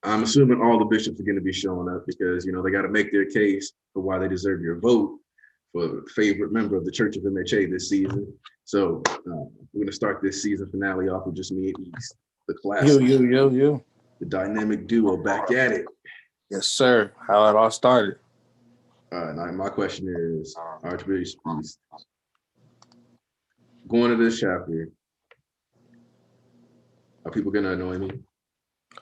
I'm assuming all the bishops are going to be showing up because, they got to make their case for why they deserve your vote for favorite member of the Church of MHA this season. So we're going to start this season finale off with just me and East, the classic. Yo. The dynamic duo back at it. Yes, sir. How it all started. All right, now my question is, Archbishop East, going to this chapter, are people going to annoy me?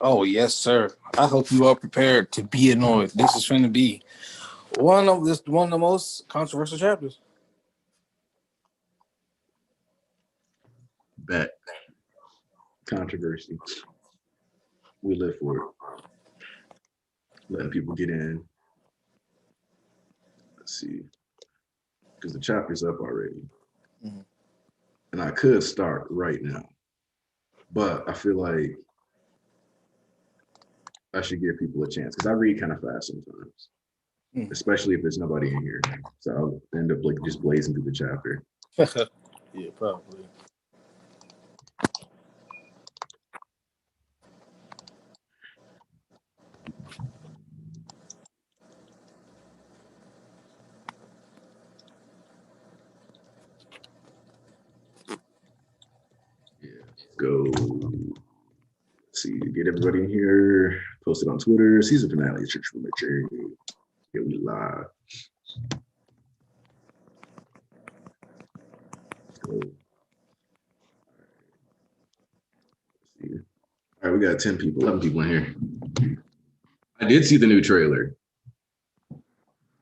Oh, yes, sir. I hope you are prepared to be annoyed. This is going to be one of the most controversial chapters. Bet. Controversy. We live for it. Letting people get in. Let's see. Because the chapter's up already. Mm-hmm. And I could start right now. But I feel like I should give people a chance because I read kind of fast sometimes, especially if there's nobody in here. So I'll end up just blazing through the chapter. Yeah, probably. Go. Let's see, get everybody in here. Post it on Twitter. Season finale, Church from the Cherry. Here we live. Go. All right, we got 10 people, 11 people in here. I did see the new trailer.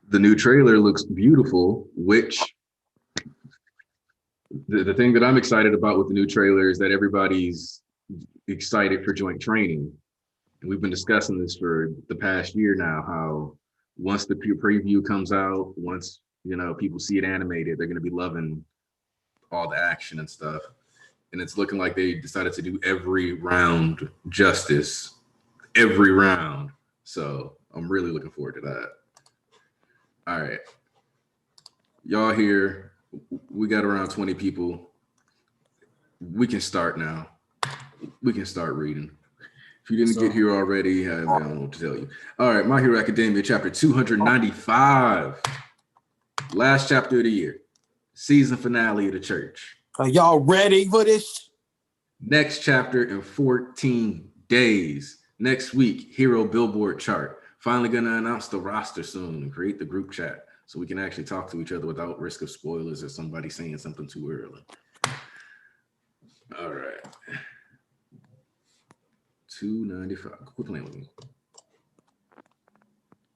The new trailer looks beautiful, which the thing that I'm excited about with the new trailer is that everybody's excited for joint training. And we've been discussing this for the past year now, how once the preview comes out, once, people see it animated, they're going to be loving all the action and stuff. And it's looking like they decided to do every round justice, every round. So I'm really looking forward to that. All right. Y'all here, we got around 20 people. We can start now. We can start reading. If you didn't get here already, I don't know what to tell you. All right, My Hero Academia, chapter 295. Last chapter of the year. Season finale of the church. Are y'all ready for this? Next chapter in 14 days. Next week, Hero Billboard chart. Finally going to announce the roster soon and create the group chat so we can actually talk to each other without risk of spoilers or somebody saying something too early. All right. 295. Quit playing with me.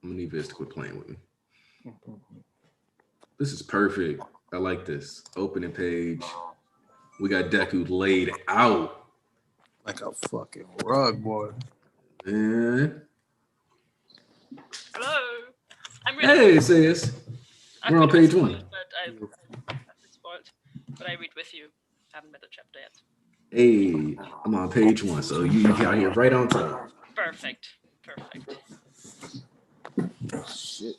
I'm gonna need Viz to quit playing with me. This is perfect. I like this. Opening page. We got Deku laid out. Like a fucking rug, boy. Man. Hello. I'm really Hey, sis. We're on page 1. But I read with you. I haven't met the chapter yet. Hey, I'm on page 1, so you got here right on time. Perfect. Shit.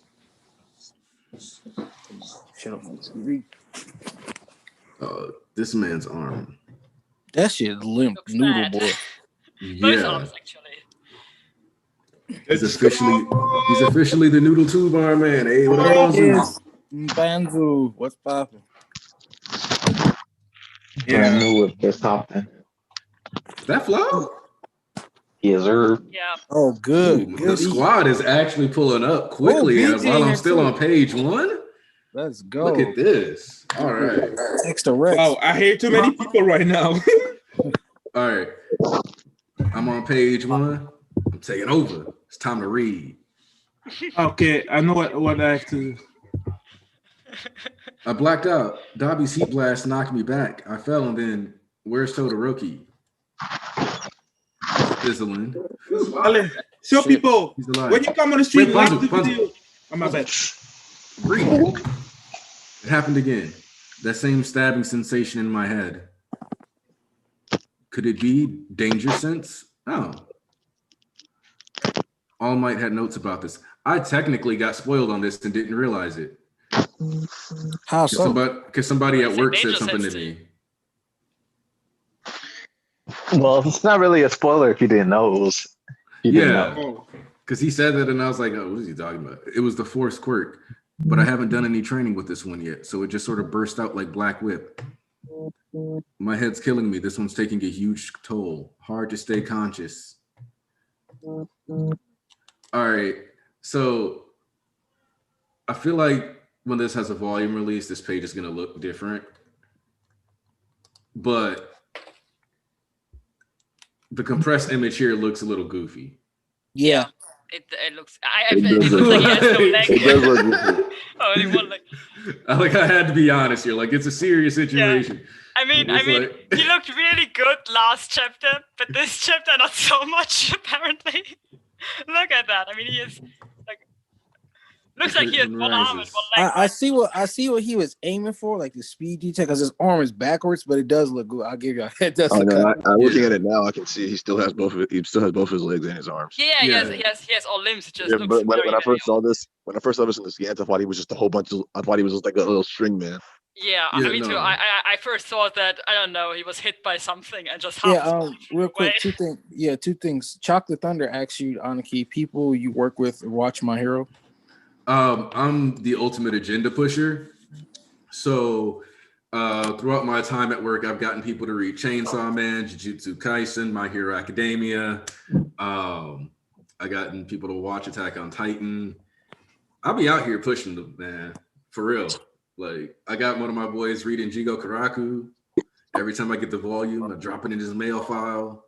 This man's arm. That shit limp Looks noodle, bad. boy. Both arms, actually. He's officially the noodle tube arm man. Hey, what up, Banzu? Banzu, what's poppin'? Yeah, I knew it was something. That flow? Yes, sir. Yeah. Oh, good. Ooh, the squad is actually pulling up quickly while I'm still on page 1. Let's go. Look at this. All right. Extra Rex. Wow, I hear too many people right now. All right. I'm on page 1. I'm taking over. It's time to read. Okay, I know what I have to do. I blacked out. Dobby's heat blast knocked me back. I fell and then where's Todoroki? Fizzling. Ale, show Shit. people He's alive. when you come on the street. Wait, like Bunzel, the Bunzel. video. Oh, my bad. Read. It happened again. That same stabbing sensation in my head. Could it be danger sense? Oh. All Might had notes about this. I technically got spoiled on this and didn't realize it. How so? Because somebody at work said Danger something to sense me. Well, it's not really a spoiler if you didn't know. He did Yeah. not. Oh, Because he said that, and I was like, oh, what is he talking about? It was the force quirk, but I haven't done any training with this one yet. So it just sort of burst out like Black Whip. My head's killing me. This one's taking a huge toll. Hard to stay conscious. All right. So I feel like when this has a volume release, this page is going to look different. But the compressed image here looks a little goofy. Yeah. It looks. It It does looks look- like he has no leg. It does look goofy. Only one leg. I had to be honest here. Like, it's a serious situation. I mean, It's like- he looked really good last chapter, but this chapter not so much apparently. Look at that. I mean, he is like looks like he has one arm and one leg. I see what he was aiming for, like the speed detail, because his arm is backwards, but it does look good. I'll give you it does Oh look no! good. I'm looking at it now. I can see he still has both. He still has both his legs and his arms. Yeah, he has all limbs. It just Yeah, looks but when very, I very first saw this, in the scans, I thought he was just a whole bunch of. I thought he was just like a little string man. Yeah, Yeah, me too. no. I first thought that I don't know, he was hit by something and just Real quick, two things. Chocolate Thunder asks you, Aniki, people you work with watch My Hero. I'm the ultimate agenda pusher. So throughout my time at work, I've gotten people to read Chainsaw Man, Jujutsu Kaisen, My Hero Academia. I gotten people to watch Attack on Titan. I'll be out here pushing them, man, for real. Like, I got one of my boys reading Jigo Karaku. Every time I get the volume, I drop it in his mail file.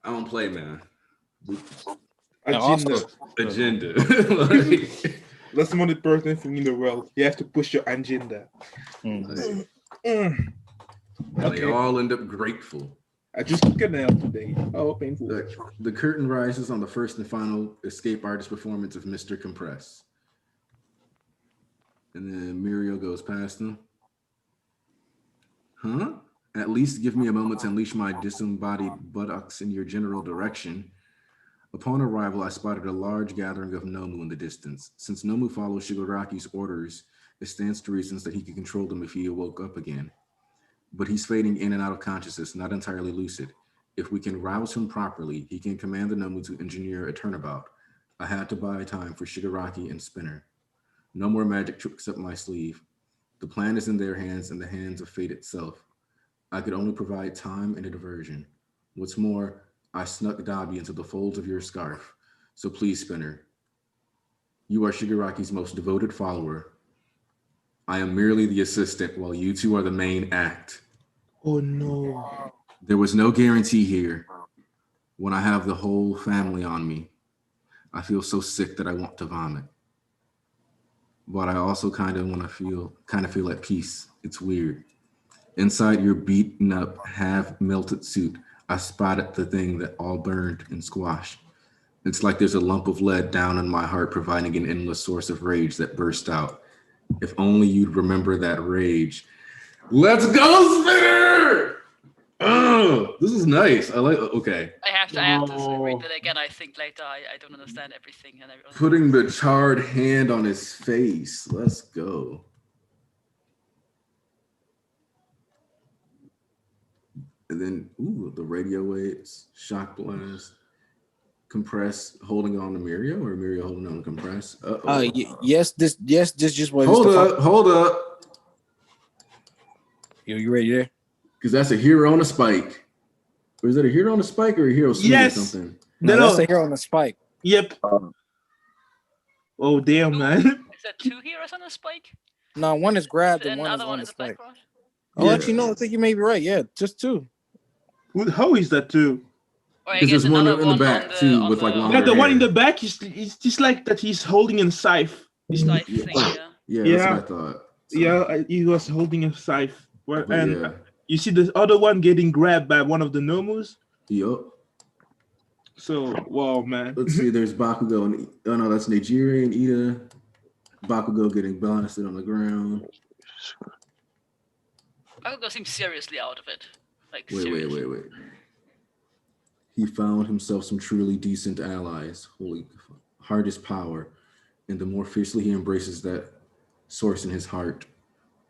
I don't play, man. agenda. Agenda. Like, That's the most important thing in the world. You have to push your agenda. Mm. Mm. they Okay. all end up grateful. I just took a nail today. Oh, painful. The curtain rises on the first and final escape artist performance of Mr. Compress. And then Muriel goes past him. Huh? At least give me a moment to unleash my disembodied buttocks in your general direction. Upon arrival, I spotted a large gathering of Nomu in the distance. Since Nomu follows Shigaraki's orders, it stands to reason that he could control them if he awoke up again. But he's fading in and out of consciousness, not entirely lucid. If we can rouse him properly, he can command the Nomu to engineer a turnabout. I had to buy time for Shigaraki and Spinner. No more magic tricks up my sleeve. The plan is in their hands and the hands of fate itself. I could only provide time and a diversion. What's more, I snuck Dabi into the folds of your scarf. So please, Spinner. You are Shigaraki's most devoted follower. I am merely the assistant while you two are the main act. Oh no. There was no guarantee here. When I have the whole family on me, I feel so sick that I want to vomit. But I also kind of feel at peace. It's weird. Inside your beaten up, half melted suit, I spotted the thing that all burned and squashed. It's like there's a lump of lead down in my heart, providing an endless source of rage that burst out. If only you'd remember that rage. Let's go, Spinner! Oh, this is nice. I like. Okay. I have to read it again. I think later. I don't understand everything and everything. Putting the charred hand on his face. Let's go. And then, the radio waves, shock blast, compress, holding on to Mirio, or Mirio holding on to compress. Yes, this just was. Hold up. You ready there? Because that's a hero on a spike. Or is that a hero on a spike or a hero suit Yes. or something? No, that's a hero on the spike. Yep. Oh damn, man. Is that two heroes on a spike? No, one is grabbed and And one is another on one the is a spike. background? Oh, Yeah. actually, no, I think you may be right. Yeah, just two. How is that too? Or I Because guess there's one another in the one back, on too, on with, like, the- longer Yeah, the one in hair. the back is it's just like that he's holding a scythe. Scythe thing, yeah. Yeah, Yeah. that's what I thought. So, Yeah, he was holding a scythe. Well, but and yeah. you see the other one getting grabbed by one of the Nomus. Yup. So, wow, man. Let's see, there's Bakugo and that's Nejire and Ida. Bakugo getting blasted on the ground. Bakugo seems seriously out of it. Like Wait. seriously. He found himself some truly decent allies. Holy hardest power. And the more fiercely he embraces that source in his heart,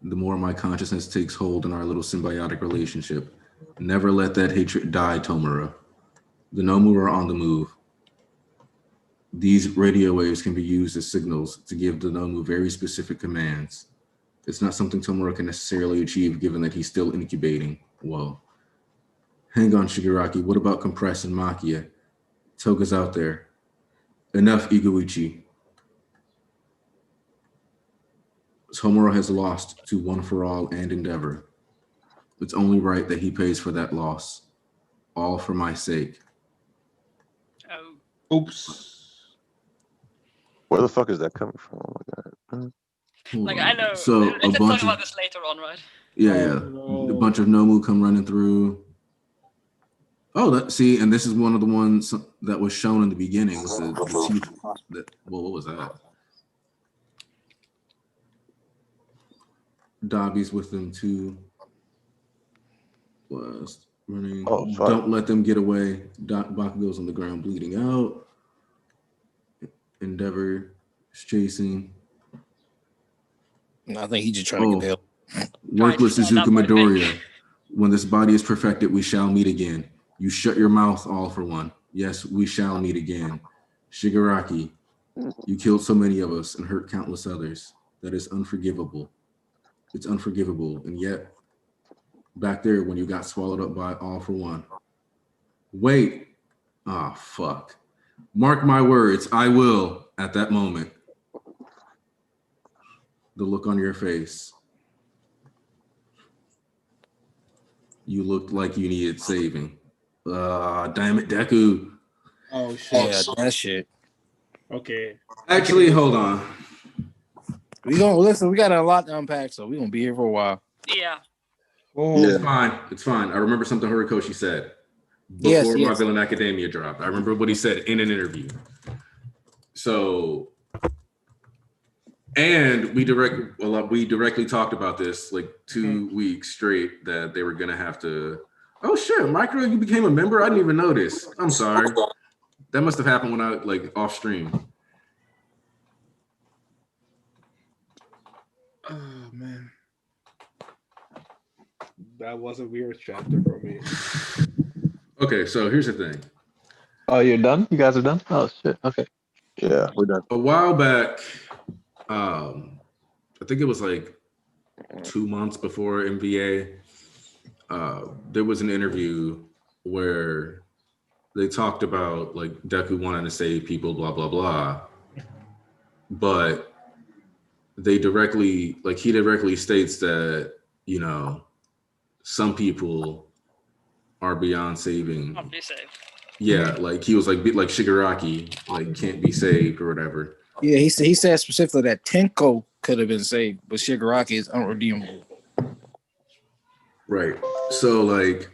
the more my consciousness takes hold in our little symbiotic relationship. Never let that hatred die, Tomura. The Nomu are on the move. These radio waves can be used as signals to give the Nomu very specific commands. It's not something Tomura can necessarily achieve given that he's still incubating. Whoa. Hang on, Shigaraki. What about Compress and Makia? Toga's out there. Enough, Iguichi. Tomura has lost to One for All and Endeavor. It's only right that he pays for that loss. All for my sake. Oh. Oops. Where the fuck is that coming from? Oh my god. Like, I know. So Let's talk about this later on, right? Yeah. No. A bunch of Nomu come running through. Oh, see, and this is one of the ones that was shown in the beginning with the teeth. Well, what was that? Dobby's with them too. Was running. Oh, fuck. Don't let them get away. Bakugo's on the ground bleeding out. Endeavor is chasing. I think he's just trying to get the hell. Workless Trying to stand Izuku up, I think. Midoriya. When this body is perfected, we shall meet again. You shut your mouth, all for one. Yes, we shall meet again. Shigaraki, you killed so many of us and hurt countless others. That is unforgivable. It's unforgivable. And yet, back there when you got swallowed up by all for one. Wait. Ah, fuck. Mark my words, I will at that moment. The look on your face. You looked like you needed saving. Damn it, Deku. Oh shit. Yeah, that shit. Okay. Actually, hold on. We gonna listen. We got a lot to unpack, so we gonna be here for a while. Yeah. Oh. It's fine. It's fine. I remember something Horikoshi said before My Villain Academia dropped. I remember what he said in an interview. So, and we directly talked about this like 2 weeks straight that they were gonna have to. Oh shit, Micro, you became a member? I didn't even notice. I'm sorry. That must have happened when I like off stream. Oh man. That was a weird chapter for me. Okay, so here's the thing. Oh, you're done? You guys are done? Oh shit. Okay. Yeah, we're done. A while back, I think it was like 2 months before MVA, there was an interview where they talked about like Deku wanting to save people, blah, blah, blah. But he directly states that, you know, some people are beyond saving. Can't be safe. Yeah, like he was like Shigaraki, like can't be saved or whatever. Yeah, he said specifically that Tenko could have been saved, but Shigaraki is unredeemable. Right. So like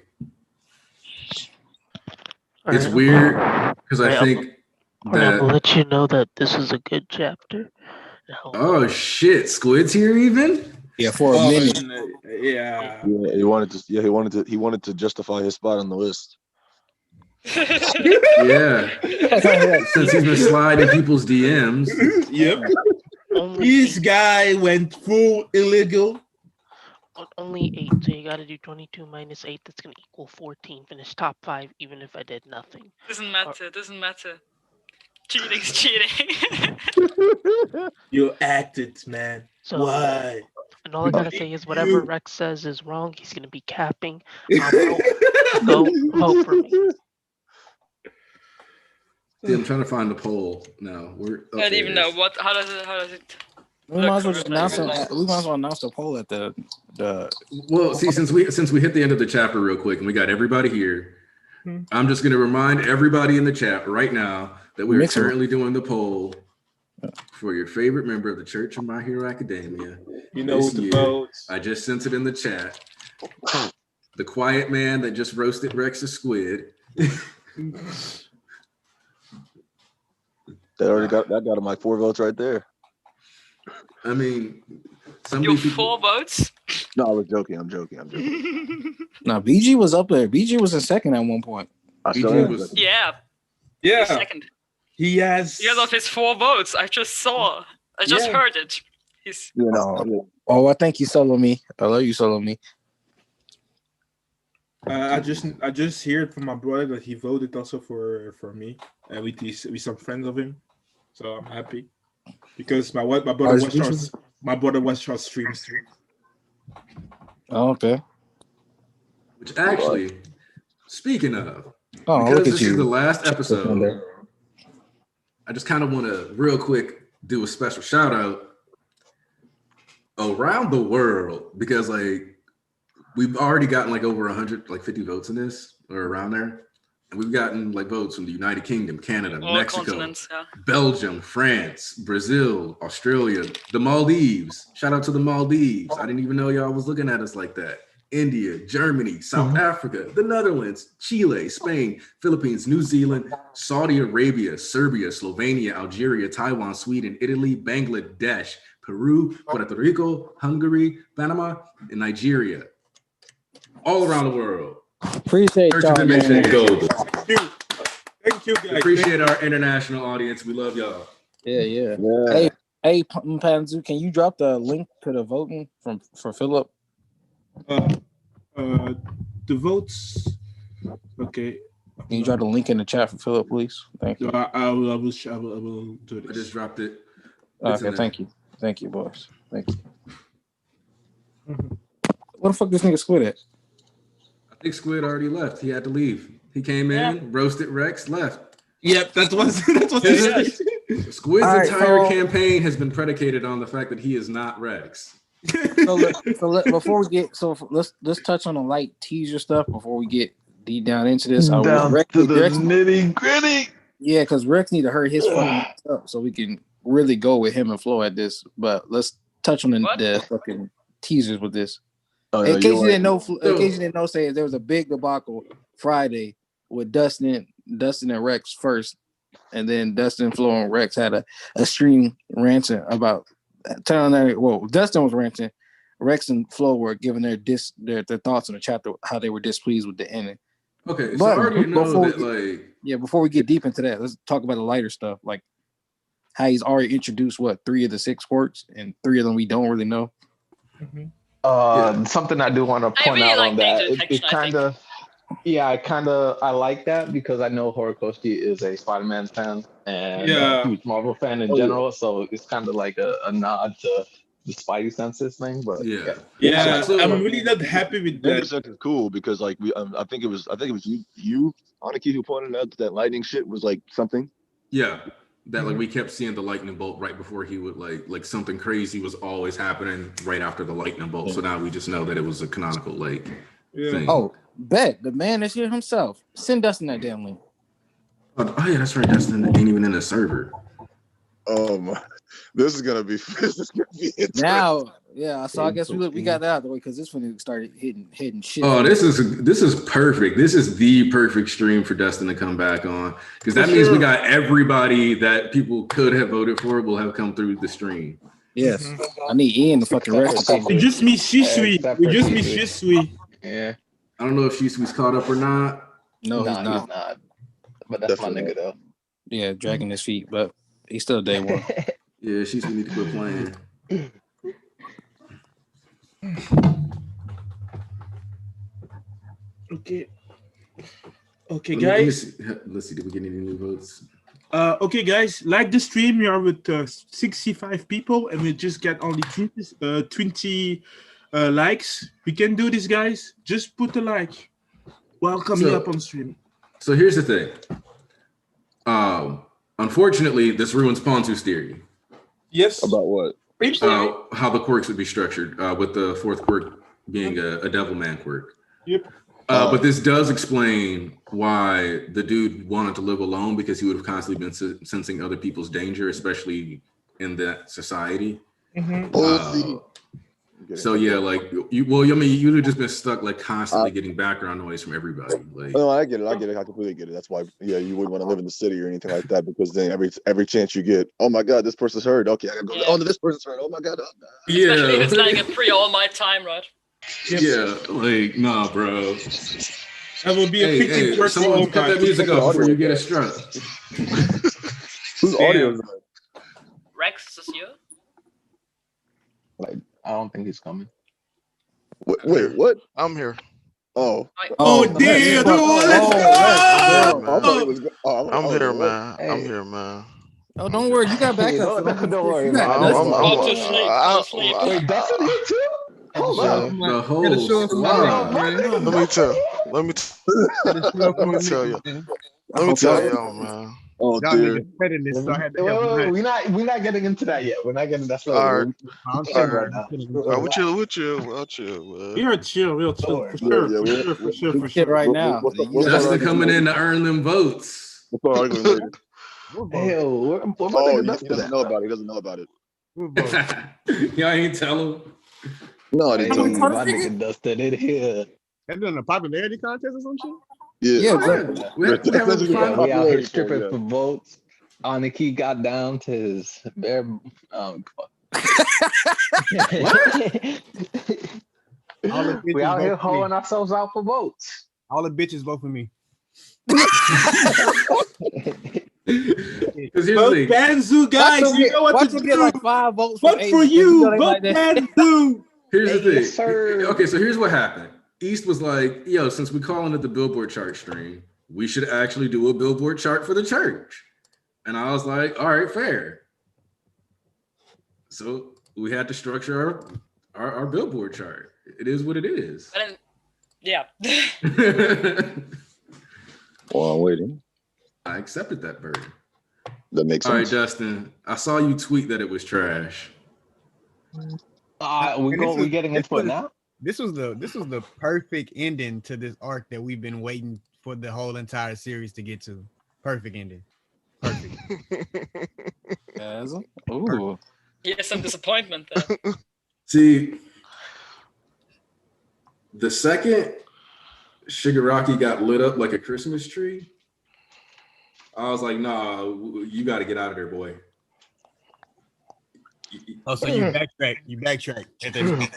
it's weird because I think I'm gonna let you know that this is a good chapter. Oh shit, Squid's here even? Yeah, for a minute. Yeah. He wanted to justify his spot on the list. Yeah. Since he's been sliding people's DMs. Yep. This guy went full illegal. Only 8, so you gotta do 22 minus 8. That's gonna equal 14. Finish top 5, even if I did nothing. Doesn't matter. Cheating's cheating. You acted, man. So, why? And all I gotta say is whatever Rex says is wrong. He's gonna be capping. Go vote for me. See, I'm trying to find the poll now. I don't even know how does it. We might as well just announce it. We might as well announce the poll at the. Well, see, since we hit the end of the chapter real quick and we got everybody here, I'm just going to remind everybody in the chat right now that we're currently doing the poll for your favorite member of the Church of My Hero Academia. You know what the votes. I just sent it in the chat. The quiet man that just roasted Rex's squid. That got him like 4 votes right there. I mean, You 4 votes? No, I was joking. I'm joking. No, BG was up there. BG was in second at one point. Yeah. Second. He has of his 4 votes. I just heard it. He's. Oh, I think you solo me. I love you, solo me. I just heard from my brother that he voted also for me with some friends of him. so I'm happy because my brother watched our streams too. Oh, okay. Which actually, speaking of, Oh, because look at this is you. the last episode, I just kind of want to real quick do a special shout out around the world because like we've already gotten like over 150 votes in this or around there. And we've gotten like votes from the United Kingdom, Canada, All Mexico, continents, yeah. Belgium, France, Brazil, Australia, the Maldives. Shout out to the Maldives. I didn't even know y'all was looking at us like that. India, Germany, South Africa, the Netherlands, Chile, Spain, Philippines, New Zealand, Saudi Arabia, Serbia, Slovenia, Algeria, Taiwan, Sweden, Italy, Bangladesh, Peru, Puerto Rico, Hungary, Panama, and Nigeria. All around the world. Appreciate Church of y'all, MHA man. Global. Thank you, guys. Appreciate our international audience. We love y'all. Yeah. Yeah. Hey, Panzu, can you drop the link to the voting for Philip? The votes. Okay. Can you drop the link in the chat for Philip, please? Thank you. I will do I this. just dropped it. It's in Okay, there. thank you, boys. Thank you. Where the fuck this nigga Squid at? I think Squid already left. He had to leave. He came in, roasted Rex, left. Yep, that was Squid's All right, entire so- campaign has been predicated on the fact that he is not Rex. Before we get let's touch on the light teaser stuff before we get deep down into this. Down Rex, to the Rex, nitty gritty. yeah, because Rex need to hurry his fucking up so we can really go with him and Flo at this. But let's touch on the fucking teasers with this. Oh, In yeah, case you didn't know, say there was a big debacle Friday with Dustin and Rex first, and then Dustin, Flo, and Rex had a stream ranting about telling that. Well, Dustin was ranting. Rex and Flo were giving their thoughts on the chapter, how they were displeased with the ending. Okay, so But I already know before that before we get deep into that, let's talk about the lighter stuff, like how he's already introduced 3 of the 6 quirks, and 3 of them we don't really know. Something I do want to point really out like on the that. introduction, It kind of, I like that because I know Horikoshi is a Spider-Man fan and a huge Marvel fan in general. So it's kind of like a nod to the Spidey senses thing. But yeah. So- I'm really not happy with That that. is cool because like I think it was you Aniki who pointed out that lightning shit was like something. Yeah, that like we kept seeing the lightning bolt right before he would like something crazy was always happening right after the lightning bolt. So now we just know that it was a canonical thing. Oh, bet the man is here himself. Send Dustin that damn link. Oh yeah, that's right. Dustin ain't even in the server. Oh my, this is gonna be interesting. Now, yeah. So I guess we got that out of the way because this one started hitting shit. Oh, this is perfect. This is the perfect stream for Dustin to come back on because that means we got everybody that people could have voted for will have come through the stream. Yes, I need Ian to fucking rest. We just miss Shisui. We just miss Shisui. yeah, I don't know if Shisui's caught up or not. No, nah, he's not. But that's Definitely my nigga though. Yeah, dragging his feet, but he's still day one. Yeah, Shisui need to quit playing. Okay, Let's guys. see, did we get any new votes? Okay, guys. Like the stream, we are with 65 people, and we just got only 20 likes. We can do this, guys. Just put a like. Welcome me up on stream. So here's the thing. Unfortunately, this ruins Pontu's theory. Yes. About what? How the quirks would be structured, with the 4th quirk being a Devilman quirk. Yep. But this does explain why the dude wanted to live alone, because he would have constantly been sensing other people's danger, especially in that society. So yeah, like you would have just been stuck like constantly getting background noise from everybody. Like, No, I get it. I completely get it. That's why, you wouldn't want to live in the city or anything like that, because then every chance you get, oh my god, this person's hurt. Okay, I gotta go. Oh, no, this person's hurt. Oh my god. yeah, Especially if it's like a pre-all night time, right? Yeah, like nah, bro. That will be a picking person. Someone cut that music off before you get a struck. Whose audio is that? Rex is you? Like, I don't think he's coming. Wait, what? I'm here. Oh. Oh, damn! Let's go! I'm here, man. Hey. I'm here, man. Oh, don't worry, you got backup. So Don't worry you got about it. Go to sleep. Go to sleep. Wait, that's in here too? Hold up. The whole squad. Let me tell you. Let me tell y'all, man. Oh Y'all dear. niggas betting this, so I had to Wait, help him out. we're not getting into that yet. We're not getting that All later. right. I'm All chilling right. right now. We'll chill, man. We'll chill, Don't for worry. sure. shit right now. Justin coming in to earn them votes. What's our argument later? Hey, where my Oh, nigga he Dustin doesn't at? know about it. He doesn't know about it. Y'all ain't tell him. No, I Hey, didn't tell him. my nigga Dustin in here. They're doing a popularity contest or some shit? Yeah, Yeah. exactly. We have a Yeah, we out Popularity here stripping poll, for votes. Aniki got down to his bare. All the We bitches out here vote for me. holding ourselves out for votes. All the bitches vote for me. Because here's the Vote thing. Banzu, guys. You know what Watch to him do. get like 5 votes. Vote for you. Vote that. Banzu. Here's the thing. Yes, sir. Okay, so here's what happened. East was like, yo, since we're calling it the Billboard chart stream, we should actually do a Billboard chart for the church. And I was like, all right, fair. So we had to structure our Billboard chart. It is what it is. And then, yeah. Well, I'm waiting. I accepted that burden. That makes All right, sense. Dustin, I saw you tweet that it was trash. We getting into it now? This was the perfect ending to this arc that we've been waiting for the whole entire series to get to. Perfect ending. Perfect. Ooh. Here's some disappointment there. See, the second Shigaraki got lit up like a Christmas tree, I was like, nah, you got to get out of there, boy. Oh, so you backtrack. And then,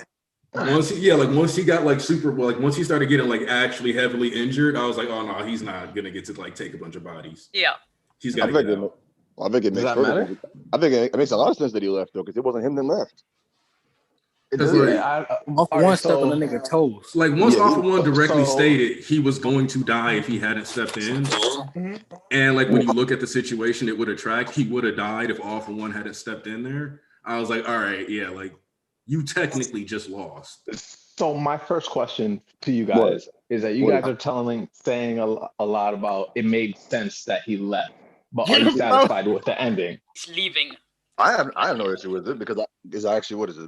Once he got like super, like once he started getting like actually heavily injured, I was like, oh no, he's not gonna get to like take a bunch of bodies. Yeah. He's got to get out. I think it makes Does that matter? I think it makes a lot of sense that he left though, because it wasn't him that left. Off one step on the nigga toes. Like once Alpha One directly so- stated he was going to die if he hadn't stepped in, and like when you look at the situation, it would have tracked. He would have died if Alpha One hadn't stepped in there. I was like, all right, yeah, like you technically just lost. So my first question to you guys is that you guys are saying a lot about it made sense that he left, but are you satisfied with the ending? He's leaving. I have no issue with it because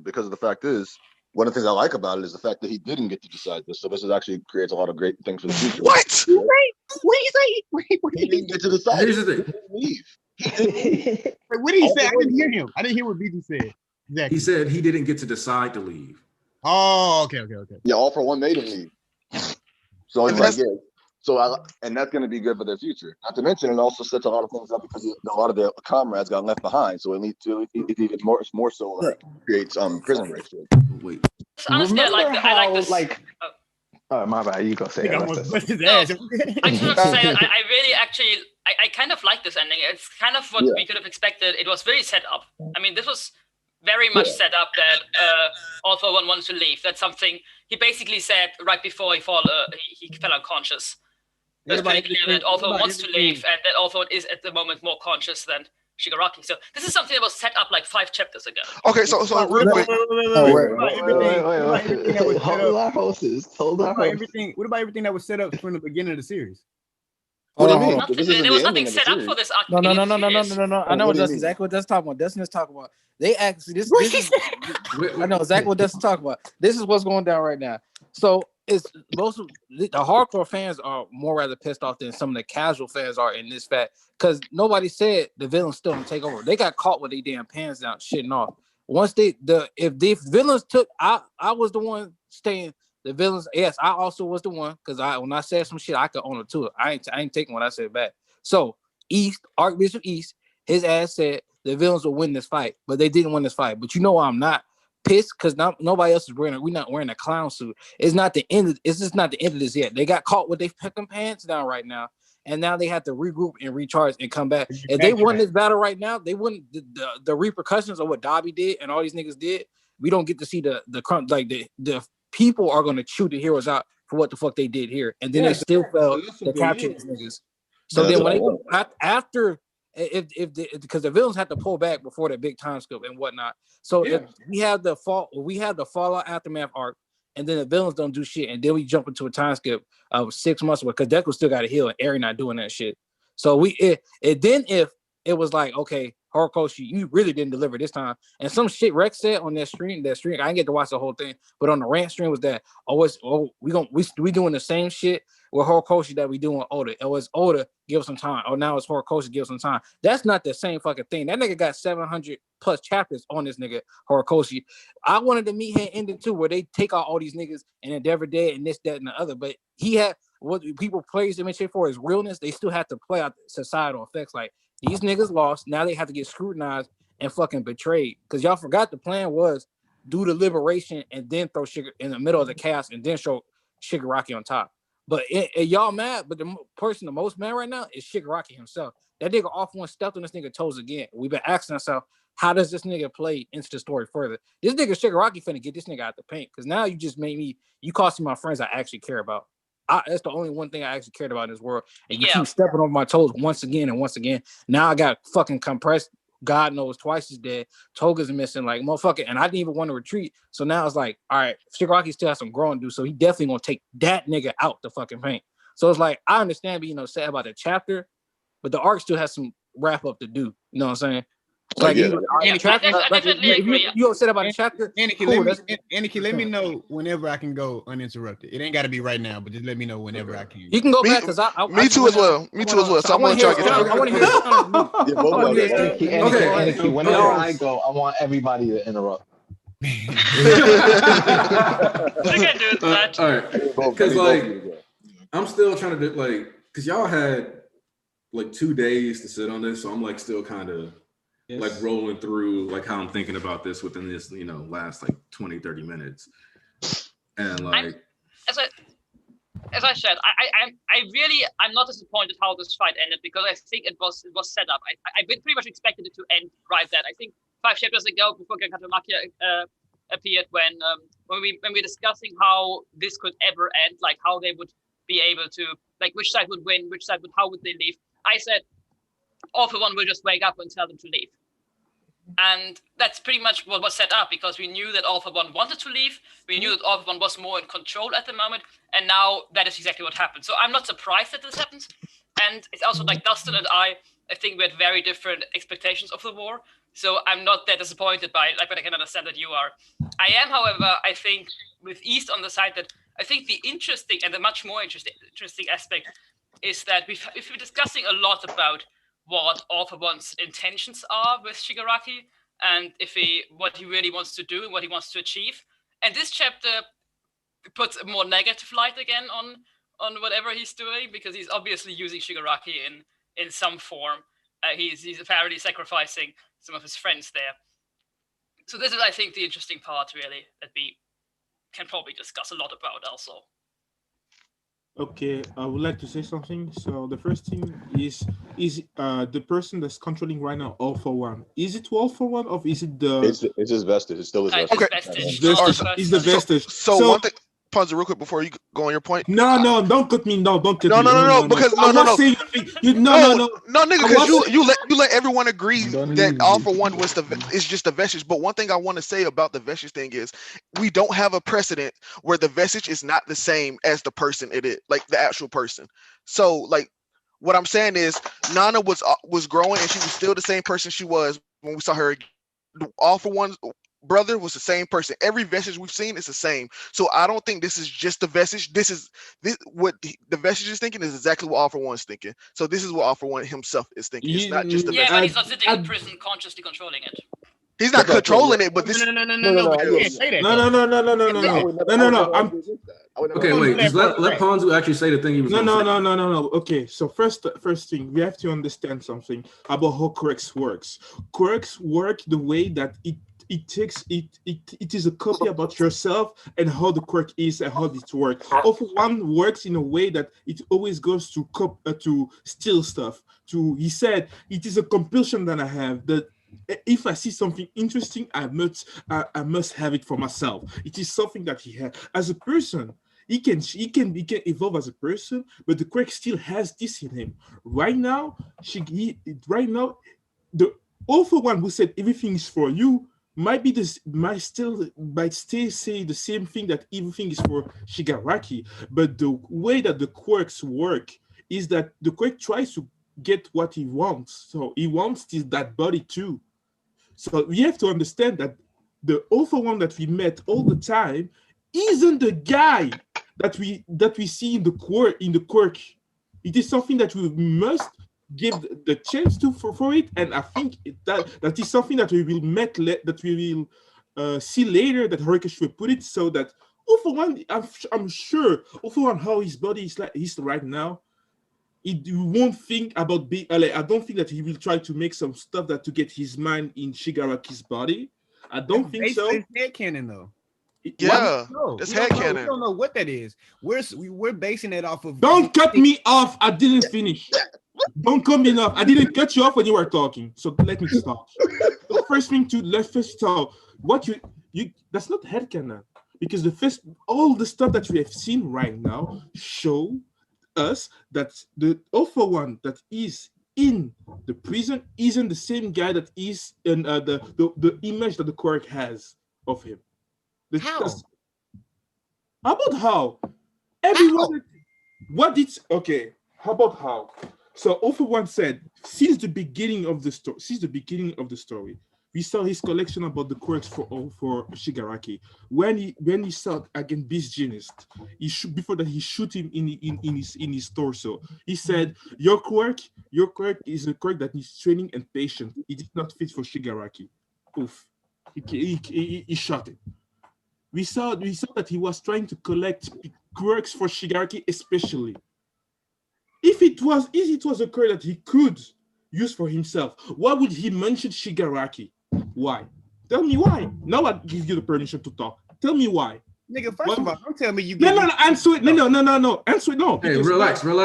because the fact is, one of the things I like about it is the fact that he didn't get to decide this. So this is actually creates a lot of great things for the future. What? Wait. He didn't get to decide. Here's the thing. Leave. wait, what did he say? I didn't hear him. I didn't hear what BG said. Exactly. He said he didn't get to decide to leave. Oh, okay. Yeah, All for One made him leave. So it's like, yeah. And that's going to be good for their future. Not to mention, it also sets a lot of things up because a lot of their comrades got left behind. So it leads to it even more so like creates prison breaks. Wait. Honestly, I like this. Oh, my bad. You go say it. Almost bust his ass. I just want to say that I really actually I kind of like this ending. It's kind of what we could have expected. It was very set up. I mean, this was very much set up that All for One wants to leave. That's something he basically said right before he fell unconscious. It was pretty clear that All for One wants to leave, and that All for One is at the moment more conscious than Shigaraki. So this is something that was set up like 5 chapters ago. Okay, so real quick. Wait. Hold our horses. What about everything that was set up from the beginning of the series? What do you mean? There was nothing set up for this arc. No. I know exactly what Dustin's talking about. Dustin is talking about. They actually this is, I know exactly what Dustin's talking about. This is what's going down right now. So it's most of the hardcore fans are more rather pissed off than some of the casual fans are in this fact, because nobody said the villains still don't take over. They got caught with their damn pants down, shitting off. Once if the villains took, I was the one staying. The villains, yes, I also was the one, because when I said some shit, I could own it too. I ain't taking what I said back. So Archbishop East, his ass said the villains will win this fight, but they didn't win this fight. But you know why I'm not pissed? Because nobody else is we're not wearing a clown suit. It's not the end. It's just not the end of this yet. They got caught with their fucking pants down right now, and now they have to regroup and recharge and come back. If they won this battle right now, they wouldn't. The repercussions of what Dobby did and all these niggas did. We don't get to see the people are going to chew the heroes out for what the fuck they did here, and then they still failed to capture these niggas. So then when they go after because the villains have to pull back before the big time skip and whatnot. So if we have the Fallout Aftermath arc, and then the villains don't do shit, and then we jump into a time skip of 6 months away because Deku still got to heal and Eri not doing that shit. So then if it was like, okay, Horikoshi, you really didn't deliver this time. And some shit Rex said on that stream, I didn't get to watch the whole thing, but on the rant stream was that we doing the same shit with Horikoshi that we doing Oda. It was Oda, give us some time. Oh, now it's Horikoshi, give us some time. That's not the same fucking thing. That nigga got 700 plus chapters on this nigga Horikoshi. I wanted to meet him ending too, where they take out all these niggas and Endeavor Dead and this, that, and the other. But he had what people praise MHA for his realness. They still have to play out societal effects. Like, these niggas lost. Now they have to get scrutinized and fucking betrayed. Because y'all forgot the plan was do the liberation and then throw Shiger in the middle of the chaos and then show Shigaraki on top. But y'all mad, but the person the most mad right now is Shigaraki himself. That nigga off one stepped on this nigga toes again. We've been asking ourselves, how does this nigga play into the story further? This nigga Shigaraki finna get this nigga out the paint. Because now you just made me, you cost me my friends I actually care about. That's the only one thing I actually cared about in this world. And you keep stepping on my toes once again and once again. Now I got fucking compressed. God knows twice as dead. Toga's missing, like motherfucker. And I didn't even want to retreat. So now it's like, all right, Shigaraki still has some growing to do. So he definitely gonna take that nigga out the fucking paint. So it's like, I understand being sad about the chapter, but the arc still has some wrap up to do. You know what I'm saying? Like, I definitely agree. You upset about the chapter? Aniki, Cool, let me know whenever I can go uninterrupted. It ain't got to be right now, but just let me know whenever I can. You can go back because me too as well. So I'm gonna try to get I want to hear Aniki, whenever I go, I want everybody to interrupt. You can do that. All right, because like I'm still trying to do like because y'all had like 2 days to sit on this, so I'm like still kind of like rolling through like how I'm thinking about this within this last like 20-30 minutes, and like as I said, I'm not disappointed how this fight ended because I think it was set up. I pretty much expected it to end right then. I think 5 chapters ago, before Katamaki appeared, when we're discussing how this could ever end, like how they would be able to, like which side would win, how would they leave? I said, All For One will just wake up and tell them to leave. And that's pretty much what was set up because we knew that All For One wanted to leave. We knew that All For One was more in control at the moment. And now that is exactly what happened. So I'm not surprised that this happens. And it's also like Dustin and I think we had very different expectations of the war. So I'm not that disappointed by it, but I can understand that you are. I am, however, I think with East on the side that I think the interesting and the much more interesting aspect is that if we're discussing a lot about what All For One's intentions are with Shigaraki and what he really wants to do and what he wants to achieve. And this chapter puts a more negative light again on whatever he's doing because he's obviously using Shigaraki in some form. He's apparently sacrificing some of his friends there. So this is, I think, the interesting part really that we can probably discuss a lot about also. Okay, I would like to say something. So the first thing is the person that's controlling right now All For One. Is it All For One or is it the? It's just vestige. It's still his vestige. Okay, it's the vestige. So one thing. Pause it real quick before you go on your point. No, don't cut me. No, don't cut me. No, because no, nigga, because you let everyone agree that All For One is just a vestige. But one thing I want to say about the vestige thing is we don't have a precedent where the vestige is not the same as the person it is, like the actual person. So like what I'm saying is Nana was growing and she was still the same person she was when we saw her. All For One brother was the same person. Every vestige we've seen is the same. So I don't think this is just the vestige. This what the vestige is thinking is exactly what All For One is thinking. So this is what All For One himself is thinking. It's not just the vestige. But he's not sitting in prison consciously controlling it. He's not controlling it, but this. No. Okay, wait. Just let Ponzu actually say the thing he was. No. Okay, so first thing we have to understand something about how quirks works. Quirks work the way that it is a copy about yourself and how the quirk is and how it works. All For One works in a way that it always goes to steal stuff. He said it is a compulsion that I have that if I see something interesting, I must have it for myself. It is something that he had as a person. He can evolve as a person, but the quirk still has this in him. Right now, the awful one who said everything is for you might still say the same thing, that everything is for Shigaraki. But the way that the quirks work is that the quirk tries to get what he wants. So he wants that body too. So we have to understand that the awful one that we met all the time isn't the guy that we see in the quirk. It is something that we must give the chance to for it, and I think that is something that we will see later, that Horikoshi will put it, so that awful one, I'm sure awful one, how his body is right now, he won't think about being. I don't think that he will try to make some stuff that to get his mind in Shigaraki's body. I don't think so. It's headcanon though. Yeah, that's headcanon. We don't know what that is. We're basing it off of. Don't cut me off. I didn't finish. Don't cut me off. I didn't cut you off when you were talking. So let me stop. Let's first tell what you that's not headcanon, because all the stuff that we have seen right now show us that the awful one that is in the prison isn't the same guy that is in the image that the quirk has of him. How about how? Everyone, what it's okay. How about how? So awful one said, since the beginning of the story, we saw his collection about the quirks for Shigaraki. When he saw again Beast Genius, before that he shoot him in his torso. He said, Your quirk is a quirk that needs training and patience. It is not fit for Shigaraki. Oof. He shot it. We saw that he was trying to collect quirks for Shigaraki, especially. If it was a quirk that he could use for himself, why would he mention Shigaraki? Why? Tell me why. Now I give you the permission to talk. Tell me why. Nigga, first of all, don't tell me you No, answer it. No. Answer it. No. Hey, relax. No.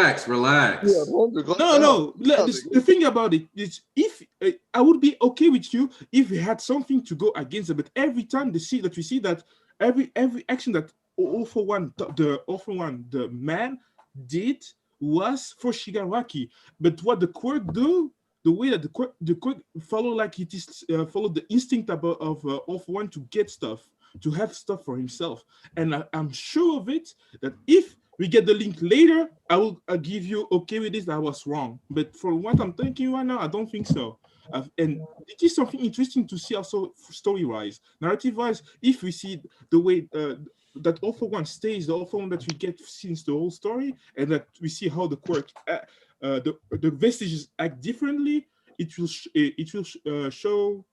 The thing about it is, if I would be okay with you if we had something to go against it, but every time we see that every action that the man did was for Shigaraki. But what the quirk do, the way that the quirk follow, like it is follow the instinct of one to get stuff, to have stuff for himself. And I'm sure of it that if we get the link later, I'll give you okay with this. I was wrong, but for what I'm thinking right now, I don't think so. And it is something interesting to see also story-wise, narrative-wise. If we see the way that awful one stays, the awful one that we get since the whole story, and that we see how the quirk, the vestiges act differently, it will show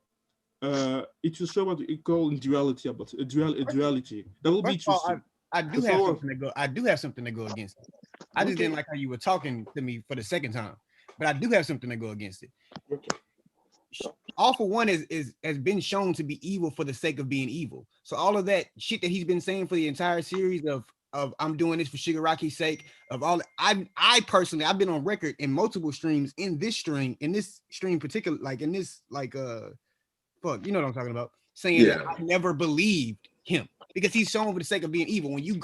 what we call duality about duality. That will be interesting. I do have something to go against it. I just didn't like how you were talking to me for the second time, but I do have something to go against it. Okay. Awful one has been shown to be evil for the sake of being evil. So all of that shit that he's been saying for the entire series of I'm doing this for Shigaraki's sake, of all I personally, I've been on record in multiple streams in this stream particular, like in this fuck, you know what I'm talking about, saying that I never believed him because he's shown for the sake of being evil. When you're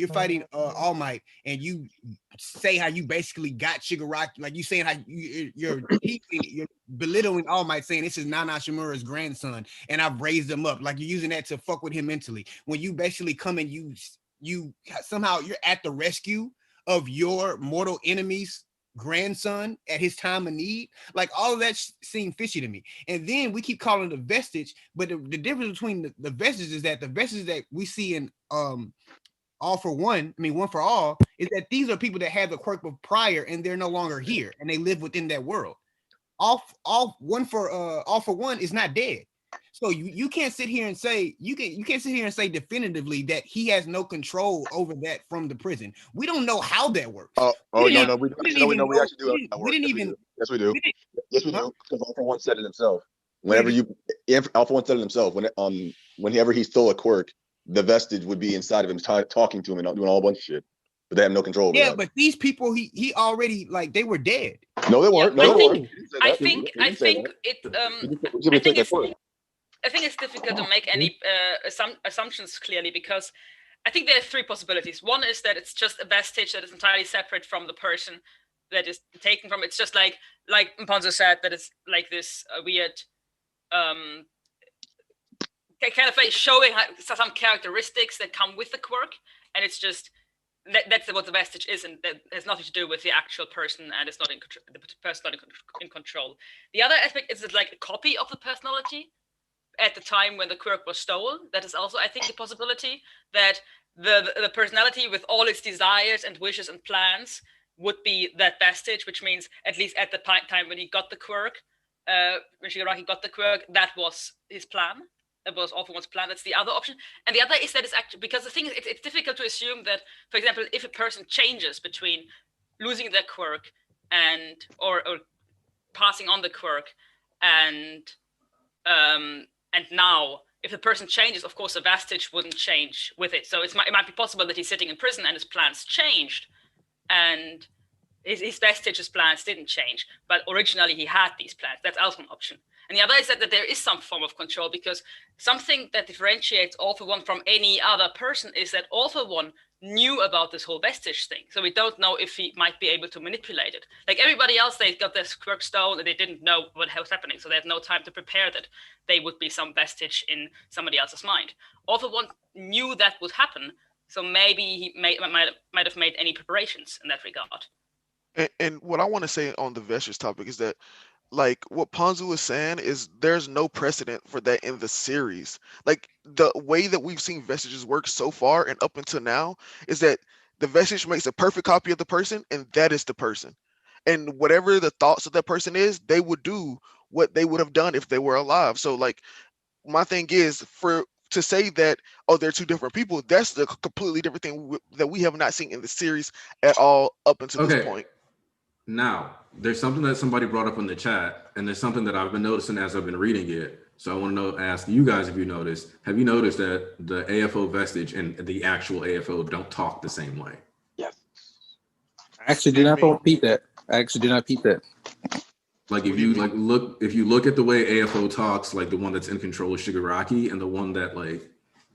fighting All Might and you say how you basically got Shigaraki, like you saying how you're belittling All Might, saying this is Nana Shimura's grandson and I've raised him up, like you're using that to fuck with him mentally. When you basically come and you somehow you're at the rescue of your mortal enemy's grandson at his time of need, like all of that seemed fishy to me. And then we keep calling it a vestige, but the difference between the vestiges is that the vestiges that we see in All for One, One for All, is that these are people that had the quirk of prior and they're no longer here and they live within that world. All for One is not dead. So you can't sit here and say definitively that he has no control over that from the prison. We don't know how that works. We actually do. Yes, we do. Because Alpha One said it himself. Alpha One said it himself. Whenever he stole a quirk, the vestige would be inside of him, talking to him and doing all a bunch of shit. But they have no control over that. But these people, he already, like, they were dead. No, they weren't. I think it's I think it's difficult to make any assumptions clearly, because I think there are three possibilities. One is that it's just a vestige that is entirely separate from the person that is taken from. It's just like Mponzo said, that it's like this weird kind of like showing some characteristics that come with the quirk, and it's just that's what the vestige is, and that has nothing to do with the actual person, and it's not in control. The person not in control. The other aspect is like a copy of the personality at the time when the quirk was stolen. That is also, I think, a possibility that the personality with all its desires and wishes and plans would be that vestige, which means at least at the time when he got the quirk, when Shigaraki got the quirk, that was his plan. That was All For One's plan. That's the other option. And the other is that it's actually, because the thing is, it's difficult to assume that, for example, if a person changes between losing their quirk and or passing on the quirk and now, if the person changes, of course, the vestige wouldn't change with it. So it might be possible that he's sitting in prison and his plans changed, and his vestige's plans didn't change, but originally he had these plans. That's also an option. And the other is that there is some form of control, because something that differentiates All For One from any other person is that All For One knew about this whole vestige thing. So we don't know if he might be able to manipulate it. Like everybody else, they got this quirk stone and they didn't know what was happening. So they had no time to prepare that they would be some vestige in somebody else's mind. All For One knew that would happen. So maybe he might have made any preparations in that regard. And what I want to say on the vestige topic is that, like, what Ponzu is saying is there's no precedent for that in the series. Like, the way that we've seen vestiges work so far and up until now is that the vestige makes a perfect copy of the person, and that is the person. And whatever the thoughts of that person is, they would do what they would have done if they were alive. So, like, my thing is, to say that, oh, they're two different people, that's the completely different thing that we have not seen in the series at all up until this point. Now, there's something that somebody brought up in the chat, and there's something that I've been noticing as I've been reading it. So I want to ask you guys if you noticed. Have you noticed that the AFO vestige and the actual AFO don't talk the same way? Yes. I actually did not repeat that. Like if you look at the way AFO talks, like the one that's in control of Shigaraki and the one that like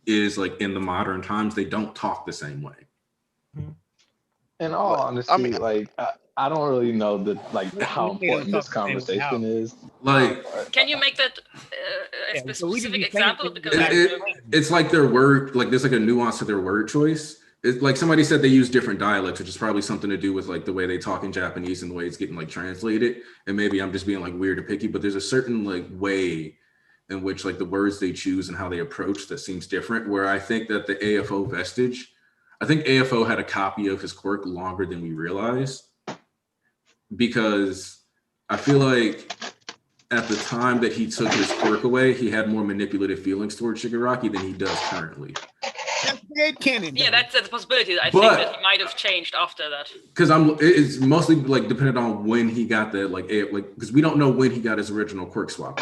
is like in the modern times, they don't talk the same way. In all honesty, I don't really know how important this conversation is. Like, can you make that a specific example? Because it's like their word, like there's like a nuance to their word choice. It's like somebody said they use different dialects, which is probably something to do with like the way they talk in Japanese and the way it's getting like translated. And maybe I'm just being like weird or picky, but there's a certain like way in which like the words they choose and how they approach that seems different. Where I think that the AFO vestige, I think AFO had a copy of his quirk longer than we realized, because I feel like at the time that he took his quirk away, he had more manipulative feelings towards Shigaraki than he does currently. Yeah, that's a possibility. I think that he might have changed after that. Because it's mostly like dependent on when he got that, like because we don't know when he got his original quirk swap.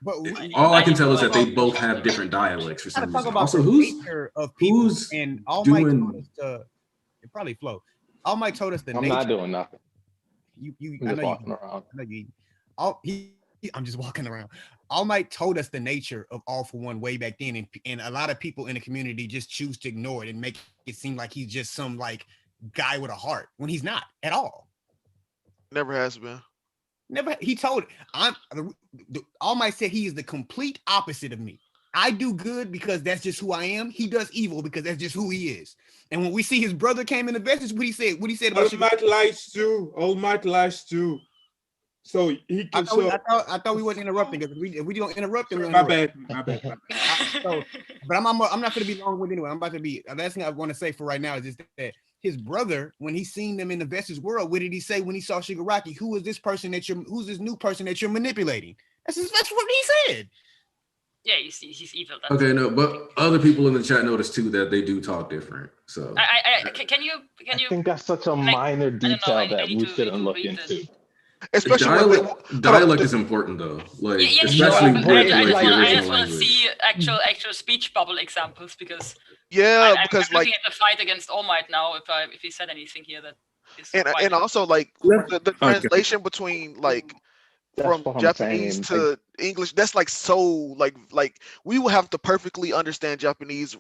But all I can tell is that they both have different dialects for some reason. Also, who's and All Might told us to, it probably Flo. All Might told us the nature. I'm not doing nothing. I'm just walking around. I'm just walking around. All Might told us the nature of All For One way back then, and a lot of people in the community just choose to ignore it and make it seem like he's just some like guy with a heart when he's not at all. Never has been. Never. He told All Might said he is the complete opposite of me. I do good because that's just who I am. He does evil because that's just who he is. And when we see his brother came in the message, what he said about All Might lies too. All Might lies too. So he can. I thought we wasn't interrupting, because if we don't interrupt him. My bad. But I'm not going to be long with anyway. I'm about to be. The last thing I want to say for right now is just that his brother, when he seen them in the vestige world, what did he say when he saw Shigaraki? Who's this new person that you're manipulating? That's what he said. Yeah, he's evil. Okay, no, but other people in the chat noticed too that they do talk different. So can you? I think that's such a minor detail that we shouldn't look into. Especially dialect is important though, like especially with the original I just want to language. see actual speech bubble examples, because I'm like looking at the fight against All Might now. If he said anything here that is and also like the translation between like from Japanese to English. That's like so like we will have to perfectly understand Japanese,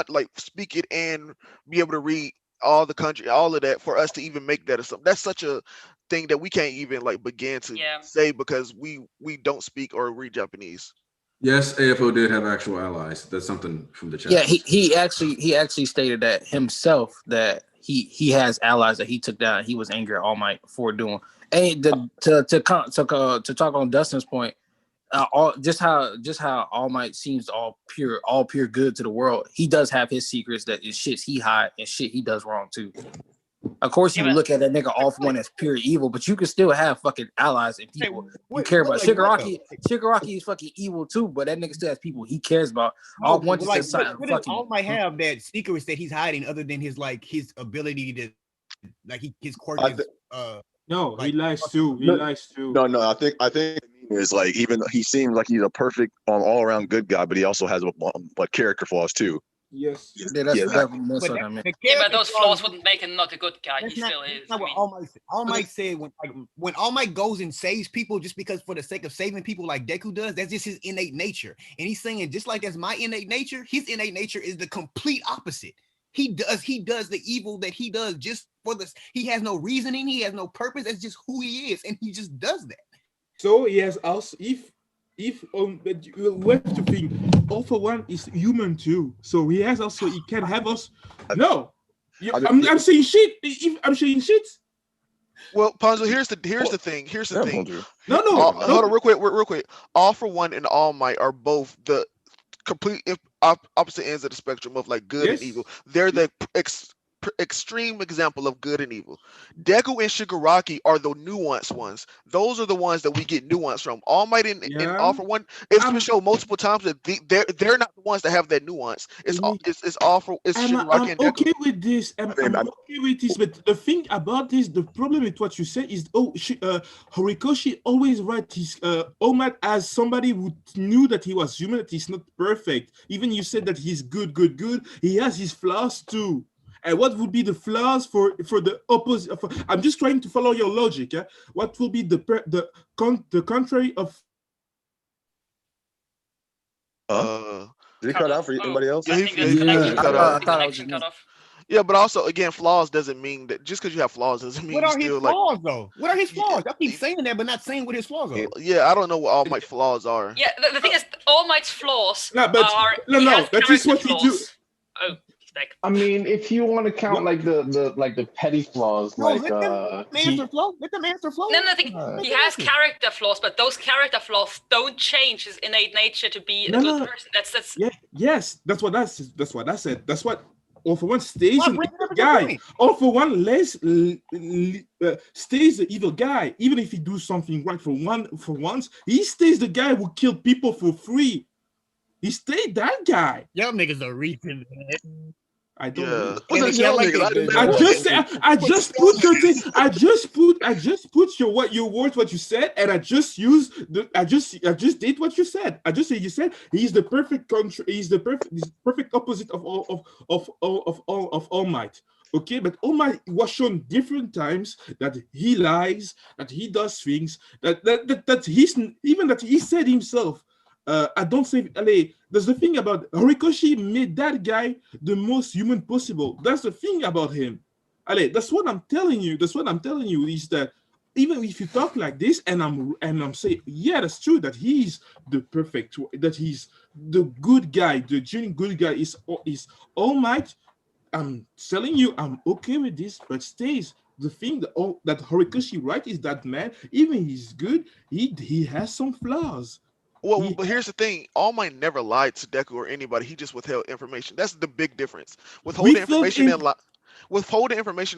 like speak it and be able to read all the country, all of that for us to even make that or something. That's such a thing that we can't even like begin to say because we don't speak or read Japanese. Yes, AFO did have actual allies. That's something from the chat. Yeah, he actually stated that himself, that he has allies that he took down. He was angry at All Might for doing. And to talk on Dustin's point, just how All Might seems all pure good to the world. He does have his secrets that is shit he hide and shit he does wrong too. Of course, you look at that nigga All For One as pure evil, but you can still have fucking allies and people you care about. Shigaraki is fucking evil too, but that nigga still has people he cares about. All One just All Might have that secrets that he's hiding, other than his ability to his quirk. No, he lies too. He lies too. No, I think is like, even he seems like he's a perfect all around good guy, but he also has like character flaws too. Yes. Yeah, but those flaws wouldn't make him not a good guy. He still is. Not what All Might said when All Might goes and saves people just because for the sake of saving people like Deku does, that's just his innate nature. And he's saying, just like that's my innate nature, his innate nature is the complete opposite. He does the evil that he does just for this. He has no reasoning, he has no purpose. That's just who he is, and he just does that. So he has also but you have to think, All For One is human too. So he can have us. No, I'm saying shit. I'm saying shit. Well, Ponzo, here's the thing. No. Hold on, real quick. All For One and All Might are both the complete opposite ends of the spectrum of like good and evil. They're the extreme example of good and evil. Deku and Shigaraki are the nuanced ones. Those are the ones that we get nuance from. All Might and All For One, it's been shown multiple times that they're not the ones that have that nuance. It's Shigaraki and Deku. Okay with this. I'm okay with this, but the thing about this, the problem with what you said is, Horikoshi always writes his All Might as somebody who knew that he was human, that he's not perfect. Even you said that he's good. He has his flaws too. And what would be the flaws for the opposite? I'm just trying to follow your logic. Yeah? What will be the contrary of? Did he cut out for anybody else? Yeah, he cut off. Yeah, but also again, flaws doesn't mean that just because you have flaws doesn't mean what are his flaws though? What are his flaws? I keep saying that, but not saying what his flaws are. Yeah, I don't know what All Might's flaws are. Yeah, the thing is, All Might's flaws are that is what he do. Oh. I mean, if you want to count like the petty flaws, let them answer flow. No, he has character flaws, but those character flaws don't change his innate nature to be a good person. That's yes, that's what I said. That's what All For One stays an evil guy. All For One stays the evil guy, even if he do something right for once. He stays the guy who killed people for free. He stayed that guy. Y'all niggas are reaching. I don't. I just put your thing. I just put your words, what you said, and I just used I just did what you said. I just said you said he's the perfect he's the perfect opposite of All Might. Okay, but All Might was shown different times that he lies, that he does things, that he said himself. I don't say, there's the thing about Horikoshi made that guy the most human possible. That's the thing about him. That's what I'm telling you. Is that even if you talk like this, and I'm saying, yeah, that's true, that he's the perfect, that he's the good guy, the genuine good guy is All Might. I'm telling you, I'm okay with this, but stays the thing that Horikoshi right is that man, even he's good, he has some flaws. Well, but here's the thing. All Might never lied to Deku or anybody. He just withheld information. That's the big difference. Withholding information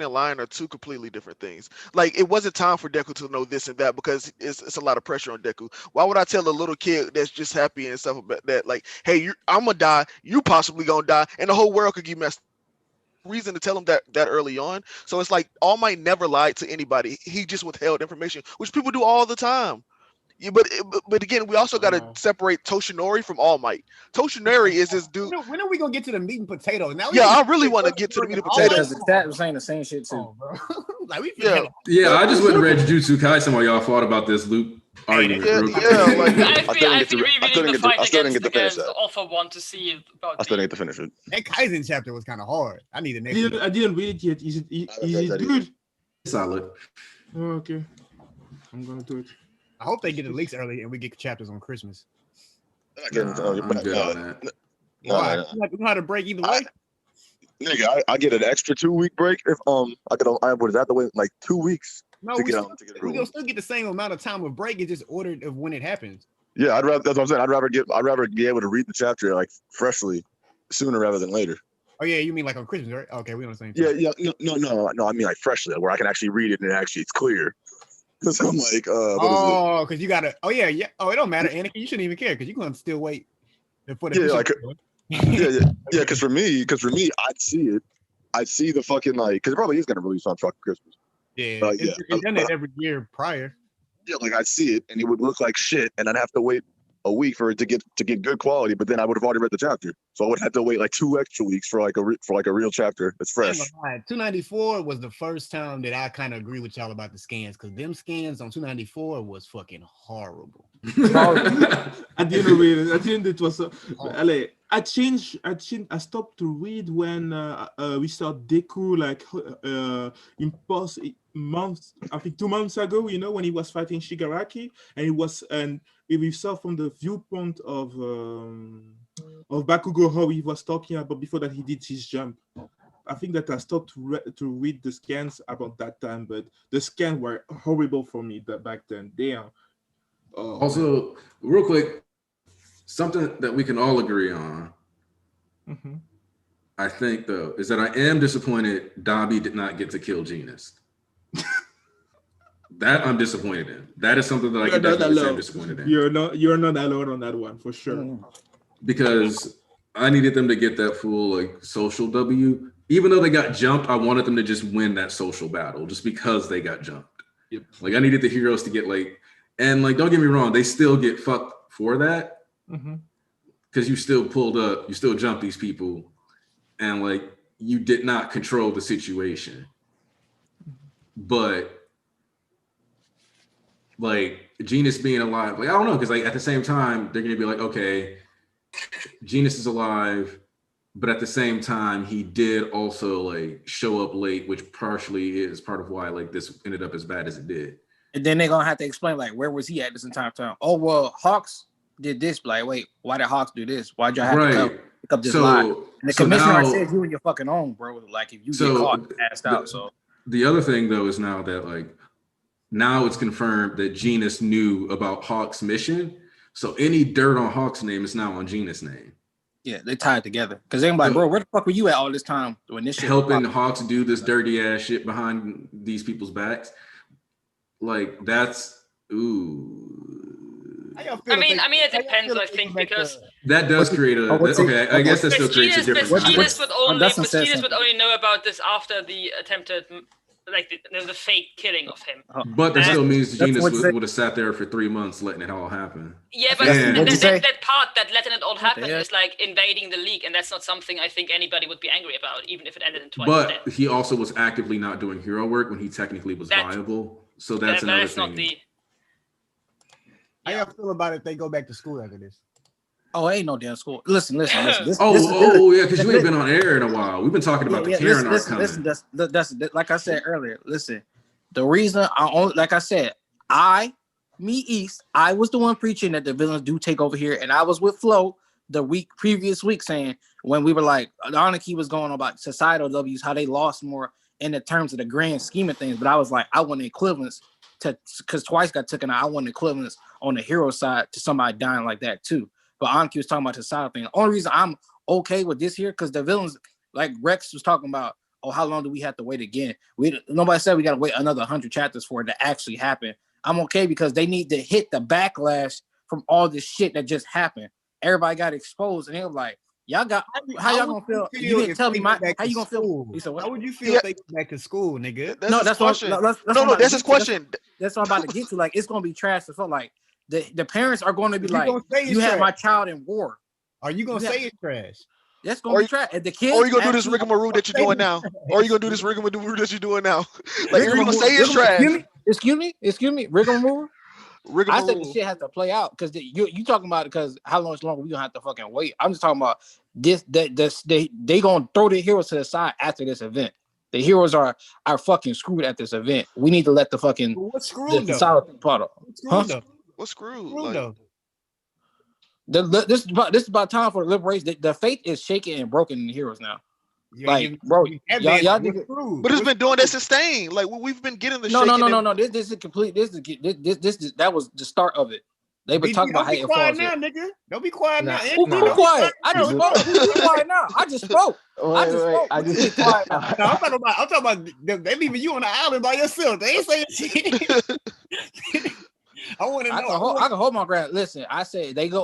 and lying are two completely different things. Like, it wasn't time for Deku to know this and that because it's a lot of pressure on Deku. Why would I tell a little kid that's just happy and stuff about that? Like, hey, I'm going to die. You possibly going to die. And the whole world could get messed up. Reason to tell him that early on. So it's like All Might never lied to anybody. He just withheld information, which people do all the time. Yeah, but again, we also got to separate Toshinori from All Might. Toshinori is this dude. When are we gonna get to the meat and potatoes? Now, I really want to get to the meat and potatoes. Because the chat was saying the same shit too. I just went and read Jujutsu Kaisen while y'all fought about this, Luke. argument. Yeah, like I've been rereading the fight against that. All for One to see about. I still didn't get to finish it. That Kaizen chapter was kind of hard. I need an next. I didn't read it yet. Is it good? Solid. Oh, okay. I'm gonna do it. I hope they get the leaks early and we get chapters on Christmas. I'm good on that. Why? You know how to break either way. Nigga, I get an extra 2-week break if I get I would have to wait like 2 weeks. No, we gonna still get the same amount of time of break. It's just ordered of when it happens. Yeah, that's what I'm saying. I'd rather be able to read the chapter like freshly sooner rather than later. Oh yeah, you mean like on Christmas, right? Okay, we on the same. Yeah, no. I mean like freshly, where I can actually read it and it's clear. Because I'm like, oh, because you gotta. Oh yeah. Oh, it don't matter, Anakin. You shouldn't even care because you're gonna still wait for the. Yeah. Because for me, I'd see it. I'd see the fucking like, because it probably is gonna release on fucking Christmas. Yeah, it's done it every year prior. Yeah, like I'd see it and it would look like shit, and I'd have to wait a week for it to get good quality. But then I would have already read the chapter, so I would have to wait like 2 extra weeks for like a real chapter that's fresh. 294 was the first time that I kind of agree with y'all about the scans, because them scans on 294 was fucking horrible. I didn't read it. I think it was. I stopped to read when we saw Deku like in post months. I think 2 months ago. You know, when he was fighting Shigaraki, and we saw from the viewpoint of Bakugo how he was talking about before that he did his jump. I think that I stopped to read the scans about that time, but the scans were horrible for me back then. Damn. Also, real quick, something that we can all agree on, I think, though, is that I am disappointed Dobby did not get to kill Genus. That I'm disappointed in. That is something that I can definitely say I'm disappointed in. You're not alone on that one, for sure. Because I needed them to get that full like social W. Even though they got jumped, I wanted them to just win that social battle just because they got jumped. Yep. Like I needed the heroes to get like, and like, don't get me wrong, they still get fucked for that. Because you still pulled up, you still jumped these people, and like you did not control the situation. But like Genus being alive, like I don't know, because like at the same time they're gonna be like, okay, Genus is alive, but at the same time he did also like show up late, which partially is part of why like this ended up as bad as it did. And then they're gonna have to explain like where was he at this entire time? Oh well, Hawks did this. Like, wait, why did Hawks do this? Why'd y'all have to pick up this lie? And the commissioner said you and your fucking own, bro. Like if you get caught, passed out. So the other thing though is now that like now it's confirmed that Genus knew about Hawk's mission. So any dirt on Hawk's name is now on Genus' name. Yeah, they tied together. Because they're like, bro, where the fuck were you at all this time when this shit helping Hawks do this dirty ass shit behind these people's backs? Like that's ooh. I mean, it depends. I think because that does create a okay. I guess that still creates a difference. Genus would only know about this after the attempted, like the fake killing of him. But that still means Genus would have sat there for 3 months letting it all happen. Yeah, but that part that letting it all happen is like invading the league, and that's not something I think anybody would be angry about, even if it ended in twice. But he also was actively not doing hero work when he technically was viable. So that's another thing. Not the. How y'all feel about if they go back to school after this? Oh, ain't no damn school. Listen. This, yeah, because you ain't been on air in a while. We've been talking about the Karen arc coming. Listen, that's like I said earlier. Listen, the reason I was the one preaching that the villains do take over here, and I was with Flo the previous week saying when we were like Anarchy was going on about societal W's, how they lost more in the terms of the grand scheme of things. But I was like, I want equivalence to, because twice got taken out. I want equivalence on the hero side to somebody dying like that too. But Anki was talking about the side thing. The only reason I'm okay with this here, because the villains, like Rex was talking about, oh, how long do we have to wait again? Nobody said we got to wait another 100 chapters for it to actually happen. I'm okay because they need to hit the backlash from all this shit that just happened. Everybody got exposed, and they were like, y'all got, how y'all gonna feel? You didn't tell me how you gonna feel. How would you feel if they go back to school, nigga? That's his question. That's what I'm about to get to. Like, it's gonna be trash. So like, the parents are going to be like, you had my child in war. Are you gonna say it's trash? That's gonna be trash. The kids. Or are you gonna do this rigmarole that you're doing now? Or are you gonna do this rigmarole that you're doing now? Like, you're gonna say it's trash. Excuse me. Rigmarole. I said the shit has to play out because you talking about it because how much longer we gonna have to fucking wait. I'm just talking about they gonna throw the heroes to the side after this event. The heroes are fucking screwed at this event. We need to let the fucking what's screwed the solid thing part What's screwed? This is about time for the liberation. The faith is shaken and broken in the heroes now. Like, bro, y'all but it's been doing that sustained. Like we've been getting the no. This is complete. This that was the start of it. They've been talking about how it falls. Now, nigga. Don't be quiet now. Who quiet? I just spoke. Who's quiet now? I just spoke. I just quiet now. No, I'm talking about they leaving you on the island by yourself. They ain't saying shit. I want to know. I can hold my ground. Listen, I say they go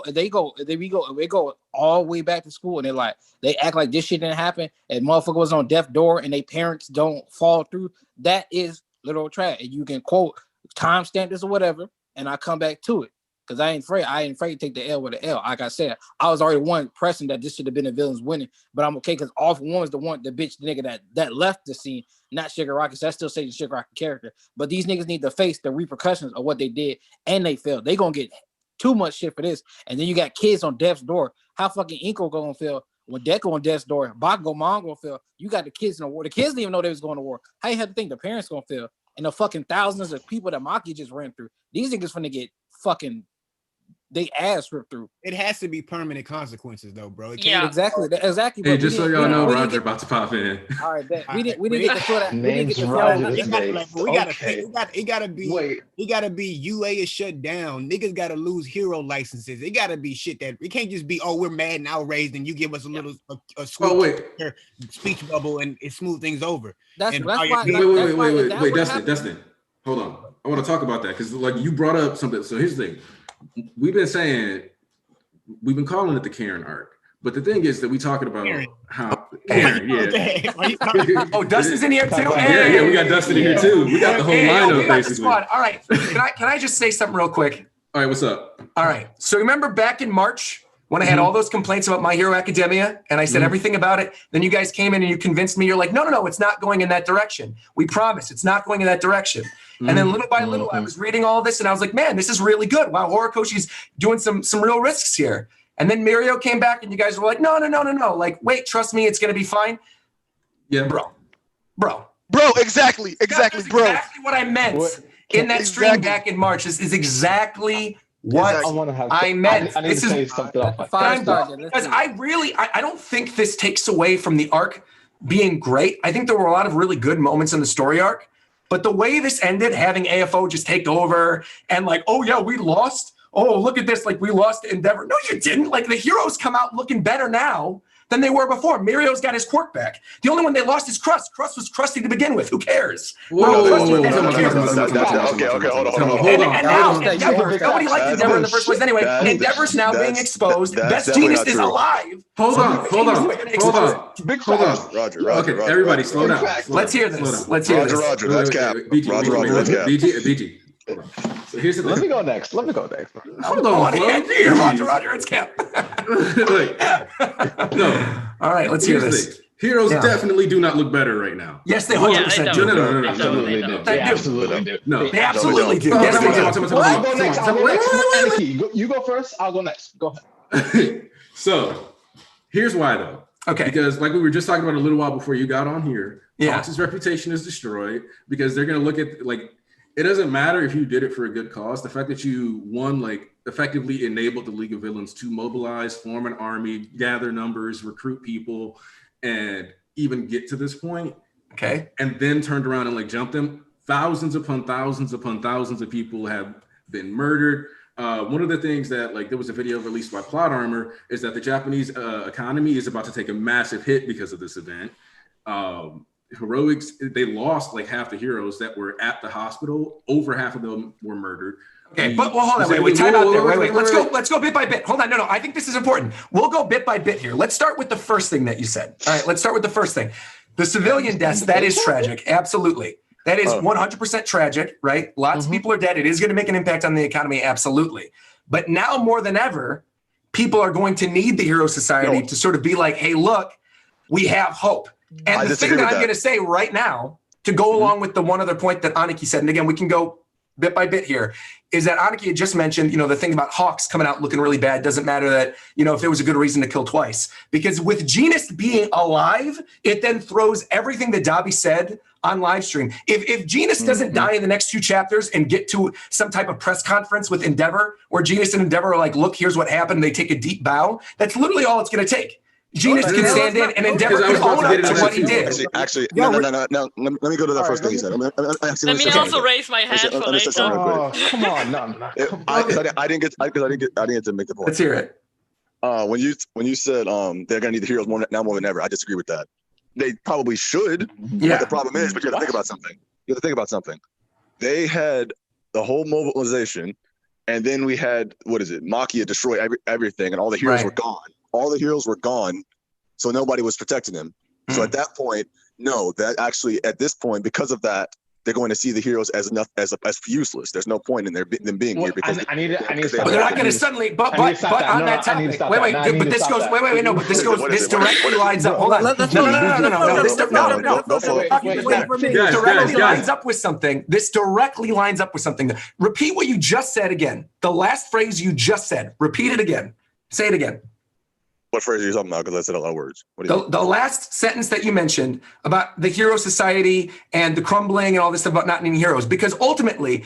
all the way back to school, and they act like this shit didn't happen, and motherfucker was on death door, and they parents don't fall through. That is literal trash. And you can quote timestamp this or whatever, and I come back to it because I ain't afraid to take the L with the L. Like I said, I was already one pressing that this should have been the villains winning, but I'm okay because All For One was the nigga that left the scene, not Shigaraki. So I still say the Shigaraki character, but these niggas need to face the repercussions of what they did, and they failed. They gonna get too much shit for this, and then you got kids on death's door. How fucking Inko gonna feel when Deku on death's door? Bakugo Mom gonna feel. You got the kids in the war. The kids didn't even know they was going to war. How you have to think the parents gonna feel? And the fucking thousands of people that Maki just ran through. These niggas finna get fucking they ass ripped through. It has to be permanent consequences, though, bro. Yeah, exactly. Hey, just so y'all know, Roger about to pop in. All right, we didn't get to show that. It gotta be UA is shut down. Niggas gotta lose hero licenses. It gotta be shit that it can't just be we're mad and outraged and you give us a little speech bubble and it smooth things over. Wait, Dustin, hold on. I want to talk about that because like you brought up something. So here's the thing. We've been calling it the Karen arc, but the thing is that we talking about how Karen, Oh, Dustin's in here too. Yeah, we got Dustin in here too. We got the whole lineup basically. All right, can I just say something real quick? All right, what's up? All right, so remember back in March when I had all those complaints about My Hero Academia, and I said everything about it. Then you guys came in and you convinced me. You're like, no, it's not going in that direction. We promise, it's not going in that direction. And then little by little, I was reading all this and I was like, man, this is really good. Wow, Horikoshi's doing some real risks here. And then Mirio came back and you guys were like, no. Like, wait, trust me, it's going to be fine. Yeah, bro, exactly, bro. Exactly what I meant in that stream back in March is exactly what I meant. I need to say something else. Because I don't think this takes away from the arc being great. I think there were a lot of really good moments in the story arc. But the way this ended, having AFO just take over and like, oh yeah, we lost. Oh, look at this, like we lost to Endeavor. No, you didn't. Like the heroes come out looking better now than they were before. Mirio's got his quirk back. The only one they lost is Crust. Crust was crusty to begin with. Who cares? Okay, hold on. And now Endeavor, nobody liked Endeavor in the first place anyway. Endeavor's now being exposed. Best Genius is alive. Hold on. Roger. Okay, everybody, slow down. Let's hear this. Roger, that's cap. Roger, that's cap. BG. So here's the thing. Let me go next. Hold on, Roger, it's cap. No. All right, let's hear this. Heroes definitely do not look better right now. Yes, they 100% do. No. They absolutely do. No, they absolutely do. Yes, they do. I'll go next. You go first. I'll go next. Go ahead. So here's why though. Okay. Because like we were just talking about a little while before you got on here, Fox's reputation is destroyed because they're going to look at like, it doesn't matter if you did it for a good cause. The fact that you effectively enabled the League of Villains to mobilize, form an army, gather numbers, recruit people, and even get to this point. Okay. And then turned around and like jumped them. Thousands upon thousands upon thousands of people have been murdered. One of the things that like there was a video released by Plot Armor is that the Japanese economy is about to take a massive hit because of this event. Heroics, they lost like half the heroes that were at the hospital. Over half of them were murdered. Okay, but hold on, wait, time out there. Wait. Let's go bit by bit. Hold on, no. I think this is important. We'll go bit by bit here. Let's start with the first thing that you said. All right, let's start with the first thing. The civilian deaths, that is tragic. Absolutely. That is 100% tragic, right? Lots of people are dead. It is going to make an impact on the economy, absolutely. But now more than ever, people are going to need the Hero Society to sort of be like, hey, look, we have hope. And the thing that I'm going to say right now, to go along with the one other point that Aniki said, and again, we can go bit by bit here, is that Aniki had just mentioned, the thing about Hawks coming out looking really bad. Doesn't matter that, if there was a good reason to kill twice. Because with Genus being alive, it then throws everything that Dobby said on live stream. If Genus doesn't die in the next 2 chapters and get to some type of press conference with Endeavor, where Genus and Endeavor are like, look, here's what happened. They take a deep bow. That's literally all it's going to take. Genus can stand in and Endeavor can own up to what he did. Actually, no. Let me go to the first thing he said. Let me also raise my hand for later. Come on, no. I didn't get to make the point. Let's hear it. When you said they're gonna need the heroes more than ever, I disagree with that. They probably should. Yeah. But the problem is, but you have to think about something. They had the whole mobilization, and then we had Makia destroy everything, and all the heroes were gone. All the heroes were gone, so nobody was protecting them. So at that point, no, that actually at this point, because of that, they're going to see the heroes as useless. There's no point in them being here because I need to But they're not going to suddenly. But on that topic, this directly lines up. Hold on. No. Directly lines up with something. This directly lines up with something. Repeat what you just said again. The last phrase you just said. Repeat it again. Say it again. What phrase are you talking about? Because I said a lot of words. The last sentence that you mentioned about the Hero Society and the crumbling and all this stuff about not needing heroes. Because ultimately,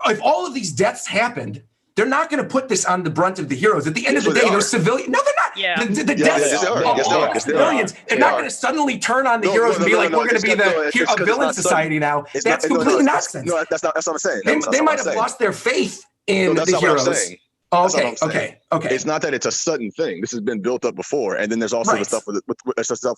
if all of these deaths happened, they're not going to put this on the brunt of the heroes. At the end of the day, those civilians. No, they're not. Yeah. The deaths of civilians. They're not going to suddenly turn on the heroes and be like, we're going to be a villain society now. That's completely nonsense. No, that's what I'm saying. They might have lost their faith in the heroes. Okay. It's not that it's a sudden thing. This has been built up before, and then there's also the stuff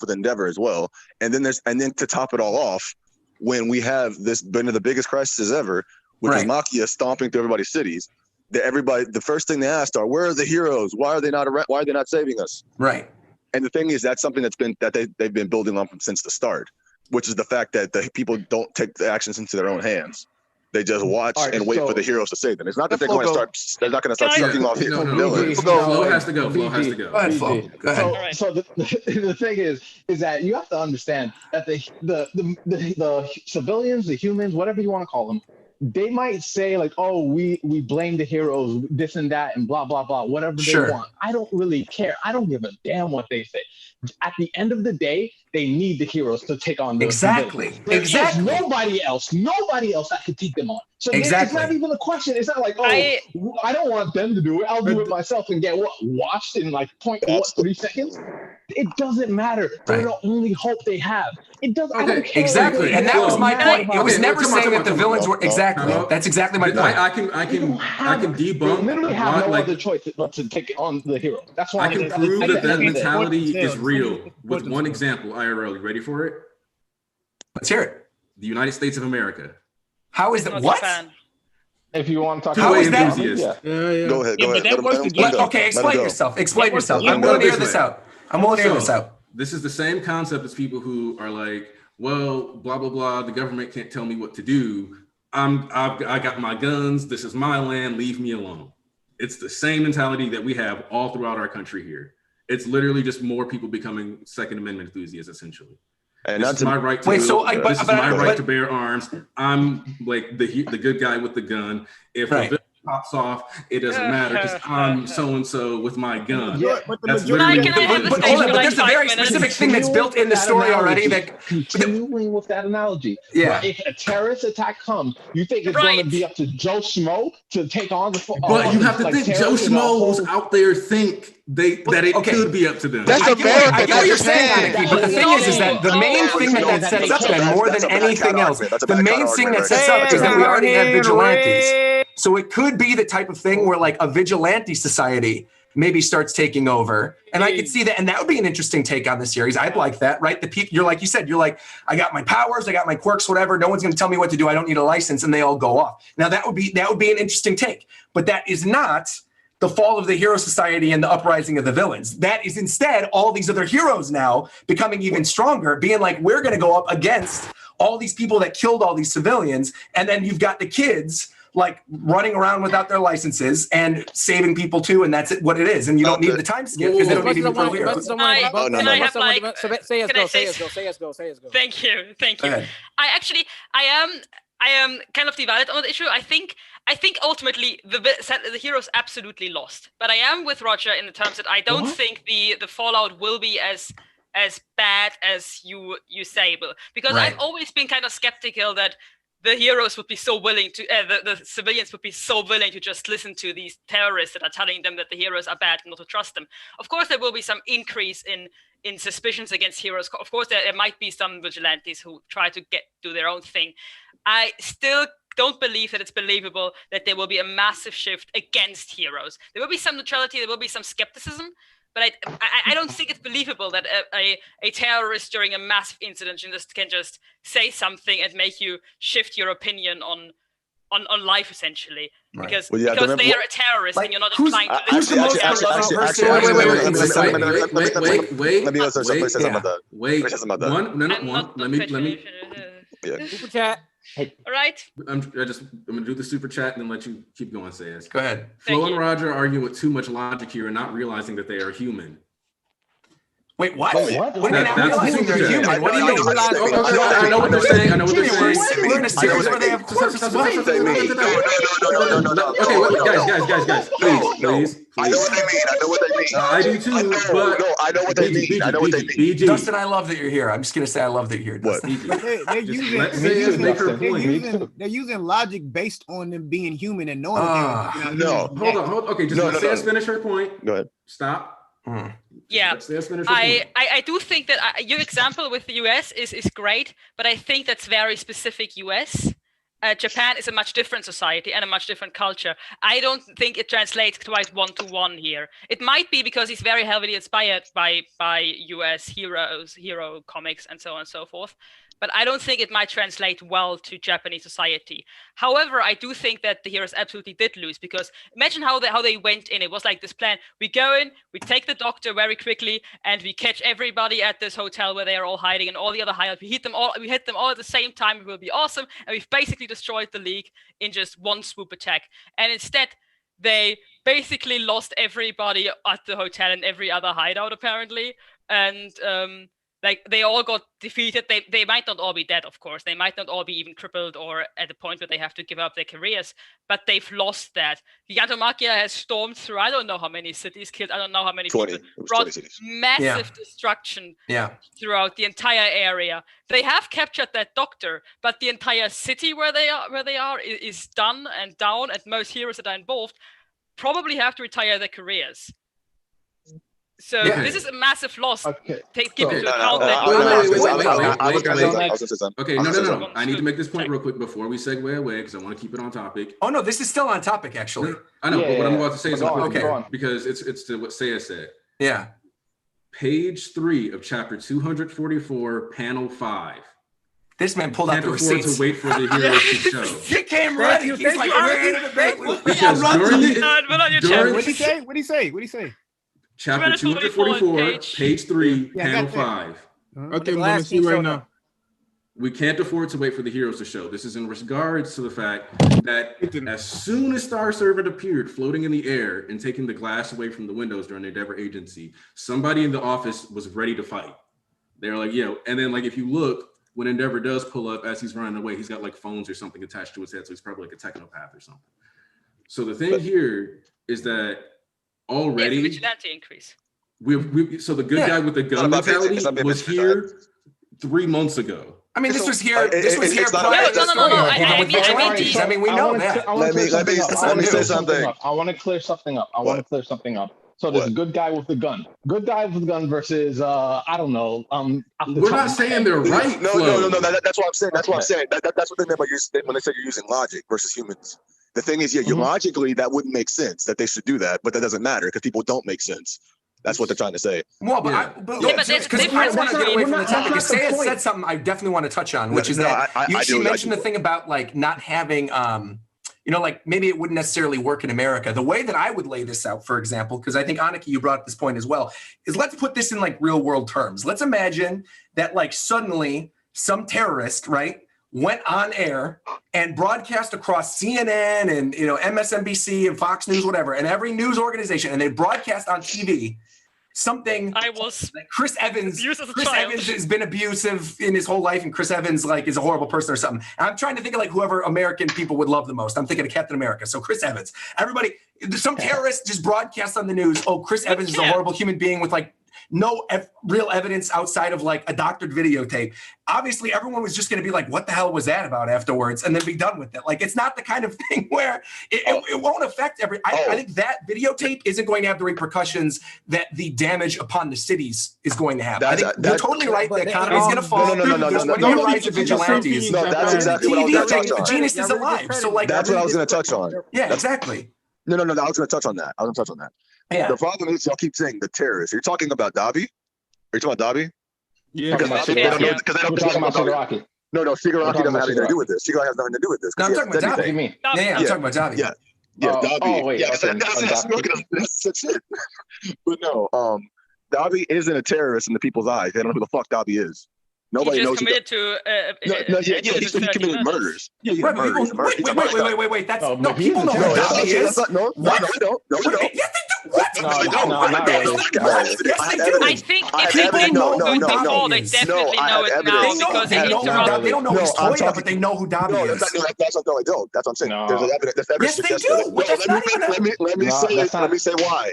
with Endeavor as well. And then to top it all off, when we have this been the biggest crisis ever, which is Makia stomping through everybody's cities. The first thing they asked are, "Where are the heroes? Why are they not saving us?" Right. And the thing is, that's something they've been building on since the start, which is the fact that the people don't take the actions into their own hands. They just watch and wait for the heroes to save them. It's not that they're not going to start sucking off villains. Flow has to go. Flow has to go. Go ahead, Flo. Go ahead. So the thing is that you have to understand that the civilians, the humans, whatever you want to call them, they might say like, oh, we blame the heroes, this and that, and blah, blah, blah, whatever they want. I don't really care. I don't give a damn what they say. At the end of the day, they need the heroes to take on the Exactly. There's nobody else that could take them on. So it's not even a question. It's not like, oh, I don't want them to do it. I'll do it myself and get watched in like 3 seconds. It doesn't matter. They're the only hope they have. It doesn't. I don't care. Exactly, and that was my point. It was never saying that the villains were exactly. That's exactly my point. I can debunk. They literally have no other choice but to take on the hero. That's why I can prove that mentality is real with one example. IRL, you ready for it? Let's hear it. The United States of America. How is that? What? If you want to talk How about is that? Go ahead. Okay, explain yourself. I'm willing to hear this out. This is the same concept as people who are like, well, blah, blah, blah. The government can't tell me what to do. I got my guns. This is my land. Leave me alone. It's the same mentality that we have all throughout our country here. It's literally just more people becoming Second Amendment enthusiasts, essentially. And that's my right to. This is my right to bear arms. I'm like the good guy with the gun. If a villain pops off, it doesn't matter because I'm so and so with my gun. Yeah, but there's a very specific thing that's built in the story already. Continuing with that analogy. Yeah. If a terrorist attack comes, you think it's going to be up to Joe Schmo to take on the? But you have to think Joe Schmo's out there think that it could be up to them. That's America. I get what you're saying, Aniki, but the thing is that the main thing that sets up then more than anything else, the main thing that sets up is that we already have vigilantes. So it could be the type of thing where like a vigilante society maybe starts taking over. And I could see that. And that would be an interesting take on the series. I'd like that, right? The people, you're like you said, you're like, I got my powers, I got my quirks, whatever. No one's going to tell me what to do. I don't need a license. And they all go off. Now that would be an interesting take, but that is not the fall of the hero society and the uprising of the villains. That is instead all these other heroes now becoming even stronger, being like, we're going to go up against all these people that killed all these civilians. And then you've got the kids like running around without their licenses and saving people too, and that's what it is. And you don't need the time skip because they don't need to be heroes. Say as go. Thank you. I am I am kind of divided on the issue. I think ultimately the heroes absolutely lost. But I am with Roger in the terms that I don't think the fallout will be as bad as you say, because I've always been kind of skeptical that the heroes would be so willing to, the civilians would be so willing to just listen to these terrorists that are telling them that the heroes are bad and not to trust them. Of course, there will be some increase in suspicions against heroes. Of course, there might be some vigilantes who try to do their own thing. I still don't believe that it's believable that there will be a massive shift against heroes. There will be some neutrality, there will be some skepticism, but I don't think it's believable that a terrorist during a massive incident can just say something and make you shift your opinion on life, essentially. Right. Because they are a terrorist and you're not inclined to listen to Super chat. All right. I'm gonna do the super chat and then let you keep going, Sayas. Go ahead. Flo and Roger arguing with too much logic here and not realizing that they are human. Wait, what? What? What do you mean not realizing they're human? What do you mean? I know what they're saying. I know what they're saying. We're in a series where they have corpse. Okay, guys. Please. I know what they mean. I know what they mean. I do too, but no, I know what they mean. I know what they mean. BG. Dustin, I love that you're here. I'm just gonna say I love that you're here, Dustin. They're using logic based on them being human and knowing that. No. Hold on. Okay, just let Sayas finish her point. Go ahead. Stop. Yeah, I do think that your example with the US is great, but I think that's very specific US. Japan is a much different society and a much different culture. I don't think it translates quite one-to-one here. It might be because he's very heavily inspired by US hero comics and so on and so forth. But I don't think it might translate well to Japanese society. However, I do think that the heroes absolutely did lose, because imagine how they went in. It was like this plan. We go in, we take the doctor very quickly, and we catch everybody at this hotel where they are all hiding, and all the other hideouts. We hit them all at the same time. It will be awesome. And we've basically destroyed the League in just one swoop attack. And instead, they basically lost everybody at the hotel and every other hideout, apparently. And they all got defeated. They might not all be dead, of course. They might not all be even crippled or at the point where they have to give up their careers, but they've lost that. Gigantomachia has stormed through, I don't know how many cities, killed, I don't know how many 20. people, brought massive destruction throughout the entire area. They have captured that doctor, but the entire city where they are is done and down, and most heroes that are involved probably have to retire their careers. So this is a massive loss. Okay. Take into account that. Okay, no. I need to make this point real quick before we segue away, because I want to keep it on topic. Oh no, this is still on topic, actually. I know, but what I'm about to say is because it's to what Saya said. Yeah. Page 3 of chapter 244, panel 5. This man pulled out the receipts. To wait for the heroes to show. He came ready. He's like, we're in a debate. What did he say? Chapter 244, page 3, panel 5. Okay, I'm gonna see right now. We can't afford to wait for the heroes to show. This is in regards to the fact that as soon as Star Servant appeared floating in the air and taking the glass away from the windows during the Endeavor agency, somebody in the office was ready to fight. They're like, and then if you look, when Endeavor does pull up as he's running away, he's got like phones or something attached to his head, so he's probably like a technopath or something. So the thing here is that already vigilante increase. So the good guy with the gun mentality was here 3 months ago. I mean, this was here. This was here. No. I mean, we know that. Let me say something. I want to clear something up. So there's a good guy with the gun. Good guy with the gun versus I don't know. We're not saying they're right. No. That's what I'm saying. That's what they meant by when they said you're using logic versus humans. The thing is, you logically that wouldn't make sense that they should do that, but that doesn't matter because people don't make sense. That's what they're trying to say. Well, because I want to get away from the topic. Sayas said something I definitely want to touch on, which is that she mentioned the thing about not having, maybe it wouldn't necessarily work in America. The way that I would lay this out, for example, because I think Annika, you brought up this point as well, is let's put this in real world terms. Let's imagine that suddenly some terrorist, right, went on air and broadcast across CNN and MSNBC and Fox News, whatever, and every news organization, and they broadcast on TV something. I was like Chris Evans. abused as a Chris child. Evans has been abusive in his whole life, and Chris Evans like is a horrible person or something. And I'm trying to think of like whoever American people would love the most. I'm thinking of Captain America. So Chris Evans. Everybody, some terrorist just broadcast on the news. Oh, Chris Evans is a horrible human being with like no real evidence outside of like a doctored videotape. Obviously, everyone was just going to be like, what the hell was that about afterwards? And then be done with it. Like, it's not the kind of thing where it won't affect I think that videotape isn't going to have the repercussions that the damage upon the cities is going to have. I think you're totally right. The economy is going to fall. There's going to be a rise of vigilantes. No, that's exactly what I was going to touch on. The genius is alive. So like, that's what I was going to touch on. Yeah, exactly. No, I was going to touch on that. Yeah. The problem is y'all keep saying the terrorists. You're talking about Dobby? Are you talking about Dobby? Yeah. Because they don't know. Shigaraki. No, Shigaraki doesn't have anything to do with this. Shigaraki has nothing to do with this. No, I'm talking about Dobby. Yeah, I'm talking about Dobby. Yeah, Dobby. Oh, wait. Yeah, Okay. that's it. But no, Dobby isn't a terrorist in the people's eyes. They don't know who the fuck Dobby is. Nobody knows. Committed to. He committed murders. Yeah, Wait. That's no. People know who Dobby is. No, they don't. Yes, they do. What? No, not really. I think if they didn't know it before, they definitely know it now because they don't know his Toyota, but they know who Dobby is. That's what I'm saying. There's evidence. Yes, they do. Let me say why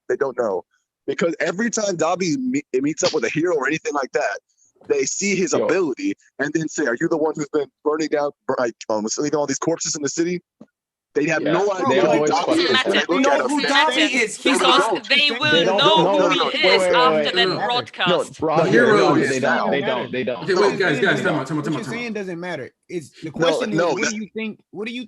they don't know. Because every time Dobby meets up with a hero or anything like that, they see his ability and then say, "Are you the one who's been burning down, leaving all these corpses in the city?" They have no idea who Dobby is. Because they will know who he is after that broadcast. The hero is they don't. Okay, wait, guys, time out. What you're saying doesn't matter. It's the question is, what do you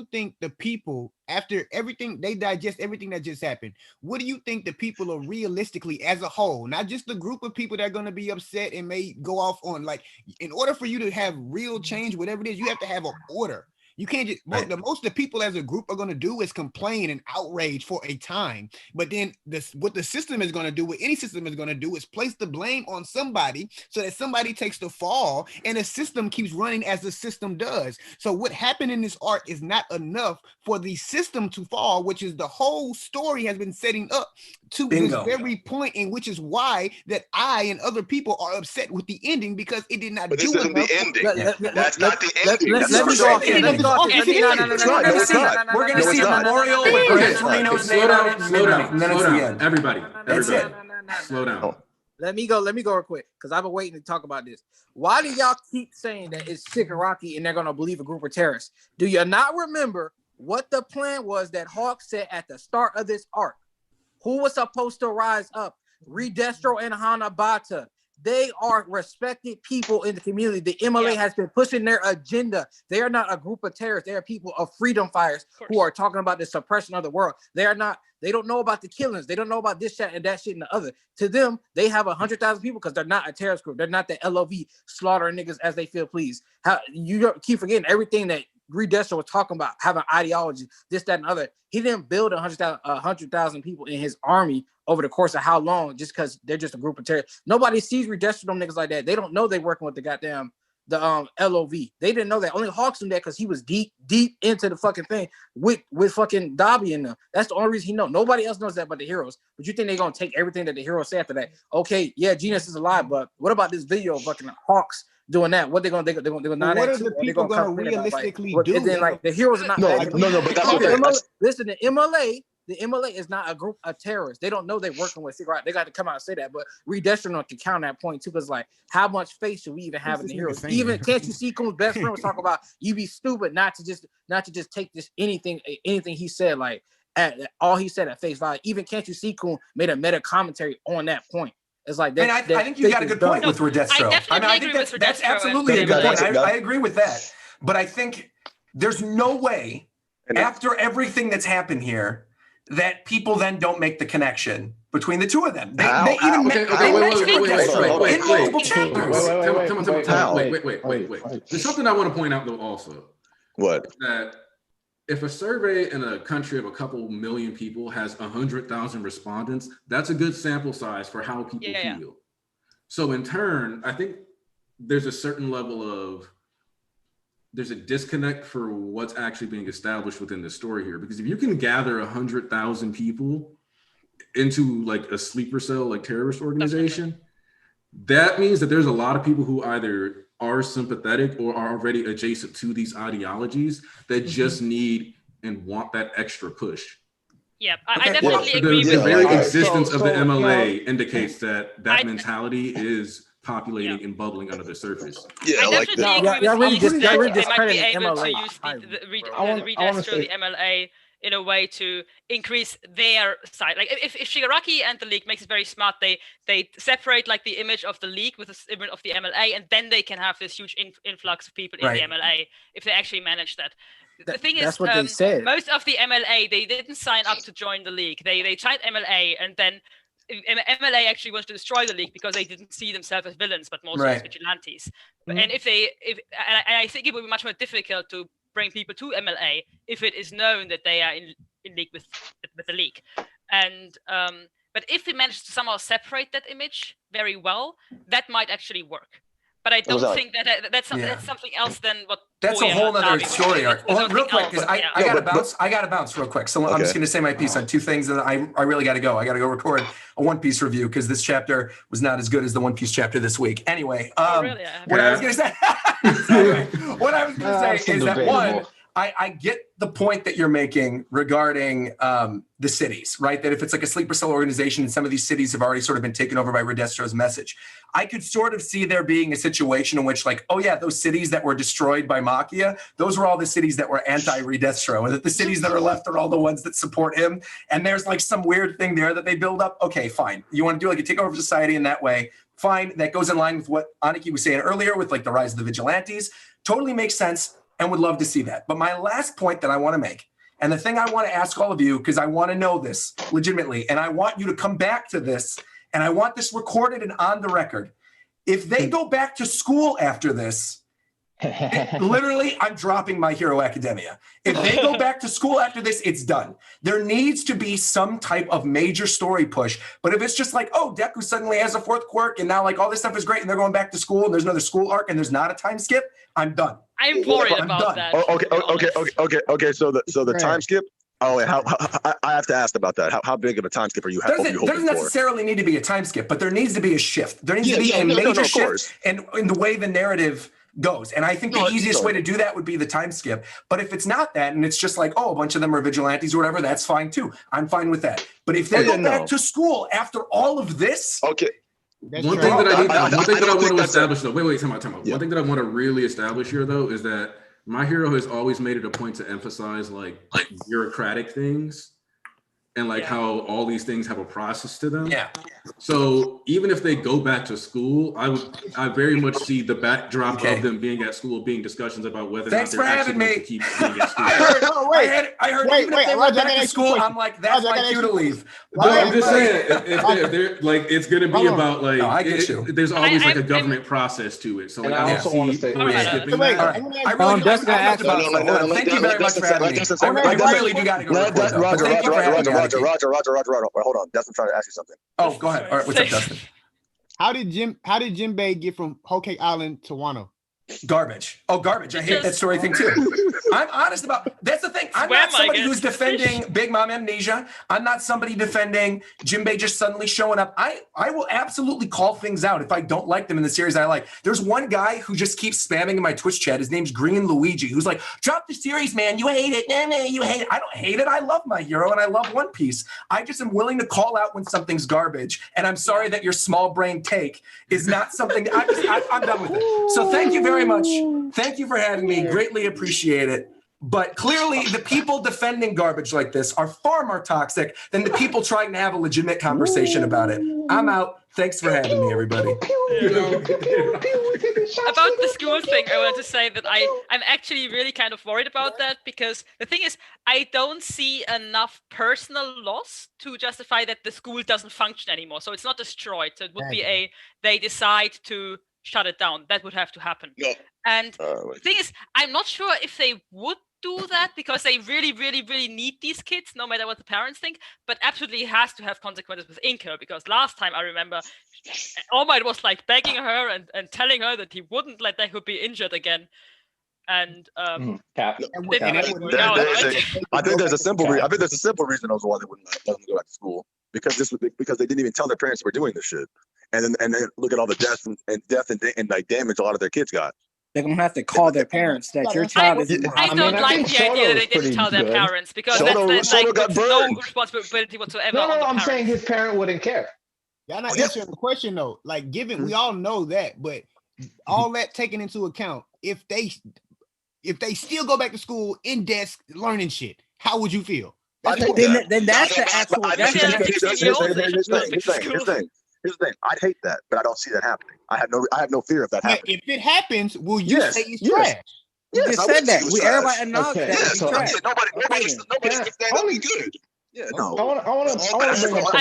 think the people, after everything they digest everything that just happened, what do you think the people are realistically as a whole, not just the group of people that are going to be upset and may go off on, like, in order for you to have real change, whatever it is, you have to have an order. You can't just, most of the people as a group are going to do is complain and outrage for a time. But then what the system is going to do, what any system is going to do, is place the blame on somebody so that somebody takes the fall and the system keeps running as the system does. So what happened in this art is not enough for the system to fall, which is the whole story has been setting up to this very point, in which is why that I and other people are upset with the ending, because it did not do enough. But this isn't the ending. That's not the ending. We're going to see a memorial with Gran Torino's name on it. Slow down. Everybody. Slow down. Let me go real quick, because I've been waiting to talk about this. Why do y'all keep saying that it's Shigaraki and they're going to believe a group of terrorists? Do you not remember what the plan was that Hawk said at the start of this arc? Who was supposed to rise up? Redestro and Hanabata. They are respected people in the community. The MLA has been pushing their agenda. They are not a group of terrorists. They are people of freedom fighters who are talking about the suppression of the world. They don't know about the killings. They don't know about this shit and that shit and the other. To them, they have 100,000 people because they're not a terrorist group. They're not the LOV slaughtering niggas as they feel pleased. How you keep forgetting everything that Redestro was talking about, having ideology, this, that, and other. He didn't build 100,000 people in his army over the course of how long, just because they're just a group of terrorists. Nobody sees Redestro, them niggas like that. They don't know they're working with the LOV. They didn't know that. Only Hawks knew that because he was deep into the fucking thing with fucking Dobby in them. That's the only reason he knows. Nobody else knows that but the heroes. But you think they're gonna take everything that the heroes say after that? Okay, yeah, Genius is alive, but what about this video of fucking Hawks doing that? What they're gonna do? What are the people gonna realistically do? And then, like, the heroes are not. No, but that's okay. Listen, the MLA is not a group of terrorists. They don't know they're working with Secret. They got to come out and say that. But Redestro can count that point too, because like, how much faith should we even have in the heroes? Even can't you see Kun's best friend was talking about you be stupid not to just take this anything he said, like all he said at face value. Even can't you see Kun made a meta commentary on that point. It's like that. I think you got a good point with Redestro. I think that's absolutely a good point. I agree with that. But I think there's no way after everything that's happened here that people then don't make the connection between the two of them. They mentioned Redestro in multiple chapters. Wait. There's something I want to point out though also. What? That if a survey in a country of a couple million people has 100,000 respondents, that's a good sample size for how people feel. So in turn, I think there's a certain level of, there's a disconnect for what's actually being established within the story here. Because if you can gather 100,000 people into like a sleeper cell, like terrorist organization, that means that there's a lot of people who either are sympathetic or are already adjacent to these ideologies that just need and want that extra push. Yeah, I definitely agree with the very you. existence of the MLA indicates that mentality is populating and bubbling under the surface. Yeah, I definitely agree with you that they might be able to use the MLA in a way to increase their side. Like if Shigaraki and the league makes it very smart, they separate like the image of the league with the image of the MLA, and then they can have this huge influx of people in the MLA if they actually manage that. The thing is, what they said. Most of the MLA, they didn't sign up to join the league. They tried MLA, and then MLA actually wants to destroy the league because they didn't see themselves as villains, but more as vigilantes. And I think it would be much more difficult to bring people to MLA if it is known that they are in league with the league. And but if we manage to somehow separate that image very well, that might actually work. But I don't think that's something else than what. That's a whole other story arc. Well, real quick, because I gotta bounce real quick. So I'm just gonna say my piece on two things that I really gotta go. I gotta go record a One Piece review because this chapter was not as good as the One Piece chapter this week. Anyway, what I was gonna say is that one, I get the point that you're making regarding the cities, right? That if it's like a sleeper cell organization and some of these cities have already sort of been taken over by Redestro's message, I could sort of see there being a situation in which like, oh yeah, those cities that were destroyed by Makia, those were all the cities that were anti-Redestro, and that the cities that are left are all the ones that support him. And there's like some weird thing there that they build up. Okay, fine. You want to do like a takeover of society in that way. Fine. That goes in line with what Aniki was saying earlier with like the rise of the vigilantes. Totally makes sense and would love to see that. But my last point that I want to make, and the thing I want to ask all of you, because I want to know this legitimately, and I want you to come back to this, and I want this recorded and on the record. If they go back to school after this, literally, I'm dropping My Hero Academia. If they go back to school after this, it's done. There needs to be some type of major story push. But if it's just like, oh, Deku suddenly has a fourth quirk, and now like all this stuff is great, and they're going back to school, and there's another school arc, and there's not a time skip, I'm done. I'm worried about that. Okay. So the time skip. Oh, wait, I have to ask about that. How big of a time skip are you hoping for? Doesn't necessarily need to be a time skip, but there needs to be a shift. There needs to be a major shift in the way the narrative goes. And I think the easiest way to do that would be the time skip. But if it's not that, and it's just like, oh, a bunch of them are vigilantes or whatever, that's fine too. I'm fine with that. But if they go back to school after all of this, one thing that I want to establish though. Wait, time out. Yeah. One thing that I want to really establish here though is that My Hero has always made it a point to emphasize like bureaucratic things and like how all these things have a process to them. Yeah. So even if they go back to school, I very much see the backdrop of them being at school, being discussions about whether or not they're actually going to keep being at school. I heard even if they went back to school, I'm like, that's my cue to leave. No, I'm just saying, if they're like, it's going to be about like, I get you. There's always like a government process to it. So like, I also want to say, thank you very much for having me. I really do got to go. Roger. Hold on. Destin trying to ask you something. Oh, go ahead. All right, what's up, Destin? How did Jinbei get from Kohei Island to Wano? Garbage. Oh, garbage. I hate that story thing too. I'm honest about that's the thing. I'm not somebody who's defending Big Mom Amnesia. I'm not somebody defending Jinbei just suddenly showing up. I will absolutely call things out if I don't like them in the series I like. There's one guy who just keeps spamming in my Twitch chat. His name's Green Luigi, who's like, drop the series, man. You hate it. Nah, you hate it. I don't hate it. I love My Hero and I love One Piece. I just am willing to call out when something's garbage. And I'm sorry that your small brain take is not something I'm done with it. So thank you very much. Thank you for having me. Greatly appreciate it. But clearly, the people defending garbage like this are far more toxic than the people trying to have a legitimate conversation about it. I'm out. Thanks for having me, everybody. About the school thing, I want to say that I'm actually really kind of worried about that because the thing is, I don't see enough personal loss to justify that the school doesn't function anymore. So it's not destroyed. So it would be they decide to shut it down. That would have to happen. Yeah. And the thing is, I'm not sure if they would do that because they really, really, really need these kids, no matter what the parents think. But absolutely it has to have consequences with Inker because last time I remember All Might was like begging her and telling her that he wouldn't let Deku be injured again. And I think there's a simple reason. I think there's a simple reason as to why they wouldn't let them go back to school. because they didn't even tell their parents we're doing this shit. And then look at all the death and like damage a lot of their kids got. They're gonna have to call their parents that your child is. I don't like the idea that they didn't tell their parents because that's like no responsibility whatsoever. No, I'm saying his parent wouldn't care. Y'all not answering the question though. Like, given we all know that, but all that taken into account, if they still go back to school in desk learning shit, how would you feel? Then that's the actual. Here's the thing. I'd hate that, but I don't see that happening. I have no fear of that happening. If it happens, will you say it's trash? You just said that. Everybody acknowledged that. Yes, nobody thinks that would be good. Yeah, no. I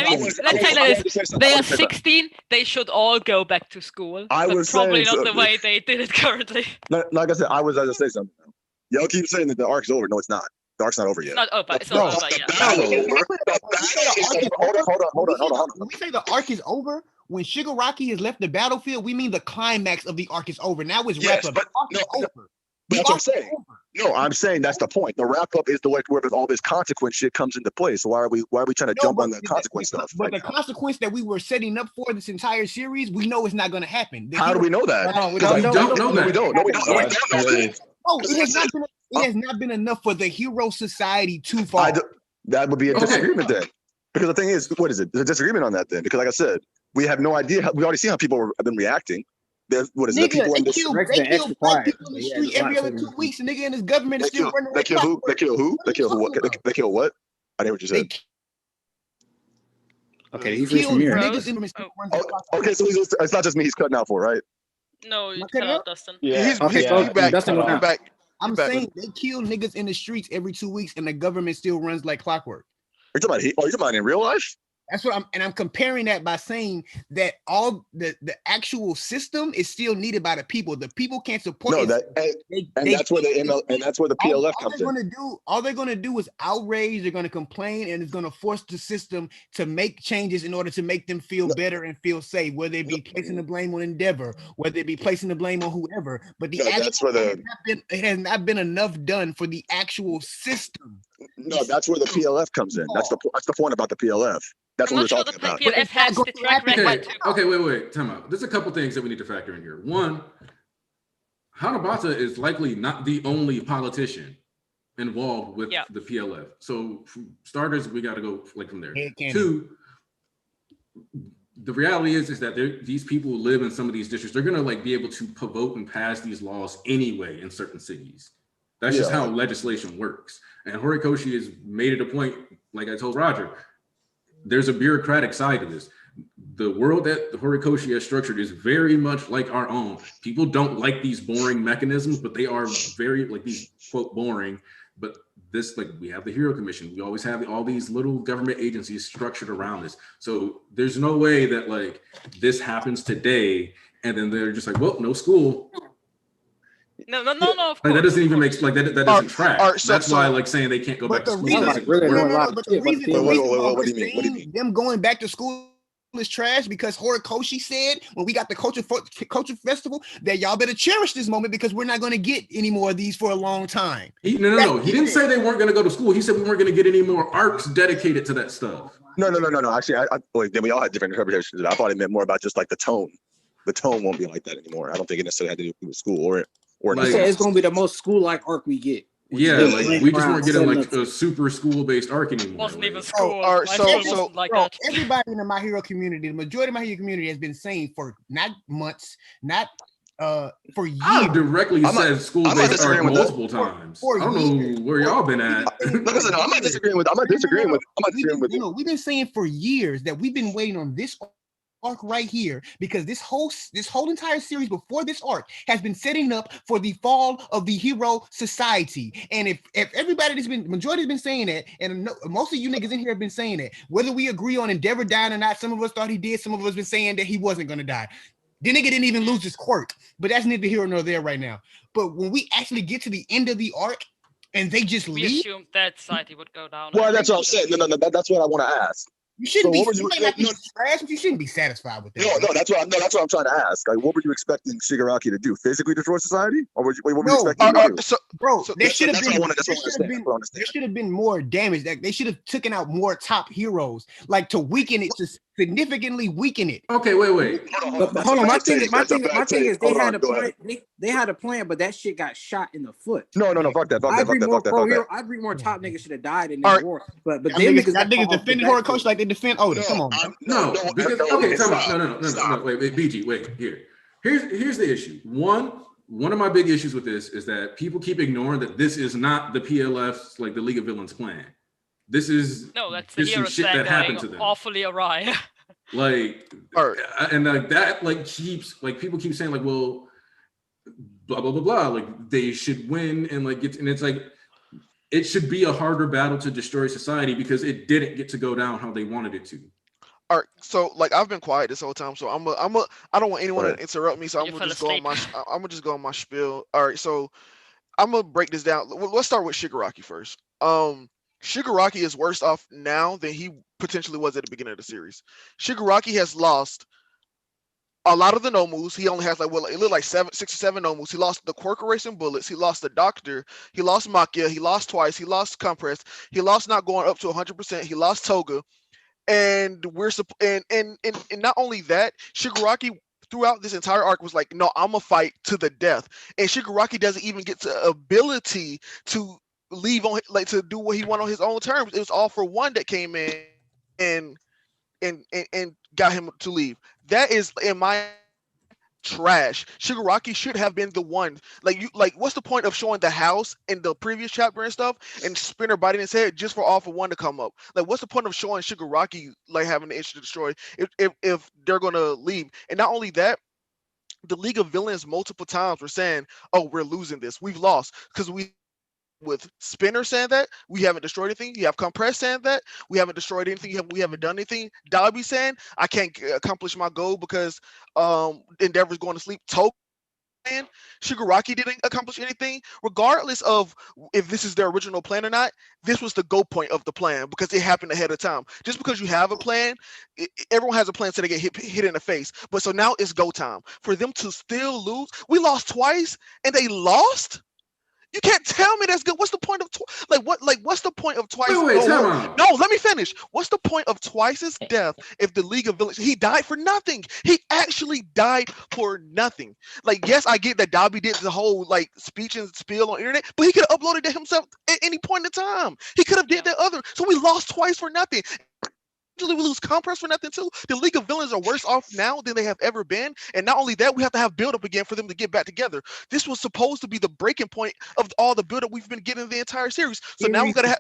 mean, let's say that they are 16. They should all go back to school. But probably not the way they did it currently. Like I said, I was going to say something. Y'all keep saying that the arc's over. No, it's not. The arc's not over yet. It's not over. It's not over yet. Hold on. When we say the arc is over, when Shigaraki has left the battlefield, we mean the climax of the arc is over. Now it's wrapped up. The arc is over. But that's what I'm saying. No, I'm saying that's the point. The wrap up is the way where all this consequence shit comes into play. So why are we trying to jump on the consequence stuff? But the consequence that we were setting up for this entire series, we know it's not going to happen. How do we know that? We don't know that. We don't know that. Oh, it has not been enough for the hero society to fall. That would be a disagreement then. Because the thing is, what is it? There's a disagreement on that then. Because like I said, we have no idea. We already see how people have been reacting. What is it? People in this they kill black people in the street every other 2 weeks, and nigga in this government is still running. They kill who? They kill who? They kill what? They kill what? I didn't hear what you said. Okay, he's from here. Okay, so it's not just me he's cutting out for, right? No, you cut out Dustin. Yeah. He's back. Dustin went back. I'm saying they kill niggas in the streets every 2 weeks, and the government still runs like clockwork. Are you talking about in real life? That's what I'm comparing that by saying that all the actual system is still needed by the people. The people can't support it. That's where the PLF comes in. All they're gonna do is outrage. They're gonna complain, and it's gonna force the system to make changes in order to make them feel better and feel safe. Whether it be placing the blame on Endeavor, whether it be placing the blame on whoever, but it has not been enough done for the actual system. No, that's where the PLF comes in. That's the point about the PLF. That's what we're talking about. PLF has the track record. Okay, wait. Time out. There's a couple things that we need to factor in here. One, Hanabata is likely not the only politician involved with the PLF. So for starters, we got to go from there. Two, the reality is that these people who live in some of these districts, they're going to be able to vote and pass these laws anyway in certain cities. That's just how legislation works. And Horikoshi has made it a point, like I told Roger, there's a bureaucratic side to this. The world that the Horikoshi has structured is very much like our own. People don't like these boring mechanisms, but they are very these quote boring. But this, we have the Hero Commission. We always have all these little government agencies structured around this. So there's no way that this happens today and then they're just well, no school. No. Of course. That doesn't even make that doesn't track. That's why saying they can't go back to school. What do you mean? Them going back to school is trash because Horikoshi said when we got the culture festival that y'all better cherish this moment because we're not going to get any more of these for a long time. No. He didn't say they weren't going to go to school. He said we weren't going to get any more arcs dedicated to that stuff. No. Actually, then we all had different interpretations. I thought it meant more about just the tone. The tone won't be like that anymore. I don't think it necessarily had to do with school or it's going to be the most school-like arc we get. Yeah, we just weren't getting a super school-based arc anymore. Wasn't even school. Everybody in the My Hero community, the majority of My Hero community has been saying for not months, not for years. I directly said school-based arc multiple times. I don't know where y'all been at. Like I said, I'm not disagreeing with. We've been saying for years that we've been waiting on this arc right here because this whole entire series before this arc has been setting up for the fall of the Hero Society. And if everybody majority has been saying that, and most of you niggas in here have been saying that, whether we agree on Endeavor dying or not, some of us thought he did, some of us been saying that he wasn't going to die. The nigga didn't even lose his quirk, but that's neither here nor there right now. But when we actually get to the end of the arc and they just leave, we assumed that society would go down. Well, that's what I'm saying. No, that's what I want to ask. You shouldn't So be what were you- like trash. You shouldn't be satisfied with that. No, that's what I'm trying to ask. Like, what were you expecting Shigaraki to do? Physically destroy society, or what were you expecting him to do? Bro, So there should have that's been. what I want to There should have been more damage. That they should have taken out more top heroes, like to weaken it, to significantly weaken it. Okay, wait. But hold on, my thing is they had a plan. They had a plan, but that shit got shot in the foot. No, fuck that. I agree more top niggas should have died in this war. But them niggas got niggas off the defended back Horikoshi foot. like they defend Oda. Come on, man. No, because okay, time out. No. Wait, BG, wait here. Here's the issue. One of my big issues with this is that people keep ignoring that this is not the PLF's, like the League of Villains plan. This is that's the just some hero shit that happened to them. Awfully awry. Like, and like that, like keeps like people keep saying like, well, blah blah blah blah, like they should win and like get, and it's like it should be a harder battle to destroy society because it didn't get to go down how they wanted it to. All right, so like I've been quiet this whole time, so I don't want anyone to interrupt me, so I'm gonna just go on my spiel. All right, so I'm gonna break this down. Let's start with Shigaraki first. Shigaraki is worse off now than he potentially was at the beginning of the series. Shigaraki has lost a lot of the Nomus. He only has it looked like 6 or 7 Nomus. He lost the Quirk Erasing Bullets. He lost the Doctor. He lost Makia. He lost Twice. He lost Compress. He lost not going up to 100%. He lost Toga. And and not only that, Shigaraki throughout this entire arc was like, no, I'm gonna fight to the death. And Shigaraki doesn't even get the ability to leave on like to do what he wanted on his own terms. It was all for one that came in and got him to leave. That is in my trash. Shigaraki should have been the one. What's the point of showing the house in the previous chapter and stuff and Spinner biting his head just for all for one to come up? Like, what's the point of showing Shigaraki like having the itch to destroy if they're gonna leave? And not only that, the League of Villains multiple times were saying, oh, we're losing this, we've lost, because with Spinner saying that we haven't destroyed anything. You have Compress saying that we haven't destroyed anything. We haven't done anything. Dobby saying I can't accomplish my goal because Endeavor's going to sleep. Toga saying Shigaraki didn't accomplish anything. Regardless of if this is their original plan or not, this was the go point of the plan because it happened ahead of time. Just because you have a plan, everyone has a plan so they get hit in the face. But so now it's go time for them to still lose. We lost twice and they lost. You can't tell me that's good. What's the point of what's the point of Twice? No, let me finish. What's the point of Twice's death if the League of Villains, he died for nothing? He actually died for nothing. Like, yes, I get that Dobby did the whole like speech and spiel on internet, but he could have uploaded it himself at any point in time. He could have did that other. So we lost Twice for nothing. We lose Compress for nothing too. The League of Villains are worse off now than they have ever been. And not only that, we have to have build up again for them to get back together. This was supposed to be the breaking point of all the build up we've been getting the entire series. So now we gotta have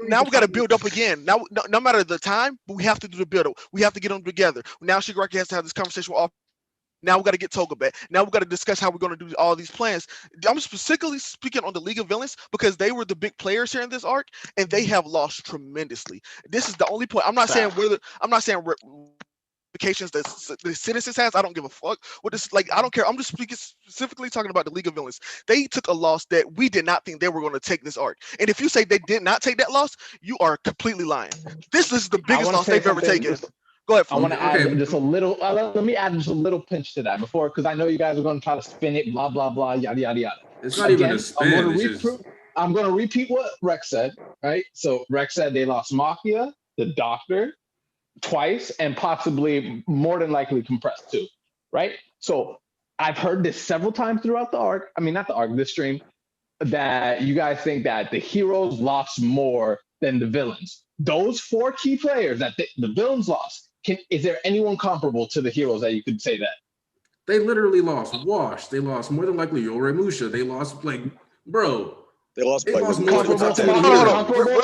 now we gotta build up again. Now, no matter the time, but we have to do the build up. We have to get them together. Now Shigaraki has to have this conversation with all. Now we got to get Toga back. Now we got to discuss how we're going to do all these plans. I'm specifically speaking on the League of Villains because they were the big players here in this arc, and they have lost tremendously. This is the only point. I'm not saying ramifications that the citizens has. I don't give a fuck. What this I don't care. I'm just speaking specifically talking about the League of Villains. They took a loss that we did not think they were going to take this arc. And if you say they did not take that loss, you are completely lying. This is the biggest loss they've ever taken. Go ahead. I want to add just a little. Let me add just a little pinch to that before, because I know you guys are going to try to spin it, blah blah blah, yada yada yada. It's not even a spin. I'm going to repeat what Rex said. Right. So Rex said they lost Makia, the Doctor, Twice, and possibly more than likely Compressed too. Right. So I've heard this several times throughout the arc. I mean, not the arc, this stream, that you guys think that the heroes lost more than the villains. Those 4 key players that the villains lost. Is there anyone comparable to the heroes that you could say that? They literally lost Wash. They lost more than likely Yoremusha. They lost bro. They lost more comparable to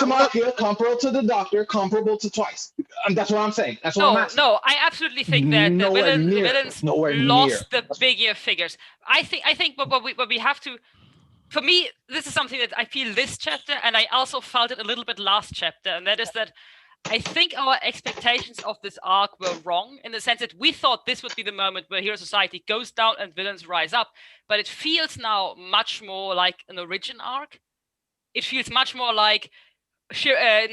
Makia, comparable to the Doctor, comparable to Twice. That's what I'm saying. That's what I'm asking. No, I absolutely think that the villains lost the bigger figures. I think what we have to. For me, this is something that I feel this chapter, and I also felt it a little bit last chapter, and that is that I think our expectations of this arc were wrong in the sense that we thought this would be the moment where Hero Society goes down and villains rise up, but it feels now much more like an origin arc. It feels much more like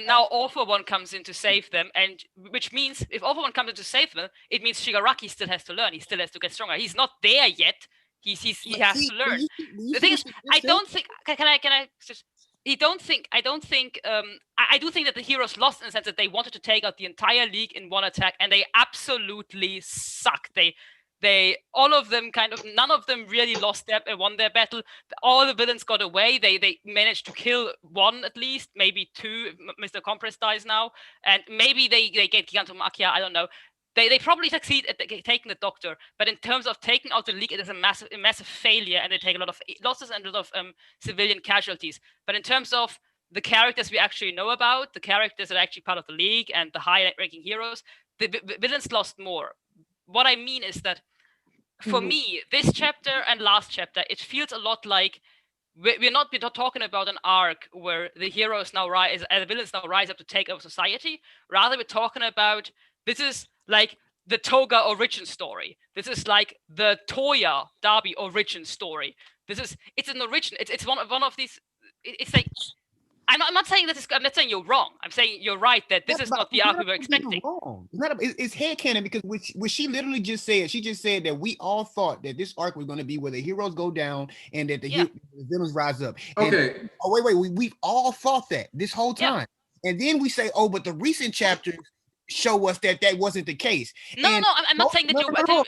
now All For One comes in to save them, and which means if All For One comes in to save them, it means Shigaraki still has to learn. He still has to get stronger. He's not there yet. He has to learn. The thing is, I don't think. Can I just? I do think that the heroes lost in the sense that they wanted to take out the entire league in one attack, and they absolutely sucked. They all of them none of them really won their battle. All the villains got away. They managed to kill one at least, maybe two. Mr. Compress dies now, and maybe they get Gigantomachia. I don't know. They probably succeed at taking the Doctor, but in terms of taking out the league, it is a massive failure, and they take a lot of losses and a lot of civilian casualties. But in terms of the characters we actually know about, the characters that are actually part of the league and the high-ranking heroes, the villains lost more. What I mean is that for me, this chapter and last chapter, it feels a lot like we're not talking about an arc where the heroes now rise, the villains now rise up to take over society. Rather, we're talking about this is like the Toga origin story. This is like the Toya Derby origin story. It's an origin. It's one of these. It's like. I'm not saying I'm not saying you're wrong. I'm saying you're right that this is not the arc we were expecting. It's headcanon because what she literally just said, she just said that we all thought that this arc was going to be where the heroes go down and that the villains rise up. Okay. And, we've all thought that this whole time. Yeah. And then we say, but the recent chapters show us that wasn't the case. No, I'm not saying that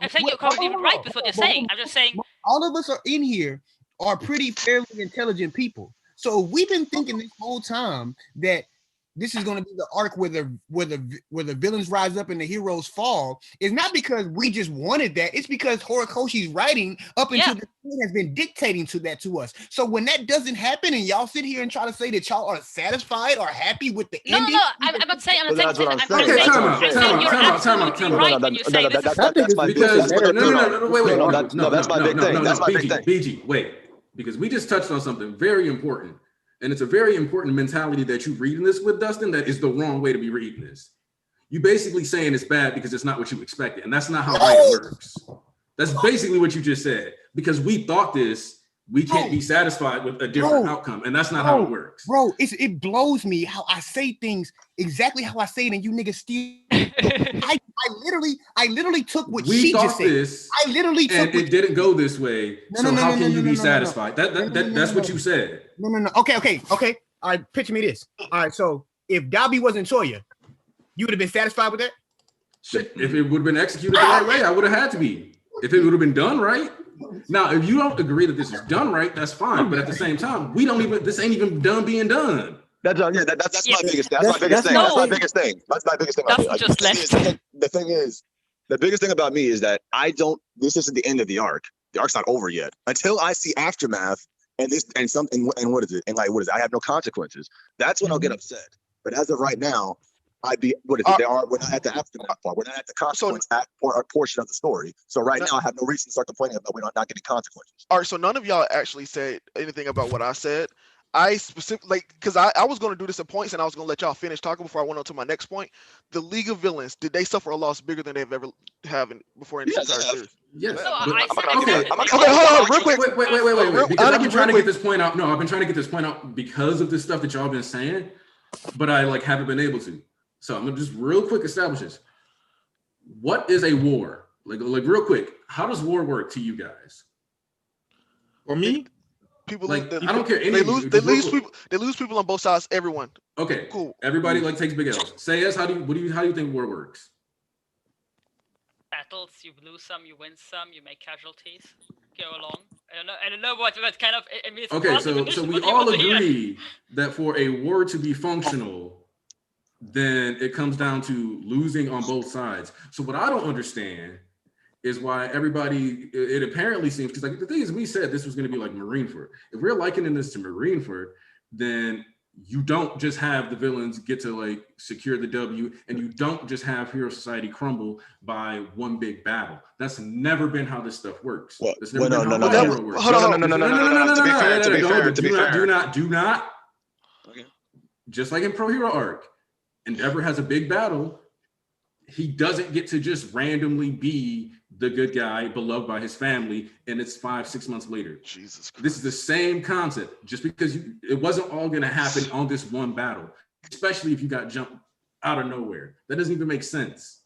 I'm saying you're completely right with what you're saying. I'm just saying all of us are in here are pretty fairly intelligent people. So we've been thinking this whole time that this is going to be the arc where the villains rise up and the heroes fall. It's not because we just wanted that. It's because Horikoshi's writing up until the scene has been dictating to us. So when that doesn't happen and y'all sit here and try to say that y'all are satisfied or happy with the ending. No, I'm not saying. I'm saying you're absolutely right when you say this. That's my big thing. No, that's my big thing. That's my big thing. BG, wait. Because we just touched on something very important, and it's a very important mentality that you reading this with, Dustin, that is the wrong way to be reading this. You basically saying it's bad because it's not what you expected, and that's not how writing works. That's basically what you just said. Because we thought this, we can't be satisfied with a different outcome, and that's not how it works. Bro, it blows me how I say things exactly how I say it, and you niggas still. I literally took what she just said. I literally took and it didn't go this way. So how can you be satisfied? That's what you said. No. Okay. All right, picture me this. All right, so if Dabi wasn't Toya, you would have been satisfied with that? Shit, if it would have been executed the right way, I would have had to be. If it would have been done right. Now, if you don't agree that this is done right, that's fine. But at the same time, this ain't even done being done. That's my biggest thing. That's my biggest thing. The thing is, the biggest thing about me is that this isn't the end of the arc. The arc's not over yet. Until I see aftermath and what is it? And like, what is it? I have no consequences. That's when I'll get upset. But as of right now, we're not at the aftermath part. We're not at the consequence portion of the story. So right now I have no reason to start complaining about we're not getting consequences. All right, so none of y'all actually said anything about what I said. I specifically, because I was going to do this at points and I was going to let y'all finish talking before I went on to my next point. The League of Villains, did they suffer a loss bigger than they've ever have before in this entire series? Yes. Okay, hold on, real quick. Wait. Because I've been trying to get this point out. No, I've been trying to get this point out because of this stuff that y'all been saying, but I haven't been able to. So I'm gonna just real quick establish this. What is a war? Like real quick, how does war work to you guys? For me? People I don't care. They lose people on both sides. Everyone. Okay, cool. Everybody takes big L's. Say yes. How do you think war works? Battles, you lose some, you win some, you make casualties. Go along. I don't know what kind of. I mean, okay, so we all agree that for a war to be functional, then it comes down to losing on both sides. So what I don't understand is why it apparently seems, because the thing is, we said this was going to be like Marineford. If we're likening this to Marineford, then you don't just have the villains get to secure the W, and you don't just have Hero Society crumble by one big battle. That's never been how this stuff works. That's never been how Hero works. Do not. Okay. Just like in Pro Hero Arc, Endeavor has a big battle. He doesn't get to just randomly be the good guy beloved by his family, and it's 5-6 months later. Jesus Christ. This is the same concept. Just because it wasn't all going to happen on this one battle. especially if you got jumped out of nowhere. That doesn't even make sense.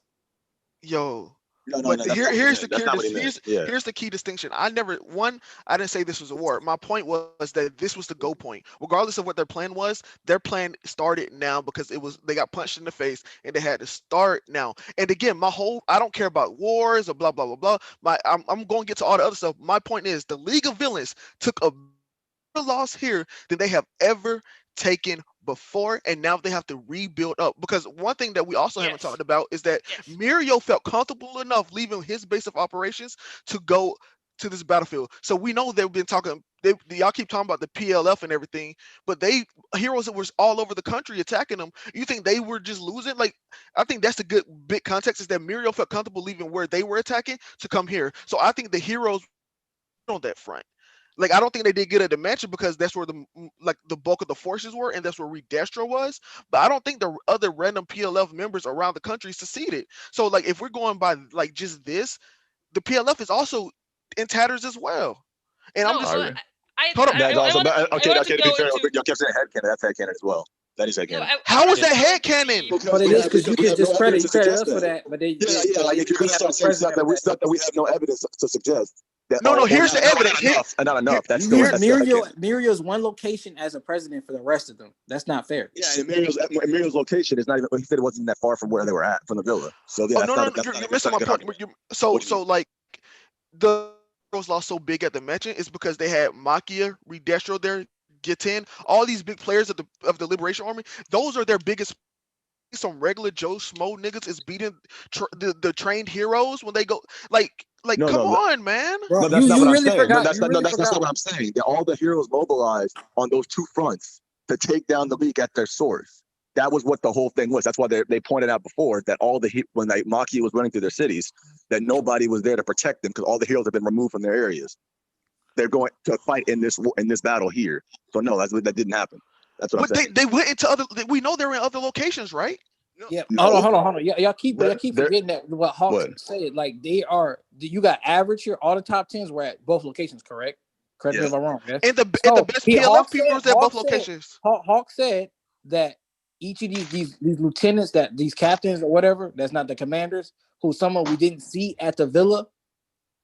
Yo. No, but here's the here's the key distinction. I didn't say this was a war. My point was that this was the go point. Regardless of what their plan was, their plan started now because they got punched in the face and they had to start now. And again, I don't care about wars or blah blah blah blah. I'm going to get to all the other stuff. My point is the League of Villains took a loss here than they have ever taken before, and now they have to rebuild up. Because one thing that we also haven't talked about is that Mirio felt comfortable enough leaving his base of operations to go to this battlefield. So we know they've been talking. Y'all keep talking about the PLF and everything, but heroes that was all over the country attacking them. You think they were just losing? Like, I think that's the good big context is that Mirio felt comfortable leaving where they were attacking to come here. So I think the heroes on that front. Like, I don't think they did good at the mansion because that's where the bulk of the forces were, and that's where Redestro was. But I don't think the other random PLF members around the country succeeded. So, like, if we're going by like just this, the PLF is also in tatters as well. And I'm just hold on. To be fair, you kept saying headcanon. That's headcanon as well. That is headcanon. How is that headcanon? But it is because you can discredit us for that. But like if you're gonna start saying stuff that we have no evidence to suggest. No, here's the evidence. Not enough. That's Mirio's one location as a president for the rest of them. That's not fair. Yeah, and Mirio's location is not even. He said it wasn't that far from where they were at, from the villa. So yeah, you're missing my point. So like the heroes lost so big at the mansion is because they had Makia, Redestro there, Gitin, all these big players of the Liberation Army. Those are their biggest. Some regular Joe Schmo niggas is beating the trained heroes when they go come on, man. No, that's not what I'm saying. That's not what I'm saying. All the heroes mobilized on those two fronts to take down the league at their source. That was what the whole thing was. That's why they pointed out before that when Maki was running through their cities, that nobody was there to protect them because all the heroes have been removed from their areas. They're going to fight in this battle here. So no, that didn't happen. That's what I'm saying. They went into other. We know they're in other locations, right? Yeah. Hold on. Y'all keep forgetting that what Hawks said. Like they are. You got average here. All the top 10s were at both locations. Correct me if I'm wrong. Yes? And the best PLF people was at both locations. Hawk said that each of these lieutenants, that these captains or whatever, that's not the commanders, who someone we didn't see at the villa,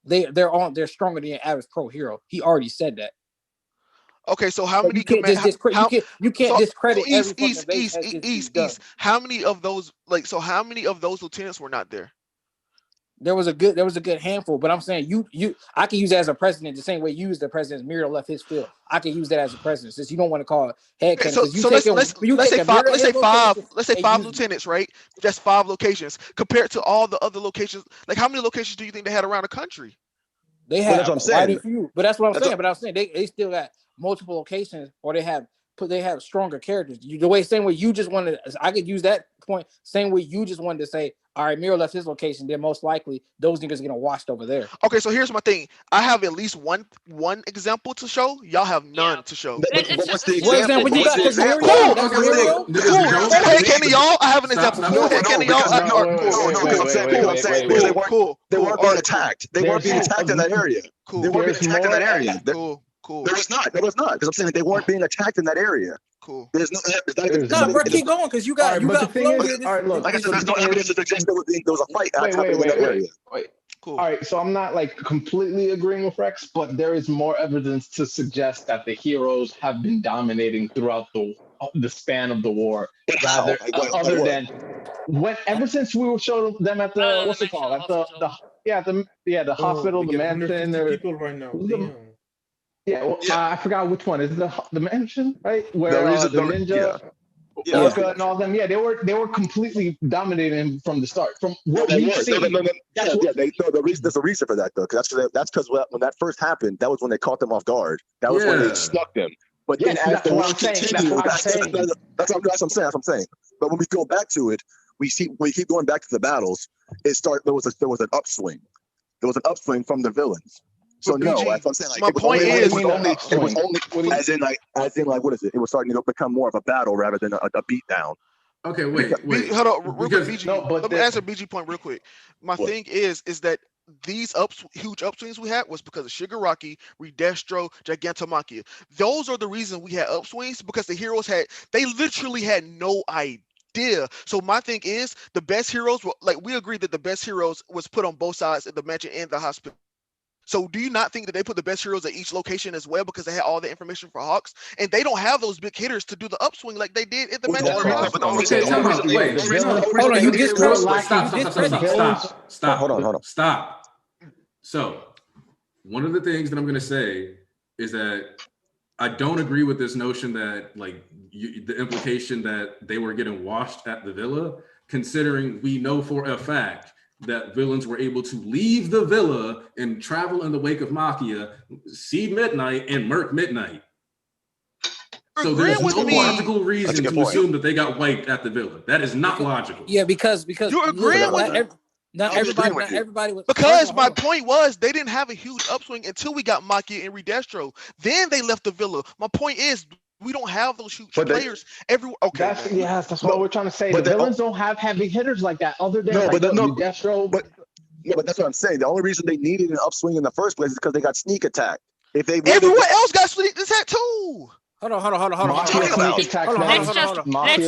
they're stronger than an average pro hero. He already said that. Okay, so how many? You can't discredit East. How many of those? How many of those lieutenants were not there? There was a good handful, but I'm saying I can use that as a precedent the same way you used the precedent. Mirio left his field. I can use that as a precedent since you don't want to call it headcanon. Let's say five lieutenants, right? That's 5 locations compared to all the other locations. Like, how many locations do you think they had around the country? They have quite a few, but that's what I'm saying. But I'm saying they still got multiple locations, or they have stronger characters. Same way you just wanted. I could use that point. Same way you just wanted to say, all right, Mirio left his location. Then most likely those niggas are gonna washed over there. Okay, so here's my thing. I have at least one example to show. Y'all have none to show. What's the example? Cool. Headcanon, y'all. I have an example. Headcanon, y'all. They weren't being attacked. They weren't being attacked in that area. Cool. They weren't being attacked in that area. Cool. There was not. Because I'm saying that they weren't being attacked in that area. Cool. There's bro, keep going because you got flow here. All right, look. Like I said, there's no evidence to suggest there was a fight happening in that area. Wait. Cool. All right, so I'm not completely agreeing with Rex, but there is more evidence to suggest that the heroes have been dominating throughout the span of the war. Rather, other than ever since we were showing them at the what's it called? At the hospital, the mansion. People right now. I forgot which one. Is it the mansion, right? Where the ninja, Orca, and all them. Yeah, they were completely dominating from the start. From what we've seen. There's a reason for that though, because that's because when that first happened, that was when they caught them off guard. That was when they stuck them. But then as the war continued, that's what I'm saying. But when we go back to it, we keep going back to the battles. There was an upswing. There was an upswing from the villains. So no, that's what I'm saying. My point is, it was only as in what is it? It was starting to become more of a battle rather than a beatdown. Okay, wait. Hold on, real quick, BG. Let me answer BG point real quick. My thing is that these huge upswings we had was because of Shigaraki, Redestro, Gigantomachia. Those are the reasons we had upswings, because the heroes they literally had no idea. So my thing is, the best heroes were, like, we agreed that the best heroes was put on both sides of the mansion and the hospital. So do you not think that they put the best heroes at each location as well, because they had all the information for Hawks, and they don't have those big hitters to do the upswing like they did at the mansion? Stop. So one of the things that I'm going to say is that I don't agree with this notion that, like, the implication that they were getting washed at the villa, considering we know for a fact that villains were able to leave the villa and travel in the wake of Machia, see Midnight, and murk Midnight. So there's no logical reason to assume that they got wiped at the villa. That is not logical. Yeah, because you're agreeing with me. Not everybody was. Because my point was, they didn't have a huge upswing until we got Machia and Redestro. Then they left the villa. My point is, we don't have those huge players. That's what we're trying to say. The villains don't have heavy hitters like that, other than Redestro. But that's what I'm saying. The only reason they needed an upswing in the first place is because they got sneak attacked. If they everyone else got sneak attack too. Hold on. Let's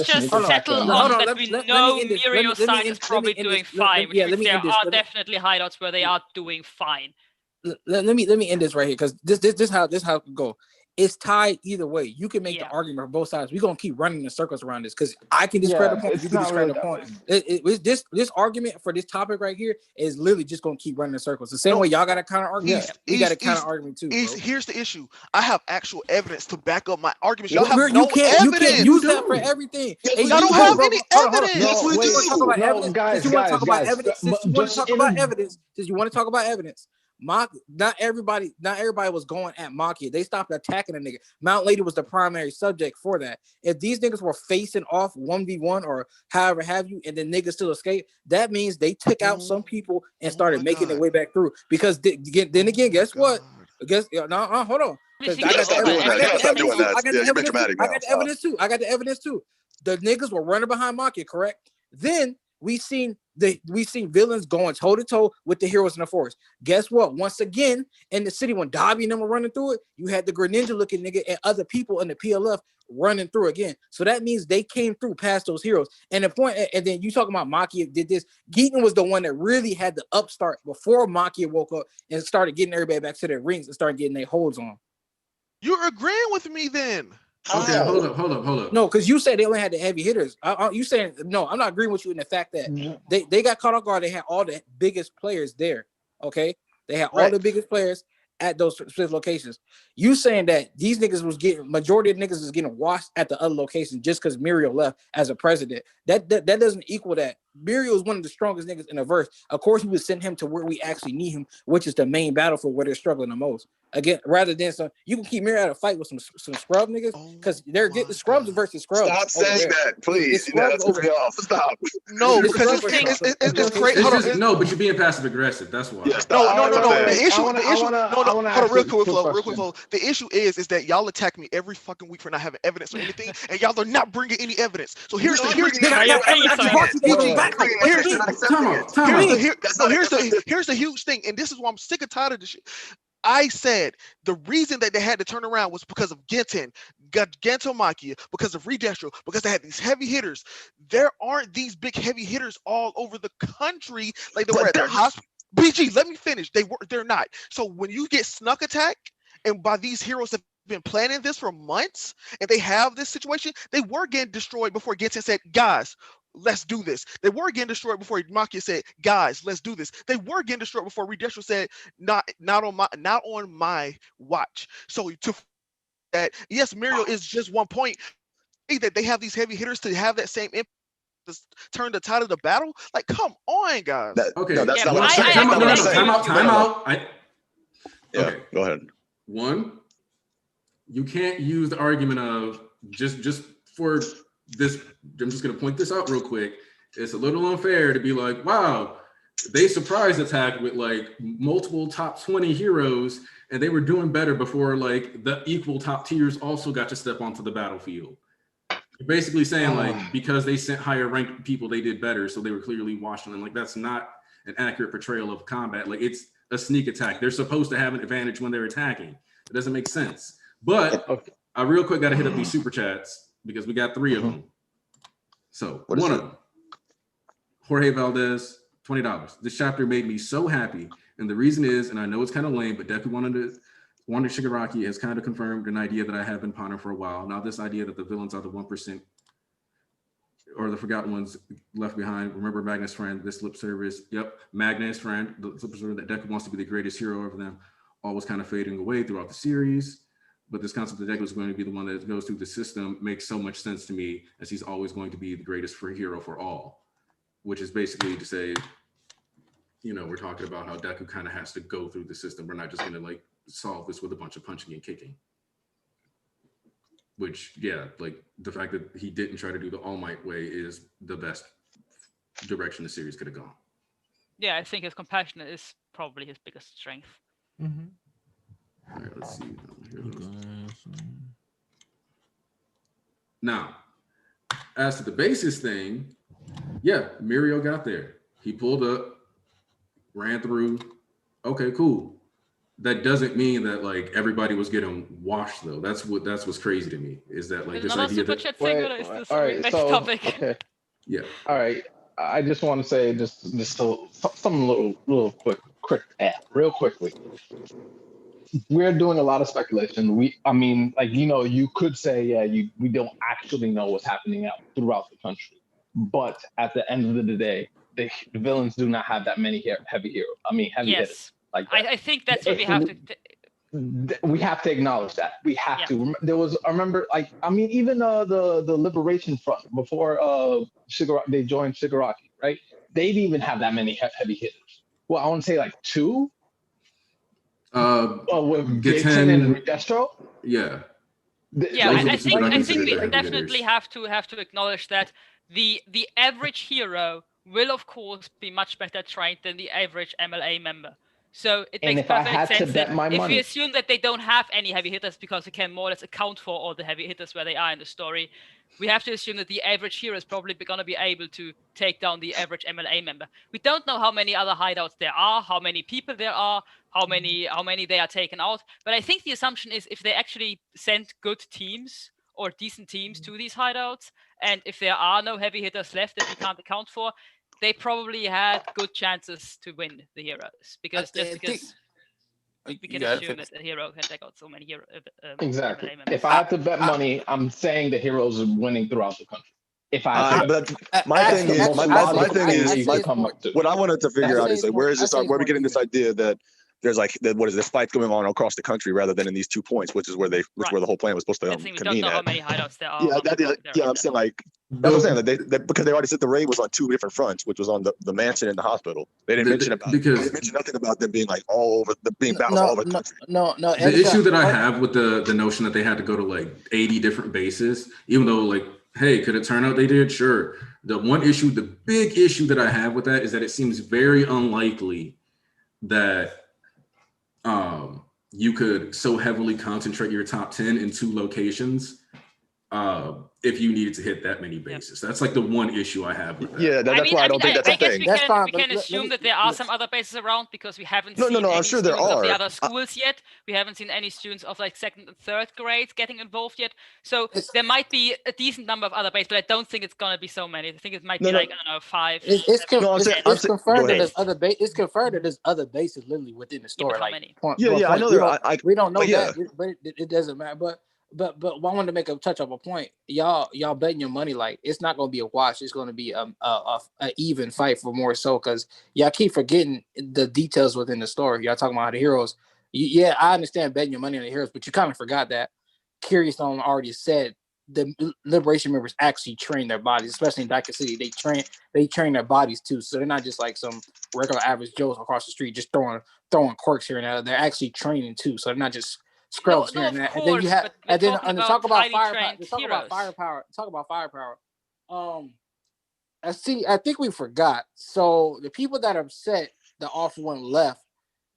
just settle on that we know Muriel's side is probably doing fine. There are definitely hideouts where they are doing fine. Let me end this right here, because this how it could go. It's tied either way. You can make the argument for both sides. We're gonna keep running in circles around this, because I can discredit a point, you can discredit a point. This argument for this topic right here is literally just gonna keep running in circles. The same way y'all got a counter argument, we got a counter argument too. Here's the issue. I have actual evidence to back up my arguments. You can't use that for everything. I don't have any evidence. Since you want to talk about evidence, not everybody was going at Machia. They stopped attacking a nigga. Mount Lady was the primary subject for that. If these niggas were facing off 1v1 or however have you, and then niggas still escape, that means they took out some people and started making their way back through. Because then again, guess what? Hold on. I got the evidence too. The niggas were running behind Machia, correct? Then we seen villains going toe to toe with the heroes in the forest. Guess what? Once again, in the city, when Dobby and them were running through it, you had the Greninja looking nigga and other people in the PLF running through again. So that means they came through past those heroes. And the point, and then you talking about Machia did this. Geeton was the one that really had the upstart before Machia woke up and started getting everybody back to their rings and started getting their holds on. You're agreeing with me then. Okay, hold up. No, because you said they only had the heavy hitters. You saying no? I'm not agreeing with you in the fact that they got caught off guard. They had all the biggest players there. Okay, they had all the biggest players at those specific locations. You saying that these niggas majority of niggas was getting washed at the other location just because Muriel left as a president. That doesn't equal that. Muriel is one of the strongest niggas in the verse. Of course, we would send him to where we actually need him, which is the main battlefield where they're struggling the most. Again, rather than you can keep Muriel at a fight with some scrub niggas, because they're getting scrubs versus scrubs. Stop saying that, please. That's me off. Stop. No, because it's great. No, but you're being passive aggressive. That's why. No. The issue. Hold on, real quick, flow. The issue is that y'all attack me every fucking week for not having evidence or anything, and y'all are not bringing any evidence. So here's the huge thing, and this is why I'm sick and tired of this shit. I said the reason that they had to turn around was because of Gigantomachia, because of Redestro, because they had these heavy hitters. There aren't these big heavy hitters all over the country like they were at the hospital. BG, let me finish. They're not. So when you get snuck attack, and by these heroes that have been planning this for months, and they have this situation, they were getting destroyed before Genshin said, guys, let's do this. They were getting destroyed before Machia said, guys, let's do this. They were getting destroyed before Redestro said, not on my watch. So to that, yes, Muriel is just 1 point. That they have these heavy hitters to have that same impact to turn the tide of the battle. Like, come on, guys. Time out. Okay, go ahead. One, you can't use the argument of just for this. I'm just going to point this out real quick. It's a little unfair to be like, wow, they surprise attacked with like multiple top 20 heroes and they were doing better before like the equal top tiers also got to step onto the battlefield. You're basically saying like, because they sent higher ranked people, they did better. So they were clearly watching them. Like, that's not an accurate portrayal of combat. Like, it's a sneak attack. They're supposed to have an advantage when they're attacking. It doesn't make sense. But I real quick got to hit up these super chats because we got 3 of them. So one of them, Jorge Valdez, $20. This chapter made me so happy. And the reason is, and I know it's kind of lame, but Deku wanted Shigaraki has kind of confirmed an idea that I have been pondering for a while. Now, this idea that the villains are the 1% or the forgotten ones left behind. Remember Magnus' friend, this lip service. Yep, Magnus' friend, the lip service that Deku wants to be the greatest hero of them, all was kind of fading away throughout the series. But this concept that Deku is going to be the one that goes through the system makes so much sense to me, as he's always going to be the greatest hero for all, which is basically to say, you know, we're talking about how Deku kind of has to go through the system. We're not just going to like solve this with a bunch of punching and kicking. Which, yeah, like the fact that he didn't try to do the All Might way is the best direction the series could have gone. Yeah, I think his compassion is probably his biggest strength. Mm-hmm. All right, let's see. Now, as to the basis thing, yeah, Mirio got there. He pulled up, ran through. Okay, cool. That doesn't mean that like everybody was getting washed though. That's what's crazy to me is that like this idea that. All right, so topic. Okay. Yeah. All right. I just want to say just some little quick real quickly. We're doing a lot of speculation. I mean, like, you know, you could say, yeah, we don't actually know what's happening out throughout the country. But at the end of the day, the villains do not have that many heavy heroes. I mean, heavy hitters. Like I think that's what we have to. We have to acknowledge that. We have to. There was, I remember, like, I mean, even the Liberation Front before they joined Shigaraki, right? They didn't even have that many heavy hitters. Well, I want to say like 2. With Gibson and Destro. Yeah. I think we definitely have to acknowledge that the average hero will of course be much better trained than the average MLA member. So it makes perfect sense that if we assume that they don't have any heavy hitters because they can more or less account for all the heavy hitters where they are in the story, we have to assume that the average hero is probably going to be able to take down the average MLA member. We don't know how many other hideouts there are, how many people there are, how many they are taken out. But I think the assumption is if they actually send good teams or decent teams to these hideouts, and if there are no heavy hitters left that we can't account for, they probably had good chances to win the heroes because we can assume that a hero can take out so many heroes. Exactly. If I have to bet money, I'm saying the heroes are winning throughout the country. If I but my thing is, what I wanted to figure out is like, where are we getting this idea that there's like what is this fight going on across the country rather than in these 2 points, which is where where the whole plan was supposed to convene at. We don't know how many hideouts there are. Yeah, I'm saying like that's what I'm saying that because they already said the raid was on 2 different fronts, which was on the mansion and the hospital. They didn't mention nothing about them being like all over being battles all over the country. No. The issue that I have with the notion that they had to go to like 80 different bases, even though like, hey, could it turn out they did? Sure. The big issue that I have with that is that it seems very unlikely that you could so heavily concentrate your top 10 in 2 locations if you needed to hit that many bases. That's like the one issue I have with that. Yeah, that's why I don't think that's a thing. We can assume that there are some other bases around because we haven't seen any I'm sure there students are. of the other schools yet. We haven't seen any students of like 2nd and 3rd grades getting involved yet. So there might be a decent number of other bases, but I don't think it's going to be so many. I think it might be I don't know, 5. It's confirmed that there's other bases. It's confirmed that there's other bases literally within the story. How many? I know there. We don't know that, but it doesn't matter. But I wanted to make a touch of a point. Y'all betting your money like it's not going to be a wash. It's going to be a even fight for more so because y'all keep forgetting the details within the story. Y'all talking about the heroes. Yeah, I understand betting your money on the heroes, but you kind of forgot that Curious Stone already said the Liberation members actually train their bodies, especially in Daika City. They train their bodies too, so they're not just like some regular average Joes across the street just throwing quirks here and there. They're actually training too, so they're not just scrubs here and there. And then you have, and then talk about firepower. Talk about firepower. I think we forgot. So the people that are upset, the off one left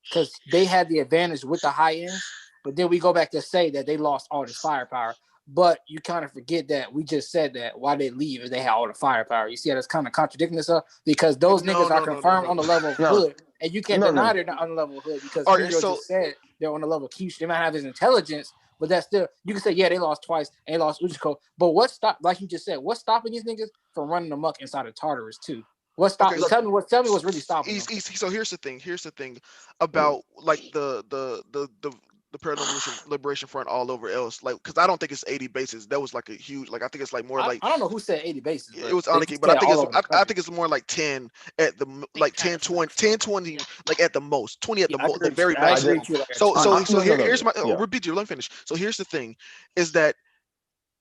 because they had the advantage with the high ends, but then we go back to say that they lost all this firepower. But you kind of forget that we just said that why they leave if they had all the firepower. You see how that's kind of contradicting itself because those niggas are confirmed on the level of Hood, and you can't deny they're not on the level of Hood because Muriel just said they're on the level of Kyushu. They might have his intelligence, but that's still you can say they lost twice and they lost Uchiko. But what stopped, like you just said, what's stopping these niggas from running amok inside of Tartarus too? What's stopping? Tell me what's really stopping them. So here's the thing about like the Paranormal Liberation Front all over else, like because I don't think it's 80 bases. That was like a huge, like I think it's like more like I don't know who said 80 bases. It was Aniki, but I think it's more like 10 at the like 10, 20 like at the most, 20 at the most, the very maximum. So here's my repeat you. Let me finish. So here's the thing, is that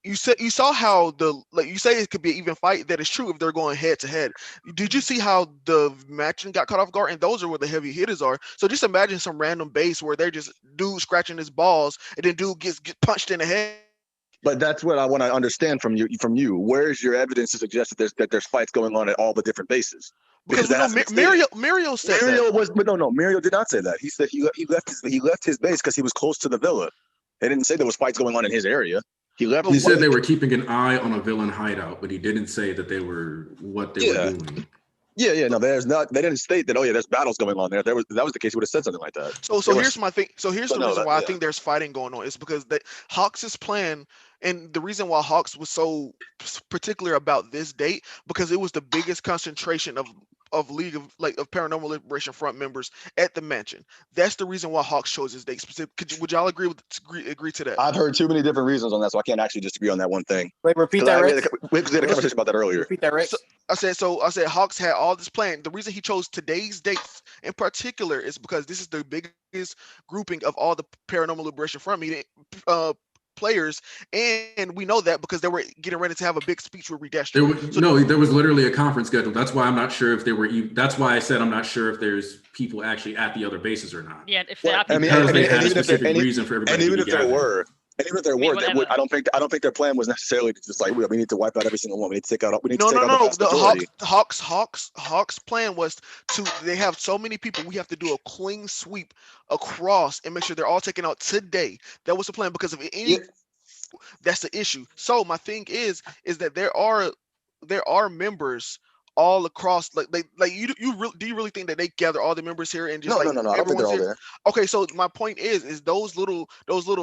you saw how you say it could be an even fight. That is true if they're going head to head. Did you see how the matching got caught off guard? And those are where the heavy hitters are. So just imagine some random base where they're just dude scratching his balls and then dude gets punched in the head. But that's what I want to understand from you. Where's your evidence to suggest that there's fights going on at all the different bases? Because Muriel said Muriel did not say that. He said he left his base because he was close to the villa. They didn't say there was fights going on in his area. He said they were keeping an eye on a villain hideout, but he didn't say that they were what they were doing. No, there's not. They didn't state that. Oh yeah, there's battles going on there. That was the case. He would have said something like that. So here's my thing. So here's the reason why I think there's fighting going on is because Hawks' plan, and the reason why Hawks was so particular about this date because it was the biggest concentration of League of Paranormal Liberation Front members at the mansion. That's the reason why Hawks chose his date specific. Would y'all agree to that? I've heard too many different reasons on that, so I can't actually disagree on that one thing. Wait, repeat that, Rex. We had a conversation about that earlier. Repeat that, Rex. I said Hawks had all this plan. The reason he chose today's dates in particular is because this is the biggest grouping of all the Paranormal Liberation Front meeting players, and we know that because they were getting ready to have a big speech with Redestro. There was literally a conference scheduled. That's why I'm not sure if they were. That's why I said I'm not sure if there's people actually at the other bases or not. Yeah, if they are, because they had a specific reason for everybody. And even if there were. And even if there were, I don't think their plan was necessarily to just like we need to wipe out every single one. We need to take out. The Hawks plan was they have so many people. We have to do a clean sweep across and make sure they're all taken out today. That was the plan because of any. That's the issue. So my thing is that there are members all across do you really think that they gather all the members here and just no, I don't think they're all there. Okay, so my point is those little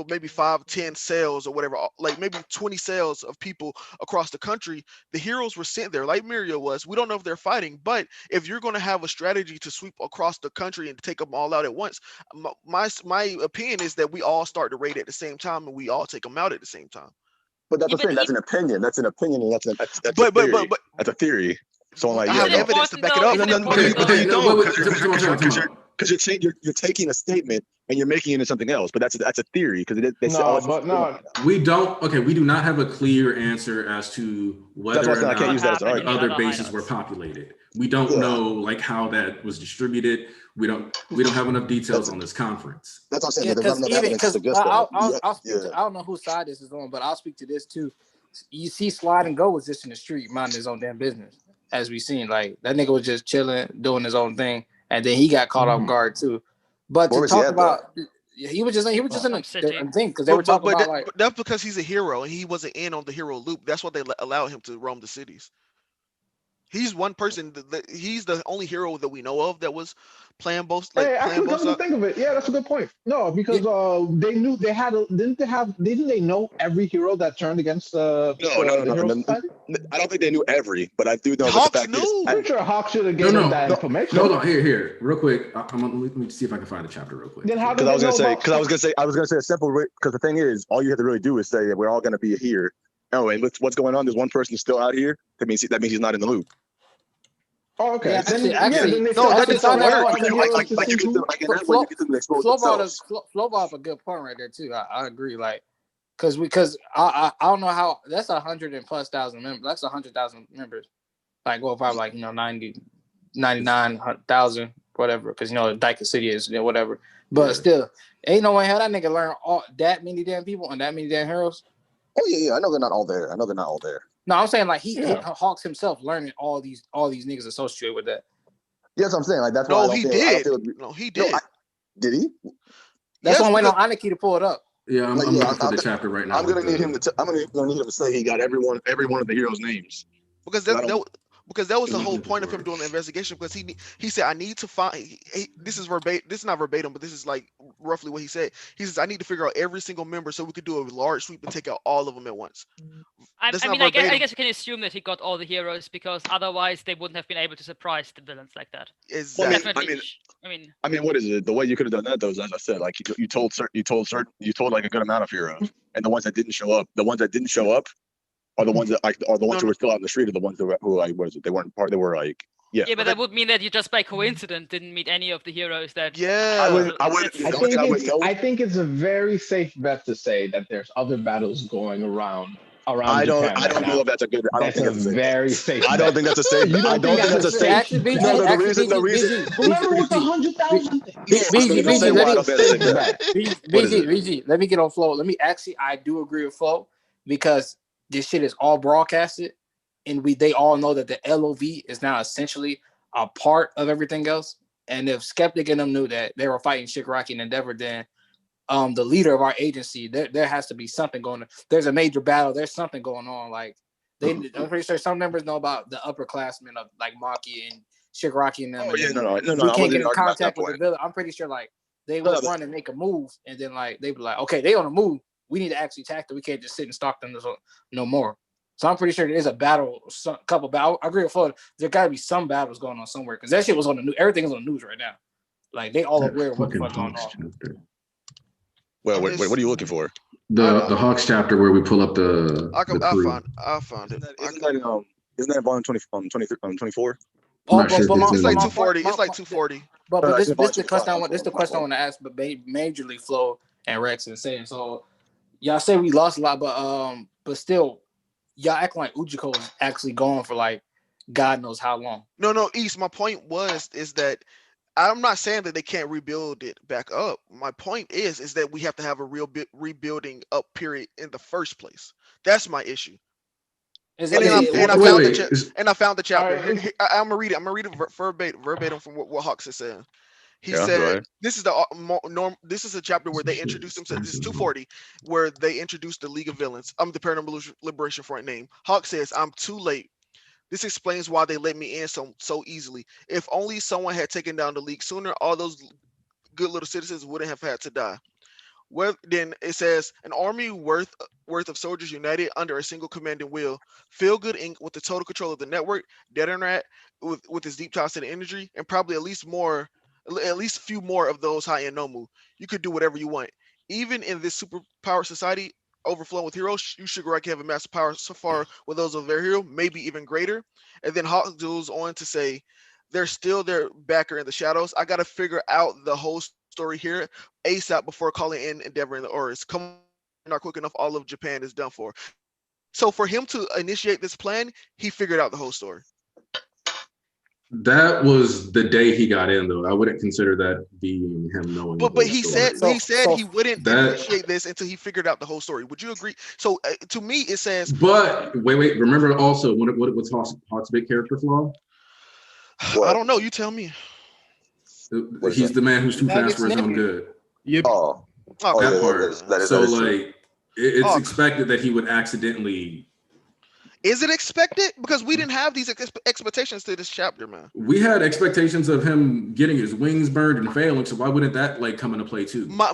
maybe 5-10 cells or whatever, like maybe 20 cells of people across the country, the heroes were sent there like Muriel was. We don't know if they're fighting, but if you're going to have a strategy to sweep across the country and take them all out at once, my opinion is that we all start the raid at the same time and we all take them out at the same time. But that's the thing. That's an opinion. That's an opinion, and that's a theory. That's a theory. So I'm like, I have evidence to back it up. Because you're taking a statement and you're making it into something else. But that's a theory because we do not have a clear answer as to whether or not other bases were populated. We don't know like how that was distributed. We don't have enough details on this conference. That's what I'm saying. There's not enough evidence to suggest that. I don't know whose side this is on, but I'll speak to this too. You see Slide and Go was just in the street minding his own damn business. As we seen, like that nigga was just chilling, doing his own thing, and then he got caught off guard too. But to talk about, he was just in a thing because they were talking about like that's because he's a hero and he wasn't in on the hero loop. That's what they allowed him to roam the cities. He's one person. He's the only hero that we know of that was playing both. Actually, come to think of it, that's a good point. No, because they knew they had. Didn't they know every hero that turned against the No. I don't think they knew every, but I do know. Hawks knew. I'm sure Hawks should have given them that information. Hold on, here, real quick. Let me see if I can find the chapter real quick. Then how did I was gonna say a simple. Because the thing is, all you have to really do is say that we're all gonna be here. Oh, and what's going on? There's one person still out here. That means he's not in the loop. Oh, okay. Yeah, Flowball a good point right there too. I agree. Like, because I don't know how that's 100,000+ members. That's 100,000 members. Like, well, probably like 99,000 whatever. Because Dyke City is whatever. But still, ain't no way how that nigga learn all that many damn people and that many damn heroes. Oh yeah. I know they're not all there. No, I'm saying like Hawks himself learning all these niggas associated with that. Yeah, that's what I'm saying. Like that's why he did. No, he did. Did he? That's why I'm waiting on Aniki to pull it up. Yeah, I'm looking for the chapter right now. I'm gonna need him to. I'm gonna need him to say he got every one of the heroes' names. Because that was the whole point of him doing the investigation. Because he said, I need to find. This is verbatim. This is not verbatim, but this is like roughly what he said. He says, I need to figure out every single member so we could do a large sweep and take out all of them at once. I guess you can assume that he got all the heroes because otherwise they wouldn't have been able to surprise the villains like that. Exactly. Definitely. I mean, what is it? The way you could have done that, though, is as I said, like you told like a good amount of heroes, and the ones that didn't show up are the ones that who were still out in the street, are the ones who like, what is it? They weren't part. They were like, yeah. Yeah, but that would mean that you just by coincidence didn't meet any of the heroes that. Yeah. I think it's a very safe bet to say that there's other battles going around. I don't know if that's a good. That's a very safe. I don't think that's a safe. I don't think that's a safe. The reason. Remember with the 100,000. BG, let me get on Flo. I do agree with Flo because this shit is all broadcasted, and they all know that the LOV is now essentially a part of everything else. And if Skeptic and them knew that they were fighting Shigaraki and Endeavor, then the leader of our agency, there has to be something going on. There's a major battle. There's something going on. Like I'm pretty sure some members know about the upperclassmen of like Maki and Shigaraki and them. Oh, yeah, no. We can't get in contact with the villain. I'm pretty sure like they would run and make a move, and then like they'd be like, okay, they on the move. We need to actually attack them. We can't just sit and stalk them no more. So I'm pretty sure there is a battle, couple battles. I agree with Flo. There got to be some battles going on somewhere because that shit was on the news. Everything is on the news right now. Like they all aware of what the fuck going on. Well, wait, what are you looking for? The Hawks chapter where we pull up the. I'll find it. Isn't that volume 24? It's like 240. It's like 240. But this is the question I want. This is the question I want to ask. But majorly Flo and Rex and saying so. Y'all say we lost a lot, but still, y'all act like Ujiko is actually gone for like God knows how long. No, East. My point is that I'm not saying that they can't rebuild it back up. My point is that we have to have a real rebuilding up period in the first place. That's my issue. I found the chapter. I'm gonna read it. I'm gonna read it verbatim from what Hawks is saying. He said, "This is This is a chapter where they introduced themselves. This is 240, where they introduced the League of Villains. I'm the Paranormal Liberation Front name. Hawk says, I'm too late. This explains why they let me in so easily. If only someone had taken down the League sooner, all those good little citizens wouldn't have had to die. Well, then it says, an army worth of soldiers united under a single commanding will. Feel Good Inc. with the total control of the network. Detonrat with its deep ties to the energy, and probably at least a few more of those high-end Nomu. You could do whatever you want. Even in this superpower society overflowing with heroes, you Shigaraki have a massive power so far with those of their hero, maybe even greater." And then Hawk goes on to say, "They're still their backer in the shadows. I got to figure out the whole story here ASAP before calling in Endeavor and the Oris. Come on, not quick enough. All of Japan is done for." So for him to initiate this plan, he figured out the whole story. That was the day he got in, though. I wouldn't consider that being him knowing. But he said he wouldn't initiate this until he figured out the whole story. Would you agree? So to me, it says. But wait. Remember also what's Hawk's big character flaw? I don't know. You tell me. He's the man who's too fast for his own good. Yep. That part. So like, it's expected that he would accidentally. Is it expected? Because we didn't have these expectations to this chapter, man. We had expectations of him getting his wings burned and failing, so why wouldn't that like come into play too? My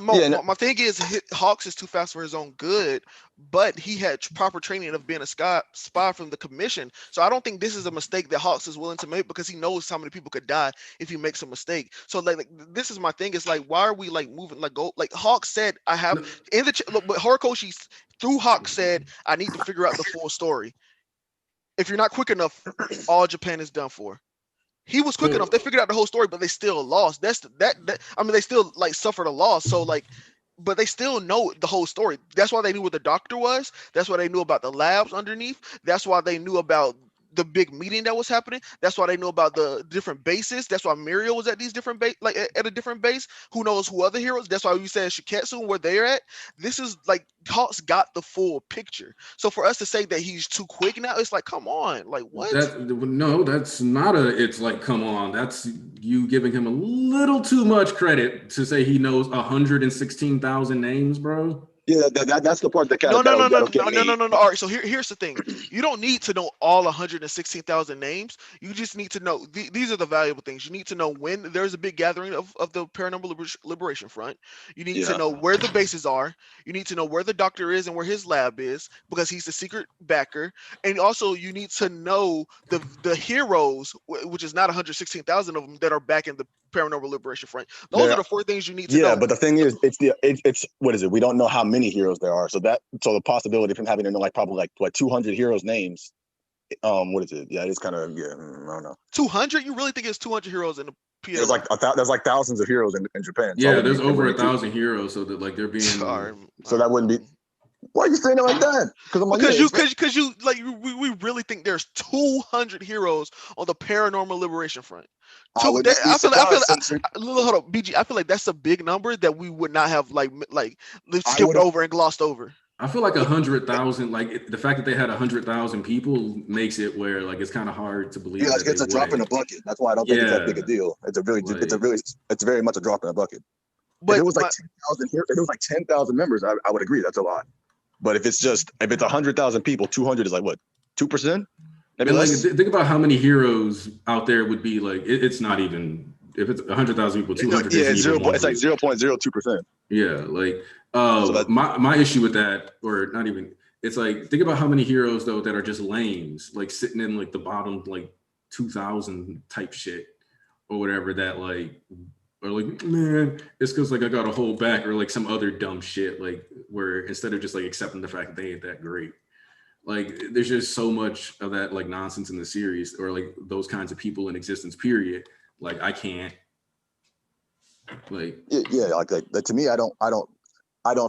thing is, Hawks is too fast for his own good, but he had proper training of being a spy from the commission. So I don't think this is a mistake that Hawks is willing to make because he knows how many people could die if he makes a mistake. So like this is my thing. It's like, why are we like moving like go like Hawks said? I have in the but Horikoshi through Hawks said I need to figure out the full story. If you're not quick enough, all Japan is done for. He was quick enough. They figured out the whole story, but they still lost. They still like suffered a loss. So like, but they still know the whole story. That's why they knew what the doctor was. That's why they knew about the labs underneath. That's why they knew about the big meeting that was happening. That's why they knew about the different bases. That's why Muriel was at these different at a different base. Who knows who other heroes? That's why we said Shiketsu and where they're at. This is like Hawks got the full picture. So for us to say that he's too quick now, it's like, come on, like what? That's not it's like, come on. That's you giving him a little too much credit to say he knows 116,000 names, bro. Yeah, that's the part that kind No, of no, no, no, that'll get no, no, me. no, no, no. All right, so here's the thing. You don't need to know all 116,000 names. You just need to know these are the valuable things. You need to know when there's a big gathering of the Paranormal Liberation Front. You need to know where the bases are. You need to know where the doctor is and where his lab is because he's the secret backer. And also you need to know the heroes, which is not 116,000 of them that are back in the Paranormal Liberation Front. Those are the 4 things you need to know. Yeah, but the thing is, it's what is it? We don't know how many heroes there are, so the possibility from having to know probably 200 heroes names. What is it? Yeah, it's kind of I don't know. 200? You really think it's 200 heroes in the PLF? There's thousands of heroes in Japan. So yeah, there's over 1,000 heroes, so that they're being. So that wouldn't be. Why are you saying it like that? Because you we really think there's 200 heroes on the Paranormal Liberation Front. Hold up, BG. I feel like that's a big number that we would not have skipped over and glossed over. I feel like 100,000, the fact that they had 100,000 people makes it where it's kind of hard to believe. Yeah, it's a drop in the bucket. That's why I don't think it's that big a deal. It's very much a drop in the bucket. But if it was 10,000 here, if it was 10,000 members, I would agree that's a lot. But if it's 100,000 people, 200 is what, 2%? Maybe less. Think about how many heroes out there would be it's not even, if it's 100,000 people, 200. Yeah, it's 0.02%. Yeah, my issue with that, or not even, it's think about how many heroes though that are just lames, sitting in the bottom 2,000 type shit or whatever that or man, it's because I got to hold back, or some other dumb shit, where instead of just accepting the fact that they ain't that great. There's just so much of that nonsense in the series, or those kinds of people in existence, period. I can't to me, I don't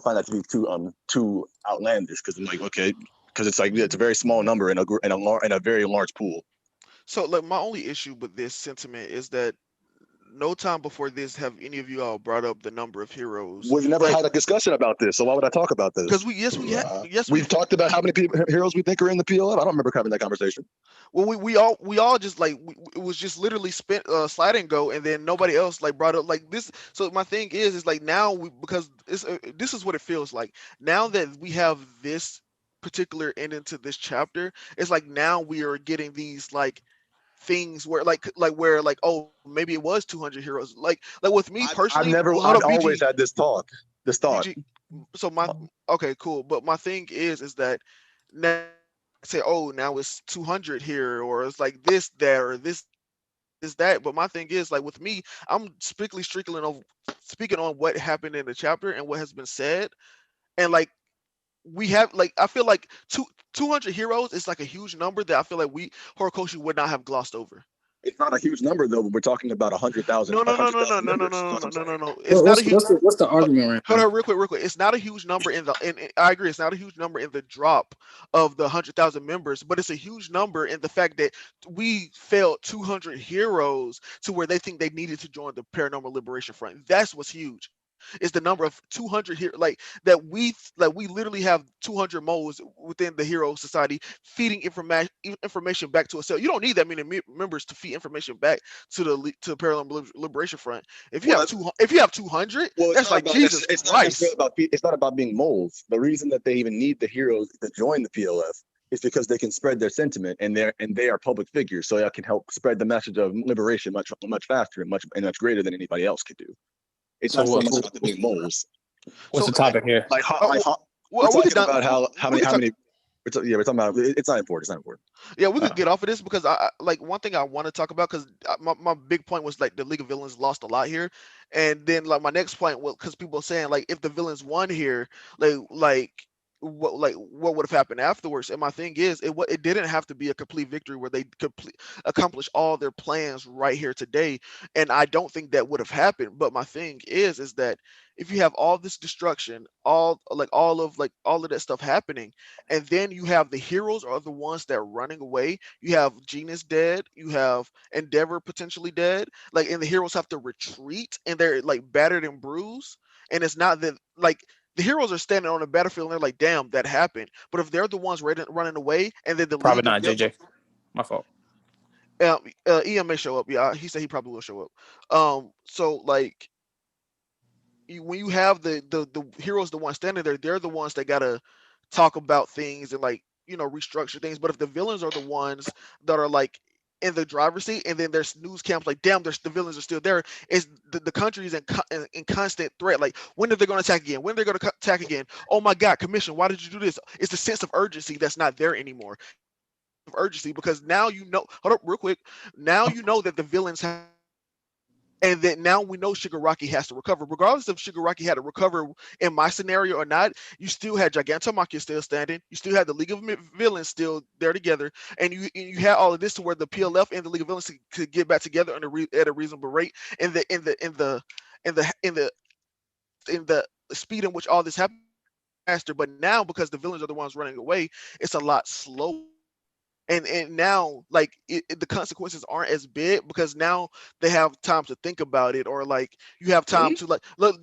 find that to be too outlandish, because I'm okay, because it's it's a very small number in a very large pool. So my only issue with this sentiment is that no time before this have any of you all brought up the number of heroes. We've never had a discussion about this, so why would I talk about this? Because we've talked about how many heroes we think are in the PLF. I don't remember having that conversation. Well, we all just it was just literally slide and go, and then nobody else brought up this. So my thing is now because this is what it feels like now that we have this particular ending to this chapter. It's now we are getting these things where oh, maybe it was 200 heroes, with me personally. I've always had this thought. BG, so okay, cool, but my thing is that now say, oh, now it's 200 here, or it's this there, or this is that. But my thing is with me, I'm speaking on what happened in the chapter and what has been said, and we have I feel 200 heroes is a huge number that I feel Horikoshi would not have glossed over. It's not a huge number though, but we're talking about 100,000. No. It's not a huge. What's the argument right Hold on, real quick. It's not a huge number I agree. It's not a huge number in the drop of the 100,000 members, but it's a huge number in the fact that we failed 200 heroes to where they think they needed to join the Paranormal Liberation Front. That's what's huge. Is the number of 200 here that we literally have 200 moles within the Hero Society feeding information back to a cell. You don't need that many members to feed information back to the Paranormal Liberation Front. If you have 200, that's Jesus Christ. It's not about being moles. The reason that they even need the heroes to join the PLF is because they can spread their sentiment, and they are public figures, so that can help spread the message of liberation much faster and much greater than anybody else could do. It's not so much about the big moles. What's the topic here? We're talking about how many. We're talking about it's not important. It's not important. Yeah, we could get off of this because I one thing I want to talk about, because my big point was the League of Villains lost a lot here, and then my next point was because people are saying if the villains won here, what would have happened afterwards. And my thing is it didn't have to be a complete victory where they accomplish all their plans right here today, and I don't think that would have happened. But my thing is that if you have all this destruction, all of that stuff happening, and then you have the heroes are the ones that are running away, you have Genus dead, you have Endeavor potentially dead, and the heroes have to retreat, and they're battered and bruised, and it's not that the heroes are standing on the battlefield and they're damn, that happened. But if they're the ones running away, and then the probably not JJ. My fault. Ian may show up. Yeah, he said he probably will show up. So when you have the heroes, the ones standing there, they're the ones that gotta talk about things and like restructure things. But if the villains are the ones that are like in the driver's seat, and then there's news camps like, damn, the villains are still there. Is the country is in constant threat. Like, when are they going to attack again? When are they going to attack again? Oh my God, Commission, why did you do this? It's the sense of urgency that's not there anymore. Of urgency, because now hold up real quick. Now that the villains have. And then now we know Shigaraki has to recover. Regardless if Shigaraki had to recover in my scenario or not, you still had Gigantomachia still standing. You still had the League of Villains still there together. And you had all of this to where the PLF and the League of Villains could get back together at a reasonable rate. In the speed in which all this happened faster. But now, because the villains are the ones running away, it's a lot slower. And now, like, the consequences aren't as big because now they have time to think about it, or like you have time to like look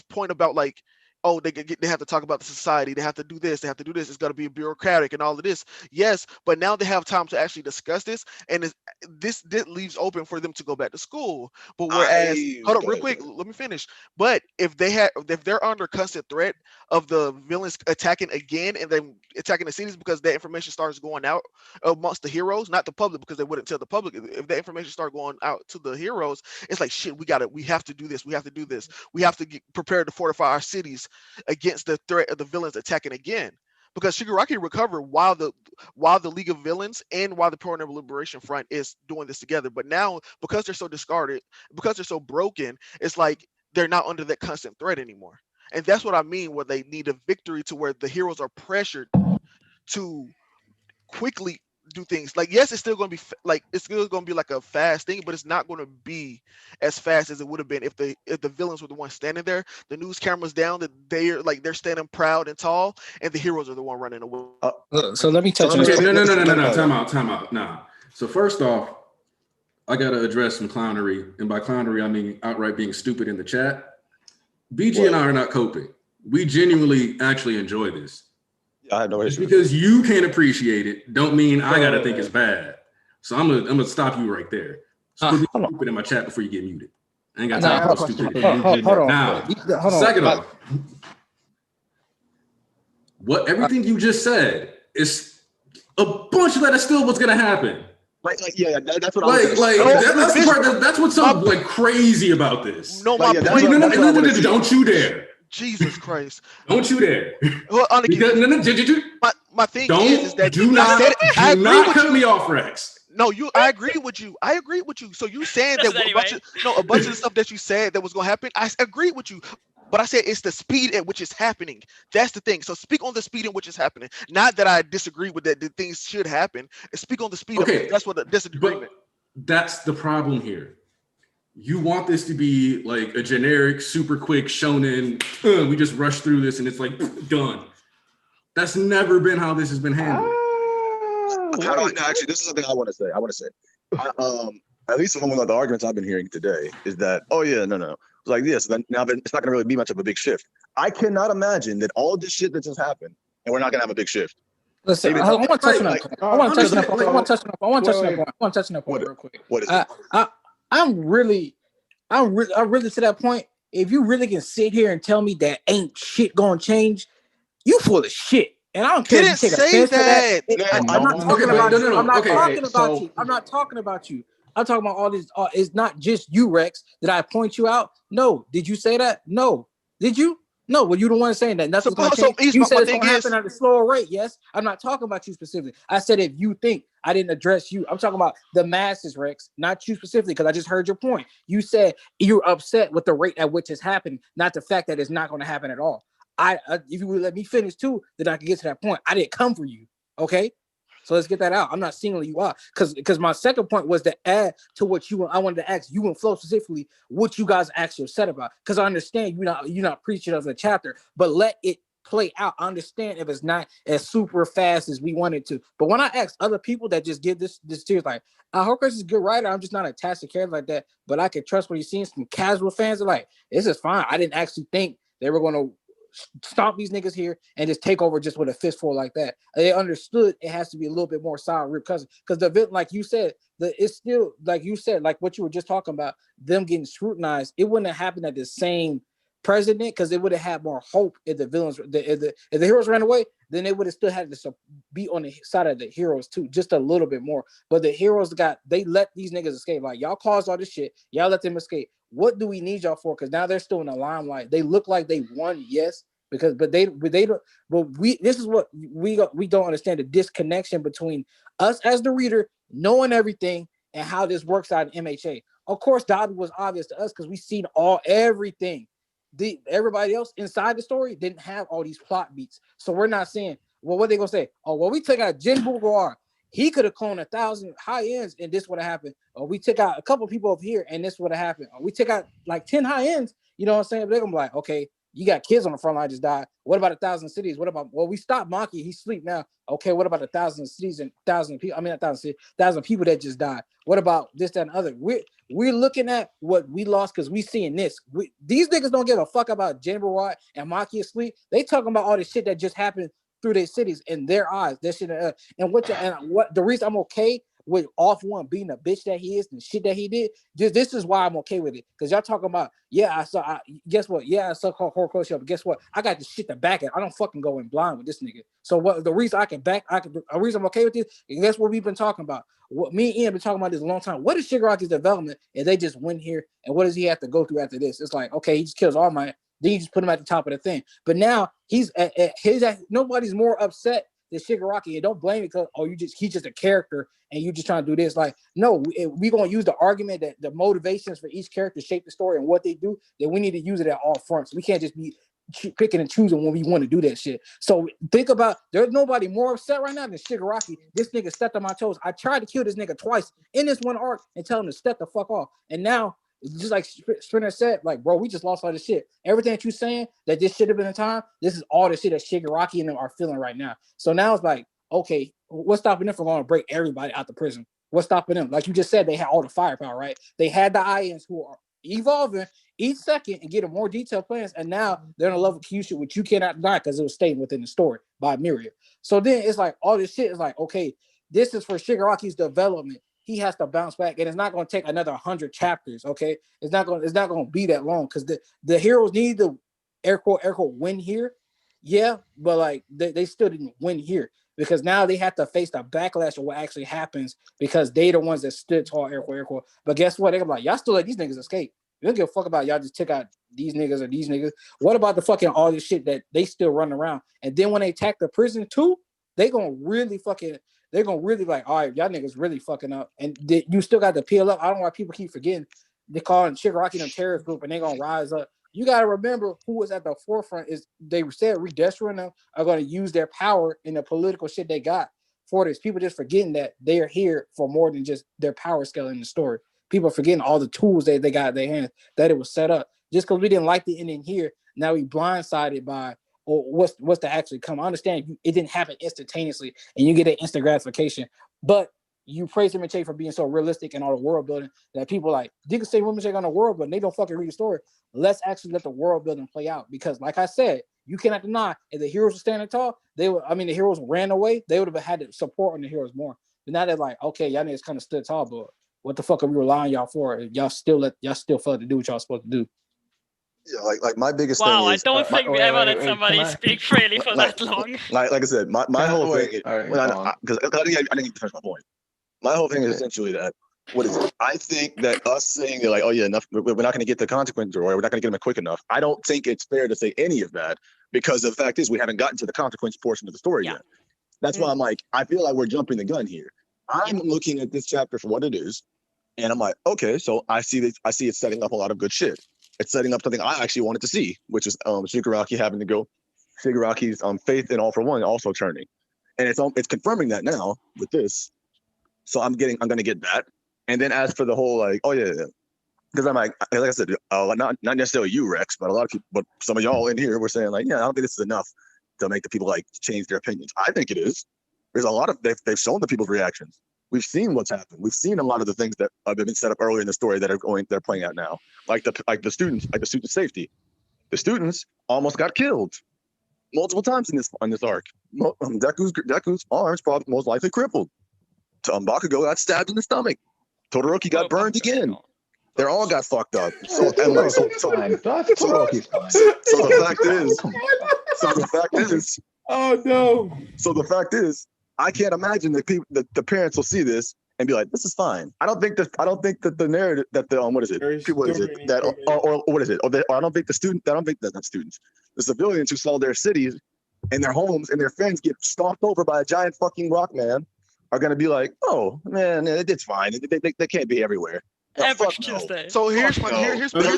point about like, oh, they have to talk about the society, they have to do this, it's got to be bureaucratic and all of this. Yes, but now they have time to actually discuss this, and this leaves open for them to go back to school. But whereas, hold up real quick, let me finish. But if they're under constant threat of the villains attacking again and then attacking the cities because that information starts going out amongst the heroes, not the public, because they wouldn't tell the public. If that information start going out to the heroes, it's like, shit, we have to do this, we have to get prepared to fortify our cities against the threat of the villains attacking again. Because Shigaraki recovered while the League of Villains and while the Pro Liberation Front is doing this together. But now, because they're so discarded, because they're so broken, it's like they're not under that constant threat anymore. And that's what I mean, where they need a victory to where the heroes are pressured to quickly do things. Like, yes, it's still going to be like a fast thing, but it's not going to be as fast as it would have been if the villains were the ones standing there, the news cameras down, that they're standing proud and tall, and the heroes are the one running away. So let me touch on this. No. Time out. Nah. So first off, I got to address some clownery, and by clownery I mean outright being stupid in the chat. BG and I are not coping. We genuinely actually enjoy this. I have no issue. Just because you can't appreciate it, don't mean I gotta think it's bad. So I'm gonna stop you right there. So put stupid in my chat before you get muted. I ain't got time for stupid. Hold on. Now, second off, everything you just said is a bunch of that is still what's gonna happen. That's what I was that's what's so like crazy about this. No, my point. Don't you dare. Jesus Christ! Don't you dare! Well, my thing is that do not cut me off, Rex. No, I agree with you. So you saying that a bunch of the stuff that you said that was going to happen, I agree with you. But I said it's the speed at which it's happening. That's the thing. So speak on the speed in which it's happening. Not that I disagree with that things should happen. Speak on the speed of it. That's what the disagreement. That's the problem here. You want this to be like a generic, super quick shonen. We just rush through this and it's like done. That's never been how this has been handled. Actually, this is something I want to say. At least from one of the arguments I've been hearing today is that, it's like this. Then now it's not going to really be much of a big shift. I cannot imagine that all this shit that just happened and we're not going to have a big shift. Listen, I want to touch on that. I want to touch on that point real quick. What is it? I'm really to that point. If you really can sit here and tell me that ain't shit gonna change, you full of shit. And I don't care if you take offense to that. I'm not talking about you. I'm not talking about you. I'm talking about all this. It's not just you, Rex. Did I point you out? No. Did you say that? No. Did you? No, well, you the one saying that. Nothing's going to change. You said it's going to happen at a slower rate. Yes, I'm not talking about you specifically. I said if you think I didn't address you, I'm talking about the masses, Rex, not you specifically, because I just heard your point. You said you're upset with the rate at which it's happening, not the fact that it's not going to happen at all. If you would let me finish too, then I can get to that point. I didn't come for you, okay? So let's get that out. I'm not singling you out because my second point was to add to what I wanted to ask you and Flo specifically what you guys actually upset about. Because I understand you're not preaching of the chapter, but let it play out. I understand if it's not as super fast as we wanted to. But when I ask other people that just give this tears like, Horcrux is a good writer. I'm just not attached to characters like that. But I can trust what he's seeing. Some casual fans are like, this is fine. I didn't actually think they were going to stomp these niggas here and just take over just with a fistful like that. They understood it has to be a little bit more solid because the event, like you said, it's still like you said, like what you were just talking about, them getting scrutinized. It wouldn't have happened at the same president, because it would have had more hope if the villains, if the heroes ran away, then they would have still had to be on the side of the heroes too, just a little bit more. But the heroes they let these niggas escape. Like, y'all caused all this shit, y'all let them escape. What do we need y'all for? Because now they're still in the limelight. They look like they won, yes, because but they don't. But this is what we don't understand, the disconnection between us as the reader knowing everything and how this works out in MHA. Of course, Dobby was obvious to us because we seen everything. Everybody else inside the story didn't have all these plot beats. So we're not saying, well, what they gonna say? Oh, well, we took out Jin Bugawar. He could have cloned 1,000 high ends and this would have happened. Or we took out a couple people over here and this would have happened. Or we took out like 10 high ends, you know what I'm saying? But they're gonna be like, okay, you got kids on the front line just died. What about 1,000 cities? What about, well, we stopped Maki, he's asleep now. Okay, what about 1,000 cities and 1,000 people? I mean, 1,000 people that just died. What about this, that, and other? We're looking at what we lost because we seeing this. These niggas don't give a fuck about Jamboree and Maki asleep. They talking about all the shit that just happened through their cities in their eyes. That shit, and what the reason I'm okay with Off One being a bitch that he is and shit that he did, just this is why I'm okay with it. Because y'all talking about, guess what? Yeah, I saw Horikoshi, but guess what? I got the shit to back it. I don't fucking go in blind with this nigga. So what the reason a reason I'm okay with this, and guess what we've been talking about? What me and Ian been talking about this a long time. What is Shigaraki's development if they just win here? And what does he have to go through after this? It's like, okay, he just kills All Might, then you just put him at the top of the thing. But now he's nobody's more upset than Shigaraki, and don't blame it because he's just a character and you just trying to do this. Like, no, we gonna use the argument that the motivations for each character shape the story and what they do. Then we need to use it at all fronts. We can't just be picking and choosing when we want to do that shit. So think about, there's nobody more upset right now than Shigaraki. This nigga stepped on my toes. I tried to kill this nigga twice in this one arc and tell him to step the fuck off. And now, just like Sprinter said, like, bro, we just lost all this shit. Everything that you saying that this should have been a time, this is all the shit that Shigaraki and them are feeling right now. So now it's like, okay, what's stopping them from going to break everybody out the prison? What's stopping them? Like you just said, they had all the firepower, right? They had the INs who are evolving each second and getting more detailed plans, and now they're in a level of Kyushu, which you cannot deny because it was stated within the story by Myriad. So then it's like all this shit is like, okay, this is for Shigaraki's development. He has to bounce back, and it's not going to take another 100 chapters. Okay, it's not going to be that long because the heroes need to air quote win here. Yeah, but like they still didn't win here because now they have to face the backlash of what actually happens because they the ones that stood tall, air quote. But guess what? They're gonna be like, y'all still let these niggas escape. You don't give a fuck about y'all just took out these niggas or these niggas. What about the fucking all this shit that they still run around? And then when they attack the prison too, they're gonna really like, all right, y'all niggas really fucking up. And you still got to peel up. I don't know why people keep forgetting. They calling Shigaraki them terrorist group and they gonna rise up. You gotta remember who was at the forefront is they said Redestro and them are gonna use their power in the political shit they got for this. People just forgetting that they are here for more than just their power scale in the story. People are forgetting all the tools that they got in their hands, that it was set up. Just because we didn't like the ending here, now we blindsided by what's to actually come. I understand it didn't happen instantaneously and you get an instant gratification, but you praise MHA for being so realistic and all the world building that people like, you can say MHA on the world, but they don't fucking read the story. Let's actually let the world building play out because, like I said, you cannot deny if the heroes were standing tall, the heroes ran away, they would have had to support on the heroes more. But now they're like, okay, y'all niggas kind of stood tall, but what the fuck are we relying y'all for? Y'all still failed to do what y'all supposed to do. Yeah, like my biggest thing is, I don't think we ever let somebody speak freely for that long. Like I said, my whole thing, because I didn't finish my point. My whole thing is essentially that, what is it? I think that us saying that, like, oh yeah, enough, we're not going to get the consequence, or we're not going to get them quick enough. I don't think it's fair to say any of that because the fact is we haven't gotten to the consequence portion of the story yet. That's why I'm like, I feel like we're jumping the gun here. I'm looking at this chapter for what it is, and I'm like, okay, so I see it setting up a lot of good shit. It's setting up something I actually wanted to see, which is Shigaraki having to go, Shigaraki's faith in All for One also turning, and it's confirming that now with this. So I'm gonna get that, and then as for the whole like, oh yeah, because I'm like I said, not necessarily you, Rex, but a lot of people, but some of y'all in here were saying like, yeah, I don't think this is enough to make the people like change their opinions. I think it is. There's a lot of they've shown the people's reactions. We've seen what's happened. We've seen a lot of the things that have been set up earlier in the story that they're playing out now. Like the students safety. The students almost got killed multiple times in this arc. Deku's arms probably most likely crippled. Bakugo got stabbed in the stomach. Todoroki got burned again. They all got fucked up. So and like so the fact is, oh no. So the fact is, I can't imagine that the parents will see this and be like, "This is fine." I don't think that the narrative that the what is it? What is it that or what is it? Or I don't think the student. I don't think that not students. The civilians who saw their cities and their homes and their friends get stomped over by a giant fucking rock man are gonna be like, "Oh man, it's fine. They can't be everywhere." No, Average Tuesday. So here's my here's I'm trying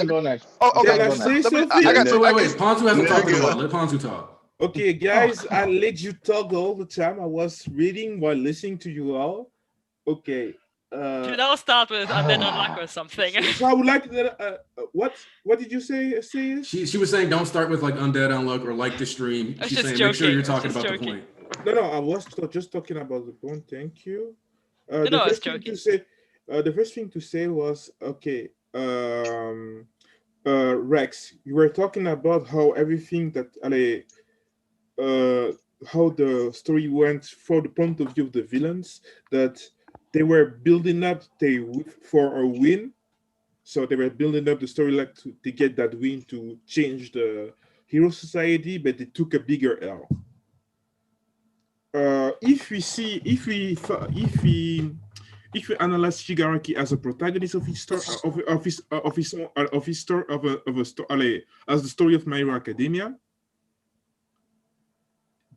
to go next. Oh, okay. Can I say something? I got so wait. Ponzu hasn't talked about. Let Ponzu talk. Okay, guys, I let you talk all the time. I was reading while listening to you all. Okay. Should I start with Undead Unluck or something? So I would like that. What did you say? She was saying don't start with like Undead Unluck or like the stream. She's saying make sure you're talking about the point. No, I was just talking about the point. Thank you. No, I was joking. The first thing to say was okay. Rex, you were talking about how everything that how the story went for the point of view of the villains, that they were building up for a win. So they were building up the story like to get that win to change the hero society, but they took a bigger L. If we analyze Shigaraki as a protagonist of his story, as the story of My Hero Academia,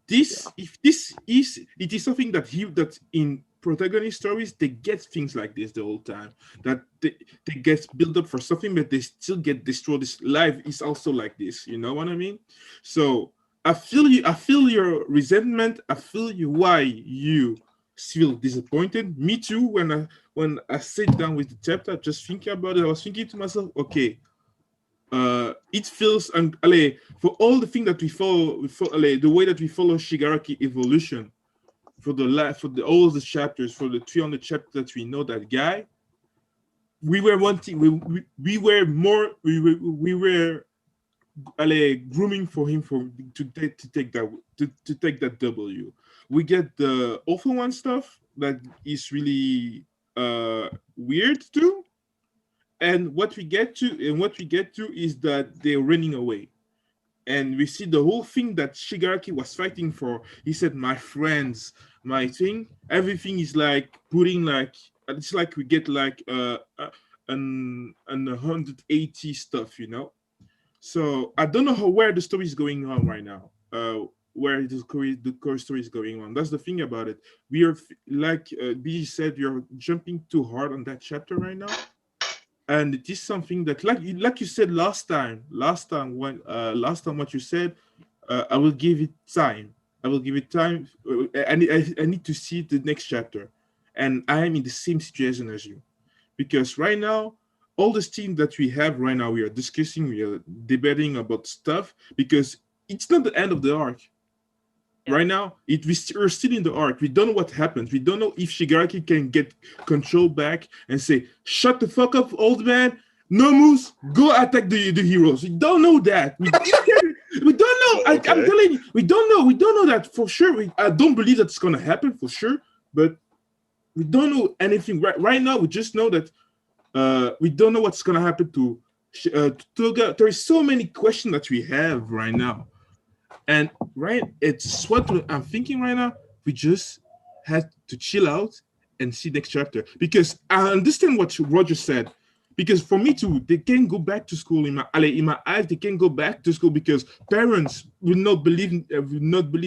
it is something that in protagonist stories they get things like this the whole time, that they get built up for something but they still get destroyed. This life is also like this, you know what I mean? So I feel your resentment. I feel you why you feel disappointed. Me too. When I sit down with the chapter just thinking about it, I was thinking to myself, okay, it feels for all the things that we follow, the way that we follow Shigaraki evolution for all the chapters, for the 300 chapters that we know that guy, we were grooming for him to take that W. We get the awful one stuff that is really weird too. And what we get to is that they're running away. And we see the whole thing that Shigaraki was fighting for. He said, my friends, my thing, everything is like putting like, it's like we get like an 180 stuff, you know? So I don't know where the story is going on right now. Where the core story is going on. That's the thing about it. We are, like BG said, you're jumping too hard on that chapter right now. And it is something that, like you said last time what you said, I will give it time. I need to see the next chapter. And I am in the same situation as you. Because right now, all the steam that we have right now, we are discussing, we are debating about stuff, because it's not the end of the arc. Yeah. Right now, we're still in the arc. We don't know what happens. We don't know if Shigaraki can get control back and say, shut the fuck up, old man. No moves, go attack the heroes. We don't know that. We don't know. Okay. I'm telling you, we don't know. We don't know that for sure. I don't believe that's going to happen for sure, but we don't know anything. Right now, we just know that we don't know what's going to happen to Toga. There is so many questions that we have right now. And it's what I'm thinking right now. We just had to chill out and see next chapter. Because I understand what Roger said. Because for me too, they can't go back to school. In my eyes, they can't go back to school because parents will not believe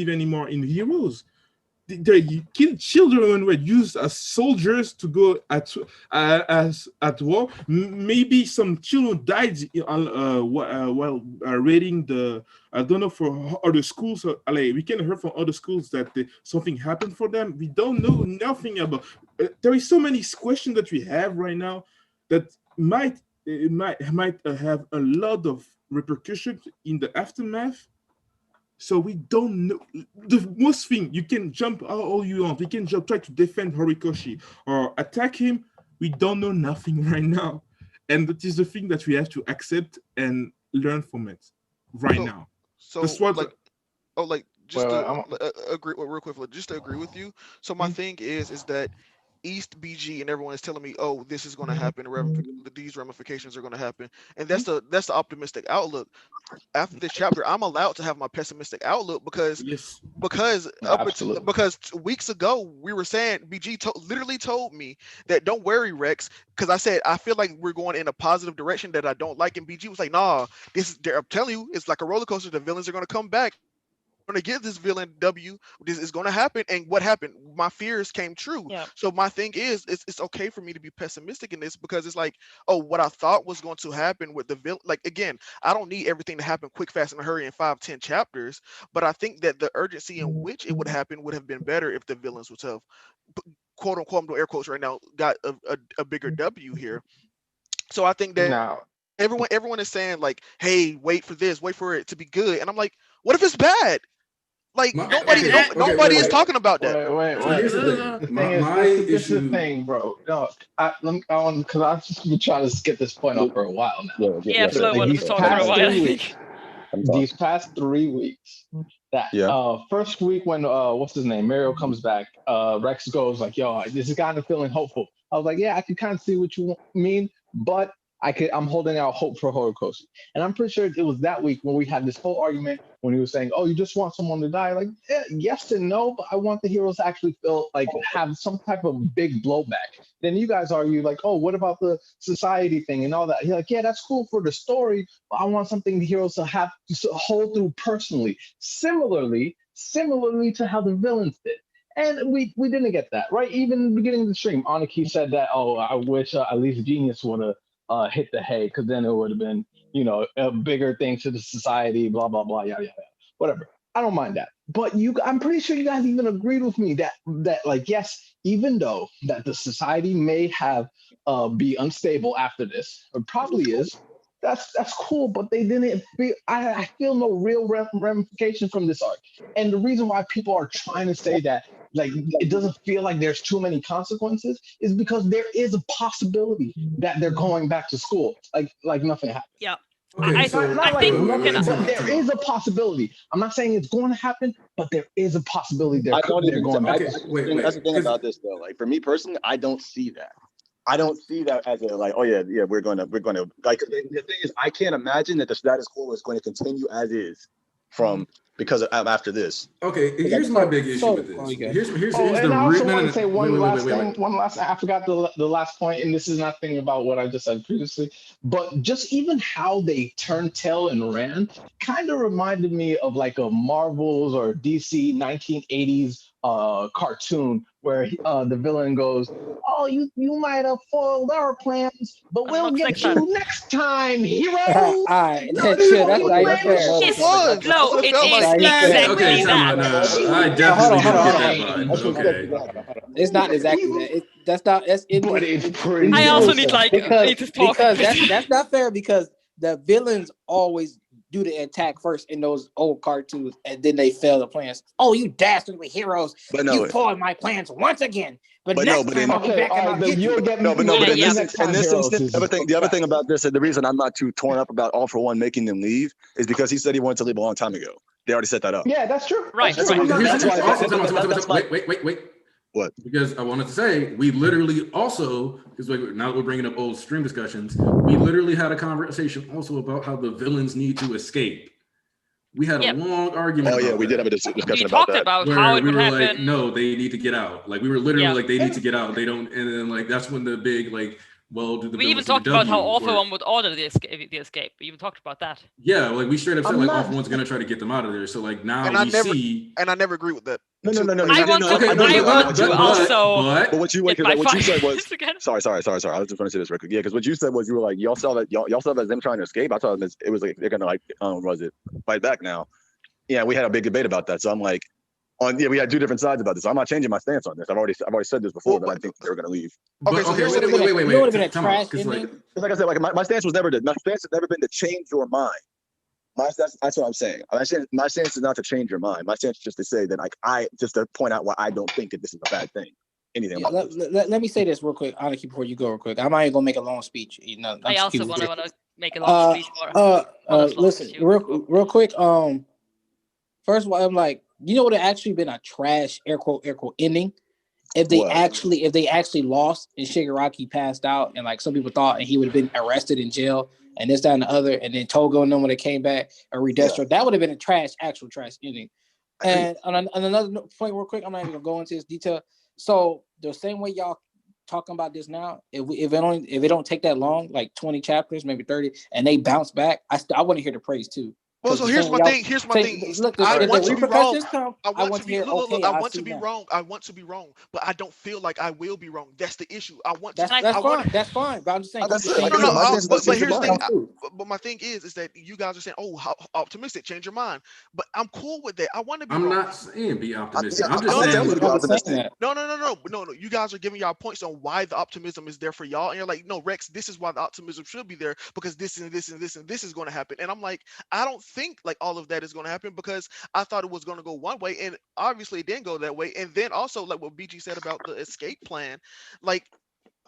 anymore in heroes. The children were used as soldiers to go at war. Maybe some children died while reading the. I don't know for other schools. We can hear from other schools that something happened for them. We don't know nothing about. There is so many questions that we have right now that might have a lot of repercussions in the aftermath. So we don't know. The most thing, you can jump all you want. You can try to defend Horikoshi or attack him. We don't know nothing right now. And that is the thing that we have to accept and learn from it now. So that's what agree real quick, just to agree with you. So my thing is that East BG and everyone is telling me, oh, this is going to happen. These ramifications are going to happen, and that's the optimistic outlook. After this chapter, I'm allowed to have my pessimistic outlook because weeks ago we were saying BG literally told me that don't worry, Rex, because I said I feel like we're going in a positive direction that I don't like, and BG was like, nah, I'm telling you, it's like a roller coaster. The villains are going to come back. Going to give this villain W. This is going to happen, and what happened? My fears came true. Yeah. So my thing is, it's okay for me to be pessimistic in this because it's like, oh, what I thought was going to happen with the villain. Like again, I don't need everything to happen quick, fast, and a hurry in 5-10 chapters, but I think that the urgency in which it would happen would have been better if the villains would have, quote unquote, I'm doing air quotes right now, got a bigger W here. So I think that now everyone is saying like, hey, wait for this, wait for it to be good, and I'm like, what if it's bad? Like nobody is talking about that. Wait. Here's the thing. This is the thing, bro. No, because I've just been trying to get this point up for a while now. Yeah, Flo wanted to talk for a while, I think. These past 3 weeks, first week when what's his name, Mario comes back, Rex goes like, yo, this is kind of feeling hopeful. I was like, yeah, I can kind of see what you mean, but I'm holding out hope for Horikoshi. And I'm pretty sure it was that week when we had this whole argument when he was saying, oh, you just want someone to die. Like, yeah, yes and no, but I want the heroes to actually feel like have some type of big blowback. Then you guys argue like, oh, what about the society thing and all that? You're like, yeah, that's cool for the story, but I want something the heroes to have to hold through personally. Similarly to how the villains did. And we didn't get that, right? Even in the beginning of the stream, Aniki said that, oh, I wish at least Genius would have hit the hay, because then it would have been, a bigger thing to the society, blah, blah, blah, yada, yada, whatever. I don't mind that. But I'm pretty sure you guys even agreed with me that like, yes, even though that the society may have be unstable after this, or probably is, that's cool, but they didn't feel, I feel no real ramification from this arc. And the reason why people are trying to say that, like, it doesn't feel like there's too many consequences is because there is a possibility that they're going back to school. Like nothing happened. Yeah. Okay, I think but there is a possibility. I'm not saying it's going to happen, but there is a possibility they're going back. That's the thing about this though. Like for me personally, I don't see that. I don't see that as a like, oh yeah, we're gonna like. The thing is, I can't imagine that the status quo is going to continue as is because after this. Okay, here's my big issue with this. Here's and I also want to say one last thing. I forgot the last point, and this is nothing about what I just said previously, but just even how they turned tail and ran kind of reminded me of like a Marvel's or DC 1980s cartoon where the villain goes, oh, you might have foiled our plans, but we'll get you next time, hero. All right, that's fair. No, it is exactly that. I definitely didn't get that vibe. Okay. It's not exactly that. That's it. But it's pretty. I also need to talk because that's not fair, because the villains always do the attack first in those old cartoons, and then they fail the plans. Oh, you dastardly heroes! But no, you foiled my plans once again. But next time I'll be back and I'll get you. In this instance, the other thing about this, and the reason I'm not too torn up about All for One making them leave is because he said he wanted to leave a long time ago. They already set that up. Yeah, that's true. Right. Wait. What? Because I wanted to say, we literally also, because now we're bringing up old stream discussions, we literally had a conversation also about how the villains need to escape. We had a long argument. Oh yeah, we did have a discussion about that. We talked about how it would happen. Like, no, they need to get out. Like we were literally like, they need to get out. They don't, and then like that's when the big like, well, do the we even talked about how All for One would order the escape. We even talked about that. Yeah, like we straight up said like All for One's gonna try to get them out of there. So like now and I never agree with that. No. I want to also. But what you said was sorry. I was just going to say this real quick. Yeah, because what you said was you were like y'all saw that as them trying to escape. I thought it was like they're gonna like fight back now. Yeah, we had a big debate about that. So I'm like, we had two different sides about this. I'm not changing my stance on this. I've already said this before, but I think they were gonna leave. Wait. You would have been a trash ending. Like I said, like my stance has never been to change your mind. That's what I'm saying. My stance is not to change your mind. My stance is just to say that just to point out why I don't think that this is a bad thing. Anything about this. Let me say this real quick, Aniki, before you go real quick. I'm not even gonna make a long speech. I also want to make a long speech. Listen, real quick. First of all, I'm like, you know what? It actually been a trash air quote ending if they actually lost and Shigaraki passed out, and like some people thought, and he would have been arrested in jail, and this, that, and the other, and then Togo and them when they came back, or Redestro, that would have been a actual trash ending. And on another point, real quick, I'm not even gonna go into this detail. So the same way y'all talking about this now, if it don't take that long, like 20 chapters, maybe 30, and they bounce back, I want to hear the praise too. Well, so here's my thing. Look, I want to be wrong. I want to be wrong. I want to be wrong, but I don't feel like I will be wrong. That's the issue. I want to. That's fine. But I'm just saying. But here's the thing. But my thing is that you guys are saying, "Oh, how optimistic? Change your mind." But I'm cool with that. I want to be. I'm wrong. not saying be optimistic. I'm just saying. No. You guys are giving y'all points on why the optimism is there for y'all, and you're like, "No, Rex, this is why the optimism should be there because this and this and this and this is going to happen." And I'm like, I don't think like all of that is going to happen because I thought it was going to go one way, and obviously it didn't go that way. And then also like what BG said about the escape plan, like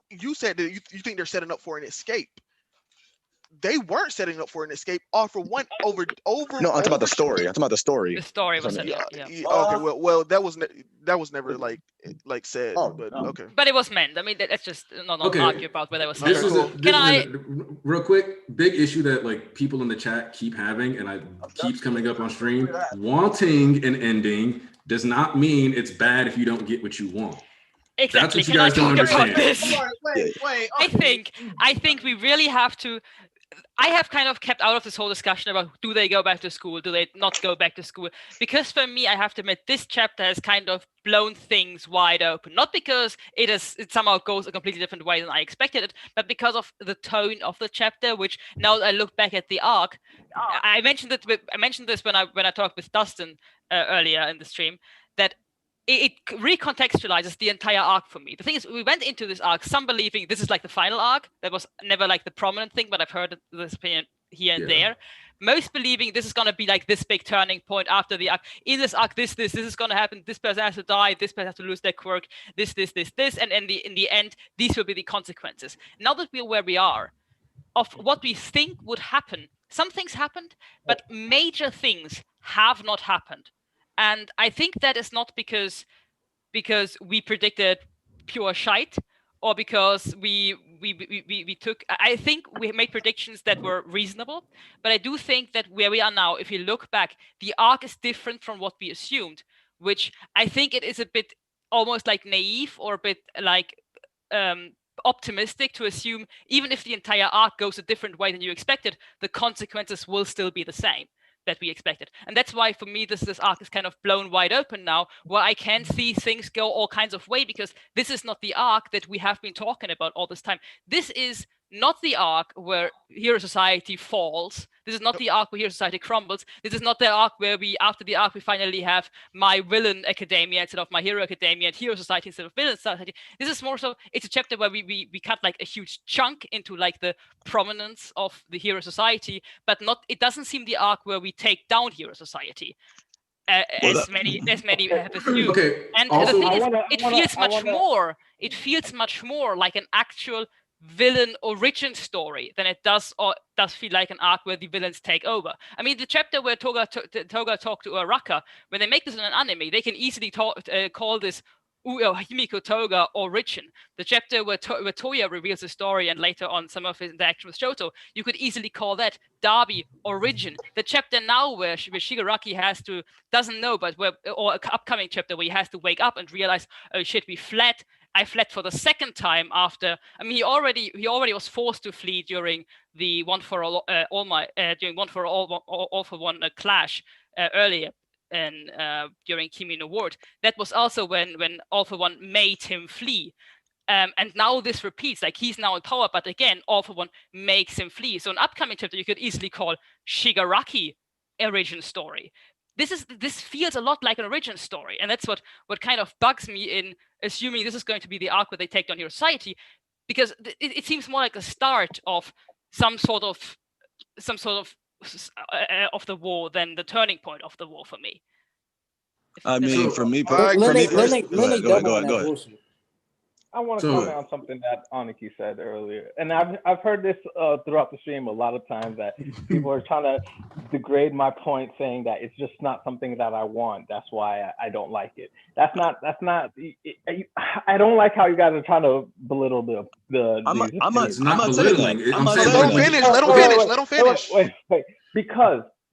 you said that you think they're setting up for an escape. They weren't setting up for an escape. All for one over. No, I'm talking about the story. The story was setting up. Yeah. Okay. Well, that was never like said. But okay. But it was meant. I mean, let's just not argue about whether it was. This is real quick big issue that like people in the chat keep having, and I keeps coming up on stream. Wanting an ending does not mean it's bad if you don't get what you want. Exactly. That's what you guys don't understand. Wait. I think we really have to. I have kind of kept out of this whole discussion about do they go back to school, do they not go back to school? Because for me, I have to admit, this chapter has kind of blown things wide open. Not because it somehow goes a completely different way than I expected it, but because of the tone of the chapter, which now that I look back at the arc, I mentioned this when I talked with Dustin earlier in the stream, that it recontextualizes the entire arc for me. The thing is, we went into this arc, some believing this is like the final arc. That was never like the prominent thing, but I've heard this opinion here and there. Most believing this is going to be like this big turning point after the arc. In this arc, this is going to happen. This person has to die. This person has to lose their quirk. This, and in the end, these will be the consequences. Now that we're where we are, of what we think would happen, some things happened, but major things have not happened. And I think that is not because we predicted pure shite or because we took. I think we made predictions that were reasonable, but I do think that where we are now, if you look back, the arc is different from what we assumed, which I think it is a bit almost like naive or a bit like optimistic to assume even if the entire arc goes a different way than you expected, the consequences will still be the same that we expected. And that's why for me this arc is kind of blown wide open now, where I can see things go all kinds of way, because this is not the arc that we have been talking about all this time. This is not the arc where Hero Society falls. This is not the arc where Hero Society crumbles. This is not the arc where after the arc we finally have My Villain Academia instead of My Hero Academia and Hero Society instead of Villain Society. This is more so, it's a chapter where we cut like a huge chunk into like the prominence of the Hero Society, but it doesn't seem the arc where we take down Hero Society. As many have assumed. Okay. And also, the thing is, it feels much more like an actual villain origin story than it does feel like an arc where the villains take over. I mean, the chapter where Toga talked to Araka, when they make this in an anime, they can easily call this Uo Himiko Toga Origin. The chapter where Toya reveals the story and later on some of his interaction with Shoto, you could easily call that Darby Origin. The chapter now where Shigaraki doesn't know, but or an upcoming chapter where he has to wake up and realize, oh shit, I fled for the second time after. I mean, he already was forced to flee during the One for All for One clash earlier, and during Kimi no Ward. That was also when All for One made him flee. And now this repeats, like he's now in power, but again, All for One makes him flee. So an upcoming chapter you could easily call Shigaraki origin story. This feels a lot like an origin story, and that's what kind of bugs me in assuming this is going to be the arc where they take down Hero Society, because it seems more like the start of some sort of the war than the turning point of the war for me. I mean, for me, go ahead. I want to comment on something that Aniki said earlier, and I've heard this throughout the stream a lot of times that people are trying to degrade my point, saying that it's just not something that I want. That's why I don't like it. That's not. I don't like how you guys are trying to belittle the. I'm not belittling. Let them finish. Wait.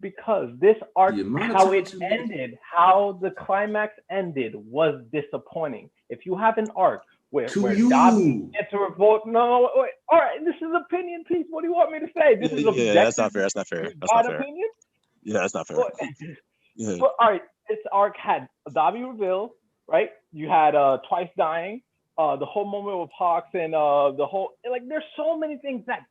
Because this arc, how it ended, how the climax ended, was disappointing. If you have an arc where Dobby gets a revolt, all right, this is opinion piece. What do you want me to say? This is objective. That's not fair. That's not fair. That's not fair. Opinion? Yeah, that's not fair. But all right, this arc had Dobby reveal, right? You had Twice dying, the whole moment with Hawks, and the whole there's so many things that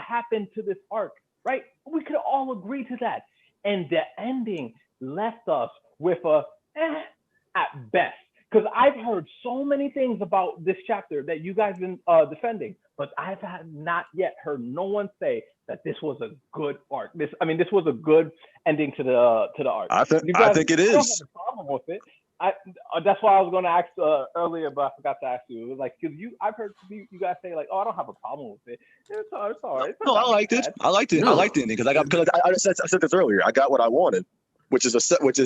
happened to this arc, right? We could all agree to that, and the ending left us with a at best. Because I've heard so many things about this chapter that you guys been defending, but I've not yet heard no one say that this was a good arc. This was a good ending to the arc. I think it is. I don't have a problem with it. That's why I was going to ask earlier, but I forgot to ask you. It was like, because I've heard you guys say like, oh, I don't have a problem with it. It's all right. No, I liked it. I liked the ending because I said this earlier. I got what I wanted, which is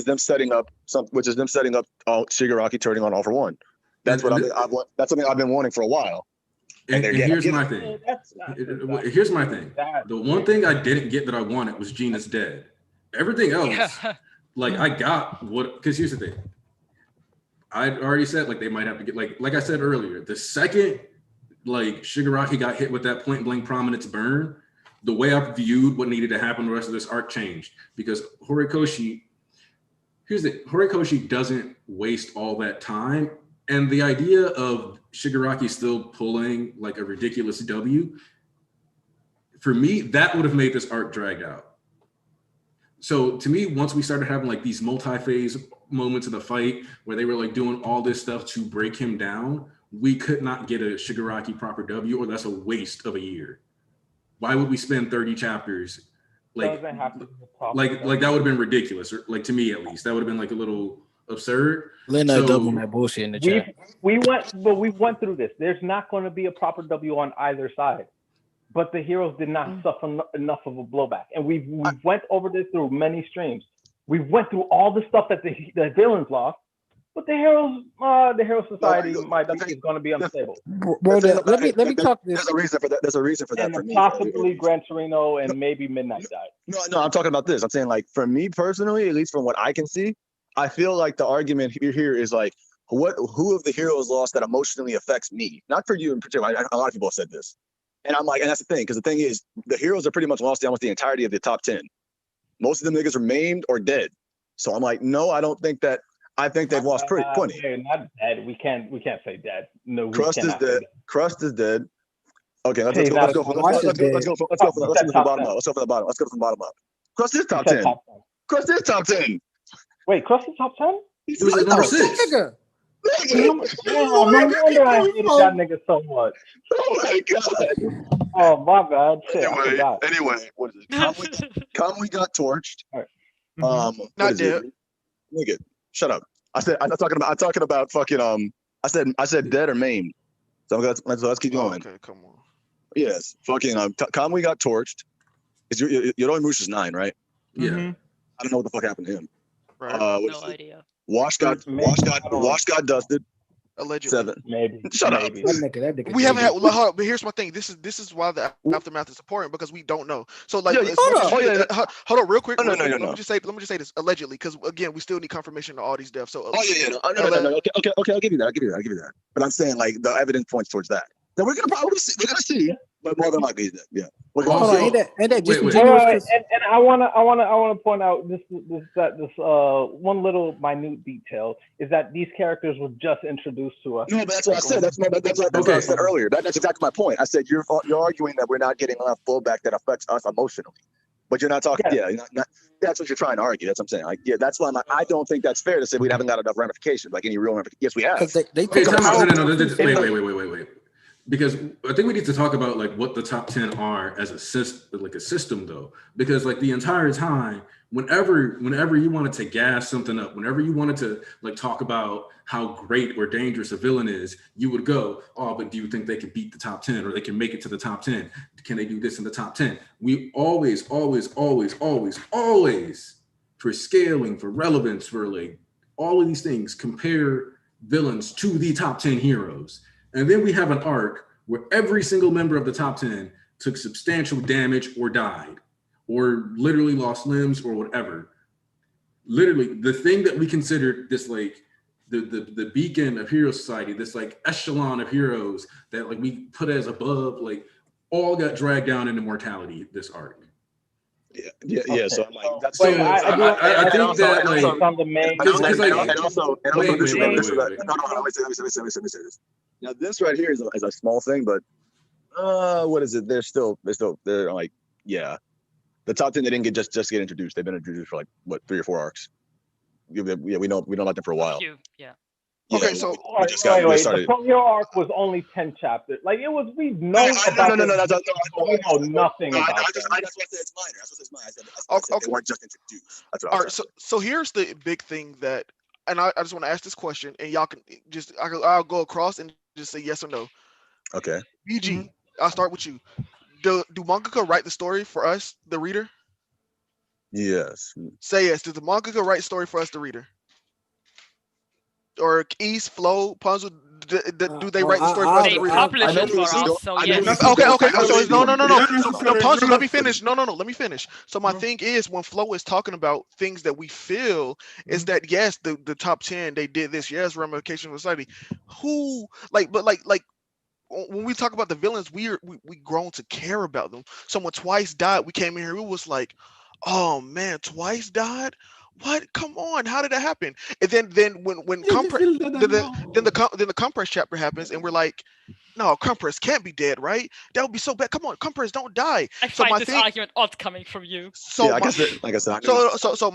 them setting up Shigaraki turning on All for One. That's what I want. That's something I've been wanting for a while. And here's my thing. Here's my thing. The one thing I didn't get that I wanted was Gina's dead. Everything else, I got what. Because here's the thing. I'd already said they might have to get like I said earlier. The second Shigaraki got hit with that point blank prominence burn, the way I viewed what needed to happen the rest of this arc changed, because Horikoshi doesn't waste all that time. And the idea of Shigaraki still pulling a ridiculous W, for me, that would have made this arc dragged out. So to me, once we started having these multi-phase moments of the fight where they were doing all this stuff to break him down, we could not get a Shigaraki proper W, or that's a waste of a year. Why would we spend 30 chapters? That would have been ridiculous, or to me at least. That would have been a little absurd. Double that bullshit in the chat. We went through this. There's not going to be a proper W on either side. But the heroes did not suffer enough of a blowback. And we went over this through many streams. We went through all the stuff that the villains lost, but the hero society is going to be unstable. Bro, let me talk this. There's a reason for that. There's a reason for that. And possibly Gran Torino and maybe Midnight died. No, I'm talking about this. I'm saying for me personally, at least from what I can see, I feel like the argument here is who of the heroes lost that emotionally affects me? Not for you in particular. A lot of people have said this. And I'm and that's the thing, because the thing is, the heroes are pretty much lost almost the entirety of the top 10. Most of them niggas are maimed or dead. So I'm no, I don't think that. I think they've lost plenty. Not dead. We can't say dead. No, Crust is dead. Crust is dead. Okay, let's go from the bottom up. Let's go from the bottom. Let's go from the bottom up. Crust is top 10. Crust is top 10. Wait, Crust is top 10? He was number 6. No wonder I hated that nigga so much. Oh my god. Oh my bad. Shit, anyway, what is it? Kamui got torched. Right. Not dead. Nigga, shut up. I'm talking about fucking I said dead or maimed. So let's keep going. Okay, come on. Yes, fucking Kamui got torched. Yoroi-Mushi's 9, right? Yeah. I don't know what the fuck happened to him. Right. No idea. Wash got dusted. Allegedly. 7. Maybe. Shut up. We haven't had. But here's my thing. This is why the aftermath is important, because we don't know. So hold on, real quick. No. Let me just say this allegedly, because again, we still need confirmation of all these deaths. So No. Okay, I'll give you that. But I'm saying the evidence points towards that. Then we're gonna see, but more than likely he's dead. Yeah. Ain't that just and I wanna point out this one little minute detail is that these characters were just introduced to us. No, but that's what I said. That's what I said earlier. That's exactly my point. I said you're arguing that we're not getting enough fullback that affects us emotionally, but you're not talking. Yeah, not, that's what you're trying to argue. That's what I'm saying. That's why I don't think that's fair to say we haven't got enough ramifications, any real ramifications. Yes, we have. Wait. Because I think we need to talk about what the top 10 are as a system, though. Because the entire time whenever you wanted to gas something up, whenever you wanted to like talk about how great or dangerous a villain is, you would go, oh, but do you think they can beat the top 10 or they can make it to the top 10? Can they do this in the top 10? We always, for scaling, for relevance, for like all of these things, compare villains to the top 10 heroes. And then we have an arc where every single member of the top 10 took substantial damage or died, or literally lost limbs or whatever. Literally, the thing that we considered this like the beacon of Hero Society, this like echelon of heroes that like we put as above, like all got dragged down into mortality this arc. Yeah. So I'm like, that's Wait, so. I think that like on the main. And also, this is let me say this. Now this right here is a small thing, but what is it? They're like, yeah. The top 10 they didn't just get introduced. They've been introduced for like what 3 or 4 arcs. Yeah, we don't like them for a while. Yeah. Okay, so wait, the Pro Hero arc was only 10 chapters. Like it was, we've known about this. We know nothing about it. That's why I said it's minor. That's what it's minor. I said they weren't just introduced. That's what all right, so here's the big thing that, and I just want to ask this question, and y'all can just I'll go across and just say yes or no. Okay. BG, I'll start with you. Do mangaka write the story for us, the reader? Yes. Say yes. Does the mangaka write story for us, the reader? Or East, Flo, Puzzle, do they write the story for us, the reader? Publish it for us, so yes. Okay. So no. Puzzle, let me finish. No. Let me finish. So my thing is, when Flo is talking about things that we feel, is that yes, the top 10 they did this. Yes, ramification of society. Who like when we talk about the villains, we grown to care about them. Someone twice died. We came in here. It was like, oh man, twice died. What? Come on! How did that happen? And then when the Compress chapter happens, and we're like, no, Compress can't be dead, right? That would be so bad. Come on, Compress, don't die. I find this argument odd coming from you. So my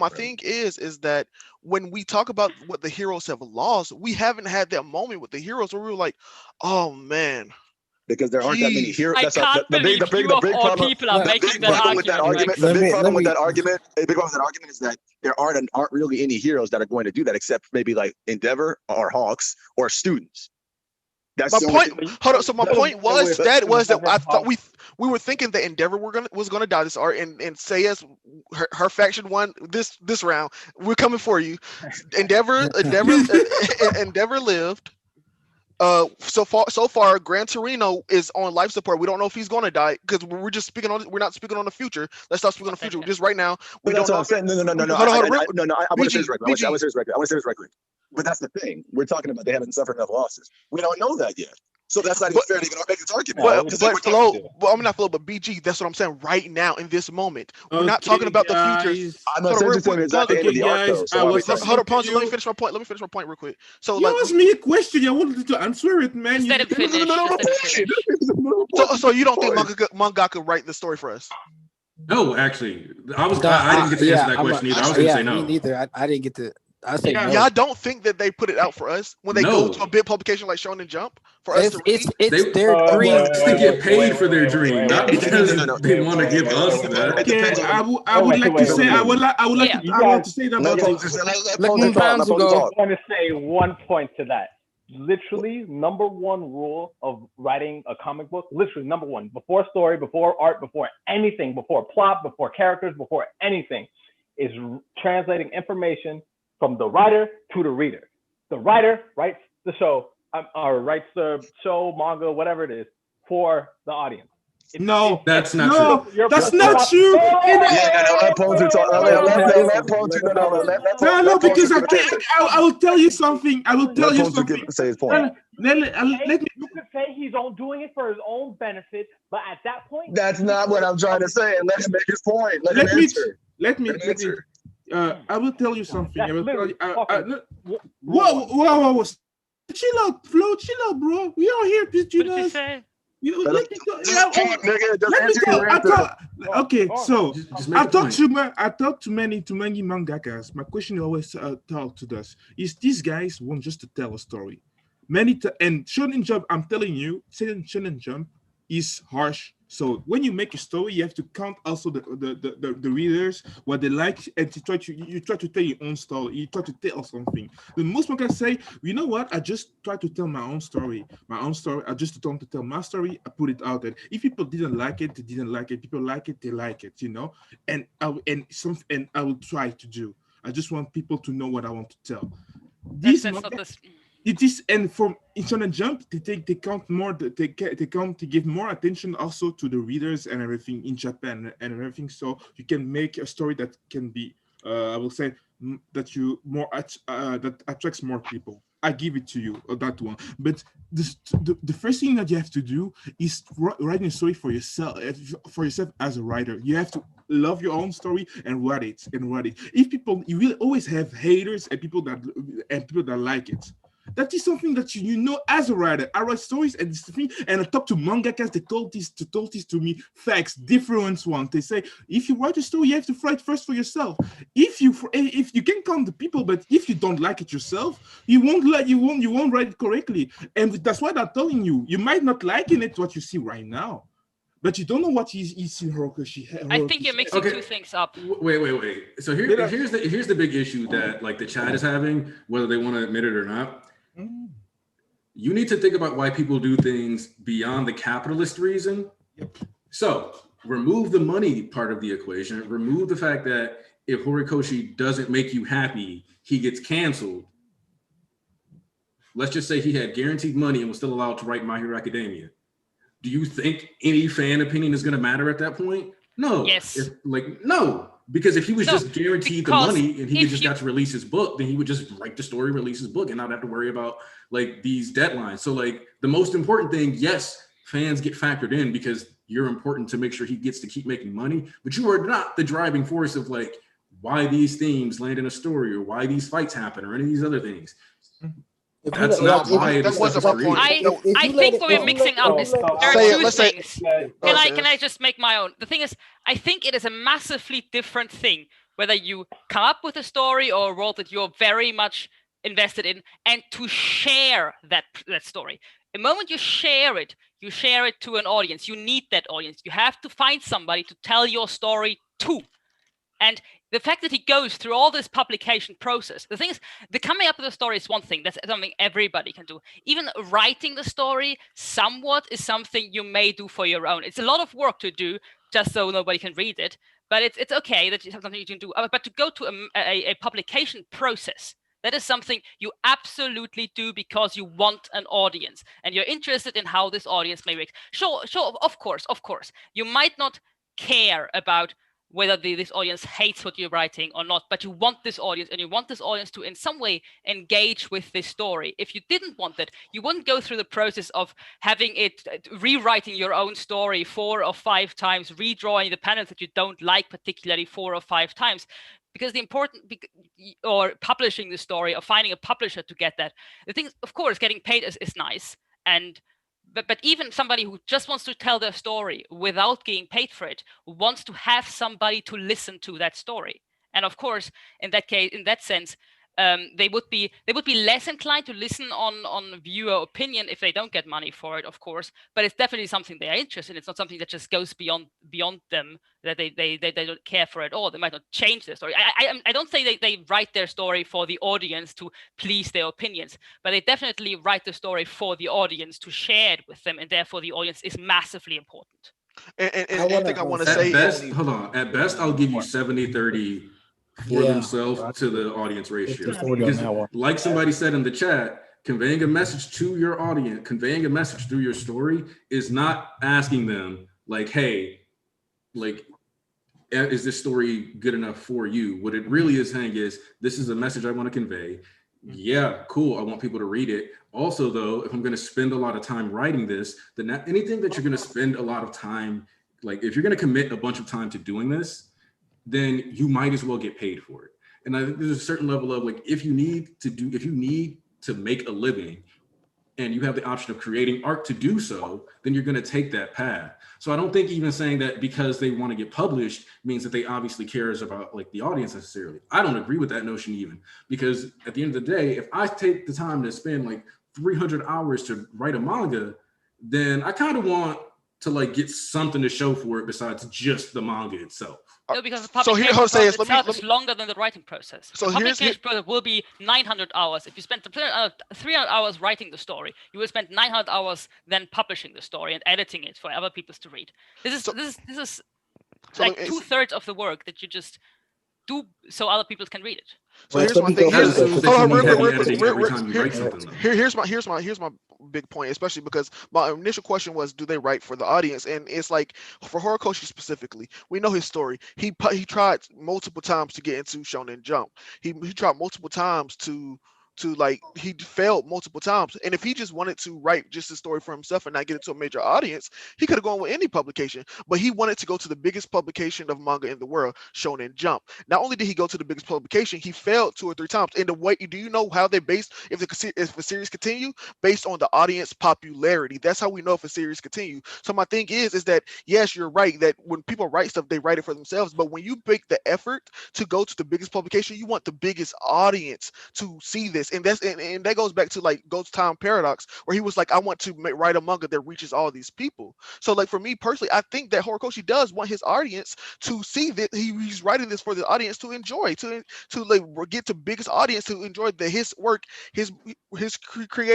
thing is that when we talk about what the heroes have lost, we haven't had that moment with the heroes where we were like, oh man. Because there aren't that many heroes. I can't believe the big problem. People are making that argument. The big problem with that argument is that there aren't really any heroes that are going to do that, except maybe like Endeavor or Hawks or students. That's my point. Hold on. So my point was that I thought we were thinking that Endeavor was gonna die this arc, and Sayas, her faction won this round. We're coming for you. Endeavor lived. So far, Gran Torino is on life support. We don't know if he's going to die because we're not speaking on the future. Let's not speak on the future. Just right now, we don't know. I'm saying. No. I want to say this correctly. But that's the thing. We're talking about they haven't suffered enough losses. We don't know that yet. So that's not even fair to even make this argument. I'm not Flo, but BG, that's what I'm saying right now in this moment. We're not talking about the future. I'm not saying it's at the end of the arc, though. Hold on, pause. Let me finish my point. Real quick. So you asked me a question. I wanted to answer it, man. So you don't think manga could write the story for us? No, actually, I didn't get to answer that question either. I was going to say no. Me neither. I didn't get to. I say no. I don't think that they put it out for us when they go to a big publication like Shonen Jump for us to read. It's their dream to get paid for their dream, not because they want to give us that. Okay, I would like to say I would like to say that about I want to say one point to that. Literally, number one rule of writing a comic book, literally number one, before story, before art, before anything, before plot, before characters, before anything, is translating information from the writer to the reader. The writer writes the show, or writes the show, manga, whatever it is, for the audience. That's not true. That's not true. No, because I will tell you something. Say his point. You could say he's doing it for his own benefit, but at that point, that's not what I'm trying to say. And let him make his point. Let me answer. I will tell you something. I will tell you. Whoa! Chill out, Flo. Chill out, bro. We are here, bitch. Okay, so I talk to many mangakas. My question always talk to us is these guys want just to tell a story. And Shonen Jump, I'm telling you, Shonen Jump is harsh. So when you make a story, you have to count also the readers, what they like, and you try to tell your own story. You try to tell something. The most one can say, you know what? I just try to tell my own story. I just want to tell my story. I put it out there. If people didn't like it, they didn't like it. People like it, they like it. You know. And I will try to do. I just want people to know what I want to tell. It is, and from Shonen Jump, they count more. They count to give more attention also to the readers and everything in Japan and everything. So you can make a story that can be, I will say, that attracts more people. I give it to you that one. But the first thing that you have to do is writing a story for yourself as a writer. You have to love your own story and write it. If people, you will always have haters and people that like it. That is something that you know as a writer. I write stories and this thing, and I talk to mangakas. They told this to me. Facts, different ones. They say if you write a story, you have to write first for yourself. If you can count the people, but if you don't like it yourself, you won't write it correctly. And that's why they're telling you. You might not like it what you see right now, but you don't know what is in Horikoshi. I think you're mixing two things up. Wait. So here's the big issue that like the chat is having, whether they want to admit it or not. You need to think about why people do things beyond the capitalist reason. Yep. So remove the money part of the equation. Remove the fact that if Horikoshi doesn't make you happy, he gets canceled. Let's just say he had guaranteed money and was still allowed to write My Hero Academia. Do you think any fan opinion is going to matter at that point? No. Yes. No. Because if he was just guaranteed the money and he just got to release his book, then he would just write the story, release his book, and not have to worry about like these deadlines. So like the most important thing, yes, fans get factored in because you're important to make sure he gets to keep making money, but you are not the driving force of like why these themes land in a story or why these fights happen or any of these other things. That's not why it wasn't my point. I think what we're mixing up is there are two things. Can I just make my own? The thing is, I think it is a massively different thing whether you come up with a story or a world that you're very much invested in and to share that story. The moment you share it to an audience. You need that audience. You have to find somebody to tell your story to. And the fact that he goes through all this publication process, the thing is, the coming up with a story is one thing. That's something everybody can do. Even writing the story somewhat is something you may do for your own. It's a lot of work to do just so nobody can read it, but it's okay that it's something you can do. But to go to a publication process, that is something you absolutely do because you want an audience and you're interested in how this audience may react. Sure, of course. You might not care about whether this audience hates what you're writing or not, but you want this audience and you want this audience to in some way engage with this story. If you didn't want that, you wouldn't go through the process of having it, rewriting your own story 4 or 5 times, redrawing the panels that you don't like particularly 4 or 5 times. Because or publishing the story or finding a publisher to get that. The thing, of course, getting paid is nice. But even somebody who just wants to tell their story without getting paid for it wants to have somebody to listen to that story. And of course, in that sense, they would be less inclined to listen on viewer opinion if they don't get money for it, of course. But it's definitely something they are interested in. It's not something that just goes beyond them, that they don't care for at all. They might not change their story. I don't say they write their story for the audience to please their opinions, but they definitely write the story for the audience to share it with them, and therefore the audience is massively important. And one thing I want to say at best, I'll give you 70-30 for themselves to the audience ratio. Because like somebody said in the chat, conveying a message to your audience, conveying a message through your story is not asking them like, hey, like, is this story good enough for you? What it really is saying is, this is a message I want to convey. Yeah, cool. I want people to read it. Also, though, if I'm going to spend a lot of time writing this, then anything that you're going to spend a lot of time, like if you're going to commit a bunch of time to doing this, then you might as well get paid for it. And I think there's a certain level of like, if you need to make a living and you have the option of creating art to do so, then you're going to take that path. So I don't think even saying that because they want to get published means that they obviously cares about like the audience necessarily. I don't agree with that notion even, because at the end of the day, if I take the time to spend like 300 hours to write a manga, then I kind of want to like get something to show for it besides just the manga itself. No, because the publication process itself is longer than the writing process. So the publication process will be 900 hours. If you spend 300 hours writing the story, you will spend 900 hours then publishing the story and editing it for other people to read. This is like 2/3 of the work that you just do so other people can read it. So here's my thing. Here's my big point, especially because my initial question was, do they write for the audience? And it's like for Horikoshi specifically, we know his story. He tried multiple times to get into Shonen Jump. He tried multiple times to like, he failed multiple times. And if he just wanted to write just his story for himself and not get it to a major audience, he could have gone with any publication. But he wanted to go to the biggest publication of manga in the world, Shonen Jump. Not only did he go to the biggest publication, he failed 2 or 3 times. And the way, do you know how they based if the series continue? Based on the audience popularity. That's how we know if a series continue. So my thing is that yes, you're right that when people write stuff, they write it for themselves. But when you make the effort to go to the biggest publication, you want the biggest audience to see this. And that goes back to like Ghost Time Paradox, where he was like, I want to write a manga that reaches all these people. So like for me personally, I think that Horikoshi does want his audience to see that he's writing this for the audience to enjoy, to like get the biggest audience to enjoy his work, his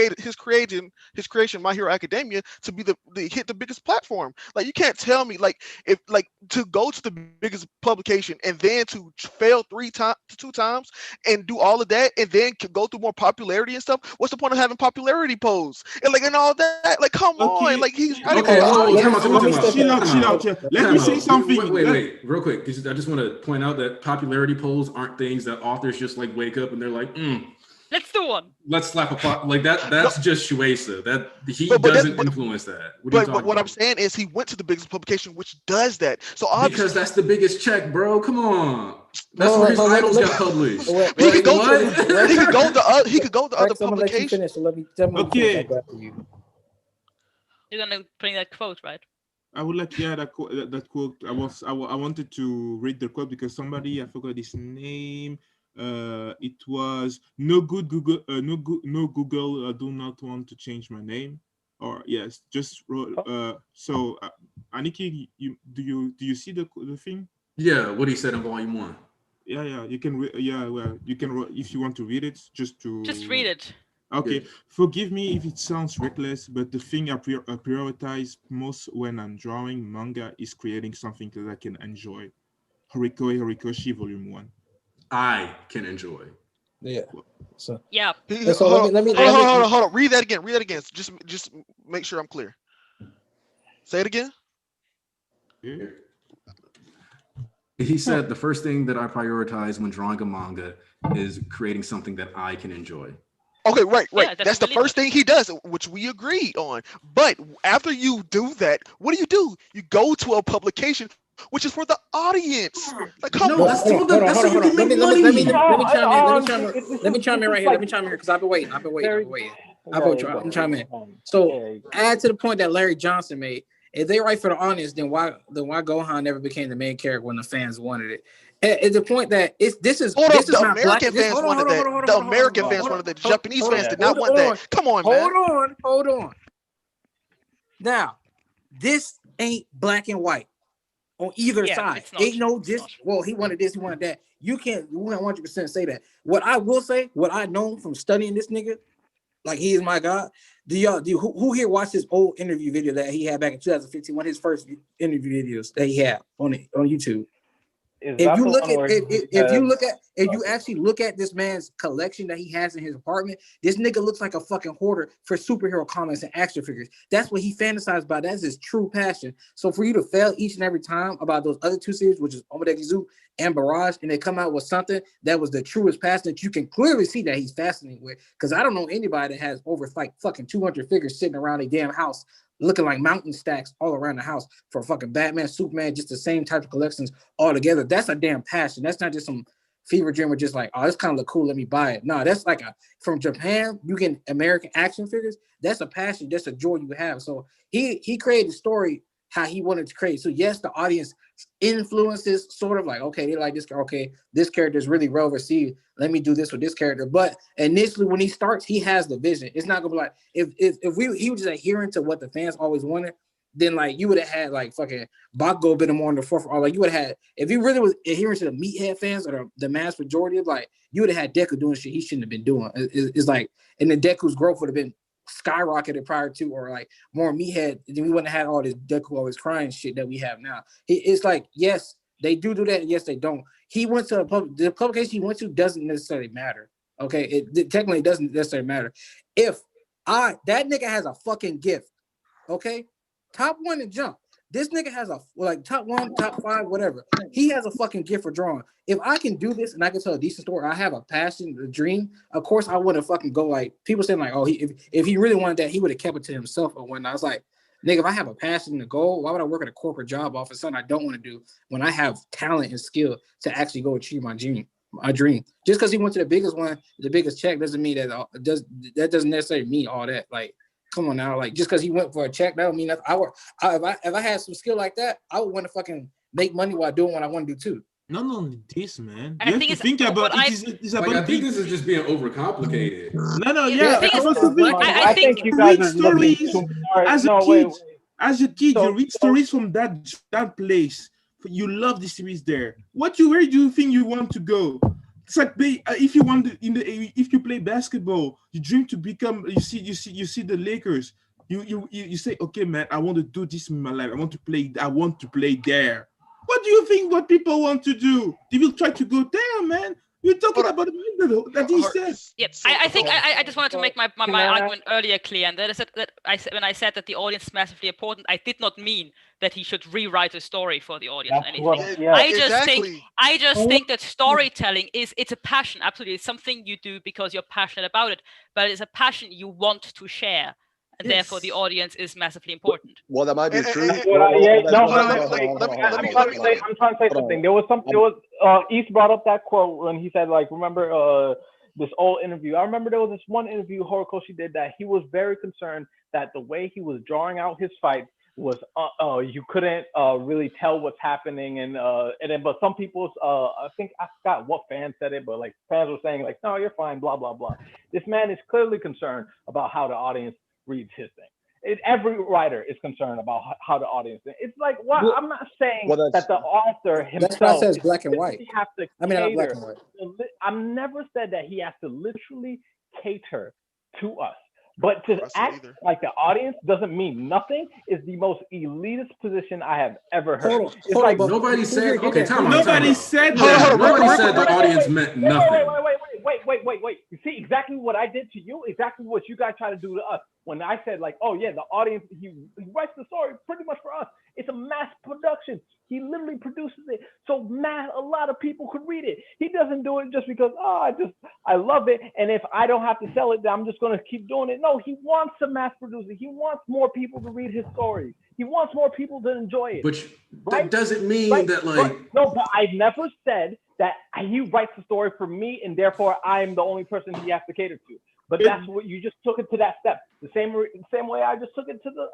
creation, My Hero Academia, to be the hit the biggest platform. Like you can't tell me like if like to go to the biggest publication and then to fail 2 times and do all of that and then go through more popularity and stuff. What's the point of having popularity polls and like and all that? Like come on, like he's let me say something. Wait, real quick, because I just want to point out that popularity polls aren't things that authors just like wake up and they're like, let's do one. Let's slap a pot like that. That's just Shueisha. That he doesn't influence that. But what I'm saying is he went to the biggest publication, which does that. So obviously, because that's the biggest check, bro. Come on. That's where his idols got published. He could go to other publications. Okay. You're gonna bring that quote, right? I would like, that quote. I wanted to read the quote because somebody, I forgot his name. It was no good Google. No Google. I do not want to change my name. Or yes, just so Aniki, do you see the thing? Yeah, what he said in volume 1. Yeah, you can. Well, you can if you want to read it, just read it. Okay, Forgive me if it sounds reckless, but the thing I prioritize most when I'm drawing manga is creating something that I can enjoy. Horikoshi, Volume 1. I can enjoy. Yeah. So yeah. So hold on. Read that again. Just make sure I'm clear. Say it again. Yeah. He said the first thing that I prioritize when drawing a manga is creating something that I can enjoy. Okay, right. Yeah, that's the first thing he does, which we agreed on. But after you do that, what do? You go to a publication which is for the audience. Like, come on. Let me chime in right here. Because I've been waiting. I'm chiming in. So add to the point that Larry Johnson made. If they write for the audience, then why Gohan never became the main character when the fans wanted it? It's the point that the American fans wanted that. The American fans wanted that. The Japanese fans did not want that. Come on, man. Hold on. Now, this ain't black and white on either side. Ain't no this. Well, he wanted this, he wanted that. You can't 100% say that. What I will say, what I know from studying this nigga, like he is my God. Who here watched his old interview video that he had back in 2015? One of his first interview videos that he had on YouTube. If you actually look at this man's collection that he has in his apartment, this nigga looks like a fucking hoarder for superhero comics and action figures. That's what he fantasized about. That's his true passion. So for you to fail each and every time about those other 2 series, which is Omodeki Zoo and Barrage, and they come out with something that was the truest passion that you can clearly see that he's fascinated with. Because I don't know anybody that has over like fucking 200 figures sitting around a damn house looking like mountain stacks all around the house for fucking Batman, Superman, just the same type of collections all together. That's a damn passion. That's not just some fever dream or just like, oh, this kind of look cool, let me buy it. No, that's like from Japan, you get American action figures. That's a passion. That's a joy you have. So he created a story how he wanted to create. So yes, the audience influences sort of like, okay, they like this. Okay, this character is really well received. Let me do this with this character. But initially, when he starts, he has the vision. It's not gonna be like if he was just adhering to what the fans always wanted, then like you would have had like fucking Bakugo been more on the forefront, or like you would have had, if you really was adhering to the meathead fans or the mass majority of, like, you would have had Deku doing shit he shouldn't have been doing. It's like, and then Deku's growth would have been skyrocketed prior to, or like more meathead, then we wouldn't have had all this Deku always crying shit that we have now. It's like, yes, they do that, and yes, they don't. He went to the publication he went to doesn't necessarily matter. Okay, it technically doesn't necessarily matter. If that nigga has a fucking gift, okay, top 1 and Jump. This nigga has a like top 1, top 5, whatever. He has a fucking gift for drawing. If I can do this and I can tell a decent story, I have a passion, a dream. Of course, I wouldn't fucking go like people saying like, oh, if he really wanted that, he would have kept it to himself or whatnot. I was like, nigga, if I have a passion and a goal, why would I work at a corporate job off of something I don't want to do when I have talent and skill to actually go achieve my dream? Just because he went to the biggest one, the biggest check, doesn't mean that doesn't necessarily mean all that. Like, come on now, like just because he went for a check, that don't mean that if I had some skill like that, I would want to fucking make money while doing what I want to do too. Not only this, man. I think think about it. It's about I think this is just being overcomplicated. I think you guys are stories as a kid, you read stories from that place. You love the series there. Where do you think you want to go? It's like if you play basketball, you dream to become. You see the Lakers. You say, okay, man, I want to do this in my life. I want to play there. What do you think? What people want to do? They will try to go there, man. You're talking about the that he said. Yep. I think I just wanted to make my argument earlier clear, and that is that when I said that the audience is massively important, I did not mean that he should rewrite the story for the audience. I just think that storytelling it's a passion. Absolutely, it's something you do because you're passionate about it, but it's a passion you want to share. And therefore, the audience is massively important. Well, that might be true. I'm trying to say something. There was East brought up that quote when he said, like, remember this old interview. I remember there was this one interview Horikoshi did that he was very concerned that the way he was drawing out his fights was you couldn't really tell what's happening, and then but some people I think I forgot what fan said it, but like fans were saying like, no, you're fine, blah blah blah. This man is clearly concerned about how the audience reads his thing. Every writer is concerned about how the audience thinks. It's like, what? Well, I'm not saying that the author himself. That's why it says black and white. Have to not black and white. I've never said that he has to literally cater to us. But to act like the audience doesn't mean nothing is the most elitist position I have ever heard. Nobody said. Okay, Nobody said the audience meant nothing. Wait. You see exactly what I did to you? Exactly what you guys try to do to us. When I said like, oh yeah, the audience, he writes the story pretty much for us. It's a mass production. He literally produces it. So a lot of people could read it. He doesn't do it just because, I love it. And if I don't have to sell it, then I'm just going to keep doing it. No, he wants to mass produce it. He wants more people to read his story. He wants more people to enjoy it. But that doesn't mean that like... No, but I've never said that he writes the story for me and therefore I'm the only person he has to cater to. But that's what you just took it to that step. The same way I just took it to the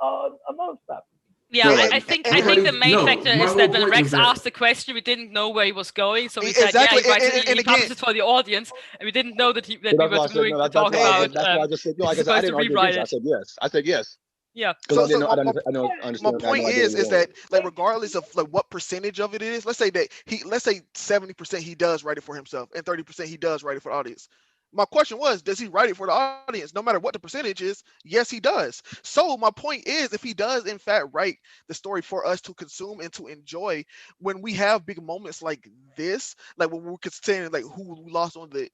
another step. Yeah, I think the main factor is that when Rex asked the question, we didn't know where he was going, so we said, yeah, he publishes for the audience, and we didn't know that we were doing to talk about. That's why I just said, I didn't argue this. I said yes. Yeah. So my point is that like regardless of like what percentage of it is, let's say 70% he does write it for himself and 30% he does write it for the audience. My question was, does he write it for the audience? No matter what the percentage is, yes, he does. So my point is, if he does in fact write the story for us to consume and to enjoy, when we have big moments like this, like when we're considering like who we lost on the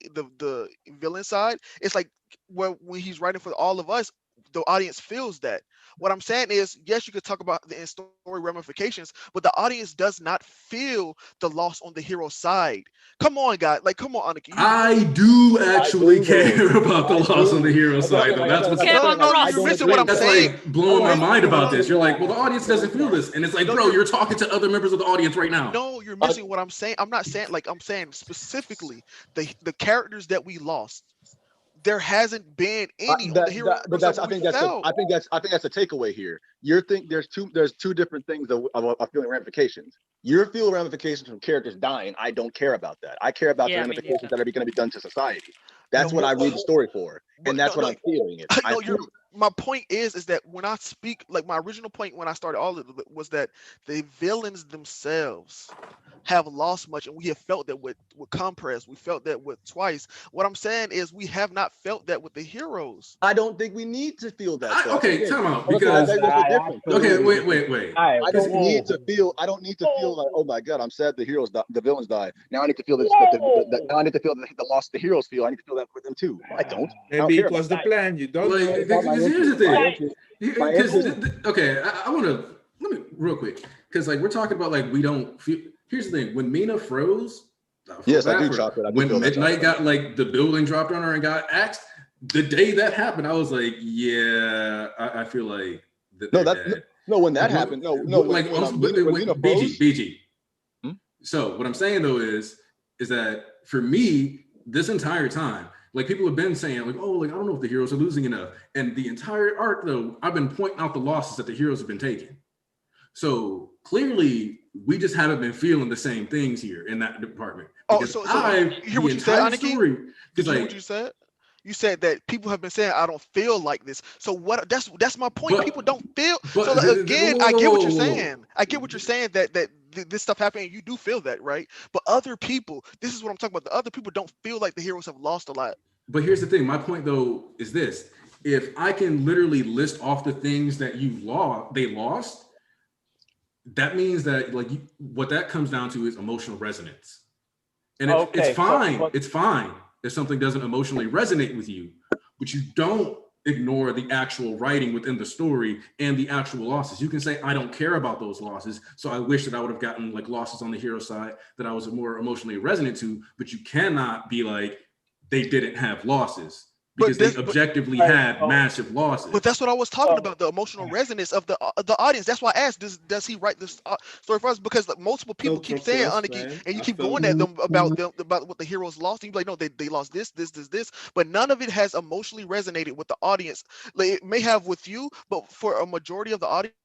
villain side, it's like when he's writing for all of us, the audience feels that. What I'm saying is, yes, you could talk about the story ramifications, but the audience does not feel the loss on the hero side. Come on, guys. Like, come on, Annika. I do actually care about the loss on the hero side, though. That's what's you're missing what I'm saying. Like blowing my mind about this. You're like, well, the audience doesn't feel this. And it's like, bro, you're talking to other members of the audience right now. No, you're missing what I'm saying. I'm not saying, like, I'm saying specifically the characters that we lost. There hasn't been any I think that's a takeaway here. There's two different things of feeling ramifications. You're feeling ramifications from characters dying. I don't care about that. I care about the ramifications that are going to be done to society. That's what I read the story for, and that's what I'm feeling. my point is that when I speak, like my original point when I started all of it was that the villains themselves have lost much, and we have felt that with Compress, we felt that with Twice. What I'm saying is we have not felt that with the heroes. I don't think we need to feel that. Okay, time out, because okay, wait. I don't need to feel like, oh my god, I'm sad the villains died. Now I need to feel this. Now I need to feel the loss the heroes feel. I need to feel that for them too. I don't. Maybe it was the plan. You don't. Like, here's the thing. Okay, I want to let me real quick because like we're talking about like we don't feel. Here's the thing: when Mina froze, yes, I do chop it. When Midnight got like the building dropped on her and got axed, the day that happened, I was like, yeah, I feel like when that happened, like BG. So what I'm saying though is that for me, this entire time, like people have been saying, like, oh, like I don't know if the heroes are losing enough, and the entire arc though, I've been pointing out the losses that the heroes have been taking. So clearly, we just haven't been feeling the same things here in that department. Oh, so you hear what you said, Aniki? Did you hear what you said? You said that people have been saying, I don't feel like this. So what? That's my point. People don't feel. So again, I get what you're saying. I get what you're saying that this stuff happened and you do feel that, right? But other people, this is what I'm talking about. The other people don't feel like the heroes have lost a lot. But here's the thing. My point though is this: if I can literally list off the things that they lost. That means that like what that comes down to is emotional resonance, and it's fine. It's fine if something doesn't emotionally resonate with you, but you don't ignore the actual writing within the story and the actual losses. You can say, I don't care about those losses, so I wish that I would have gotten like losses on the hero side that I was more emotionally resonant to, but you cannot be like, they didn't have losses. Because they objectively had massive losses. But that's what I was talking about, the emotional resonance of the audience. That's why I asked, does he write this story for us? Because like, multiple people keep saying, Aniki, and you keep going at them about what the heroes lost. And you're like, no, they lost this. But none of it has emotionally resonated with the audience. Like, it may have with you, but for a majority of the audience,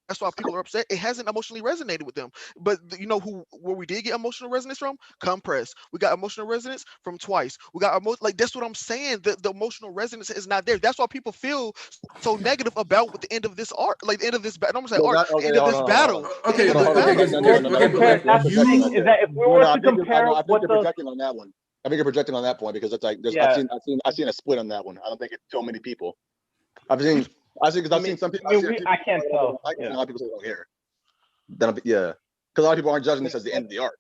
that's why people are upset. It hasn't emotionally resonated with them. But you know where we did get emotional resonance from? Compress. We got emotional resonance from Twice. We got like that's what I'm saying. The emotional resonance is not there. That's why people feel so negative about the end of this arc, like the end of this battle. I'm saying arc, the end of this battle. Okay, is that if we were to compare I think you're projecting on that one. I think you're projecting on that point because it's like I've seen a split on that one. I don't think it's so many people. I've seen some people. I can't tell. A lot of people say they don't care. Because a lot of people aren't judging this as the end of the arc.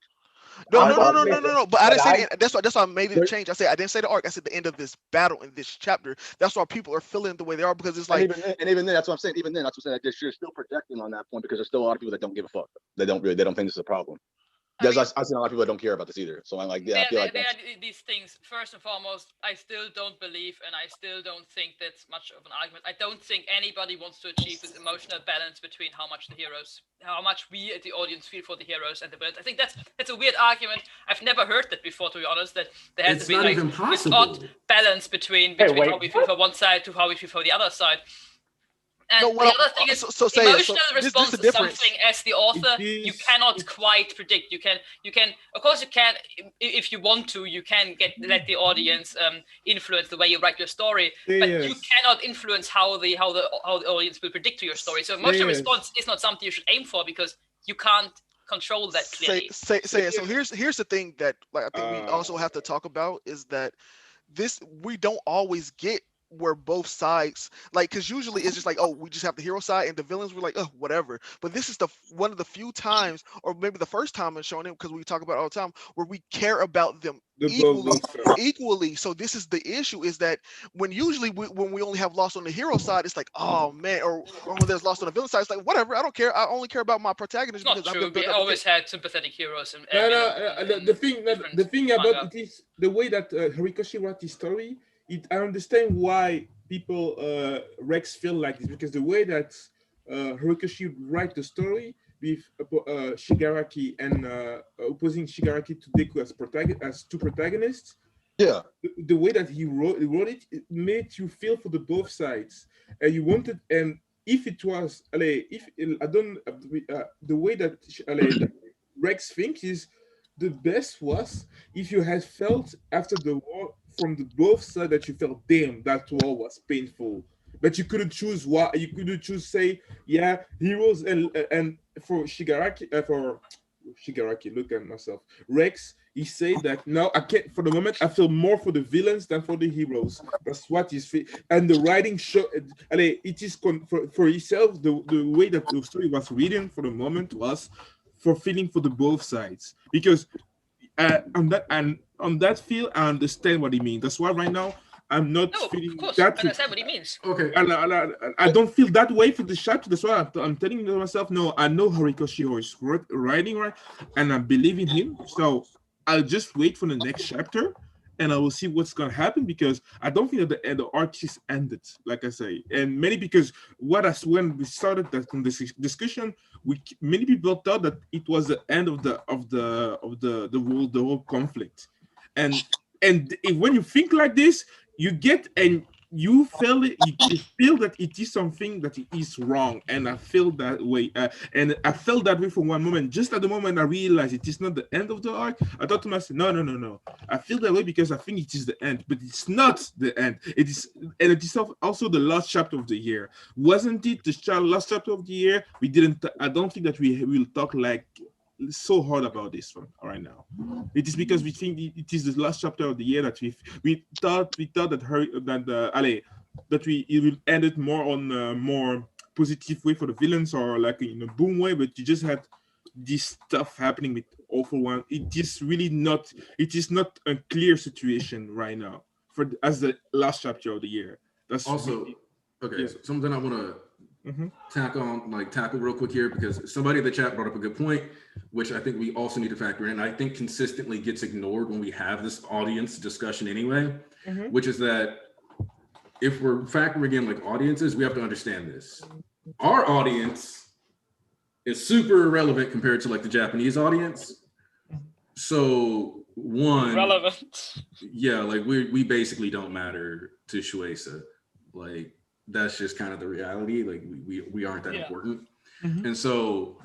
No. But I didn't say that's why I made it change. I didn't say the arc. I said the end of this battle in this chapter. That's why people are feeling the way they are because it's like. And even then, that's what I'm saying. Even then, that's what I'm saying. You're still projecting on that point because there's still a lot of people that don't give a fuck. They don't think this is a problem. I've seen a lot of people that don't care about this either. So I'm like, I feel like these things. First and foremost, I still don't believe, and I still don't think that's much of an argument. I don't think anybody wants to achieve this emotional balance between how much we at the audience feel for the heroes and the villains. I think that's a weird argument. I've never heard that before, to be honest. That there has to be like this odd balance between how we feel for one side to how we feel for the other side. And the other thing is emotional response is something as the author you cannot quite predict. You can of course you can if you want to, you can let the audience influence the way you write your story, but you cannot influence how the audience will predict to your story. So emotional response is not something you should aim for because you can't control that clearly. So here's the thing that like I think we also have to talk about is that we don't always get where both sides like because usually it's just like, oh, we just have the hero side and the villains were like, oh, whatever. But this is one of the few times, or maybe the first time in showing it, because we talk about it all the time, where we care about them equally. So this is the issue, is that when usually when we only have lost on the hero side, it's like, oh man, or when there's lost on the villain side, it's like, whatever, I don't care. I only care about my protagonist. It's not true. We always had sympathetic heroes. The thing about it is the way that Horikoshi wrote his story. I understand why people Rex feel like this, because the way that Horikoshi write the story with Shigaraki and opposing Shigaraki to Deku as two protagonists. Yeah. The way that he wrote it made you feel for the both sides, and you wanted. And if it was, the way that Rex thinks is the best was if you had felt after the war from the both sides that you felt, damn, that war was painful. but you couldn't choose what you couldn't choose. Say, yeah, heroes and for Shigaraki, look at myself. Rex, he said that no, I can't. For the moment, I feel more for the villains than for the heroes. That's what he's and the writing show. It is for himself. The way that the story was written for the moment was for feeling for the both sides, because on that field, I understand what he means. That's why right now I'm not feeling of course, that. I understand what he means. Okay, and I don't feel that way for the chapter. That's why I'm telling myself, no, I know Horikoshi is writing right, and I believe in him. So I'll just wait for the next chapter, and I will see what's gonna happen, because I don't think that the arc is ended, like I say, and many because when we started that discussion, many people thought that it was the end of the whole conflict, and when you think like this, you get and you feel it, you feel that it is something that is wrong, and I feel that way, and I felt that way for one moment. Just at the moment I realized it is not the end of the arc, I thought to myself, no, I feel that way because I think it is the end, but it's not the end. It is, and it is also the last chapter of the year. Wasn't it the last chapter of the year? I don't think that we will talk like so hard about this one right now. It is because we think it is the last chapter of the year that we thought that it will end it more on a more positive way for the villains, or like in a boom way, but you just had this stuff happening with Awful One. It is not a clear situation right now as the last chapter of the year. That's also really, okay. Yeah. So something I want to tackle real quick here, because somebody in the chat brought up a good point, which I think we also need to factor in. I think consistently gets ignored when we have this audience discussion anyway, which is that if we're factoring in like audiences, we have to understand this. Our audience is super irrelevant compared to like the Japanese audience. So relevant. Yeah, like we basically don't matter to Shueisha. Like that's just kind of the reality. Like we aren't that important. And so,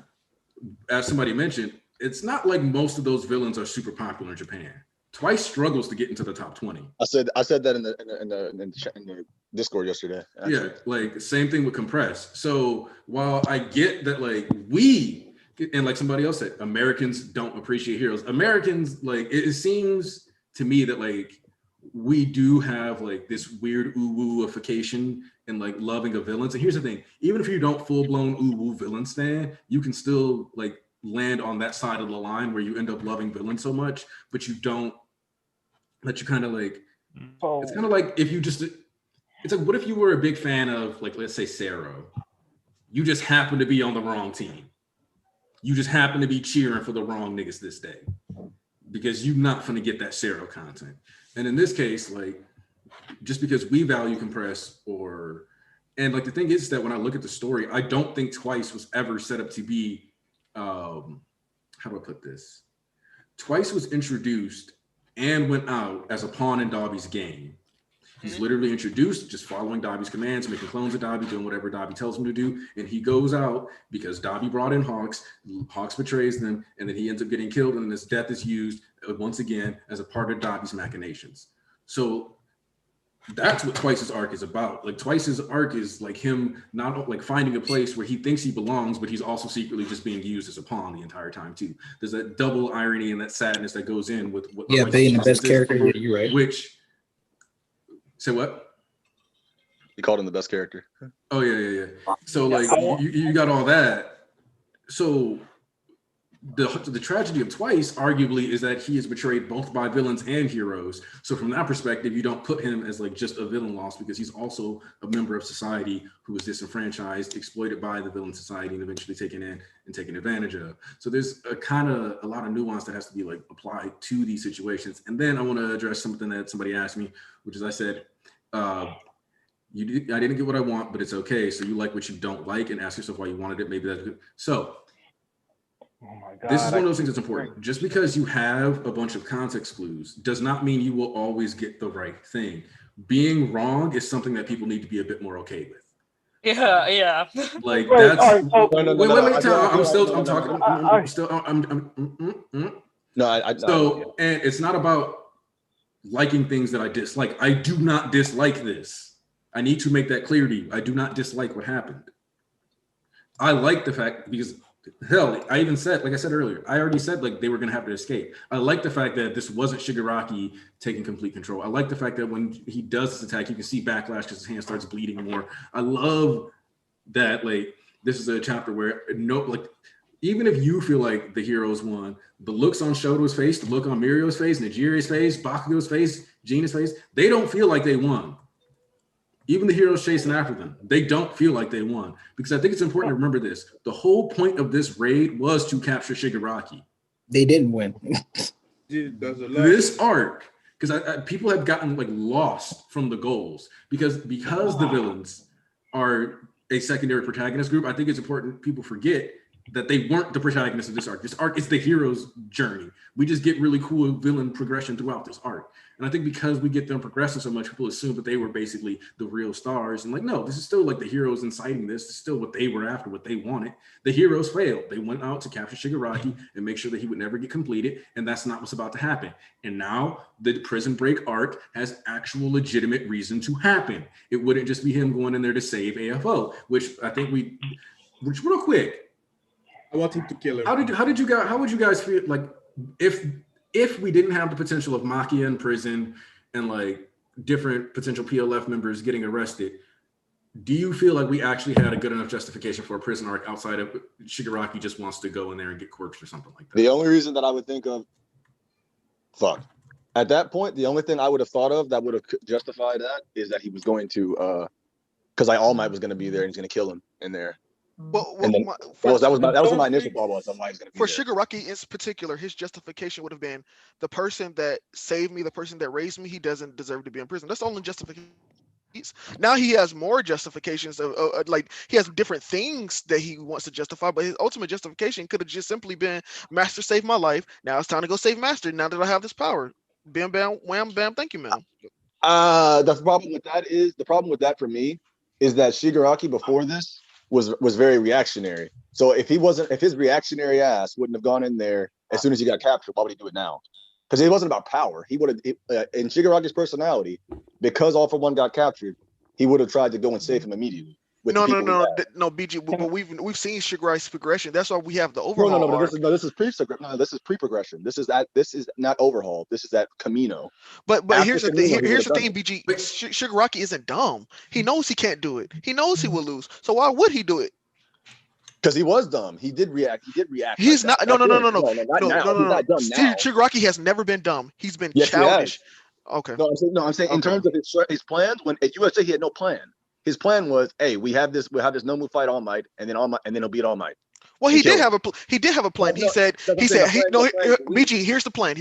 as somebody mentioned, it's not like most of those villains are super popular in Japan. Twice struggles to get into the top 20. I said that in the Discord yesterday. Actually. Yeah, like same thing with Compress. So while I get that, like we and like somebody else said, Americans don't appreciate heroes. Americans, like it seems to me that like we do have like this weird ooh-woo-ification and like loving of villains. And here's the thing, even if you don't full-blown ooh-woo villain stan, you can still like land on that side of the line where you end up loving villains so much, but you don't, that you kind of like, it's kind of like if you just, it's like, what if you were a big fan of like, let's say Sero, you just happen to be on the wrong team. You just happen to be cheering for the wrong niggas this day because you're not gonna get that Sero content. And in this case, like, just because we value Compress and like the thing is that when I look at the story, I don't think Twice was ever set up to be, how do I put this? Twice was introduced and went out as a pawn in Dobby's game. He's literally introduced, just following Dobby's commands, making clones of Dobby, doing whatever Dobby tells him to do. And he goes out because Dobby brought in Hawks. Hawks betrays them, and then he ends up getting killed. And his death is used once again as a part of Dobby's machinations. So that's what Twice's arc is about. Like Twice's arc is like him not like finding a place where he thinks he belongs, but he's also secretly just being used as a pawn the entire time too. There's that double irony and that sadness that goes in with what being the best character. Yeah, you're right. Which say what? You called him the best character. Oh yeah. So like you got all that. So the tragedy of Twice arguably is that he is betrayed both by villains and heroes. So from that perspective, you don't put him as like just a villain lost, because he's also a member of society who is disenfranchised, exploited by the villain society, and eventually taken in and taken advantage of. So there's a lot of nuance that has to be like applied to these situations. And then I want to address something that somebody asked me, which is I said, I didn't get what I want, but it's okay. So you like what you don't like, and ask yourself why you wanted it. Maybe that's good. So oh my God, this is one of those things that's important. Just because you have a bunch of context clues does not mean you will always get the right thing. Being wrong is something that people need to be a bit more okay with. Yeah. Like that's wait. I'm talking. And it's not about liking things that I dislike. I do not dislike this. I need to make that clear to you. I do not dislike what happened. I like the fact, because hell, I even said, like I said earlier, I already said like they were going to have to escape. I like the fact that this wasn't Shigaraki taking complete control. I like the fact that when he does this attack, you can see backlash because his hand starts bleeding more. I love that like this is a chapter where even if you feel like the heroes won, the looks on Shoto's face, the look on Mirio's face, Nijiri's face, Bakugo's face, Gina's face, they don't feel like they won. Even the heroes chasing after them, they don't feel like they won. Because I think it's important to remember this. The whole point of this raid was to capture Shigaraki. They didn't win. This arc, because people have gotten like lost from the goals. Because the villains are a secondary protagonist group, I think it's important people forget that they weren't the protagonists of this arc. This arc is the hero's journey. We just get really cool villain progression throughout this arc. And I think because we get them progressing so much, people assume that they were basically the real stars. And like, no, this is still like the heroes inciting this. It's still what they were after, what they wanted. The heroes failed. They went out to capture Shigaraki and make sure that he would never get completed. And that's not what's about to happen. And now the prison break arc has actual legitimate reason to happen. It wouldn't just be him going in there to save AFO, which I think which real quick, I want him to kill her. How would you guys feel like if we didn't have the potential of Makia in prison and like different potential PLF members getting arrested? Do you feel like we actually had a good enough justification for a prison arc outside of Shigaraki just wants to go in there and get corpsed or something like that? The only reason that I would think of, at that point, the only thing I would have thought of that would have justified that is that he was going to, because All Might was going to be there and he's going to kill him in there. Well, that was my initial thought was why he's going to be for there. Shigaraki in particular, his justification would have been the person that saved me, the person that raised me, he doesn't deserve to be in prison. That's the only justification. Now he has more justifications of like he has different things that he wants to justify, but his ultimate justification could have just simply been Master saved my life. Now it's time to go save Master. Now that I have this power, bam, bam, wham, bam, thank you, man. The problem with that for me is that Shigaraki before this was very reactionary. So if his reactionary ass wouldn't have gone in there as soon as he got captured, why would he do it now? Because it wasn't about power. He would have, in Shigaraki's personality, because All for One got captured, he would have tried to go and save him immediately. No, BG. But we've seen Shigaraki's progression. That's why we have the overhaul. No, this is pre-progression. This is not overhaul. This is that Camino. But here's the thing. Here's the thing, BG. Shigaraki isn't dumb. He knows he can't do it. He knows he will lose. So why would he do it? Because he was dumb. He did react. He's not. No. Now. Shigaraki has never been dumb. He's been childish. Okay. I'm saying in terms of his plans. When at USA he had no plan. His plan was, hey, we have this no move fight All Might, and then he'll beat All Might. Well, he did have a plan. He said, BG, here's the plan.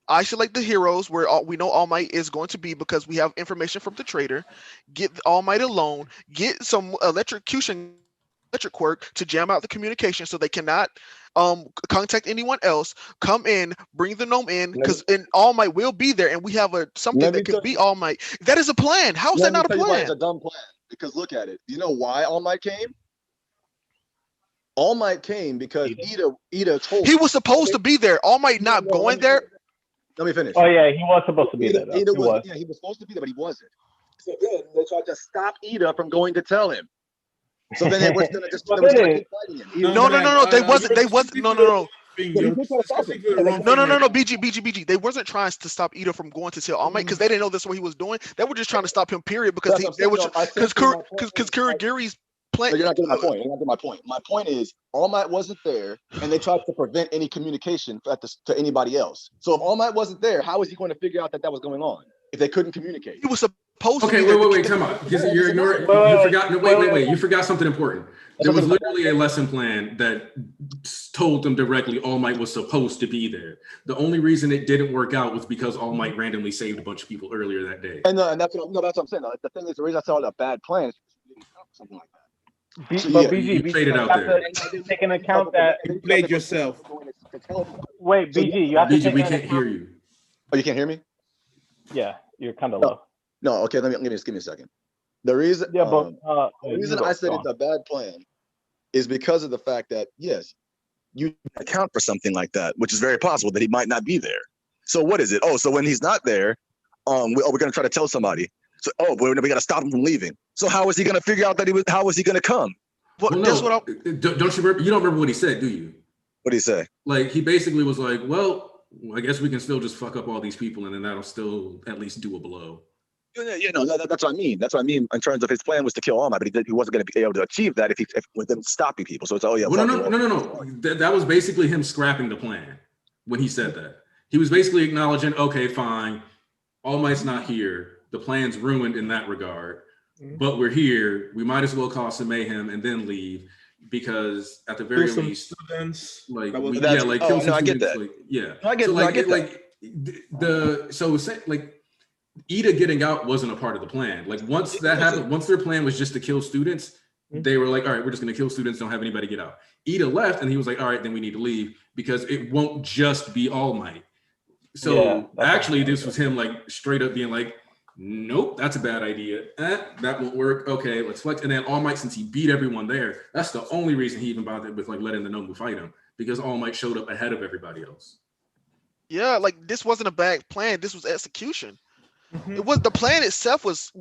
Isolate the heroes where we know All Might is going to be because we have information from the trader. Get All Might alone. Get some electric quirk to jam out the communication so they cannot contact anyone else. Come in, bring the gnome in, because All Might will be there, and we have something that could be All Might. That is a plan. How is that not a plan? It's a dumb plan because look at it. You know why All Might came? All Might came because Ida told he was supposed to be there. All Might not going there. Let me finish. Oh yeah, he was supposed to be there. He was supposed to be there, but he wasn't. So then they tried to stop Ida from going to tell him. So then they were going to just keep fighting him. No. They wasn't. No. BG. They wasn't trying to stop Ida from going to tell All Might because they didn't know that's what he was doing. They were just trying to stop him. Period. Because Kurogiri's plan. No, you're not getting my point. My point is All Might wasn't there, and they tried to prevent any communication to anybody else. So if All Might wasn't there, how was he going to figure out that was going on if they couldn't communicate? He was supposed to. Okay, wait, come on. Because you're ignoring. You forgot. No, wait. You forgot something important. There was literally a lesson plan that told them directly All Might was supposed to be there. The only reason it didn't work out was because All Might randomly saved a bunch of people earlier that day. And that's what I'm saying. The thing is, the reason I saw a bad plan is something like that. BG, traded out there. Take into account that you played yourself. Wait, BG, you have to. BG, we can't hear you. Oh, you can't hear me? Yeah, you're kind of low. No, okay. Give me a second. The reason, the reason I said it's a bad plan is because of the fact that yes, you account for something like that, which is very possible that he might not be there. So what is it? Oh, so when he's not there, we're going to try to tell somebody. So, we got to stop him from leaving. So how is he going to figure out that how was he going to come? Well, no, don't you remember? You don't remember what he said, do you? What did he say? Like, he basically was like, well, I guess we can still just fuck up all these people, and then that'll still at least do a blow. Yeah, no, that's what I mean. That's what I mean in terms of his plan was to kill All Might, but he wasn't going to be able to achieve that if with them stopping people. So it's well, no. That was basically him scrapping the plan when he said that. He was basically acknowledging, okay, fine, All Might's not here. The plan's ruined in that regard, but we're here. We might as well cause some mayhem and then leave, because at the very least, students, like, kill some students. I get that. Like, yeah, I get like, Ida getting out wasn't a part of the plan. Like, once that happened, once their plan was just to kill students, they were like, all right, we're just going to kill students, don't have anybody get out. Ida left, and he was like, all right, then we need to leave, because it won't just be All Might. So actually, this was him like straight up being like, nope, that's a bad idea. That won't work. Okay, let's flex. And then All Might, since he beat everyone there, that's the only reason he even bothered with like letting the Nomu fight him, because All Might showed up ahead of everybody else. Yeah, like this wasn't a bad plan. This was execution. It was, the plan itself was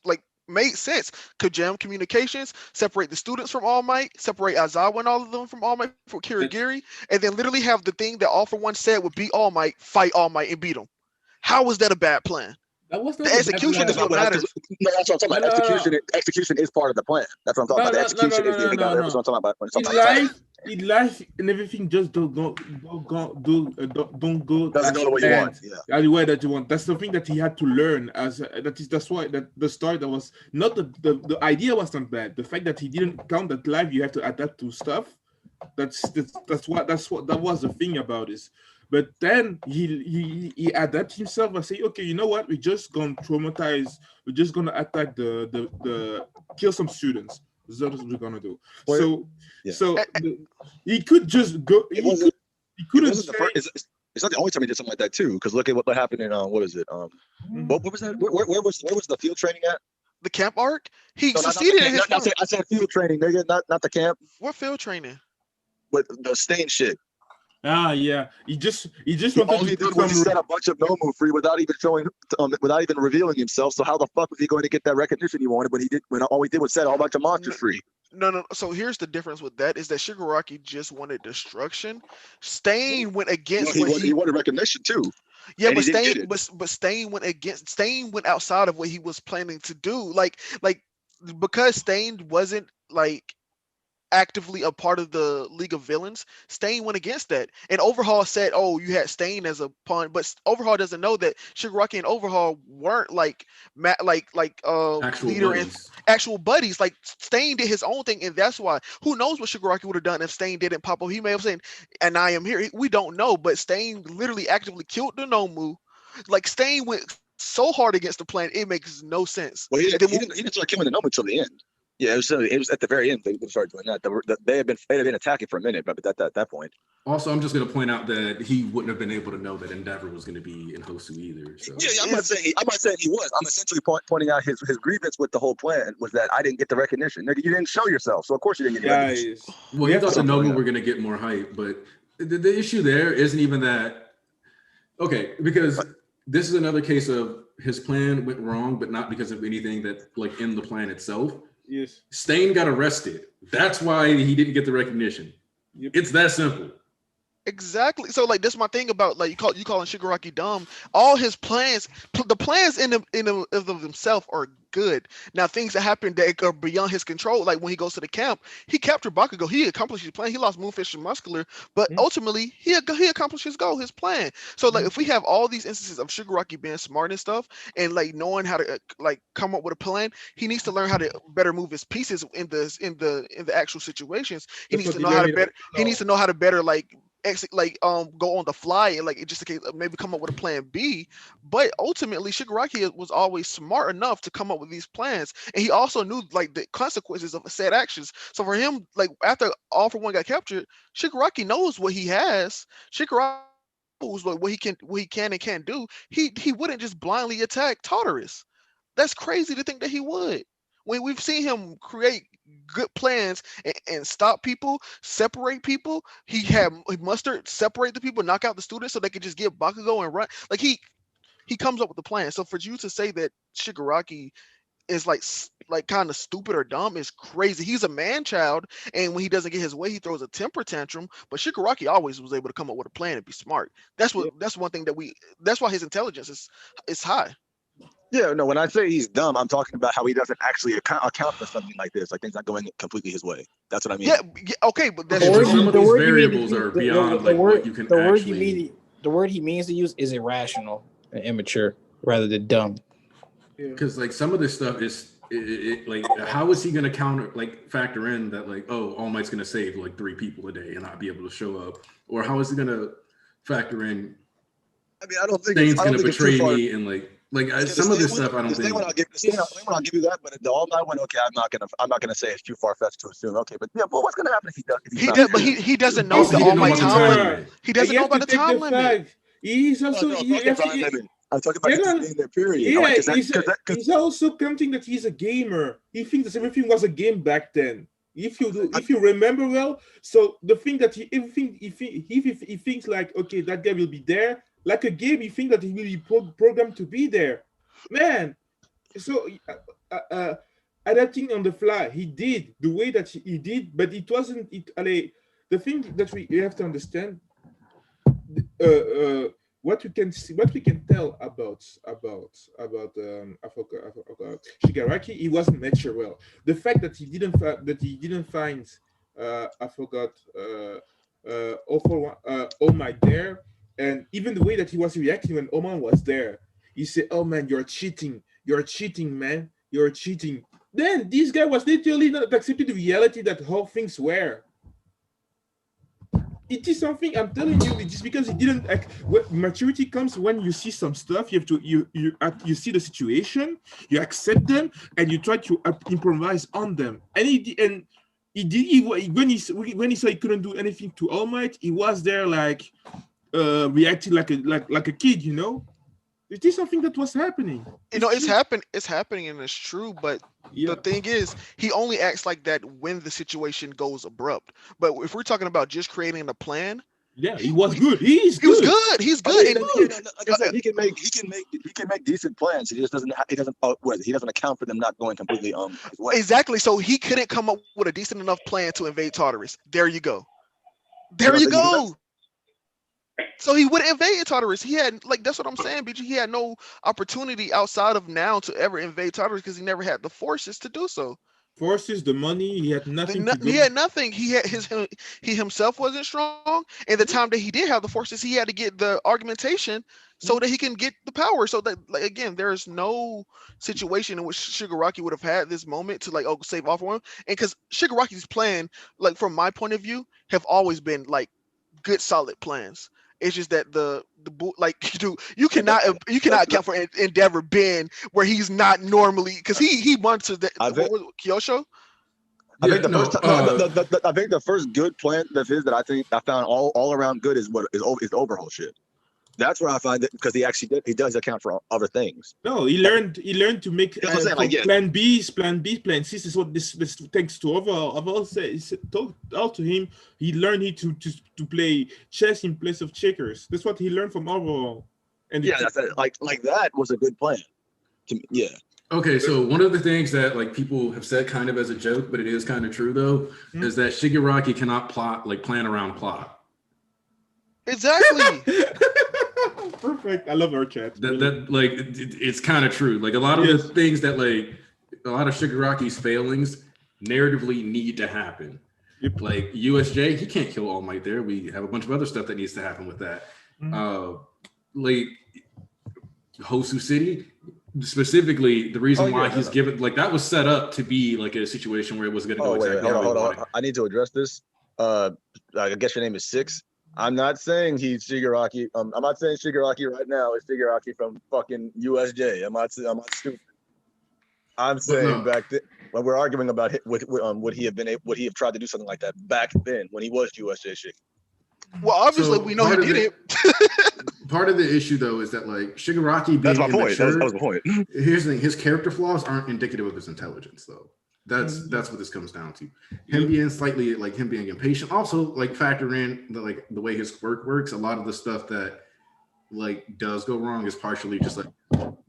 like made sense. Could jam communications, separate the students from All Might, separate Aizawa and all of them from All Might for Kirigiri, and then literally have the thing that All For One said would beat All Might, fight All Might and beat him. How was that a bad plan? That was the execution is what matters. No, that's what I'm talking about. Execution is part of the plan. That's what I'm talking about. The execution is the That's what I'm talking about. In life and everything just don't go doesn't go the way you want. Yeah, the way that you want. That's something that he had to learn. That's why the story that was not the idea was not bad. The fact that he didn't count that life you have to adapt to stuff. That was the thing about this. But then he adapted himself and say, okay, you know what? We're just gonna traumatize. We're just gonna attack the kill some students. That's what we're gonna do. He could just go. He couldn't. It's not the only time he did something like that too. Because look at what happened in what is it? What was that? Where was the field training at? The camp arc. He succeeded in his. I said field training. Nigga, not the camp. What field training? With the stain shit. Yeah. He just wanted to set a bunch of Nomu free without even showing, without even revealing himself. So how the fuck was he going to get that recognition he wanted when all he did was set a whole bunch of monsters free? No. So here's the difference with that is that Shigaraki just wanted destruction. Stain went against. He wanted recognition too. Yeah, but Stain went outside of what he was planning to do. Like because Stain wasn't like actively a part of the League of Villains, Stain went against that. And Overhaul said, oh, you had Stain as a pawn, but Overhaul doesn't know that Shigaraki and Overhaul weren't actual buddies. Like Stain did his own thing, and that's why who knows what Shigaraki would have done if Stain didn't pop up. He may have said, and I am here. We don't know, but Stain literally actively killed the Nomu. Like Stain went so hard against the plan, it makes no sense. Well, he didn't start killing the Nomu until the end. Yeah, it was at the very end they started doing that. They had been attacking for a minute, but at that point. Also, I'm just going to point out that he wouldn't have been able to know that Endeavor was going to be in Hosu either. So. Yeah, I'm not saying he was. I'm essentially pointing out his grievance with the whole plan was that I didn't get the recognition. Nigga, you didn't show yourself, so of course you didn't get the recognition. Well, you thought the Nomu were going to get more hype, but the issue there isn't even that. Okay, because this is another case of his plan went wrong, but not because of anything that like in the plan itself. Yes. Stain got arrested. That's why he didn't get the recognition. Yep. It's that simple. Exactly. So like that's my thing about like you calling Shigaraki dumb. All his plans, the plans in of themselves are good. Now things that happen that are beyond his control, like when he goes to the camp, he captured Bakugo. He accomplished his plan. He lost Moonfish and Muscular, but ultimately he accomplished his goal, his plan. So like if we have all these instances of Shigaraki being smart and stuff, and like knowing how to like come up with a plan, he needs to learn how to better move his pieces in the actual situations. He needs to know how to better. He needs to know how to better go on the fly and like just in case maybe come up with a plan B. But ultimately Shigaraki was always smart enough to come up with these plans, and he also knew like the consequences of said actions. So for him, like after All For One got captured, Shigaraki knows what he has. Shigaraki knows what he can and can't do. He wouldn't just blindly attack Tartarus. That's crazy to think that he would. When we've seen him create good plans and stop people, separate people. He mustered, separate the people, knock out the students so they could just get Bakugo and run. Like he he comes up with the plan. So for you to say that Shigaraki is like kind of stupid or dumb is crazy. He's a man child, and when he doesn't get his way, he throws a temper tantrum. But Shigaraki always was able to come up with a plan and be smart. That's one thing that's why his intelligence is high. Yeah, no, when I say he's dumb, I'm talking about how he doesn't actually account for something like this, like things not going completely his way. That's what I mean. Yeah, okay, but that's some of these variables are beyond like what you can actually. The word he means to use is irrational and immature rather than dumb. Because like some of this stuff is like, how is he going to factor in that like, oh, All Might's going to save like 3 people a day and not be able to show up, or how is he going to factor in? I mean, I don't think Zane's going to betray me and like some of this stuff. I don't think. I'll give you that, but the All Might one, okay, I'm not gonna say it's too far fetched to assume. Okay, but yeah, but what's gonna happen if he does? He doesn't know the All Might timeline. He doesn't know about the time limit. He's also. I'm talking about in their period. Yeah, he's also counting that he's a gamer. He thinks that everything was a game back then. If you remember well, so the thing that he thinks like, okay, that guy will be there. Like a game, you think that he will be programmed to be there, man. So adapting on the fly, he did the way that he did, but it wasn't. The thing that we have to understand, what we can tell about Shigaraki, he wasn't natural. The fact that he didn't find All Might there. And even the way that he was reacting when Oman was there, he said, "Oh man, you're cheating, man, you're cheating." Then this guy was literally not accepting the reality that how things were. It is something I'm telling you. Just because he didn't act, maturity comes when you see some stuff. You have to you see the situation, you accept them, and you try to improvise on them. And when he saw he couldn't do anything to All Might, he was there like. Reacting like a kid, you know. It is something that was happening. It's happening and it's true, but the thing is, he only acts like that when the situation goes abrupt. But if we're talking about just creating a plan, yeah, he was good. He's good. He's good. Like I said, he can make decent plans. He just doesn't account for them not going completely his way. Exactly. So he couldn't come up with a decent enough plan to invade Tartarus. There you go. So he wouldn't invade Tartarus. He had that's what I'm saying, BG. He had no opportunity outside of now to ever invade Tartarus because he never had the forces to do so. Forces, the money, he had nothing. He had nothing. He himself wasn't strong. And the time that he did have the forces, he had to get the argumentation so that he can get the power. So that again, there's no situation in which Shigaraki would have had this moment to save off for him. And because Shigaraki's plan, from my point of view, have always been good solid plans. It's just that you cannot account for Endeavor Ben where he's not normally because he wants to Kyosho. I think the first good plan that I think I found all around good is the overhaul shit. That's where I find it because he does account for other things. No, he learned to make plan B's, plan C's. This is what this thanks to overall says told to him. He learned to play chess in place of checkers. That's what he learned from overall. And that's like that was a good plan. Yeah. Okay, so one of the things that people have said kind of as a joke, but it is kind of true though, is that Shigaraki cannot plan around plot. Exactly. Perfect. I love our chat. It's kind of true. A lot of the things that a lot of Shigaraki's failings narratively need to happen. Yep. USJ, he can't kill All Might there. We have a bunch of other stuff that needs to happen with that. Hosu City, specifically, the reason why he's given that was set up to be a situation where it was going to go exactly how he wanted. I need to address this. I guess your name is Six. I'm not saying he's Shigaraki. I'm not saying Shigaraki right now is Shigaraki from fucking USJ. I'm not stupid. I'm saying back then when we're arguing about would he have tried to do something like that back then when he was USJ Shig. Well, obviously we know he did it. Part of the issue though is that Shigaraki being immature. That was the point. Here's the thing: his character flaws aren't indicative of his intelligence, though. That's what this comes down to. Him being slightly him being impatient. Also, factor in the way his work works. A lot of the stuff that like does go wrong is partially just like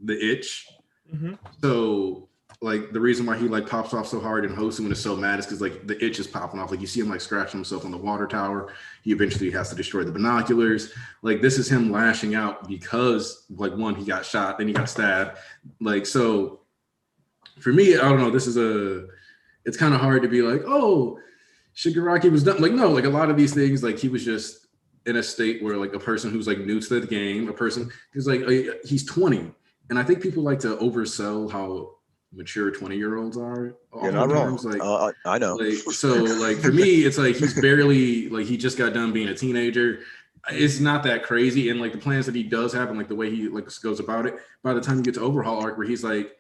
the itch. Mm-hmm. So like the reason why he like pops off so hard and Hosu when is so mad is because like the itch is popping off. Like you see him like scratching himself on the water tower. He eventually has to destroy the binoculars. Like this is him lashing out because like one, he got shot, then he got stabbed. Like so for me, I don't know, it's kind of hard to be like, oh, Shigaraki was done. Like, no, like a lot of these things, like he was just in a state where like a person who's like new to the game, a person who's like, he's 20. And I think people like to oversell how mature 20-year-olds are. You're not wrong. Like, I know. Like, so like for me, it's like he's barely like he just got done being a teenager. It's not that crazy. And like the plans that he does have and like the way he like goes about it, by the time you get to Overhaul arc where he's like,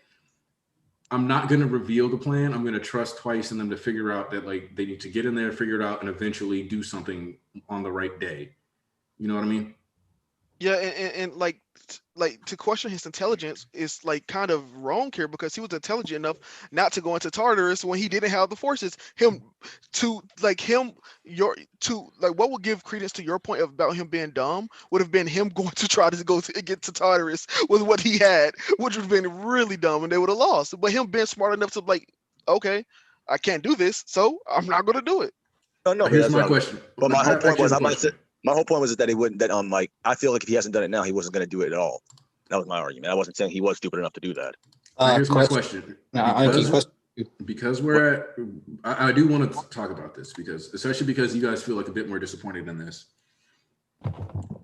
I'm not going to reveal the plan. I'm going to trust Twice in them to figure out that like they need to get in there, figure it out, and eventually do something on the right day. You know what I mean? Yeah, and like to question his intelligence is like kind of wrong here because he was intelligent enough not to go into Tartarus when he didn't have the forces. What would give credence to your point about him being dumb would have been him going to try to get to Tartarus with what he had, which would have been really dumb and they would have lost. But him being smart enough to like, okay, I can't do this, so I'm not going to do it. No. Here's my question. But my whole point was, my whole point was that he wouldn't. That like I feel like if he hasn't done it now, he wasn't going to do it at all. That was my argument. I wasn't saying he was stupid enough to do that. Here's my question. Because we're at, I do want to talk about this especially because you guys feel like a bit more disappointed in this.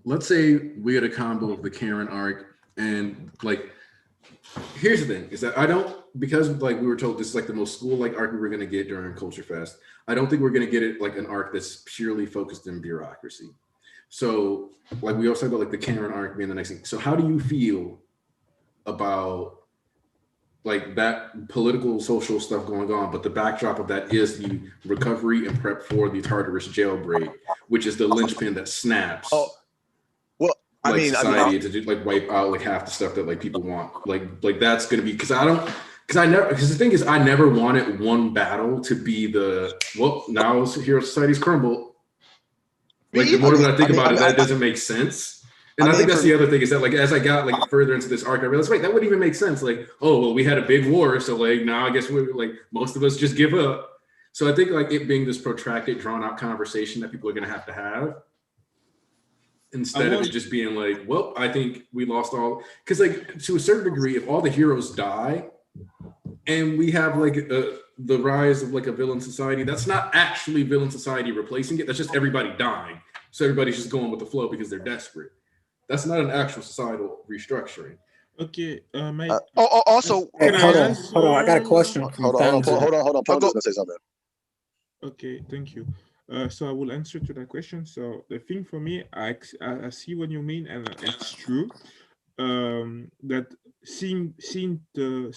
Let's say we had a combo of the Karen arc and like, here's the thing is that I don't, because like we were told this is like the most school-like arc we were going to get during Culture Fest. I don't think we're going to get it like an arc that's purely focused in bureaucracy. So like we also got like the Karen arc being the next thing. So how do you feel about like that political social stuff going on, but the backdrop of that is the recovery and prep for the Tartarus jailbreak, which is the linchpin that snaps. Oh, well, like society to do, like wipe out like half the stuff that like people want. Like that's going to be because the thing is I never wanted one battle to be now Hero Society's crumbled. Like the more that I think about it, that doesn't make sense. And I think that's the other thing is that like as I got like further into this arc, I realized wait, that wouldn't even make sense. Like, oh well, we had a big war, so like now I guess we're like most of us just give up. So I think like it being this protracted, drawn out conversation that people are gonna have to have. Instead of it just being like, well, I think we lost all because like to a certain degree, if all the heroes die and we have like the rise of like a villain society, that's not actually villain society replacing it. That's just everybody dying. So everybody's just going with the flow because they're desperate. That's not an actual societal restructuring. Okay. Also, hold on. I got a question. Hold on. Paul's gonna say something. Okay, thank you. So I will answer to that question. So the thing for me, I see what you mean, and it's true. That seeing the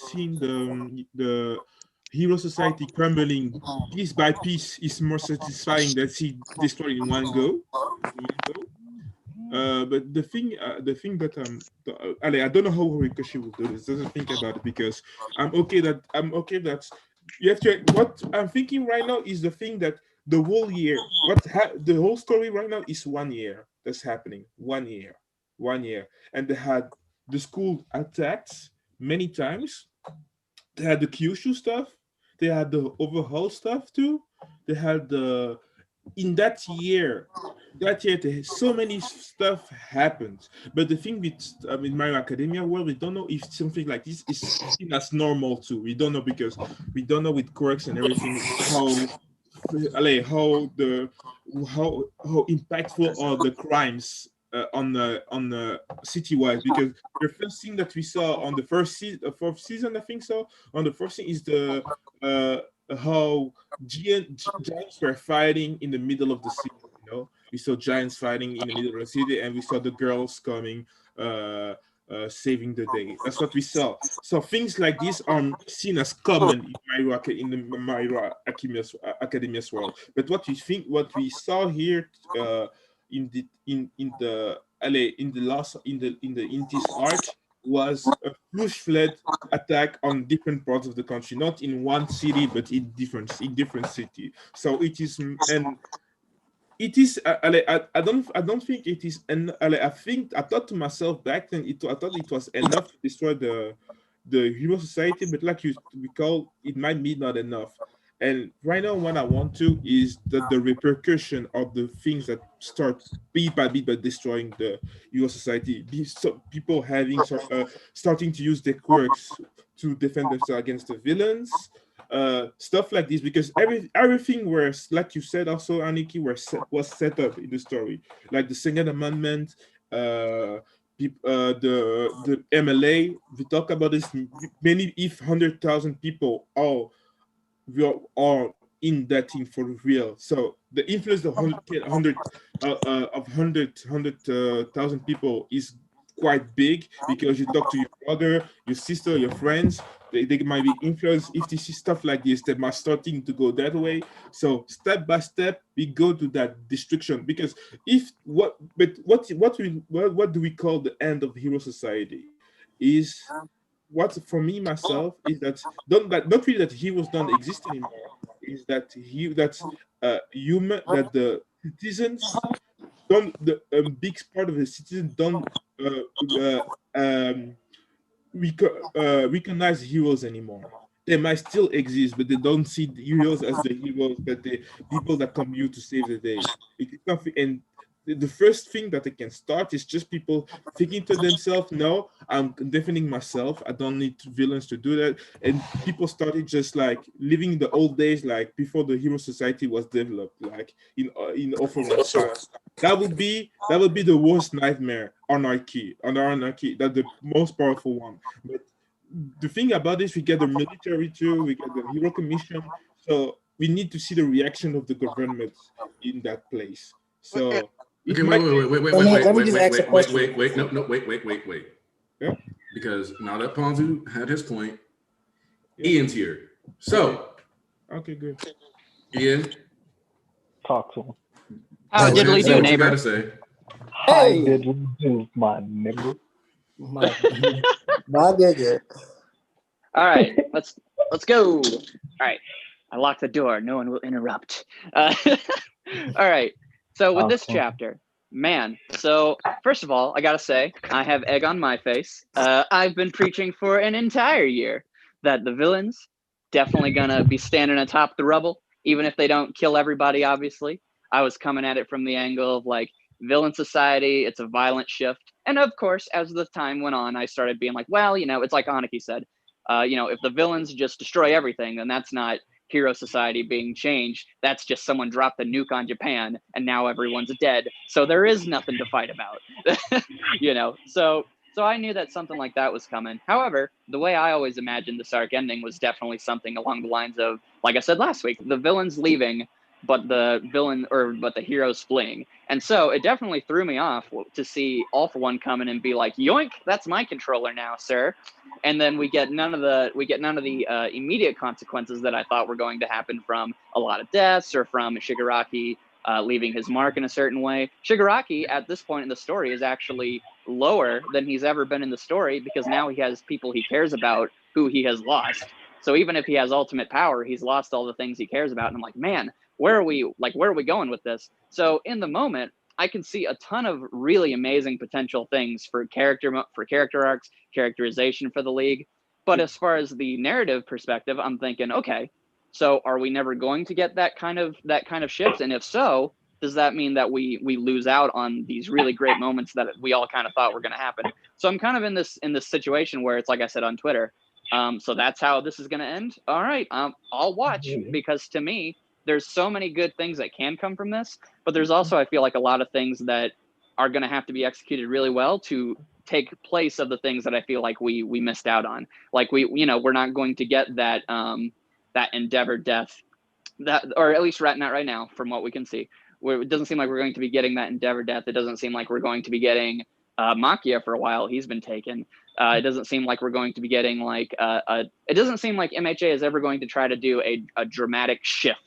Hero Society crumbling piece by piece is more satisfying than see destroyed in one go. But the thing that I don't know how Ricochet will do this. Doesn't think about it because I'm okay that you have to. What I'm thinking right now is the thing that the whole year, the whole story right now is 1 year that's happening. 1 year, and they had the school attacked many times. They had the Kyushu stuff. They had the overhaul stuff too. They had in that year, so many stuff happened. But the thing with My Hero Academia world, we don't know if something like this is seen as normal too. We don't know because we don't know with quirks and everything how impactful are the crimes on the city-wide, because the first thing that we saw on the fourth season, I think so, on the first thing is the how giants were fighting in the middle of the city. You know, we saw giants fighting in the middle of the city, and we saw the girls coming, saving the day. That's what we saw. So things like this are seen as common in the My Hero Academia's world. But what we saw here in this arc was a full-fledged attack on different parts of the country, not in one city but in different cities. So it is, and it is. I don't think it is. And I thought to myself back then. I thought it was enough to destroy the Hero Society, but like you recall, it might be not enough. And right now, what I want to is the repercussion of the things that start bit by destroying the Hero Society. So people starting to use their quirks to defend themselves against the villains, stuff like this. Because everything was, like you said, also Aniki, was set up in the story, like the Second Amendment, the MLA. We talk about this. Many, if 100,000 people all we are in that team for real. So the influence of 100,000 people is quite big, because you talk to your brother, your sister, your friends. They might be influenced if they see stuff like this. They might starting to go that way. So step by step, we go to that destruction. Because what do we call the end of the Hero Society? Is what for me myself is that not really that heroes don't exist anymore, is that human, that the citizens don't, the big part of the citizens don't recognize heroes anymore. They might still exist, but they don't see the heroes as the heroes, that the people that come here to save the day. And the first thing that they can start is just people thinking to themselves, no, I'm defending myself. I don't need villains to do that. And people started just like living the old days, like before the Hero Society was developed, like in Overwatch style. That would be the worst nightmare. Anarchy, that's the most powerful one. But the thing about this, we get the military too, we get the Hero Commission, so we need to see the reaction of the government in that place. So okay, wait. No, wait. Yeah. Because now that Ponzu had his point, Ian's here. So okay, good. Ian, talk to him. How diddly do, neighbor? You gotta say. How diddly do, my nigga. My nigga. All right, let's go. All right, I locked the door. No one will interrupt. All right. So with this chapter, man. So first of all, I gotta say, I have egg on my face. I've been preaching for an entire year that the villains definitely gonna be standing atop the rubble, even if they don't kill everybody. Obviously, I was coming at it from the angle of like villain society. It's a violent shift, and of course, as the time went on, I started being like, well, it's like Aniki said. If the villains just destroy everything, then that's not Hero Society being changed. That's just someone dropped the nuke on Japan and now everyone's dead. So there is nothing to fight about. So I knew that something like that was coming. However, the way I always imagined this arc ending was definitely something along the lines of, like I said last week, the villain's leaving, but the hero's fleeing. And so it definitely threw me off to see All For One come in and be like, yoink, that's my controller now, sir. And then we get none of the immediate consequences that I thought were going to happen from a lot of deaths or from Shigaraki leaving his mark in a certain way. Shigaraki at this point in the story is actually lower than he's ever been in the story, because now he has people he cares about who he has lost. So even if he has ultimate power, he's lost all the things he cares about. And I'm like, man, where are we going with this? So in the moment, I can see a ton of really amazing potential things for character arcs, characterization for the league. But as far as the narrative perspective, I'm thinking, okay, so are we never going to get that kind of shift? And if so, does that mean that we lose out on these really great moments that we all kind of thought were going to happen? So I'm kind of in this situation where it's like I said on Twitter. So that's how this is going to end. All right, I'll watch, because to me, there's so many good things that can come from this, but there's also, I feel like, a lot of things that are going to have to be executed really well to take place of the things that I feel like we missed out on. Like we're not going to get that Endeavor death, or at least not right now, from what we can see. It doesn't seem like we're going to be getting that Endeavor death. It doesn't seem like we're going to be getting Makia for a while. He's been taken. It doesn't seem like we're going to be getting it doesn't seem like MHA is ever going to try to do a dramatic shift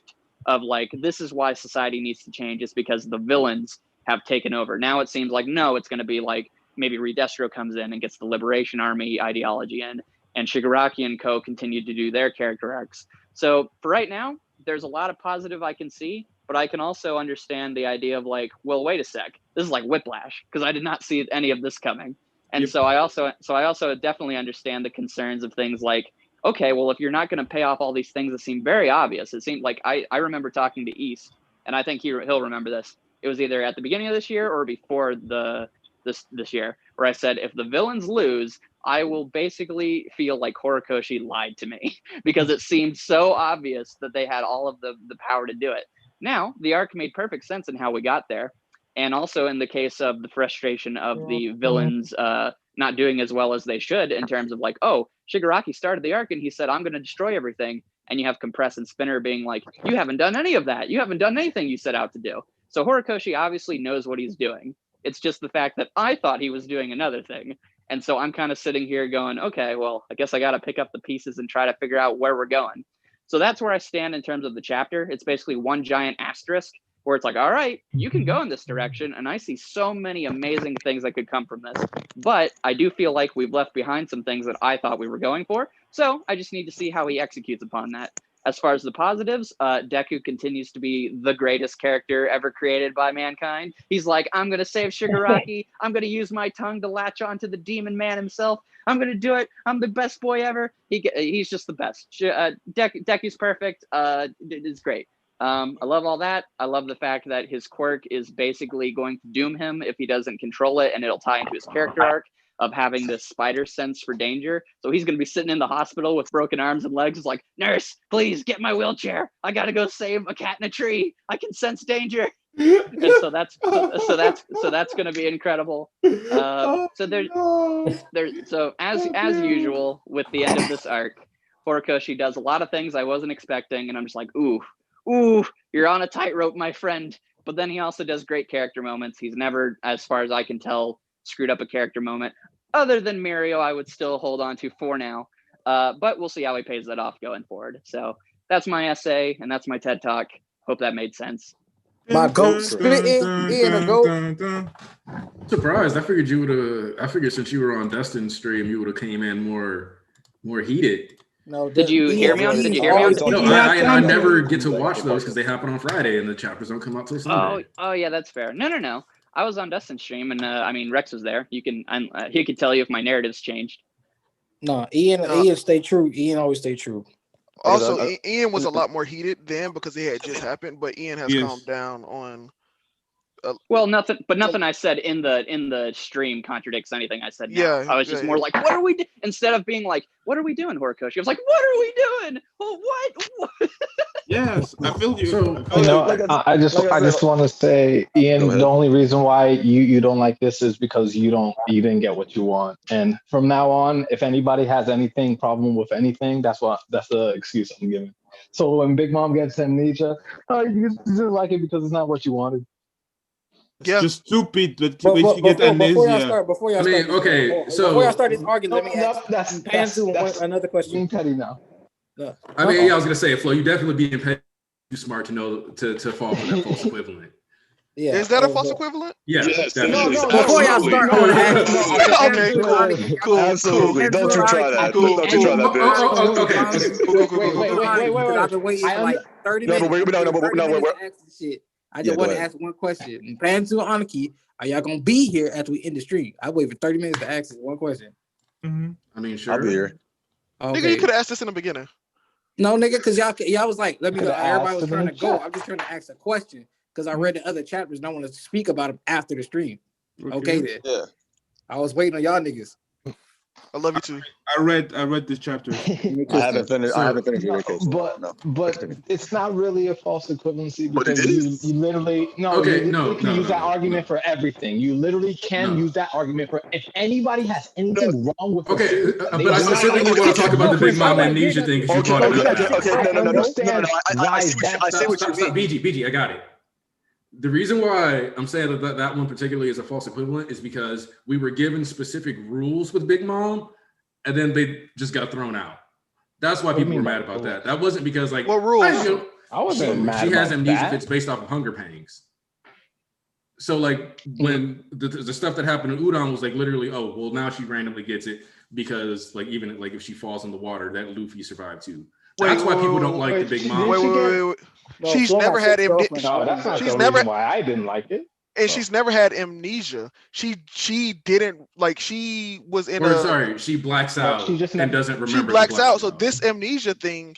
of like, this is why society needs to change. It's because the villains have taken over. Now it seems like, no, it's going to be like maybe Redestro comes in and gets the Liberation Army ideology in, and Shigaraki and co continue to do their character arcs. So for right now, there's a lot of positive I can see. but I can also understand the idea of like, well, wait a sec, this is like Whiplash, because I did not see any of this coming. And so I also definitely understand the concerns of things like, okay, well, if you're not going to pay off all these things that seem very obvious, it seemed like I remember talking to East, and I think he'll remember this. It was either at the beginning of this year or before this year, where I said, if the villains lose, I will basically feel like Horikoshi lied to me because it seemed so obvious that they had all of the power to do it. Now, the arc made perfect sense in how we got there. And also in the case of the frustration of the villains not doing as well as they should in terms of like, oh, Shigaraki started the arc and he said, I'm going to destroy everything. And you have Compress and Spinner being like, you haven't done any of that. You haven't done anything you set out to do. So Horikoshi obviously knows what he's doing. It's just the fact that I thought he was doing another thing. And so I'm kind of sitting here going, okay, well, I guess I got to pick up the pieces and try to figure out where we're going. So that's where I stand in terms of the chapter. It's basically one giant asterisk where it's like, all right, you can go in this direction. And I see so many amazing things that could come from this. But I do feel like we've left behind some things that I thought we were going for. So I just need to see how he executes upon that. As far as the positives, Deku continues to be the greatest character ever created by mankind. He's like, I'm going to save Shigaraki. I'm going to use my tongue to latch onto the demon man himself. I'm going to do it. I'm the best boy ever. He's just the best. Deku's perfect. It's great. I love all that. I love the fact that his quirk is basically going to doom him if he doesn't control it, and it'll tie into his character arc of having this spider sense for danger. So he's going to be sitting in the hospital with broken arms and legs. It's like, nurse, please get my wheelchair. I got to go save a cat in a tree. I can sense danger. And so that's going to be incredible. So as usual with the end of this arc, Horikoshi does a lot of things I wasn't expecting, and I'm just like, ooh, you're on a tightrope, my friend. But then he also does great character moments. He's never, as far as I can tell, screwed up a character moment. Other than Mirio, I would still hold on to for now. But we'll see how he pays that off going forward. So that's my essay, and that's my TED Talk. Hope that made sense. My goat spitting in a goat. Surprised. I figured since you were on Dustin's stream, you would have came in more heated. No, did you hear me on? Did you hear me on? No, I never get to watch those because they happen on Friday and the chapters don't come out till Sunday. Oh yeah, that's fair. No. I was on Dustin's stream, and I mean Rex was there. He could tell you if my narrative's changed. No, Ian stay true. Ian always stay true. Also, Ian was a lot more heated then because it had just happened, but Ian has calmed down on. Well, nothing I said in the stream contradicts anything I said now. Yeah, I was just more like, what are we doing? Instead of being like, what are we doing, Horikoshi? I was like, what are we doing? Oh, what? Yes, I feel you. So, I just want to say, Ian, the only reason why you don't like this is because you didn't get what you want. And from now on, if anybody has problem with anything, that's the excuse I'm giving. So when Big Mom gets amnesia, you just like it because it's not what you wanted. It's just stupid that you get amnesia. Before y'all start this argument, let me ask another question. Petty now. I was gonna say, Flo, you definitely being petty, too smart to know to fall for that false equivalent. Yeah. Is that a false equivalent? Yes. No. Before y'all start, I want to ask. Okay, cool. Absolutely. Don't you try that. Don't you try that, bitch. Wait. I've been waiting for like 30 minutes. I just want to ask one question. Plan to Aniki, are y'all gonna be here after we end the stream? I wait for 30 minutes to ask this one question. Mm-hmm. I mean, sure. I'll be here. Okay. Nigga, you could have asked this in the beginning. No, nigga, because y'all was like, let me go. Everybody was trying to go. I'm just trying to ask a question because I read the other chapters and I want to speak about them after the stream. Okay then. Yeah. I was waiting on y'all niggas. I love you too. I read this chapter. I haven't finished your case. But it's not really a false equivalency because you literally can use that argument for everything. You literally can use that argument for if anybody has anything wrong with. Okay, but I specifically want to talk about the Big Mom amnesia thing because you brought it up. Okay, no. I see what you mean. BG, I got it. The reason why I'm saying that one particularly is a false equivalent is because we were given specific rules with Big Mom, and then they just got thrown out. That's why people were mad about that. That wasn't because like what rules? I wasn't mad. She has amnesia fits based off of hunger pangs. So like when the stuff that happened in Udon was like literally, oh well, now she randomly gets it because like even like if she falls in the water, that Luffy survived too. That's why people don't like the Big Mom. She's never had amnesia. No, that's not the reason why I didn't like it. And she's never had amnesia. She didn't like. She was in she blacks out and doesn't remember. She blacks out. So this amnesia thing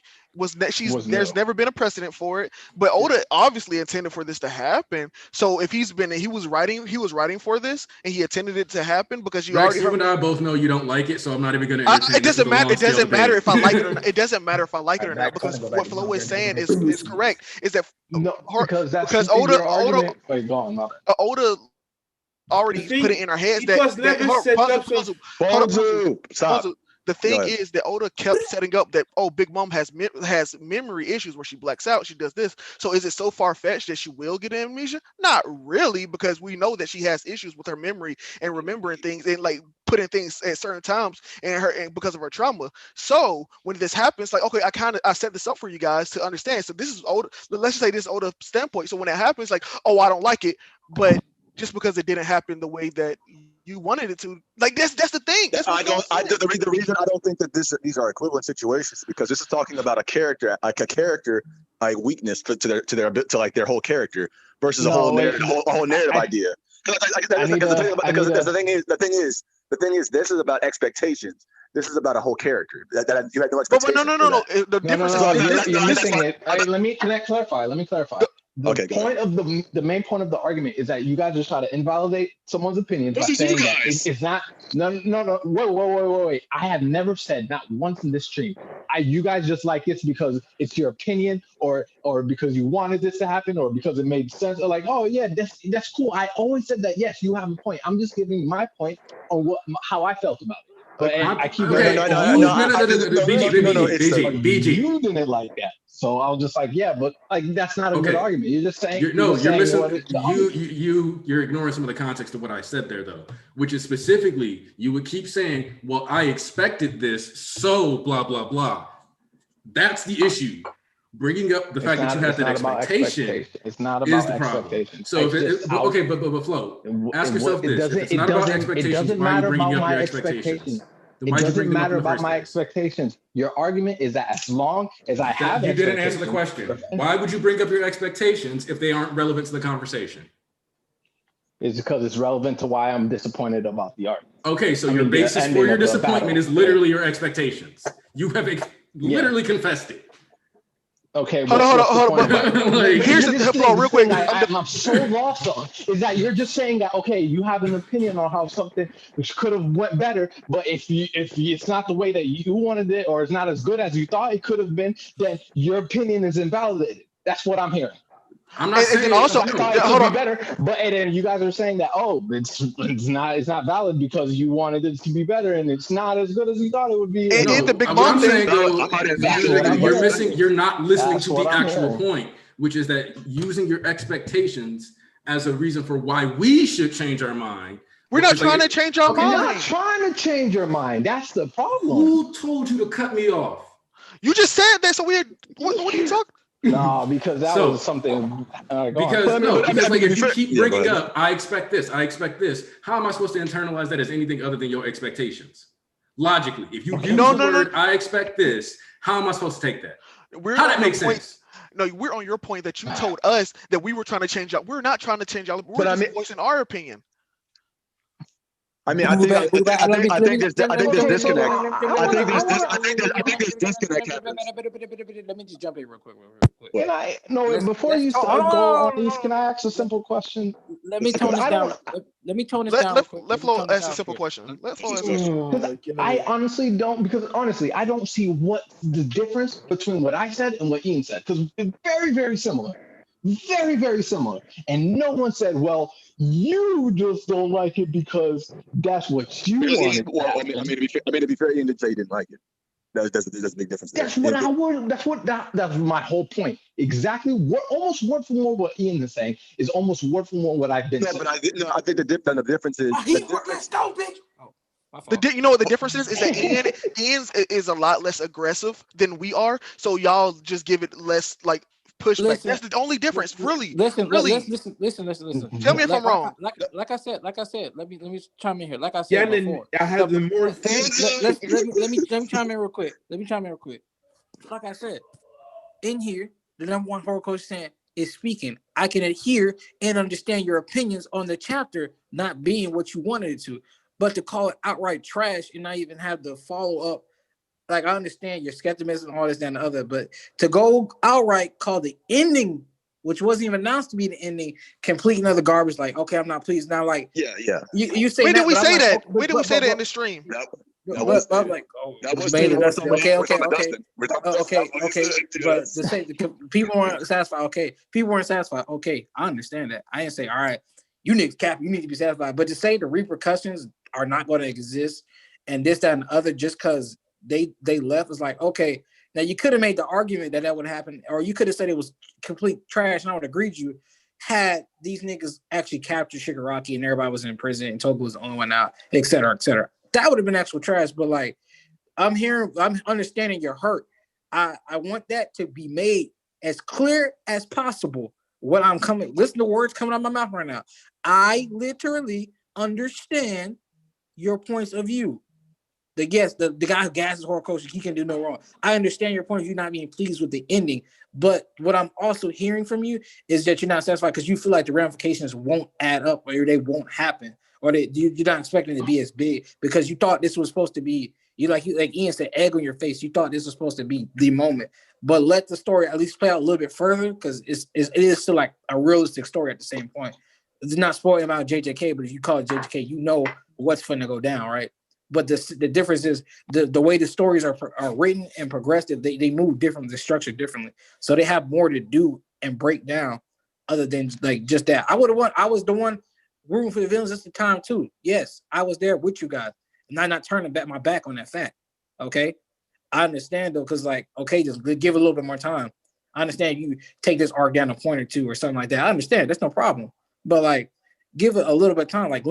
there's never been a precedent for it. But Oda obviously intended for this to happen. So if he was writing for this and he intended it to happen because you and I both know you don't like it, so I'm not even going to. It doesn't matter. It doesn't matter if I like it or not. It doesn't matter if I like it or not because what Flo is saying is correct. Is that because Oda already put it in our heads the thing is that Oda kept setting up that Big Mom has memory issues where she blacks out, she does this. So is it so far-fetched that she will get amnesia? Not really, because we know that she has issues with her memory and remembering things and like putting things at certain times and because of her trauma. So when this happens, like, okay, I set this up for you guys to understand. So this is Oda, let's just say this is Oda standpoint. So when it happens, like, I don't like it, but just because it didn't happen the way that you wanted it to, like that's the thing. The reason I don't think that these are equivalent situations because this is talking about a character weakness to their whole character versus a whole narrative idea. The thing is, this is about expectations. This is about a whole character that you had no expectations. No. The difference is you're missing it. Can I clarify? Let me clarify. The main point of the argument is that you guys just try to invalidate someone's opinion by saying that it's not. No. Wait. I have never said, not once in this stream, you guys just like this because it's your opinion or because you wanted this to happen or because it made sense or like, oh yeah, that's cool. I always said that, yes, you have a point. I'm just giving my point on how I felt about it. But I keep BG. You didn't like that. So I was just like, yeah, but like that's not a good argument. You're just saying you're missing. You're ignoring some of the context of what I said there, though, which is specifically you would keep saying, "Well, I expected this, so blah blah blah." That's the issue. Bringing up the fact that you had that expectation. It's not about expectation. So but Flo, ask yourself this: if it's not about expectations, why are you bringing up your expectations? It doesn't matter about my expectations. Your argument is that as long as I have you didn't answer the question. Why would you bring up your expectations if they aren't relevant to the conversation? It's because it's relevant to why I'm disappointed about the art. Okay, so your basis for your disappointment is literally your expectations. You have literally confessed it. Okay, hold on. Here's the flow real quick. I'm so lost on is that you're just saying that okay, you have an opinion on how something which could have went better, but if it's not the way that you wanted it or it's not as good as you thought it could have been, then your opinion is invalidated. That's what I'm hearing. I'm not saying also hold on. Better, but and then you guys are saying that it's not valid because you wanted it to be better and it's not as good as you thought it would be. The Big Mom thing. You're not listening to the actual point, which is that using your expectations as a reason for why we should change our mind. We're not trying to change our mind. You're not trying to change your mind. That's the problem. Who told you to cut me off? You just said that, so weird. What are you talking? No, because that was something. Because like if you keep bringing up, I expect this. How am I supposed to internalize that as anything other than your expectations? Logically, if you use the word, I expect this, how am I supposed to take that? How that makes sense? No, we're on your point that you told us that we were trying to change out. We're not trying to change out. We're just voicing our opinion. I mean, I think there's disconnect. I think there's disconnect happens. Let me just jump in real quick. Can I? No, before you go on these, can I ask a simple question? Let me tone this down. Let me tone this down. Let Flo ask a simple question. I honestly don't, because honestly, I don't see what the difference between what I said and what Ian said, because it's very, very similar. Very, very similar. And no one said, well, you just don't like it because that's what you wanted. Well, I mean, to be fair, Ian did say he didn't like it. That's a big difference. That's my whole point. Exactly. Almost word for word what Ian is saying is almost word for word what I've been saying. But I think the difference is. You know what the difference is? Is that Ian is a lot less aggressive than we are. So y'all just give it less like pushback. That's the only difference, really. Listen. Tell me if I'm wrong. Like I said. Let me chime in here. Like I said before. I have the more. Let me chime in real quick. Like I said, in here, the number one Horikoshi saying is speaking. I can adhere and understand your opinions on the chapter not being what you wanted it to, but to call it outright trash and not even have the follow up. Like, I understand your skepticism and all this, that, and the other, but to go outright call the ending, which wasn't even announced to be the ending, complete another garbage. Like, okay, I'm not pleased now. Like, you say when that, did we but I'm say like, that? okay, When did we say that in the stream? I'm like, oh, okay, but to say people weren't satisfied. Okay, people weren't satisfied. Okay, I understand that. I didn't say, all right, you niggas cap, you need to be satisfied. But to say the repercussions are not going to exist and this, that, and the other just because they left is like, okay, now you could have made the argument that would happen, or you could have said it was complete trash, and I would agree with you had these niggas actually captured Shigaraki and everybody was in prison and Toga was the only one out, et cetera, et cetera. That would have been actual trash, but like, I'm understanding your hurt. I want that to be made as clear as possible. Listen to words coming out of my mouth right now. I literally understand your points of view. The guy who gasses Horikoshi, he can do no wrong. I understand your point of view not being pleased with the ending, but what I'm also hearing from you is that you're not satisfied because you feel like the ramifications won't add up or they won't happen, or you're not expecting it to be as big because you thought this was supposed to be, like Ian said, egg on your face. You thought this was supposed to be the moment, but let the story at least play out a little bit further because it is still like a realistic story at the same point. It's not spoiling about JJK, but if you call it JJK, you know what's finna go down, right? But the difference is the way the stories are written and progressive, they move differently, they're structured differently. So they have more to do and break down other than like just that. I was the one rooting for the villains at the time too. Yes, I was there with you guys. And I'm not turning my back on that fact. Okay. I understand though, because like, okay, just give a little bit more time. I understand you take this arc down a point or two or something like that. I understand, that's no problem. But like, give it a little bit of time. Like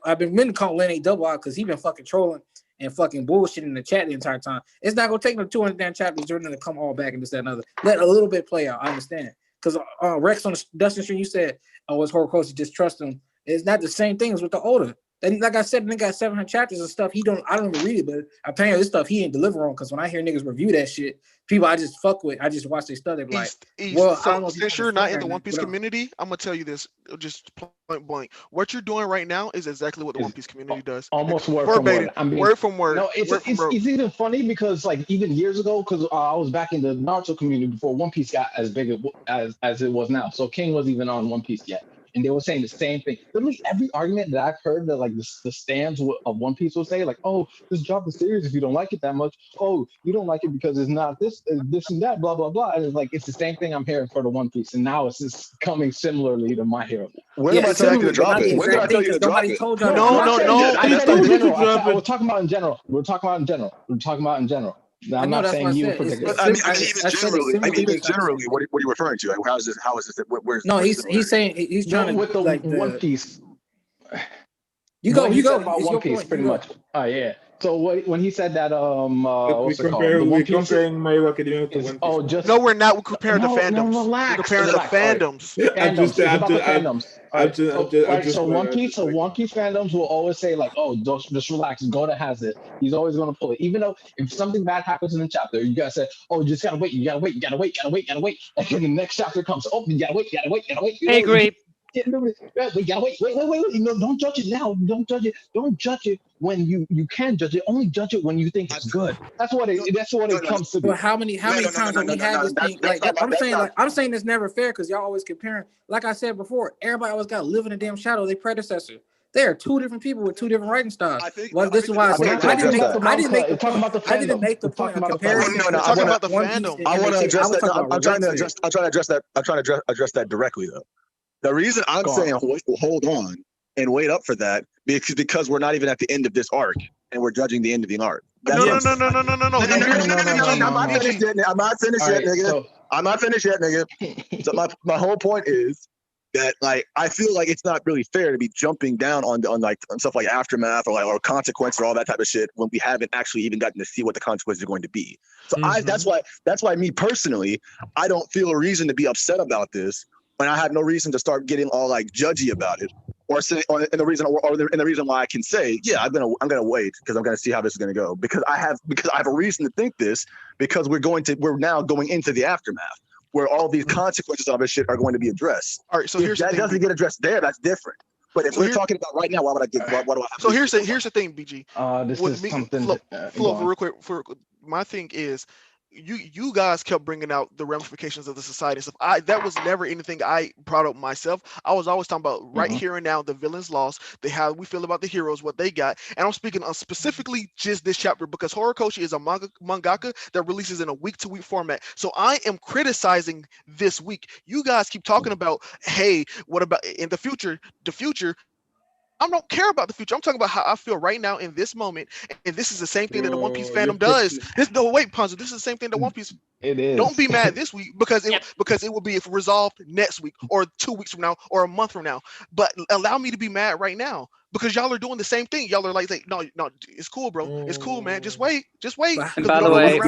I've been meaning to call Len a double out because he's been fucking trolling and fucking bullshit in the chat the entire time. It's not gonna take no 200 damn chapters for them to come all back and this, that, and other. Let a little bit play out. I understand. Because Rex on the Dustin stream, you said, "Oh, it's Horikoshi, just trust him." It's not the same thing as with the older. And like I said, they got 700 chapters and stuff. I don't even read it, but apparently this stuff he ain't deliver on. Because when I hear niggas review that shit, people I just fuck with, I just watch their stuff. They be like, well, I don't know if since you're not in the One Piece community, I'm gonna tell you this, just point blank. What you're doing right now is exactly what the One Piece community does. Almost word from word. I mean, word from word. No, it's even funny because like even years ago, because I was back in the Naruto community before One Piece got as big as it was now. So King wasn't even on One Piece yet. And they were saying the same thing. Literally every argument that I've heard that like the stands of One Piece will say, like, oh, just drop the series if you don't like it that much. Oh, you don't like it because it's not this and that, blah, blah, blah. And it's like, it's the same thing I'm hearing for the One Piece. And now it's just coming similarly to My Hero. When am I telling you to drop it? When did I tell you to drop it? No. I said in general. I was talking about in general. We're talking about in general. I'm not saying you in particular. I mean, even generally, what are you referring to? Like, how is this? Where's no, he's saying he's trying to with the like One Piece. You go about One Piece pretty much. Oh yeah. So when he said that what's it called? We're comparing My Hero Academia with the One Piece. Oh, just no, we're not. We're comparing the fandoms. Relax, we're comparing the fandoms. It's about the fandoms. So One Piece fandoms will always say like, oh, just relax, go to has it. He's always gonna pull it. Even though if something bad happens in the chapter, you gotta say, oh, you just gotta wait, you gotta wait. And then the next chapter comes, oh, you gotta wait. Hey, great. We gotta wait. No, don't judge it now. Don't judge it. Don't judge it when you can judge it. Only judge it when you think it's good. That's what it comes to. But how many times have we had this thing? Like I'm saying it's never fair because y'all always comparing. Like I said before, everybody always got to live in a damn shadow. Their predecessor. They are two different people with two different writing styles. This is why I said I didn't make the point of comparison. No, I want to address that. I'm trying to address that directly though. The reason I'm saying hold on and wait up for that because we're not even at the end of this arc and we're judging the end of the arc. No. I'm not finished yet, nigga. I'm not finished yet, nigga. So my whole point is that like I feel like it's not really fair to be jumping down on stuff like aftermath or consequence or all that type of shit when we haven't actually even gotten to see what the consequences are going to be. So that's why me personally, I don't feel a reason to be upset about this. And I have no reason to start getting all like judgy about it, and the reason why I can say, yeah, I'm gonna wait because I'm gonna see how this is gonna go because I have a reason to think this because we're now going into the aftermath. where all these consequences of this shit are going to be addressed. All right, so if here's that the thing, doesn't get addressed there, that's different. But if we're talking about right now, why would I get? What do I have? So here's the thing, BG. This is something. Flo, real quick. My thing is, you guys kept bringing out the ramifications of the society and stuff. That was never anything I brought up myself. I was always talking about right here and now, the villains lost, how we feel about the heroes, what they got. And I'm speaking on specifically just this chapter because Horikoshi is a mangaka that releases in a week-to-week format. So I am criticizing this week. You guys keep talking about, hey, what about in the future? The future. I don't care about the future. I'm talking about how I feel right now in this moment, and this is the same thing that the One Piece fandom does. Wait, Ponzo, this is the same thing that One Piece. It is. Don't be mad this week because it will be resolved next week or 2 weeks from now or a month from now. But allow me to be mad right now because y'all are doing the same thing. Y'all are like, no, it's cool, bro. It's cool, man. Just wait. And by the way, I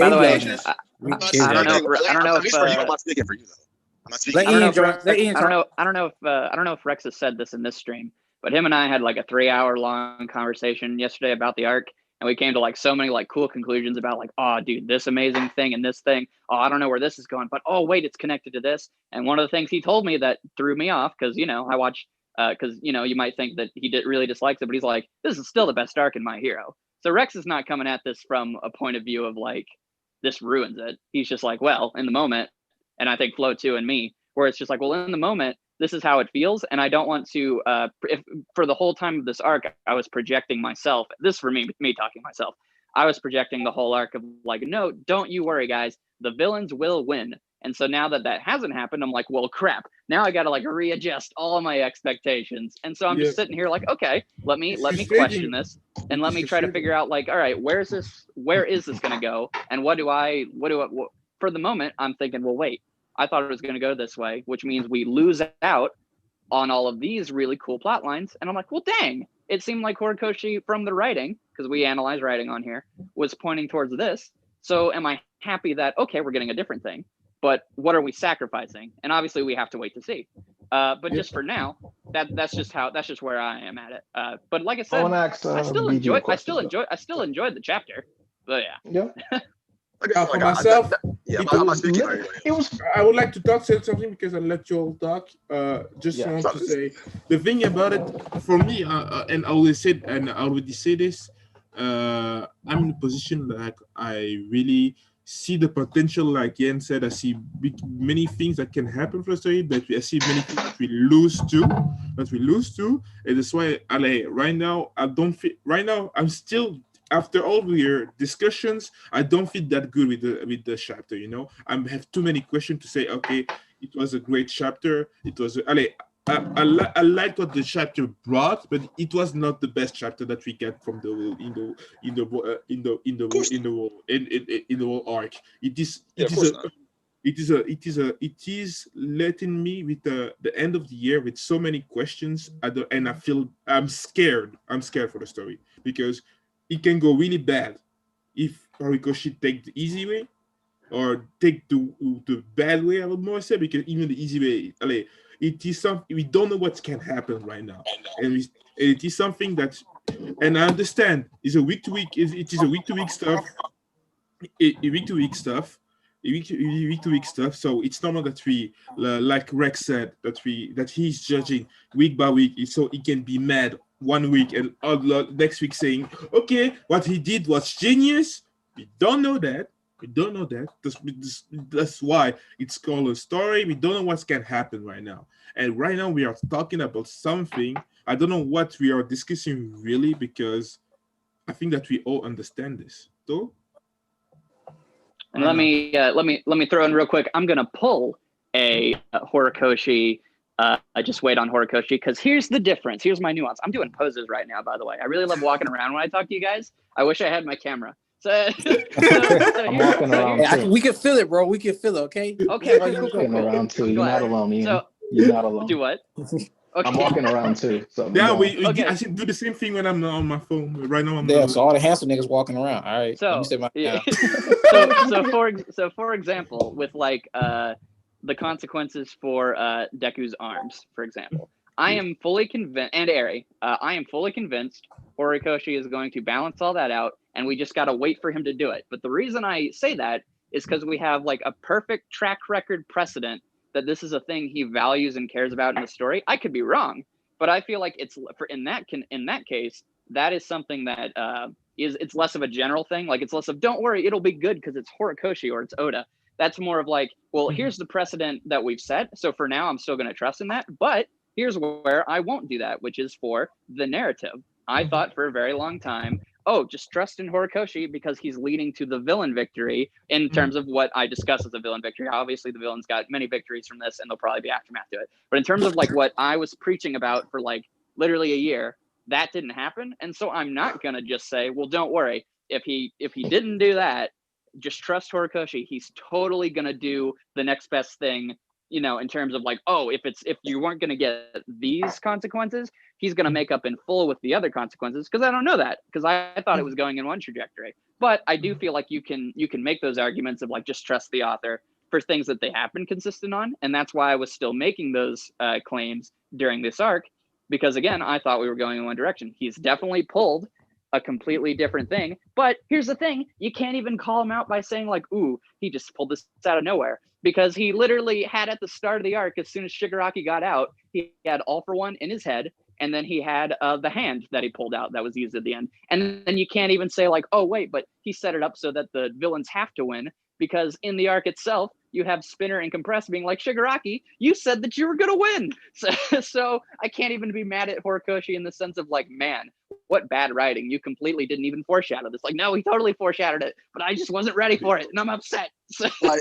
don't know if Rex has said this in this stream, but him and I had like a 3-hour-long conversation yesterday about the arc, and we came to like so many like cool conclusions about like, oh, dude, this amazing thing and this thing. Oh, I don't know where this is going, but oh, wait, it's connected to this. And one of the things he told me that threw me off because I watch because you might think that he really dislikes it, but he's like, this is still the best arc in My Hero. So Rex is not coming at this from a point of view of like this ruins it. He's just like, well, in the moment, and I think Flo too and me, where it's just like, well, in the moment, this is how it feels, and I don't want to. If for the whole time of this arc, I was projecting myself. This for me talking myself. I was projecting the whole arc of like, no, don't you worry, guys. The villains will win. And so now that hasn't happened, I'm like, well, crap. Now I got to like readjust all of my expectations. And so I'm just sitting here like, okay, let me question this and let me try to figure out like, all right, where is this going to go? And what do I for the moment, I'm thinking, well, wait, I thought it was going to go this way, which means we lose out on all of these really cool plot lines. And I'm like, well, dang, it seemed like Horikoshi from the writing, because we analyze writing on here, was pointing towards this. So am I happy that, okay, we're getting a different thing, but what are we sacrificing? And obviously we have to wait to see. But just for now, that's just where I am at it. But like I said, I still enjoyed the chapter. But yeah. For myself, I would like to say something because I let you all talk. Want to say the thing about it for me, and I always said, and I already say this. I'm in a position that I really see the potential. Like Yen said, I see many things that can happen for the story, but I see many things that we lose to. And that's why right now I don't feel. Right now I'm still. After all your discussions, I don't feel that good with the chapter. I have too many questions to say. Okay, it was a great chapter. It was. I liked what the chapter brought, but it was not the best chapter that we get from the whole arc. It is letting me with the end of the year with so many questions, and I feel I'm scared. I'm scared for the story because it can go really bad if Horikoshi take the easy way or take the bad way, I would more say, because even the easy way, it is something we don't know what can happen right now. And it is something that, and I understand, it's a week-to-week, it is a week-to-week stuff, week-to-week stuff. So it's normal that we, like Rex said, that he's judging week by week, so he can be mad 1 week and next week saying, okay, what he did was genius. We don't know that. That's why it's called a story. We don't know what can happen right now. And right now we are talking about something. I don't know what we are discussing really, because I think that we all understand this. Though. And let me throw in real quick. I'm gonna pull a Horikoshi. I just wait on Horikoshi because here's the difference. Here's my nuance. I'm doing poses right now, by the way. I really love walking around when I talk to you guys. I wish I had my camera. So I'm walking around. We can feel it, bro. We can feel it. Okay. Okay. You're walking around too. You're not alone, Ian. So, you're not alone. Do what? Okay. I'm walking around too. So yeah, I should do the same thing when I'm on my phone. Right now, so all the handsome niggas walking around. All right. So, so for example, with like the consequences for Deku's arms, for example, I am fully convinced, and Eri, I am fully convinced Horikoshi is going to balance all that out, and we just got to wait for him to do it. But the reason I say that is because we have like a perfect track record precedent that this is a thing he values and cares about in the story. I could be wrong, but I feel like it's in that case, that is something that it's less of a general thing. Like it's less of don't worry, it'll be good because it's Horikoshi or it's Oda. That's more of like, well, here's the precedent that we've set. So for now, I'm still going to trust in that. But here's where I won't do that, which is for the narrative. I thought for a very long time, oh, just trust in Horikoshi because he's leading to the villain victory in terms of what I discuss as a villain victory. Obviously, the villain's got many victories from this, and there'll probably be aftermath to it. But in terms of like what I was preaching about for like literally a year, that didn't happen. And so I'm not going to just say, well, don't worry. If he didn't do that, just trust Horikoshi. He's totally going to do the next best thing, you know, in terms of like, oh, if you weren't going to get these consequences, he's going to make up in full with the other consequences. Because I don't know that, because I thought it was going in one trajectory. But I do feel like you can make those arguments of like, just trust the author for things that they have been consistent on. And that's why I was still making those claims during this arc, because again, I thought we were going in one direction. He's definitely pulled a completely different thing. But here's the thing, you can't even call him out by saying like, ooh, he just pulled this out of nowhere, because he literally had at the start of the arc, as soon as Shigaraki got out, he had All for One in his head, and then he had the hand that he pulled out that was used at the end. And then you can't even say like, oh wait, but he set it up so that the villains have to win, because in the arc itself, you have Spinner and Compress being like, Shigaraki, you said that you were going to win. So I can't even be mad at Horikoshi in the sense of like, man, what bad writing. You completely didn't even foreshadow this. Like, no, he totally foreshadowed it, but I just wasn't ready for it, and I'm upset. So, for me,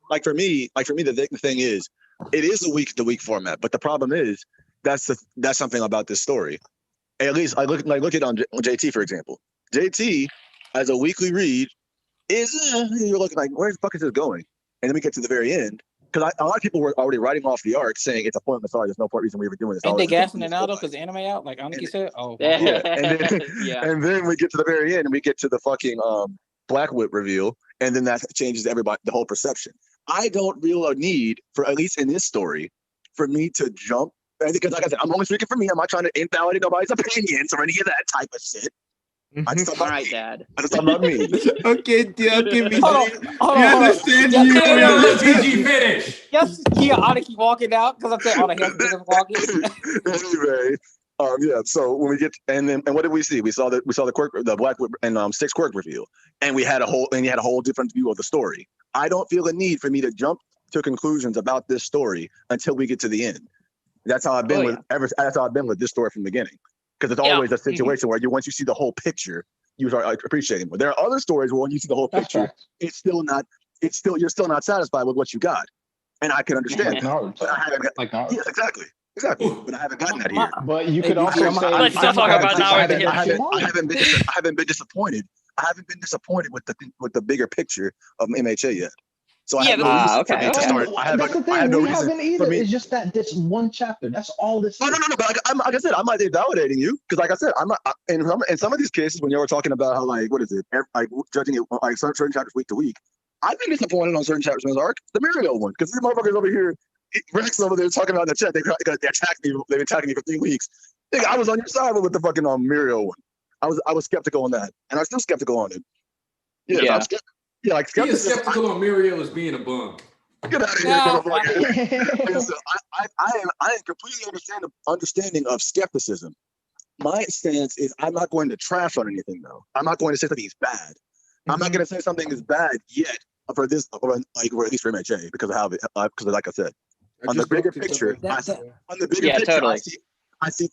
the thing is, it is a week to week format, but the problem is that's something about this story. At least I look at on JT, for example. JT as a weekly read is you're looking like, where the fuck is this going? And then we get to the very end, because a lot of people were already writing off the arc, saying it's a pointless arc. There's no point reason we were doing this. Ain't they gassing it now though, because the anime out, like Aniki said? Oh, yeah. And then we get to the very end, and we get to the fucking Black Whip reveal, and then that changes everybody, the whole perception. I don't feel a need for, at least in this story, for me to jump. Because like I said, I'm only speaking for me. I'm not trying to invalidate nobody's opinions or any of that type of shit. I just talk about me. Dad. I just talk about me. Okay, BG. Hold You on. understand? Let BG finish. Yes, Aniki walking out, because I'm saying all the hands walking. Anyway, yeah. So when we get and what did we see? We saw the quirk, the Black Whip and Six Quirk reveal, and you had a whole different view of the story. I don't feel a need for me to jump to conclusions about this story until we get to the end. That's how I've been that's how I've been with this story from the beginning. Because it's always a situation where once you see the whole picture, you start appreciating it. There are other stories where when you see the whole picture, you're still not satisfied with what you got. And I can understand that. But I haven't yes, exactly. But I haven't gotten that here. But you could also say let's still talk about now. I haven't been disappointed. I haven't been disappointed with the bigger picture of MHA yet. So I have no reason for me to start. That's the thing. I have no reason either. It's just that this one chapter. That's all this is. No. But like I said, I'm not invalidating you, because like I said, I'm not. In some of these cases, when you were talking about how like what is it, like judging it like certain chapters week to week, I've been disappointed on certain chapters in this arc. The Muriel one, because these motherfuckers over here, Rex over there talking about in the chat, they attacked me. They've been attacking me for 3 weeks. I was on your side with the fucking Muriel one. I was skeptical on that, and I'm still skeptical on it. Yeah. I'm skeptical. Yeah, like he is skeptical on Muriel as being a bum. Get out of here, motherfucker. So I am completely understanding of skepticism. My stance is I'm not going to trash on anything, though. I'm not going to say something is bad. I'm not going to say something is bad yet for this, or at least for MHA, because of how because like I said, on the bigger picture, totally. I see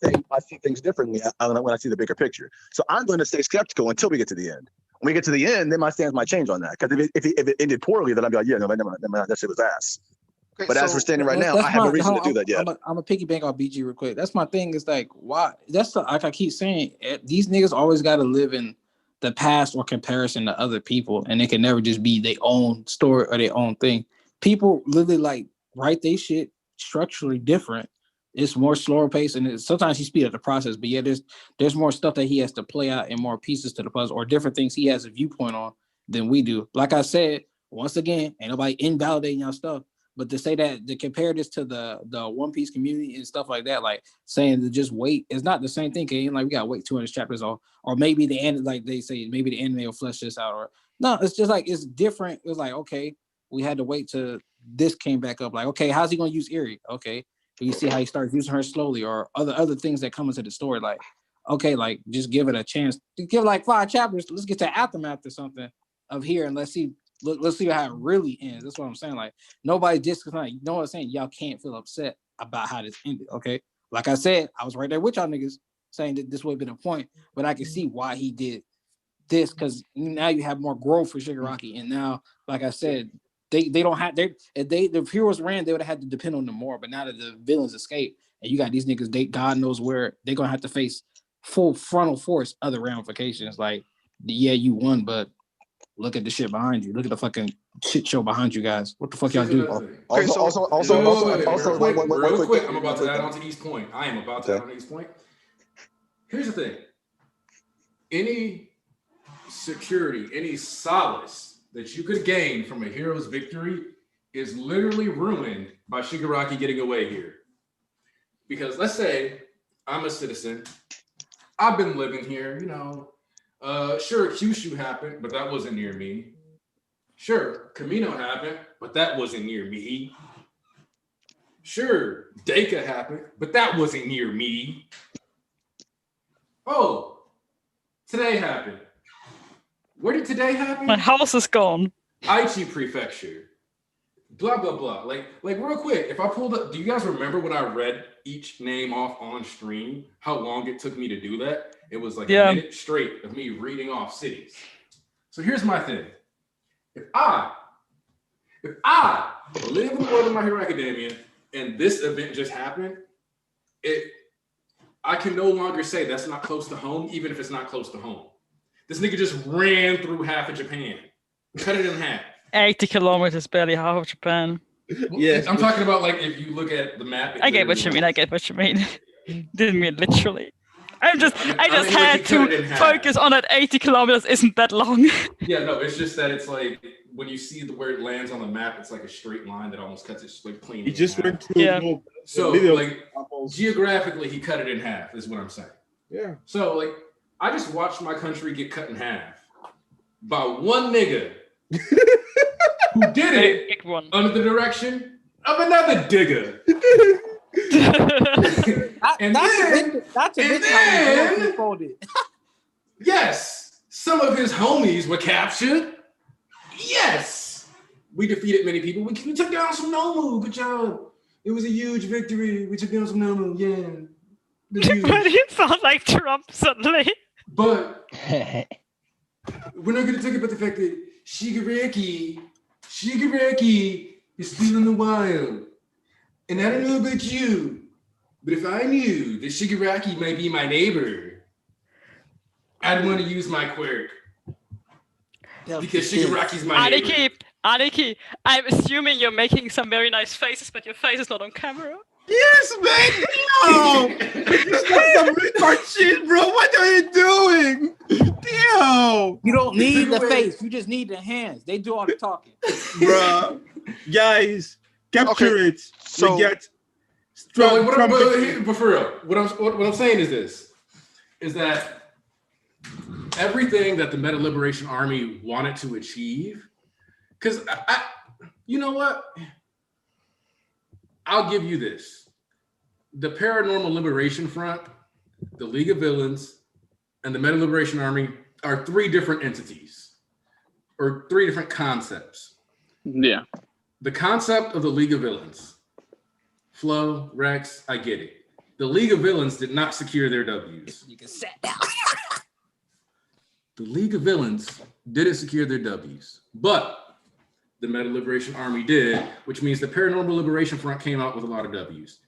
things differently when I see the bigger picture. So I'm going to stay skeptical until we get to the end. When we get to the end, then my stance might change on that. Because if it ended poorly, then I'd be like, yeah, no, that shit was ass. Okay, but as we're standing right now, I have no reason to do that yet. I'm a piggyback off BG real quick. That's my thing. Is like, why? That's like I keep saying, these niggas always got to live in the past or comparison to other people, and they can never just be their own story or their own thing. People literally like write their shit structurally different. It's more slower pace, and sometimes he speed up the process. But yeah, there's more stuff that he has to play out and more pieces to the puzzle, or different things he has a viewpoint on than we do. Like I said, once again, ain't nobody invalidating y'all stuff. But to say that, to compare this to the One Piece community and stuff like that, like saying to just wait, is not the same thing. Like we gotta wait 200 chapters, or maybe the end, like they say, maybe the anime will flesh this out. Or No, it's just like it's different. It was like, okay, we had to wait till this came back up. Like, okay, how's he gonna use Erie? Okay. And you see how he starts using her slowly, or other things that come into the story. Like, okay, like just give it a chance. Give like 5 chapters. Let's get to aftermath or something of here, and let's see how it really ends. That's what I'm saying. Like, nobody just like, you know what I'm saying? Y'all can't feel upset about how this ended. Okay. Like I said, I was right there with y'all niggas saying that this would have been a point, but I can see why he did this, because now you have more growth for Shigaraki, and now, like I said, they don't have if the heroes ran, they would have had to depend on them more. But now that the villains escape, and you got these niggas, God knows where they're gonna have to face full frontal force other ramifications. Like, yeah, you won, but look at the shit behind you. Look at the fucking shit show behind you guys. What the fuck y'all do? Also, real quick, I'm about to add on to East Point. I am about to add on to East Point. Here's the thing. Any security, any solace that you could gain from a hero's victory is literally ruined by Shigaraki getting away here. Because let's say I'm a citizen, I've been living here, you know, sure, Kyushu happened, but that wasn't near me. Sure, Kamino happened, but that wasn't near me. Sure, Deka happened, but that wasn't near me. Oh, today happened. Where did today happen? My house is gone. Aichi Prefecture. Blah, blah, blah. Like real quick, if I pulled up, do you guys remember when I read each name off on stream, how long it took me to do that? It was like a minute straight of me reading off cities. So here's my thing. If I live in the world of My Hero Academia and this event just happened, I can no longer say that's not close to home, even if it's not close to home. This nigga just ran through half of Japan, cut it in half. 80 kilometers, barely half of Japan. Yeah, I'm talking about like if you look at the map. I get what you mean. Didn't mean literally. I just had to focus on that 80 kilometers isn't that long. Yeah, no, it's just that it's like when you see where it lands on the map, it's like a straight line that almost cuts it like plain. He just went through. So like geographically, he cut it in half. Is what I'm saying. Yeah. So like I just watched my country get cut in half by one nigga who did it under the direction of another digger. Yes, some of his homies were captured. Yes, we defeated many people. We took down some Nomu. Good job. It was a huge victory. We took down some Nomu. Yeah. But it sounds like Trump suddenly. But we're not going to talk about the fact that Shigaraki is still in the wild. And I don't know about you, but if I knew that Shigaraki might be my neighbor, I'd want to use my quirk. Because Shigaraki's my neighbor. Aniki, I'm assuming you're making some very nice faces, but your face is not on camera. Yes, man! No! This is some retard shit, bro! What are you doing? Damn! You don't need the face, you just need the hands. They do all the talking. Bruh. Guys, capture it. So, we get but for real, what I'm saying is this, is that everything that the Meta Liberation Army wanted to achieve, because you know what? I'll give you this. The Paranormal Liberation Front, the League of Villains, and the Meta Liberation Army are 3 different entities or 3 different concepts. Yeah. The concept of the League of Villains, Flo, Rex, I get it. The League of Villains did not secure their W's. You can sit down. The League of Villains didn't secure their W's, but the Meta Liberation Army did, which means the Paranormal Liberation Front came out with a lot of W's.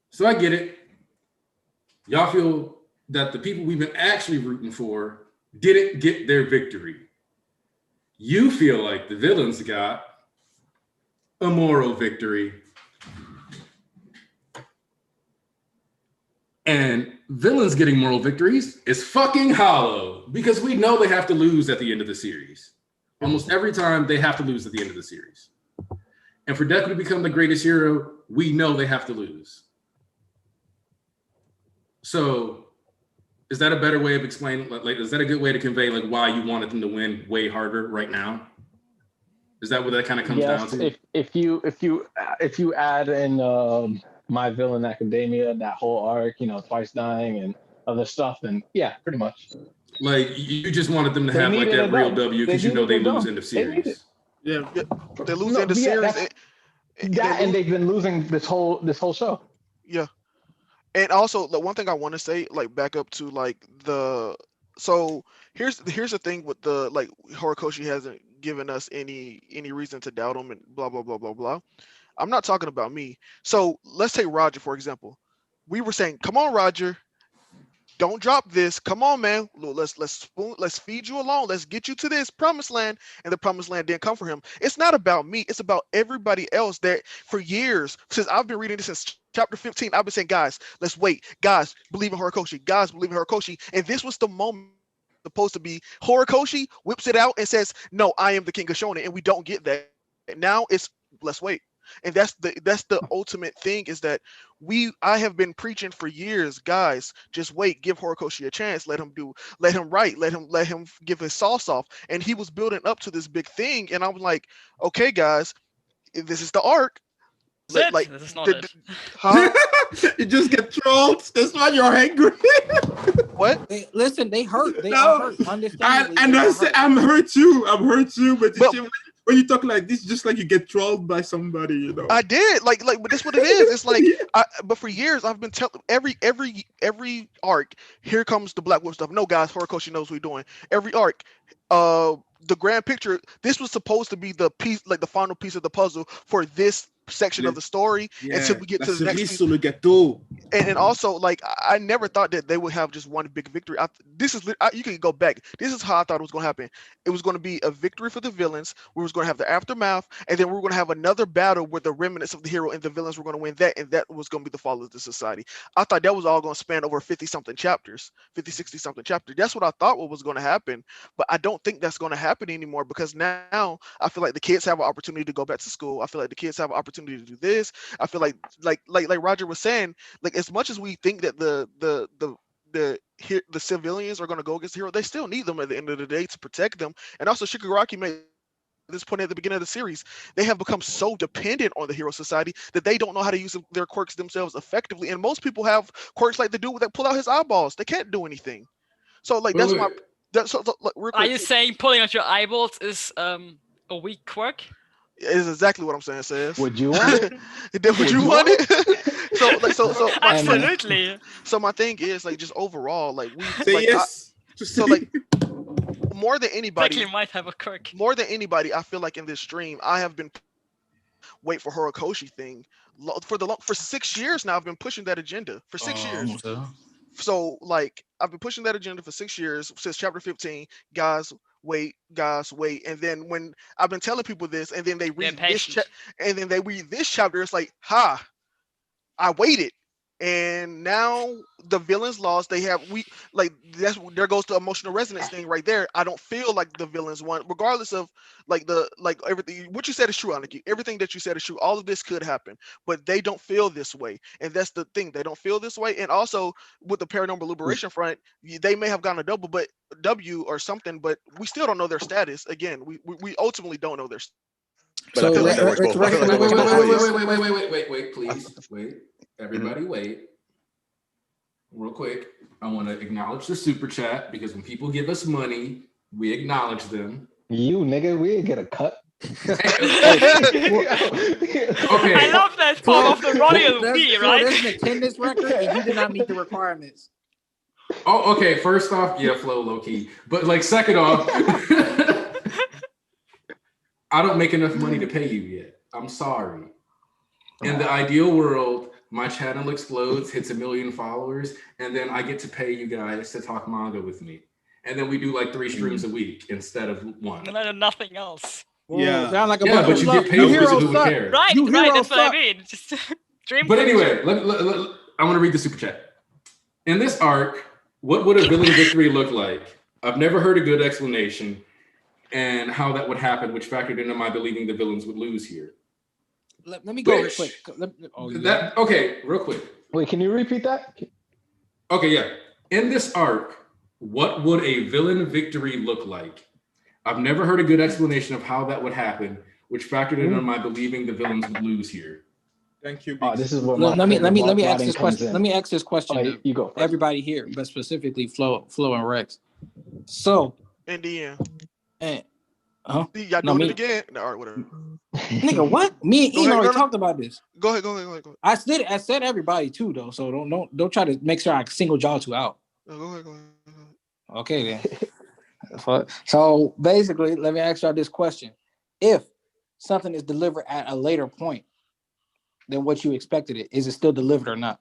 So I get it. Y'all feel that the people we've been actually rooting for didn't get their victory. You feel like the villains got a moral victory. And villains getting moral victories is fucking hollow because we know they have to lose at the end of the series. Almost every time they have to lose at the end of the series. And for Deku to become the greatest hero, we know they have to lose. So Is that a better way of explaining? Like, is that a good way to convey like why you wanted them to win way harder right now? Is that what that kind of comes down to? If you add in My Villain Academia, that whole arc, twice dying and other stuff, then yeah, pretty much. Like you just wanted them to have like that real W because you know they lose end of series. Yeah, they lose end of series. And they've been losing this whole show. Yeah. And also, the one thing I want to say, like back up to like so here's the thing with the like Horikoshi hasn't given us any reason to doubt him and blah blah blah blah blah. I'm not talking about me. So let's take Roger for example. We were saying, come on, Roger, don't drop this. Come on, man. Let's feed you along. Let's get you to this promised land. And the promised land didn't come for him. It's not about me. It's about everybody else that for years, since I've been reading this since chapter 15, I've been saying, guys, let's wait. Guys, believe in Horikoshi. Guys, believe in Horikoshi. And this was the moment supposed to be. Horikoshi whips it out and says, no, I am the king of Shonen. And we don't get that. Now it's let's wait. And that's the ultimate thing is that I have been preaching for years, guys, just wait, give Horikoshi a chance, let him write, let him give his sauce off. And he was building up to this big thing. And I was like, okay, guys, this is the arc. Like, this is not it. Huh? You just get trolled. That's why you're angry. What? Listen, they hurt. They are hurt. Understandably. And I say, I'm hurt too. But when you talk like this, just like you get trolled by somebody, I did but that's what it is. It's like, but for years I've been telling every arc, here comes the Black Wolf stuff. No, guys, Horikoshi knows what he's doing. Every arc, the grand picture. This was supposed to be the piece, like the final piece of the puzzle for this section of the story until we get to the next piece. And also, like, I never thought that they would have just one big victory. You can go back. This is how I thought it was going to happen. It was going to be a victory for the villains. We was going to have the aftermath, and then we were going to have another battle where the remnants of the hero and the villains were going to win that, and that was going to be the fall of the society. I thought that was all going to span over 50-something chapters, 60-something chapters. That's what I thought was going to happen, but I don't think that's going to happen anymore because now I feel like the kids have an opportunity to go back to school. I feel like the kids have an opportunity to do this. I feel like Roger was saying, like, as much as we think that the civilians are going to go against the hero, they still need them at the end of the day to protect them. And also Shigaraki made this point at the beginning of the series, they have become so dependent on the hero society that they don't know how to use their quirks themselves effectively. And most people have quirks like the dude that pull out his eyeballs. They can't do anything. So like that's my. Are you saying pulling out your eyeballs is a weak quirk? Is exactly what I'm saying, Says. Would you want it? Would you want it? so absolutely. So my thing is like just overall, like we say like, yes. More than anybody, Becky might have a quirk. More than anybody, I feel like in this stream, I have been wait for Horikoshi thing for 6 years now. I've been pushing that agenda for 6 years. So like I've been pushing that agenda for 6 years since chapter 15. Guys, wait, and then when I've been telling people this, and then they read this chapter, it's like, I waited, and now the villains lost. There goes the emotional resonance thing right there. I don't feel like the villains won, regardless of everything. What you said is true, Aniki. Everything that you said is true. All of this could happen, but they don't feel this way, and that's the thing. They don't feel this way, and also with the Paranormal Liberation Front, they may have gotten a W or something, but we still don't know their status. Again, we ultimately don't know their status. But I feel like wait, please. Wait. Everybody wait. Real quick. I want to acknowledge the super chat because when people give us money, we acknowledge them. You nigga, we didn't get a cut. Okay. I love that part of the royal we, right? There's an attendance record and you did not meet the requirements. Oh, okay. First off, yeah, Flo, low key. But like second off, I don't make enough money to pay you yet. I'm sorry. In the ideal world, my channel explodes, hits 1 million followers, and then I get to pay you guys to talk manga with me. And then we do like 3 streams a week instead of 1. And then nothing else. Yeah, sound like a but you get paid because of who would care. Right, that's what I mean. Just dream. But anyway, I want to read the super chat. In this arc, what would a villain victory look like? I've never heard a good explanation and how that would happen, which factored into my believing the villains would lose here. Let me go real quick. Okay, real quick. Wait, can you repeat that? Okay, yeah. in this arc, what would a villain victory look like? I've never heard a good explanation of how that would happen, which factored in on my believing the villains would lose here. Thank you. This is what let me ask this question. Let me ask this question. You go. Everybody here, but specifically Flo and Rex. So in the end. Huh? Y'all doing it again? No, all right, whatever. Nigga, what? Me and Ian already talked about this. Go ahead. I said everybody too, though. So don't try to make sure I single y'all two out. No, go ahead. Okay then. So basically, let me ask y'all this question: if something is delivered at a later point than what you expected it, is it still delivered or not?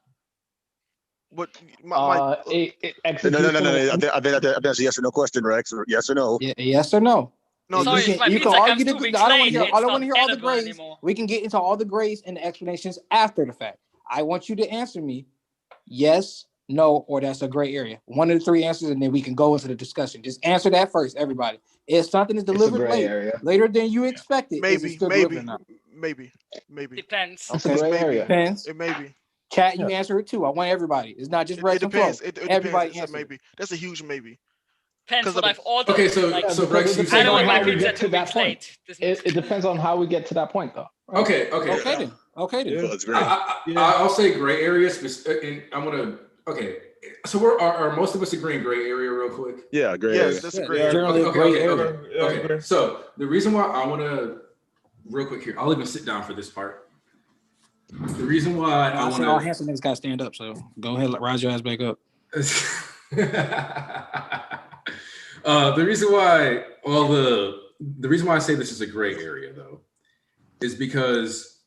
No. I think that's a yes or no question, Rex. Or yes or no? Yes or no? No, sorry, you can argue the. I don't want to hear all the grays. Anymore. We can get into all the grays and the explanations after the fact. I want you to answer me, yes, no, or that's a gray area. One of the three answers, and then we can go into the discussion. Just answer that first, everybody. If something is delivered later than you expected, is it still delivered or not? Maybe. Depends. Okay. It's a gray area. Depends. It may be. Chat, you answer it too. I want everybody. It's not just Rex and Flo. Everybody answer. Maybe. That's a huge maybe. Depends what I've ordered. Okay, so Rex, I don't want my pizza to be late. It depends on how we get to that point, though. Right? Okay then. I'll say gray areas, and I'm gonna. Okay, so are most of us agreeing gray area real quick? Yeah, gray area. Yes, that's a gray area. Okay. So the reason why I want to, real quick here, I'll even sit down for this part. The reason why I want to. All handsome niggas got to stand up, so go ahead, rise your ass back up. The reason why the reason why I say this is a gray area though is because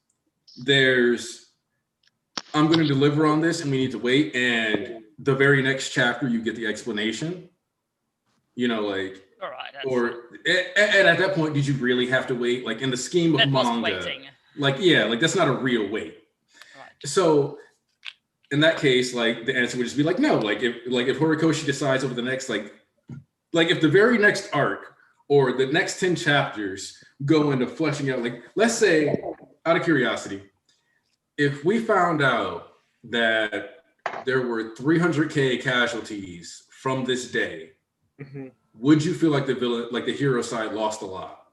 I'm going to deliver on this and we need to wait, and the very next chapter you get the explanation, all right, and at that point, did you really have to wait? Like in the scheme of manga, that's not a real wait. Right. So in that case, like the answer would just be like no. Like if Horikoshi decides over the next if the very next arc or the next 10 chapters go into fleshing out, like let's say, out of curiosity, if we found out that there were 300,000 casualties from this day, would you feel like the hero side lost a lot?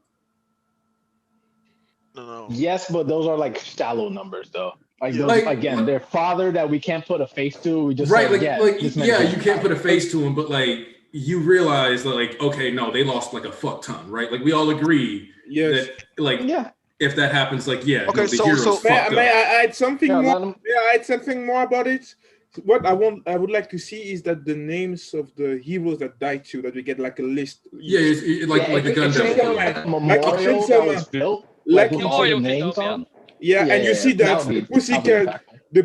No. Yes, but those are like shallow numbers though. Again, their father that we can't put a face to. We just you can't put a face to him, but like you realize that okay, no, they lost like a fuck ton, right? Like we all agree that if that happens, the hero's fucked up. May I add something more? May I add something more about it? What I would like to see is that the names of the heroes that died too, that we get like a list. Yeah, like the Gundam. Memorial that was built. Like names on. Yeah, and you see that the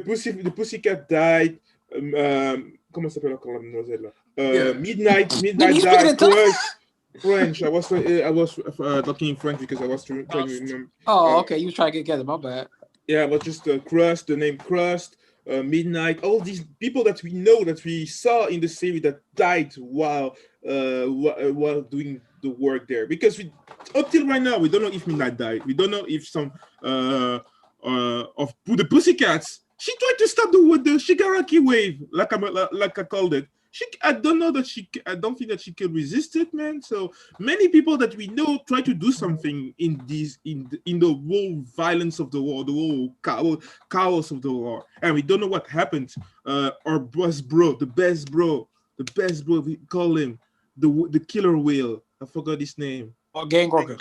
Pussycat died. Comment s'appelle encore la mademoiselle là? Midnight died. French. I was talking in French because I was trying to remember. Oh, okay. You was trying to get together. My bad. Yeah, but just Crust, the name Crust, Midnight, all these people that we know, that we saw in the series that died while doing the work there. Because up till right now, we don't know if Midnight died. We don't know if some of the Pussycats. She tried to stop the Shigaraki wave, like I called it. I don't think that she could resist it, man. So many people that we know try to do something in the whole violence of the war, the whole chaos of the war, and we don't know what happened. Our best bro, we call him the killer whale. I forgot his name. Oh, Gang Gorka.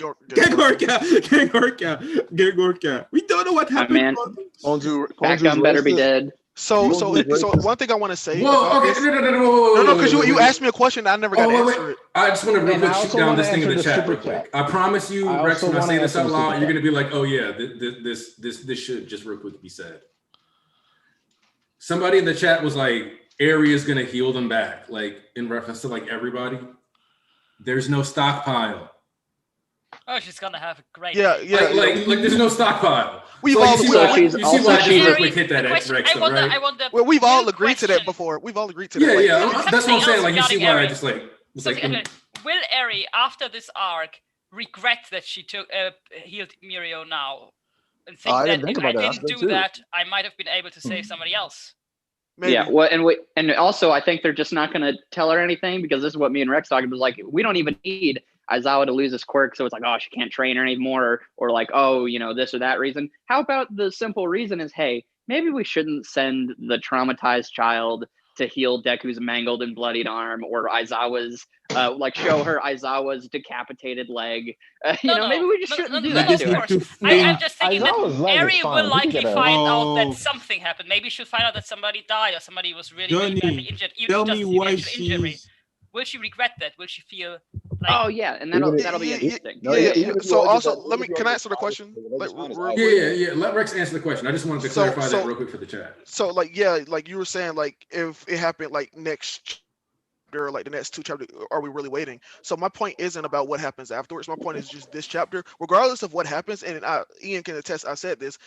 We don't know what happened. Man, that gun better be dead. So one thing I want to say. Whoa, okay, no, because you asked me a question, I never got to answer it. I just want to real quick shoot down this thing in the chat real quick. I promise you, Rex, when I say this out loud, you're gonna be like, oh yeah, this should just real quick be said. Somebody in the chat was like, Area's gonna heal them back, like in reference to like everybody. There's no stockpile. Oh, she's gonna have a great. Yeah. Like there's no stockpile. We've all you see why I just quick hit that Rex, right? Well, we've all agreed to that before. We've all agreed to that. Yeah. That's what I'm saying. Like you see why I just will Eri, after this arc, regret that she healed Mirio now, and think that if I didn't do that, I might have been able to save somebody else? Maybe. Yeah, well, and also I think they're just not going to tell her anything because this is what me and Rex talked about. Like, we don't even need Aizawa to lose his quirk, so it's like, oh, she can't train her anymore, or like, oh, this or that reason. How about the simple reason is, hey, maybe we shouldn't send the traumatized child to heal Deku's mangled and bloodied arm, or Aizawa's show her Aizawa's decapitated leg. Maybe we just shouldn't do that to her. I'm just thinking Aizawa's that leg is Eri fine. will We can likely get her. find out that something happened. Maybe she'll find out that somebody died or somebody was really, really badly injured. Even Tell just me the why actual injury. she's. Will she regret that? Will she feel like? Oh yeah, and that'll be interesting. So also, can I answer the question? Yeah. Let Rex answer the question. I just wanted to clarify that real quick for the chat. So like you were saying, like if it happened like next chapter, like the next 2 chapters, are we really waiting? So my point isn't about what happens afterwards. My point is just this chapter, regardless of what happens. And Ian can attest. I said this.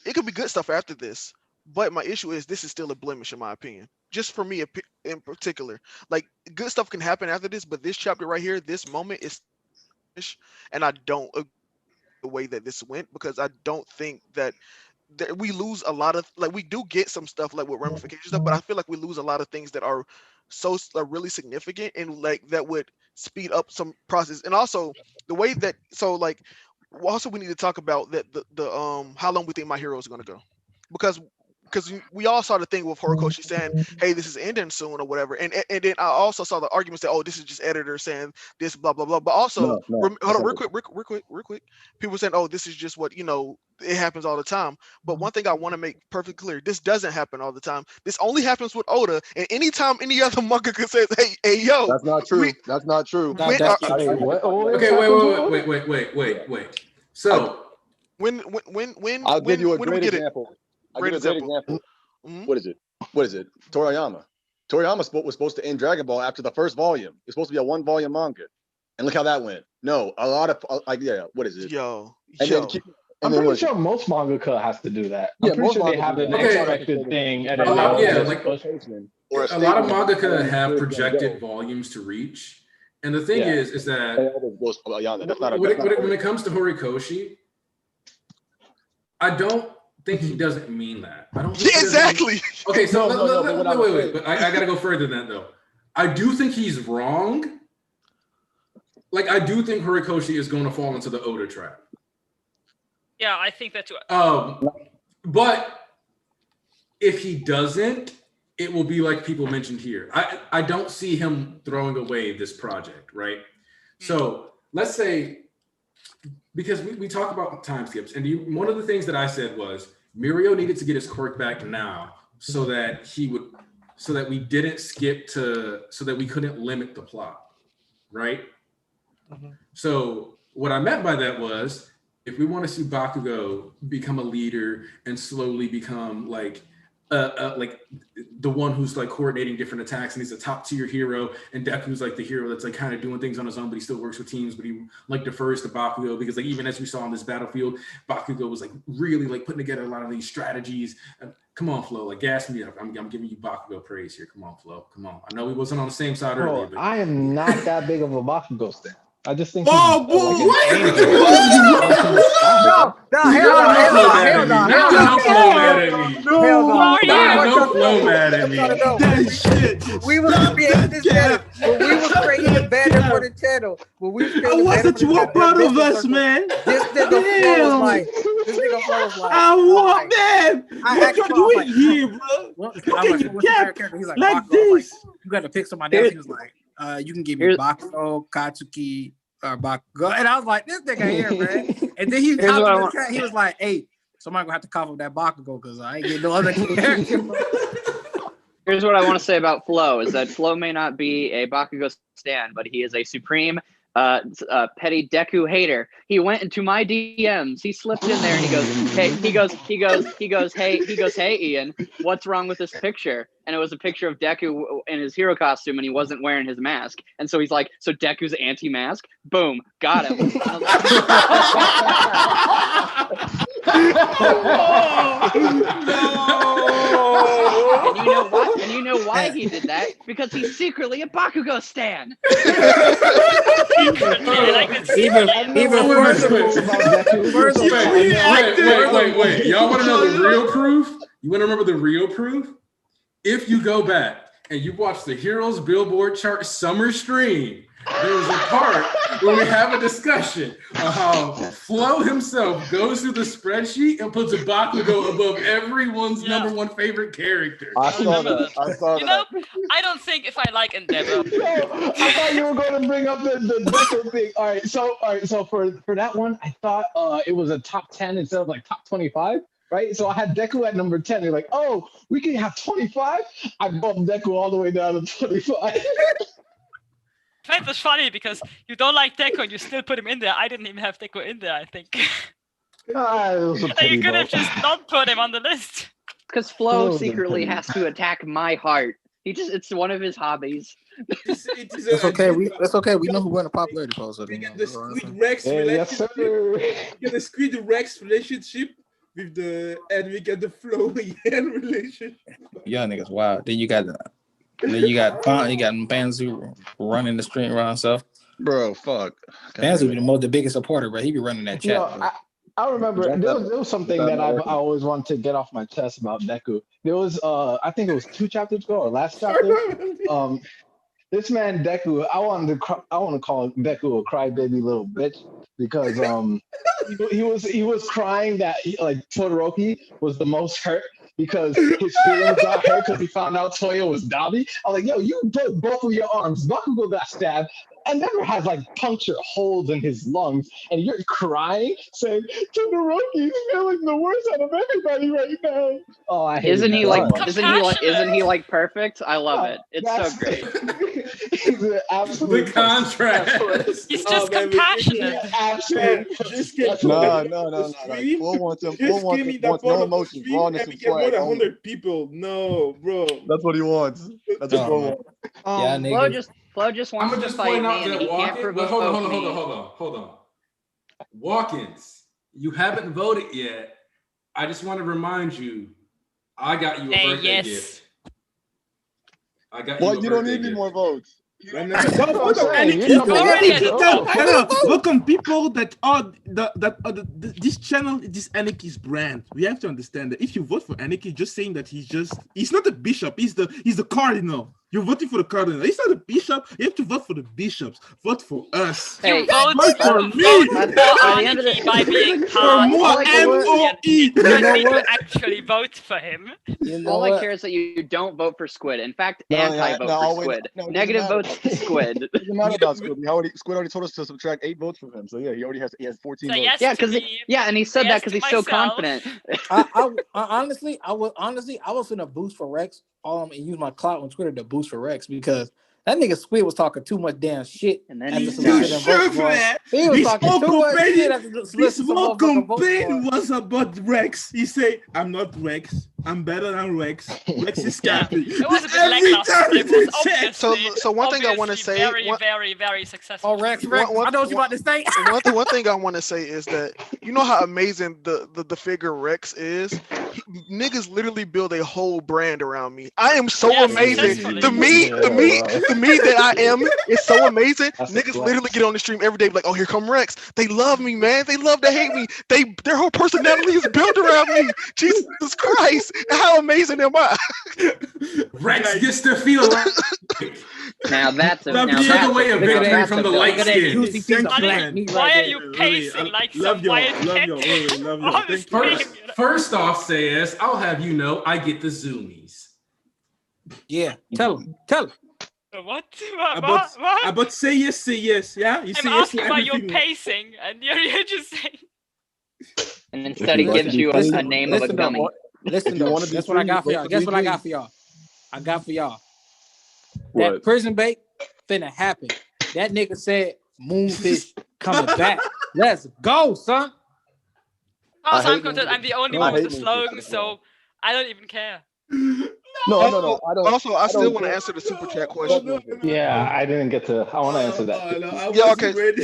It could be good stuff after this, but my issue is this is still a blemish in my opinion. Just for me in particular, like good stuff can happen after this, but this chapter right here, this moment is, and I don't agree with the way that this went, because I don't think that we lose a lot of, like, we do get some stuff like with ramification stuff, but I feel like we lose a lot of things that are so really significant and like that would speed up some process. And also the way that, so like, also we need to talk about that the how long we think My Hero is going to go, because we all saw the thing with Horikoshi saying, hey, this is ending soon or whatever, and then I also saw the arguments that, oh, this is just editor saying this, blah blah blah, but also hold on real quick, people saying, oh, this is just what it happens all the time. But one thing I want to make perfectly clear, this doesn't happen all the time. This only happens with Oda, and anytime any other mangaka says, hey yo, that's not true. That's not true. Okay, wait. So when I'll give you a great example. What is it? Toriyama. Toriyama was supposed to end Dragon Ball after the first volume. It's supposed to be a 1-volume manga, and look how that went. No, a lot of what is it? I'm pretty sure most mangaka has to do that. I'm pretty sure they have an expected thing. A lot of mangaka have projected volumes to reach, and the thing is that when it comes to Horikoshi, I don't think he doesn't mean that. I don't think exactly. Okay, so wait. But I gotta go further than that though. I do think he's wrong. Like, I do think Horikoshi is going to fall into the Oda trap. Yeah, I think that too. But if he doesn't, it will be like people mentioned here. I don't see him throwing away this project, right? So let's say, because we talk about time skips, and one of the things that I said was Mirio needed to get his quirk back now so that we didn't skip so that we couldn't limit the plot, right? Mm-hmm. So what I meant by that was, if we want to see Bakugo become a leader and slowly become like the one who's like coordinating different attacks, and he's a top tier hero, and Deku's like the hero that's like kind of doing things on his own, but he still works with teams, but he like defers to Bakugo, because like even as we saw on this battlefield, Bakugo was like really like putting together a lot of these strategies. Come on, Flo, like gas me up. I'm giving you Bakugo praise here. Come on, Flo. Come on. I know we wasn't on the same side earlier, but I am not that big of a Bakugo stan. I just think. Oh, what? We was creating this better. We was creating better for the channel. I wasn't you a part of us, man. This nigga was like, I want that. What you doing here, bro? He's like this. You got to pick somebody else. He was like, you can give me Bakugo, Katsuki, or Bakugo. And I was like, this nigga here, man. And then he was like, hey, somebody gonna have to cough up that Bakugo because I ain't getting no other character. Here's what I want to say about Flo, is that Flo may not be a Bakugo stan, but he is a supreme petty Deku hater. He went into my DMs. He slipped in there and he goes, hey, Ian, what's wrong with this picture? And it was a picture of Deku in his hero costume, and he wasn't wearing his mask. And so he's like, so Deku's anti-mask? Boom, got him. And you know why he did that? Because he's secretly a Bakugo stan. Wait. Y'all want to know the real proof? You want to remember the real proof? if you go back and you watch the Heroes Billboard Chart summer stream, there was a part where we have a discussion of how Flo himself goes through the spreadsheet and puts a Bakugo above everyone's number one favorite character. I saw that. I saw You that. know, I don't think if I like Endeavor. I thought you were going to bring up the Deku thing. All right, so for that one, I thought it was a top 10 instead of like top 25. Right, so I had Deku at number 10. They're like, "Oh, we can have 25." I bumped Deku all the way down to 25. That was funny because you don't like Deku and you still put him in there. I didn't even have Deku in there, I think. It was a You could have just not put him on the list. Because Flo secretly has to attack my heart. It's one of his hobbies. It's okay. That's okay. We know who won the popularity poll. So we get the Squid Rex yes, relationship. sir. We get the Squid Rex relationship and we get the Flo Yen relationship. Young niggas, wow. Then you got Banzu running the stream around himself. Bro, fuck. Banzu be the biggest supporter, bro. He be running that chat. I remember there was something that I always wanted to get off my chest about Deku. There was I think it was 2 chapters ago or last chapter. This man Deku, I want to call Deku a crybaby little bitch because he was crying that Todoroki was the most hurt because his feelings got hurt because he found out Toya was Dabi. I was like, yo, you broke both of your arms. Bakugo got stabbed and never has punctured holes in his lungs, and you're crying saying Todoroki's feeling the worst out of everybody right now. Oh, I hate Isn't he perfect? I love it. It's so great. He's an absolute the contrast. He's just compassionate. No. Full wants no emotions, rawness and swag. More than 100 people. No, bro. That's what he wants. That's what Flo wants. Flo just wants to fight me, and he can't provoke me. Hold on. Walk-ins, you haven't voted yet. I just want to remind you, I got you a birthday gift. I got you. You don't need any more votes. Welcome people that are this channel, this Anaki's brand. We have to understand that if you vote for Anarchy, just saying that he's not a bishop, he's the cardinal. You're voting for the cardinal. He's not a bishop. You have to vote for the bishops. Vote for us. Hey, vote for me. By being part more MOE. You don't need to actually vote for him. All I care is that you don't vote for Squid. In fact, anti-vote for Squid. Negative votes to Squid. It doesn't matter about Squid. Squid already told us to subtract 8 votes from him. So yeah, he has 14 votes. Yes, and he said that because he's so confident. I honestly, I was gonna boost for Rex. And use my clout on Twitter to boost for Rex because that nigga Squid was talking too much damn shit. And then he was talking too much shit. This whole campaign was about Rex. He said, "I'm not Rex. I'm better than Rex. Rex is capping." It was a bit lackluster. So one thing I want to say, very successful. Oh, Rex, I know what you about to say. one thing I want to say is that you know how amazing the figure Rex is. Niggas literally build a whole brand around me. I am so amazing. The me that I am is so amazing. Niggas literally get on the stream every day like, oh, here come Rex. They love me, man. They love to hate me. Their whole personality is built around me. Jesus Christ. How amazing am I? Rex gets to feel like now that's a way of victory from the light skin. Why are you pacing like some wild cat? First off, says I'll have you know I get the zoomies. Yeah, tell him. What? About say yes, yeah? You say I'm asking about your pacing, and you're just saying. And instead he gives you a name of a gummy. Listen, that's what I got for y'all. Guess what I got for y'all? That prison bait finna happen. That nigga said Moonfish coming back. Let's go, son. Oh, so I'm the only one with the slogan, so I don't even care. No, I don't. Also, I still want to answer the super chat question. Yeah, I didn't get to. I want to answer that.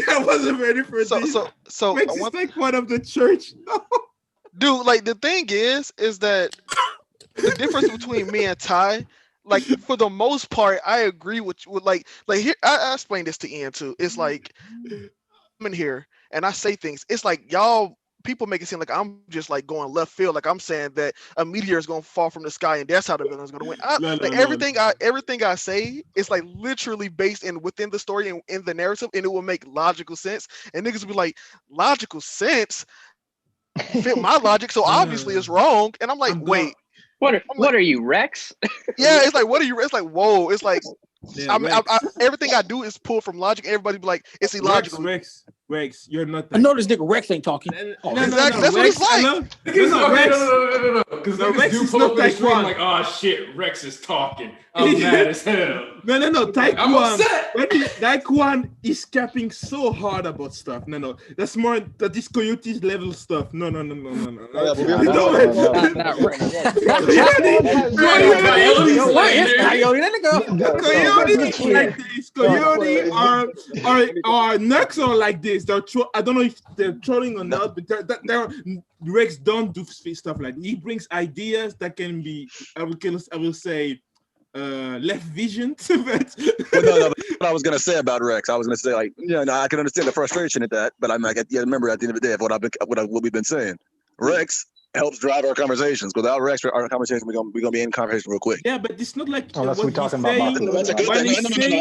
I wasn't ready for this. So Rex is like one of the church. Dude, like the thing is that the difference between me and Ty, like for the most part, I agree with like here. I explained this to Ian too. It's like I'm in here and I say things. It's like y'all people make it seem like I'm just like going left field, like I'm saying that a meteor is gonna fall from the sky and that's how the villain's gonna win. Everything I say is like literally based in within the story and in the narrative, and it will make logical sense. And niggas will be like, logical sense fit my logic, so obviously it's wrong. And I'm like, wait, what are you, Rex? yeah, it's like, what are you? It's like, whoa, it's like. Everything I do is pulled from logic. Everybody be like, it's illogical. Rex, you're not. I know this nigga Rex ain't talking. Exactly, that's what it's like. No. Because niggas do pull up in the stream like, oh shit, Rex is talking. I'm mad as hell. No. I'm upset. Taekwon is capping so hard about stuff. No. That's more this Coyote's level stuff. No. Coyote are Nux are like this. I don't know if they're trolling or not, but Rex don't do stuff like that. He brings ideas that can be, I will say, left vision. But no, what I was gonna say about Rex, I was gonna say like, I can understand the frustration at that, but I'm like, remember at the end of the day, what we've been saying, Rex helps drive our conversations. Without Rex, our conversations we're gonna be in conversation real quick. Yeah, but it's not like unless we're talking about that's a good thing.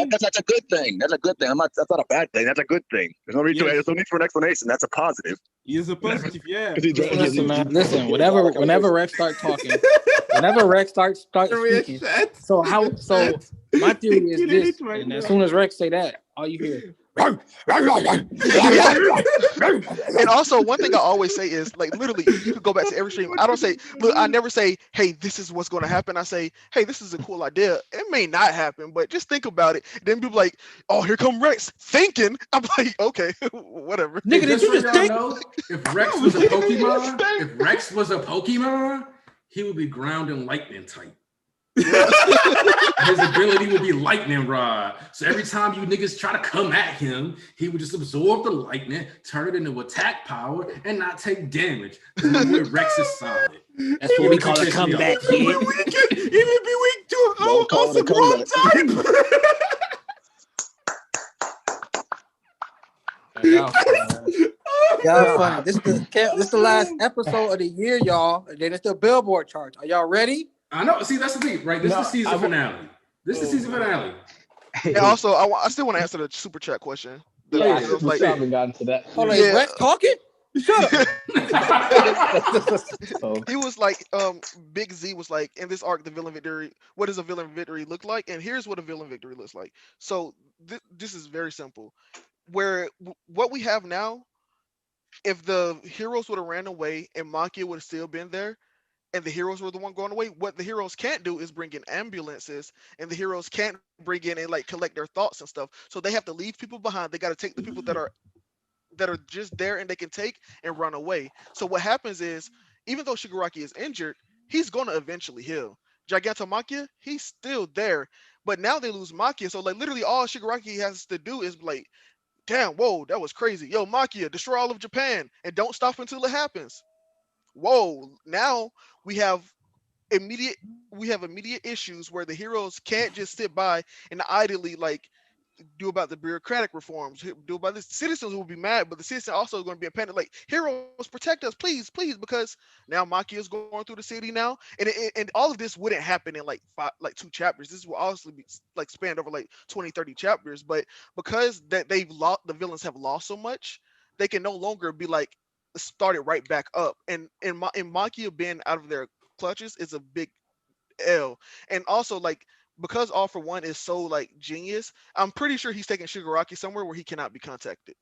That's a good thing. That's a good thing. That's not a bad thing. That's a good thing. There's no need for an explanation. That's a positive. It's a positive, yeah. Listen, man. Listen. Whenever Rex starts talking, whenever Rex starts speaking. So my theory is this: and as soon as Rex say that, all you hear. And also, one thing I always say is like, literally, you could go back to every stream. I never say, hey, this is what's going to happen. I say, hey, this is a cool idea. It may not happen, but just think about it. Then people like, oh, here come Rex thinking. I'm like, okay, whatever. Nigga, did you just think? If Rex was a Pokemon, he would be ground and lightning type. His ability would be lightning rod. So every time you niggas try to come at him, he would just absorb the lightning, turn it into attack power, and not take damage. Rex is solid. That's what we call a comeback. He would be weak to also wrong type. Y'all funny. This is the last episode of the year, y'all. And then it's the Billboard charts. Are y'all ready? I know. See, that's the thing, right? This is the season finale. And also, I still want to answer the super chat question. We haven't gotten to that. Hold on, is Rex talking? Shut up. He was like, Big Z was like, in this arc, the villain victory, what does a villain victory look like? And here's what a villain victory looks like. So this is very simple. Where what we have now, if the heroes would have ran away and Makia would have still been there, and the heroes were the one going away, what the heroes can't do is bring in ambulances, and the heroes can't bring in and like collect their thoughts and stuff. So they have to leave people behind. They got to take the people that are just there and they can take and run away. So what happens is, even though Shigaraki is injured, he's gonna eventually heal. Gigantomakia, he's still there, but now they lose Makia. So like literally all Shigaraki has to do is like, damn, whoa, that was crazy. Yo, Makia, destroy all of Japan and don't stop until it happens. Whoa, now we have immediate issues where the heroes can't just sit by and idly like do about the bureaucratic reforms, do about this. Citizens will be mad, but the citizens also going to be impended. Like, heroes, protect us, please, because now Makia is going through the city now, and all of this wouldn't happen in like 2 chapters. This will obviously be like spanned over like 20-30 chapters, but because that the villains have lost so much, they can no longer be like started right back up, and Makia being out of their clutches is a big L. And also like, because All for One is so like genius, I'm pretty sure he's taking Shigaraki somewhere where he cannot be contacted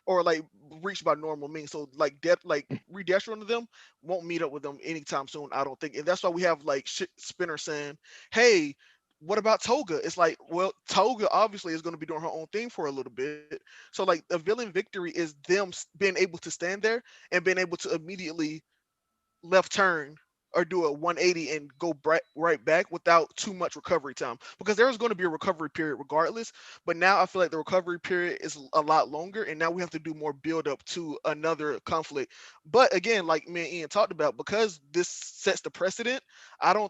or like reached by normal means. So like Redestro to them won't meet up with them anytime soon, I don't think. And that's why we have like Spinner saying, hey, what about Toga? It's like, well, Toga obviously is going to be doing her own thing for a little bit. So like a villain victory is them being able to stand there and being able to immediately left turn or do a 180 and go right back without too much recovery time, because there's going to be a recovery period regardless. But now I feel like the recovery period is a lot longer, and now we have to do more build up to another conflict. But again, like me and Ian talked about, because this sets the precedent, and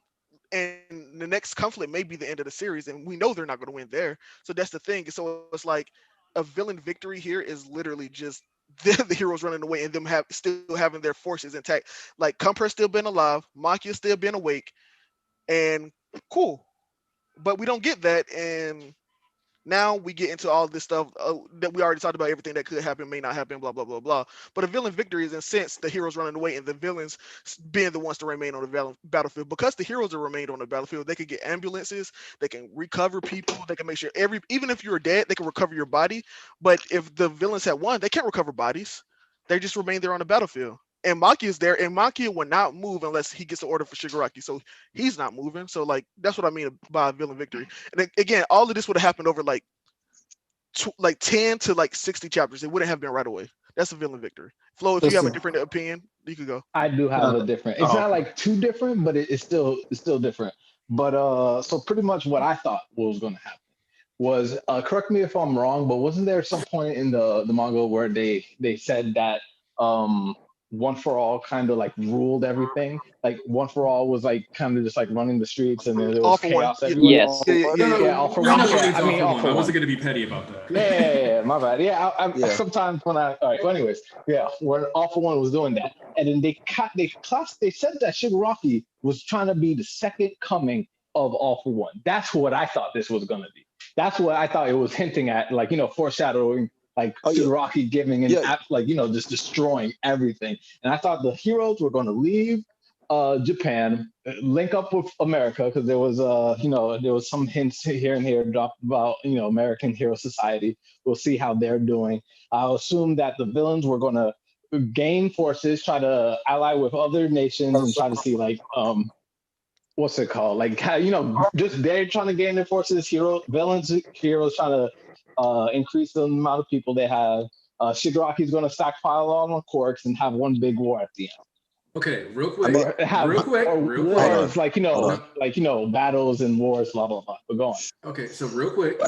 the next conflict may be the end of the series, and we know they're not going to win there. So that's the thing. So it's like a villain victory here is literally just the heroes running away and them still having their forces intact. Like Compress still been alive, Makia still been awake, and cool. But we don't get that, and now we get into all this stuff that we already talked about, everything that could happen, may not happen, blah, blah, blah, blah. But a villain victory is in sense the heroes running away and the villains being the ones to remain on the battlefield. Because the heroes have remained on the battlefield, they could get ambulances, they can recover people, they can make sure even if you're dead, they can recover your body. But if the villains had won, they can't recover bodies. They just remain there on the battlefield. And Maki is there, and Maki will not move unless he gets the order for Shigaraki. So he's not moving. So like that's what I mean by villain victory. And again, all of this would have happened over like 10 to like 60 chapters. It wouldn't have been right away. That's a villain victory. Flo, if you have a different opinion, you could go. I do have a different. It's not like too different, but it's still different. But so pretty much what I thought was going to happen was correct me if I'm wrong, but wasn't there some point in the manga where they said that One for All kind of like ruled everything? Like One for All was like kind of just like running the streets, and then there was chaos everywhere. Yes. Yeah, All for One. I wasn't going to be petty about that. Yeah, my bad. Yeah, sometimes when all right. Well, anyways, when All for One was doing that, and then they said that Shigaraki was trying to be the second coming of All for One. That's what I thought this was going to be. That's what I thought it was hinting at, like, foreshadowing, like Shigaraki giving and like, just destroying everything. And I thought the heroes were going to leave Japan, link up with America, because there was there was some hints here and here dropped about American Hero Society. We'll see how they're doing. I assume that the villains were going to gain forces, try to ally with other nations, and try to see like what's it called? Like just they're trying to gain their forces. Heroes trying to increase the amount of people they have. Shigaraki's going to stockpile all on Quarks and have one big war at the end. Okay, real quick. Wars, like battles and wars, blah blah blah. But go on. Okay, so real quick,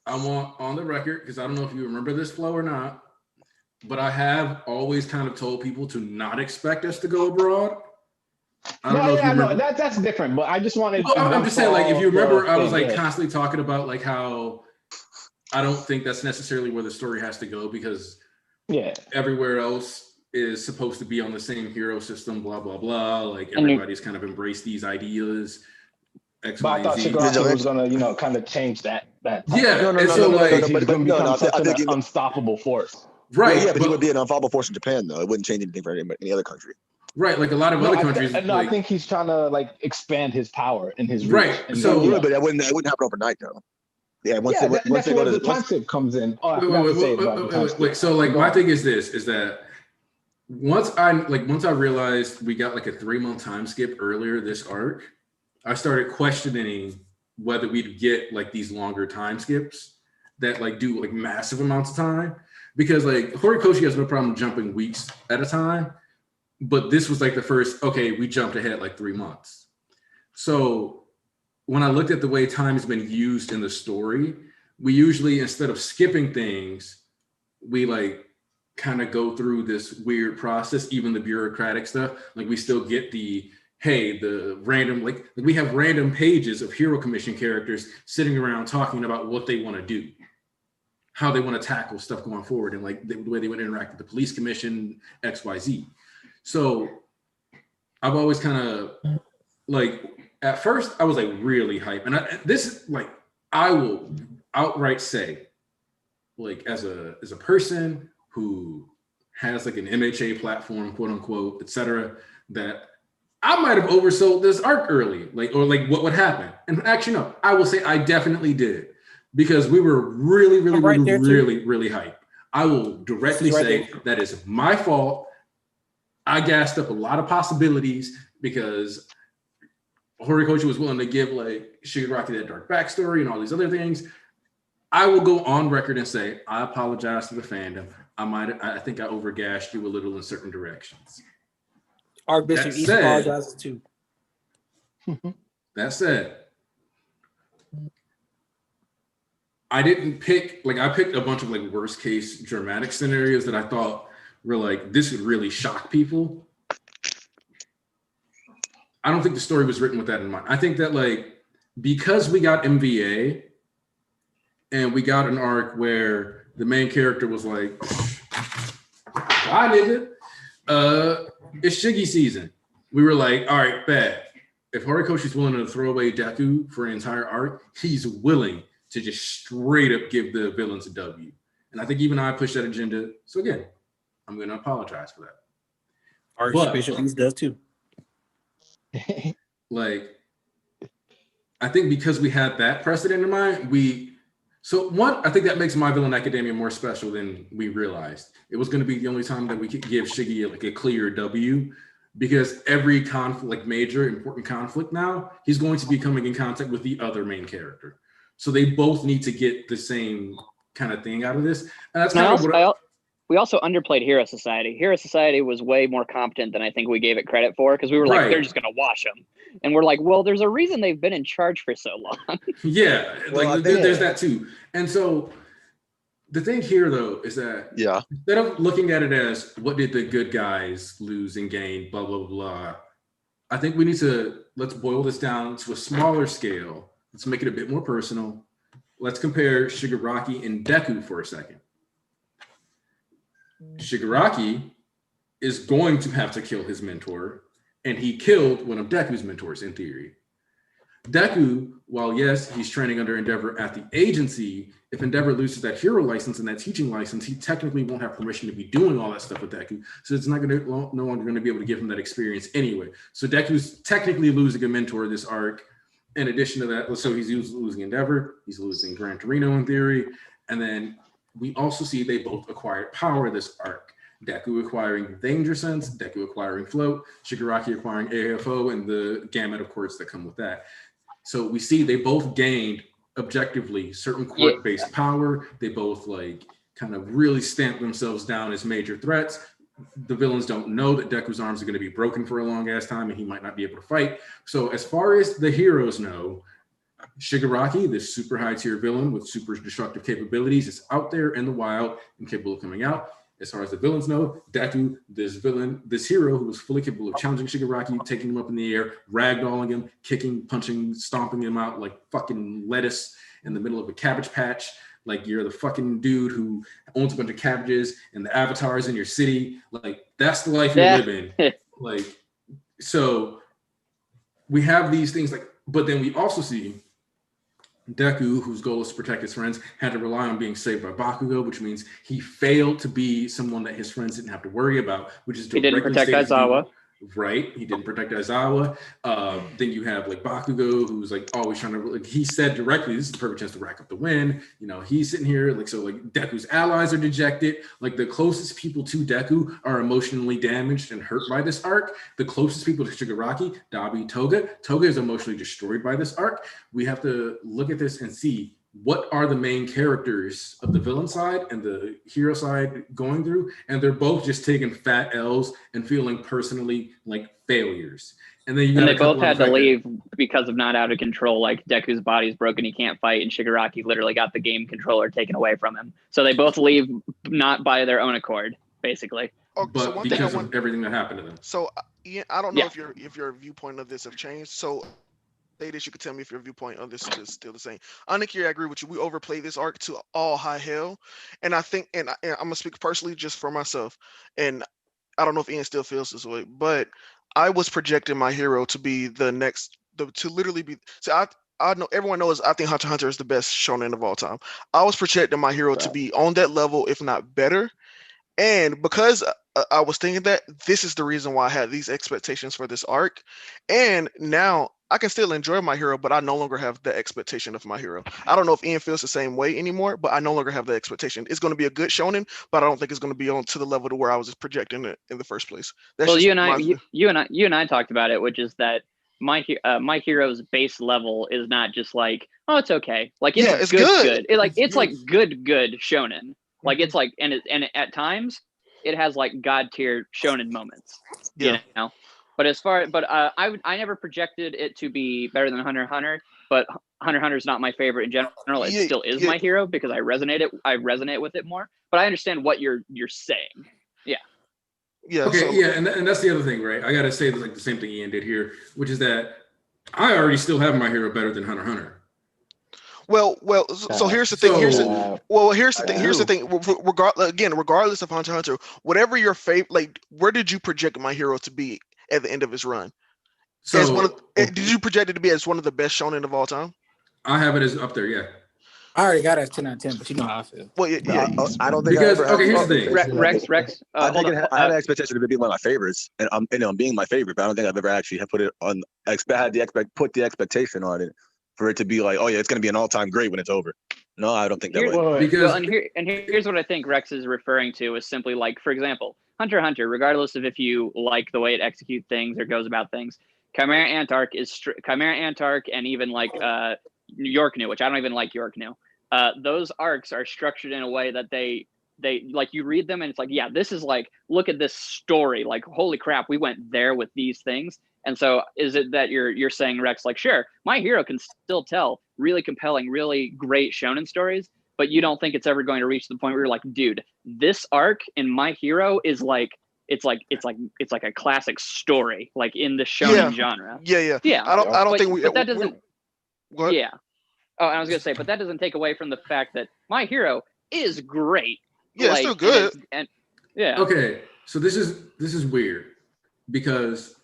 I want on the record, because I don't know if you remember this, Flo, or not, but I have always kind of told people to not expect us to go abroad. That's different. But I just wanted. I'm just saying, like, if you remember, I was like constantly talking about like how I don't think that's necessarily where the story has to go, because everywhere else is supposed to be on the same hero system, blah blah blah. Like everybody's kind of embraced these ideas. X, but I thought Shigaraki was gonna, kind of change that. He's gonna become such an unstoppable force. Right. Yeah, but he would be an unstoppable force in Japan, though. It wouldn't change anything for any other country. Right, like a lot of other countries. I think he's trying to like expand his power and his reach. Right. And but that wouldn't happen overnight, though. Yeah, once that's where the time skip comes in. Wait. So like my thing is this: is that once I realized we got like a 3-month time skip earlier this arc, I started questioning whether we'd get like these longer time skips that like do like massive amounts of time, because like Horikoshi has no problem jumping weeks at a time. But this was like the first, okay, we jumped ahead like 3 months. So when I looked at the way time has been used in the story, we usually, instead of skipping things, we like kind of go through this weird process, even the bureaucratic stuff. Like we still get the random, like we have random pages of Hero Commission characters sitting around talking about what they want to do, how they want to tackle stuff going forward, and like the way they would interact with the police commission, XYZ. So I've always kind of like, at first I was like really hyped. And I will outright say, like, as a person who has like an MHA platform, quote unquote, etc., that I might have oversold this arc early, or what would happen. And actually, no, I will say I definitely did, because we were really hyped. I will directly say that is my fault. I gassed up a lot of possibilities because Horikoshi was willing to give like Shigaraki that dark backstory and all these other things. I will go on record and say I apologize to the fandom. I think I overgassed you a little in certain directions. Archbishop East apologizes too. That said, I didn't pick, I picked a bunch of like worst case dramatic scenarios that I thought were like, this would really shock people. I don't think the story was written with that in mind. I think that like, because we got MVA and we got an arc where the main character was like, Bye, nigga. It's Shiggy season. We were like, all right, bet. If Horikoshi's willing to throw away Deku for an entire arc, he's willing to just straight up give the villains a W. And I think even I pushed that agenda. So again, I'm going to apologize for that. Archbishop East does too. Like, I think because we had that precedent in mind, I think that makes My Villain Academia more special than we realized. It was going to be the only time that we could give Shiggy like a clear W, because every conflict, like major important conflict now, he's going to be coming in contact with the other main character. So they both need to get the same kind of thing out of this. And that's kind of we also underplayed Hero Society. Hero Society was way more competent than I think we gave it credit for, because we were like, they're just going to wash them. And we're like, well, there's a reason they've been in charge for so long. Yeah, like there's that too. And so the thing here, though, is that instead of looking at it as what did the good guys lose and gain, blah, blah, blah, I think we need to, let's boil this down to a smaller scale. Let's make it a bit more personal. Let's compare Shigaraki and Deku for a second. Shigaraki is going to have to kill his mentor, and he killed one of Deku's mentors in theory. Deku, while yes, he's training under Endeavor at the agency, if Endeavor loses that hero license and that teaching license, he technically won't have permission to be doing all that stuff with Deku. So it's no longer going to be able to give him that experience anyway. So Deku's technically losing a mentor this arc. In addition to that, so he's losing Endeavor, he's losing Gran Torino in theory, and then we also see they both acquired power this arc. Deku acquiring Danger Sense, Deku acquiring Float, Shigaraki acquiring AFO, and the gamut of quirks that come with that. So we see they both gained objectively certain quirk-based power. They both like kind of really stamped themselves down as major threats. The villains don't know that Deku's arms are going to be broken for a long ass time and he might not be able to fight. So as far as the heroes know, Shigaraki, this super high tier villain with super destructive capabilities, is out there in the wild and capable of coming out. As far as the villains know, Deku, this hero who was fully capable of challenging Shigaraki, taking him up in the air, ragdolling him, kicking, punching, stomping him out like fucking lettuce in the middle of a cabbage patch. Like you're the fucking dude who owns a bunch of cabbages and the avatars in your city. Like that's the life you're living. Like, so we have these things like, but then we also see Deku, whose goal is to protect his friends, had to rely on being saved by Bakugo, which means he failed to be someone that his friends didn't have to worry about, which is he didn't protect Aizawa. Right, he didn't protect Aizawa. Then you have like Bakugo, who's like always trying to. Like, he said directly, "This is the perfect chance to rack up the win." You know, he's sitting here like so. Like Deku's allies are dejected. Like the closest people to Deku are emotionally damaged and hurt by this arc. The closest people to Shigaraki, Dabi, Toga. Toga is emotionally destroyed by this arc. We have to look at this and see what are the main characters of the villain side and the hero side going through, and they're both just taking fat L's and feeling personally like failures. And then they both had to leave because of not out of control. Like Deku's body's broken, he can't fight, and Shigaraki literally got the game controller taken away from him. So they both leave not by their own accord, basically. Oh, but so one because thing of everything that happened to them. So Ian, I don't know if your viewpoint of this have changed. So this, you could tell me if your viewpoint on this is still the same. I agree with you. We overplayed this arc to all high hell, and I think, and I'm gonna speak personally just for myself, and I don't know if Ian still feels this way, but I was projecting my hero to be to literally be. So I know everyone knows I think Hunter x Hunter is the best shonen of all time. I was projecting my hero to be on that level, if not better, and because I was thinking that this is the reason why I had these expectations for this arc, and now I can still enjoy my hero, but I no longer have the expectation of my hero. I don't know if Ian feels the same way anymore, but I no longer have the expectation. It's going to be a good shonen, but I don't think it's going to be on to the level to where I was projecting it in the first place. That's well, you and I talked about it, which is that my hero's base level is not just like, oh, it's okay. Like it's good. It's like good shonen. Like it's like and at times it has like god tier shonen moments. You know. But I never projected it to be better than Hunter x Hunter, but Hunter x Hunter is not my favorite in general. It still is my hero because I resonate with it more. But I understand what you're saying. Yeah. Yeah. Okay. And that's the other thing, right? I gotta say like the same thing Ian did here, which is that I already still have my hero better than Hunter x Hunter. Well. So here's the thing. Here's the thing. Regardless of Hunter x Hunter, whatever your favorite, like, where did you project My Hero to be at the end of his run? So Did you project it to be as one of the best shonen of all time? I have it as up there. Yeah. I already got it as 10 out of 10, but you know how I feel. Well, yeah. I don't think because I ever here's the thing. Rex. I think I had an expectation to be one of my favorites, and I'm being my favorite, but I don't think I've ever actually put it on. Put the expectation on it for it to be like, oh yeah, it's going to be an all-time great when it's over. No, I don't think that way. Here's what I think Rex is referring to is simply like, for example, Hunter x Hunter, regardless of if you like the way it executes things or goes about things, Chimera Antark and even like York New, which I don't even like York New. Those arcs are structured in a way that they like, you read them and it's like, yeah, this is like, look at this story, like, holy crap, we went there with these things. And so is it that you're saying, Rex, like, sure, My Hero can still tell really compelling, really great shonen stories, but you don't think it's ever going to reach the point where you're like, dude, this arc in My Hero is like, it's like a classic story, like in the shonen genre. Yeah. I don't think but that doesn't. Yeah. Oh, I was gonna say, but that doesn't take away from the fact that My Hero is great. Yeah, it's still good. And yeah. Okay, so this is weird because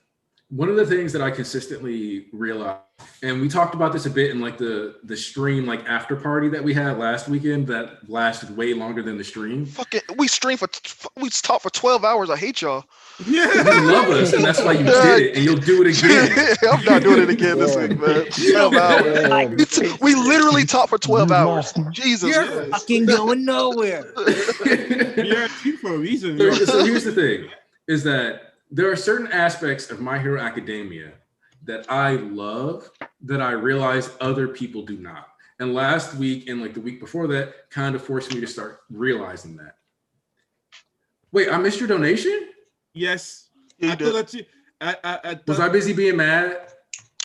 one of the things that I consistently realize, and we talked about this a bit in like the stream, like after party that we had last weekend that lasted way longer than the stream. We talked for 12 hours. I hate y'all. Yeah, you love us, and that's why you did it, and you'll do it again. I'm not doing it again this week, man. 12 hours. We literally talked for 12 hours. Jesus. You're fucking going nowhere. You're here for a reason. So here's the thing, is that there are certain aspects of My Hero Academia that I love that I realize other people do not. And last week and like the week before that kind of forced me to start realizing that. Wait, I missed your donation? Yes. You did. Was I busy being mad?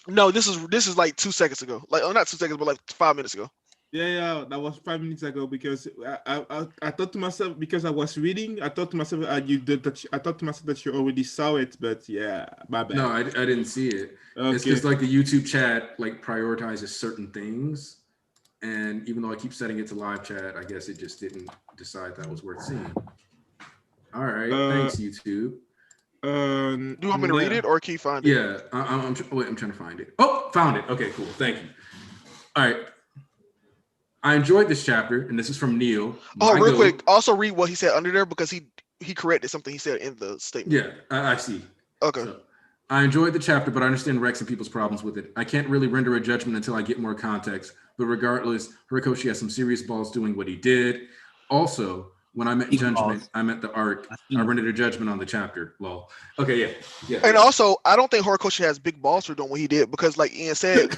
No, this is like 2 seconds ago. Like, not 2 seconds, but like 5 minutes ago. Yeah, that was 5 minutes ago because I thought to myself, because I was reading, I thought to myself that you already saw it, but yeah, my bad. No, I didn't see it. Okay. It's just like the YouTube chat like prioritizes certain things, and even though I keep setting it to live chat, I guess it just didn't decide that was worth seeing. All right, thanks YouTube. Do you want me to read it or can you find it? Yeah, I'm trying to find it. Oh, found it. Okay, cool. Thank you. All right. I enjoyed this chapter, and this is from Neil. Real quick, also read what he said under there because he corrected something he said in the statement. Yeah, I see. Okay. So, I enjoyed the chapter, but I understand Rex and people's problems with it. I can't really render a judgment until I get more context. But regardless, Horikoshi has some serious balls doing what he did. Also, when I meant judgment, I meant the arc. I rendered a judgment on the chapter. Lol. Okay, yeah. And also, I don't think Horikoshi has big balls for doing what he did because, like Ian said,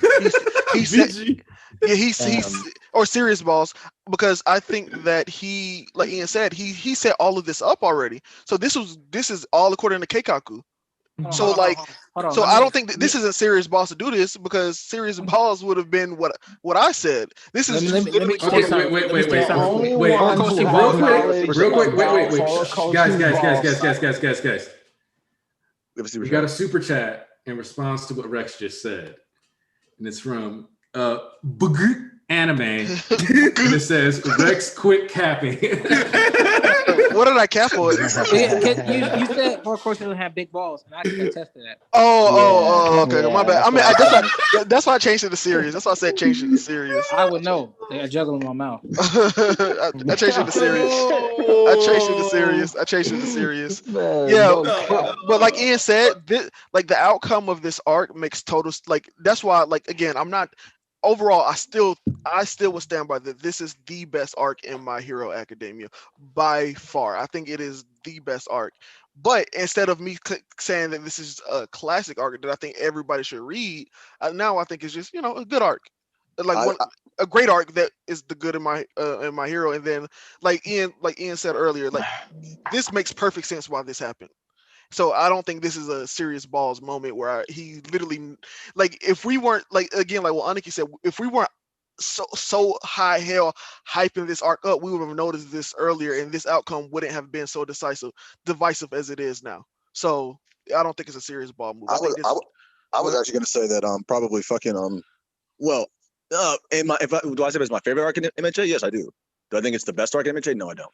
he said, he's or serious balls because I think that he, like Ian said, he set all of this up already. So this is all according to Keikaku. So like, so I don't think that this isn't serious balls to do this because serious balls would have been what I said. This is wait, real quick, guys, we got a super chat in response to what Rex just said, and it's from Anime, and it says Rex quit capping. What did I cap for? You said Horikoshi doesn't have big balls, and I can attest to that. Okay, my bad. I mean, that's why I changed it to serious. That's why I said change it to serious. I would know. They got juggle in my mouth. I changed it to serious. I changed it to serious. Yeah, but like Ian said, like the outcome of this arc makes total, like, that's why, like, again, I'm not. Overall, I still would stand by that. This is the best arc in My Hero Academia by far. I think it is the best arc. But instead of me saying that this is a classic arc that I think everybody should read, now I think it's just, a good arc, like a great arc that is the good in my Hero. And then like Ian said earlier, like this makes perfect sense why this happened. So I don't think this is a serious balls moment where he literally, like, if we weren't, like, again, like what Aniki said, if we weren't so high hell hyping this arc up, we would have noticed this earlier, and this outcome wouldn't have been so divisive as it is now. So I don't think it's a serious ball move. I was actually going to say that probably fucking well, Do I say it's my favorite arc in MHA? Yes, I do. Do I think it's the best arc in MHA? No, I don't.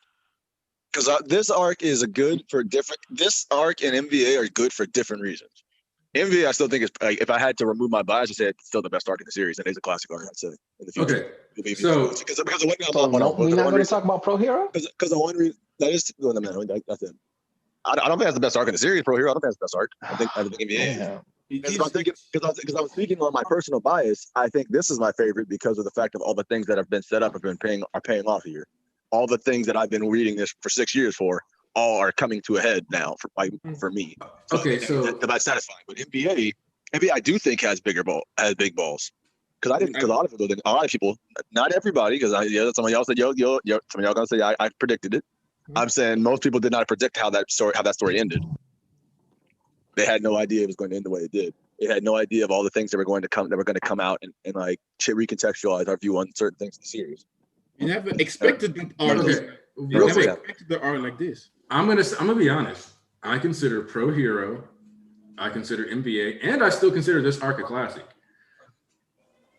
Because this arc is this arc and MVA are good for different reasons. MVA, I still think it's like, if I had to remove my bias, I say it's still the best arc in the series, and it's a classic arc. I'd say in the future. Okay, so because the one reason, we're not going to talk about Pro Hero. Because the one reason that is that's it. I don't think that's the best arc in the series. Pro Hero, I don't think that's the best arc. I think NBA. Because I'm speaking on my personal bias, I think this is my favorite because of the fact of all the things that have been set up are paying off here. All the things that I've been reading this for 6 years for, all are coming to a head now for me. So okay, that's satisfying. But NBA, I do think has big balls. Because a lot of people, not everybody, because some of y'all said some of y'all gonna say I predicted it. I'm saying most people did not predict how that story ended. They had no idea it was going to end the way it did. They had no idea of all the things that were going to come out and like recontextualize our view on certain things in the series. You never expected that arc. Okay, real quick. Expected the arc like this. I'm gonna be honest. I consider Pro Hero, I consider NBA, and I still consider this arc a classic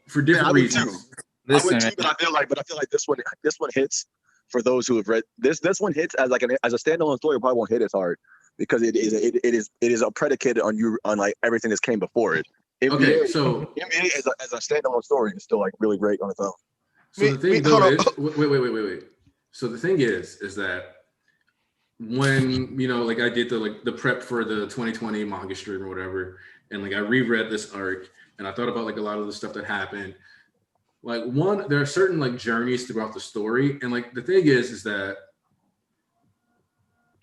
for different reasons. I would too, but I feel like this one hits for those who have read this. This one hits as a standalone story. It probably won't hit as hard because it is a predicated on like everything that came before it. Okay, so NBA as a standalone story is still like really great on its own. So the thing though is, wait. So the thing is that when like I did the prep for the 2020 manga stream or whatever, and like I reread this arc and I thought about like a lot of the stuff that happened. Like there are certain like journeys throughout the story, and like the thing is that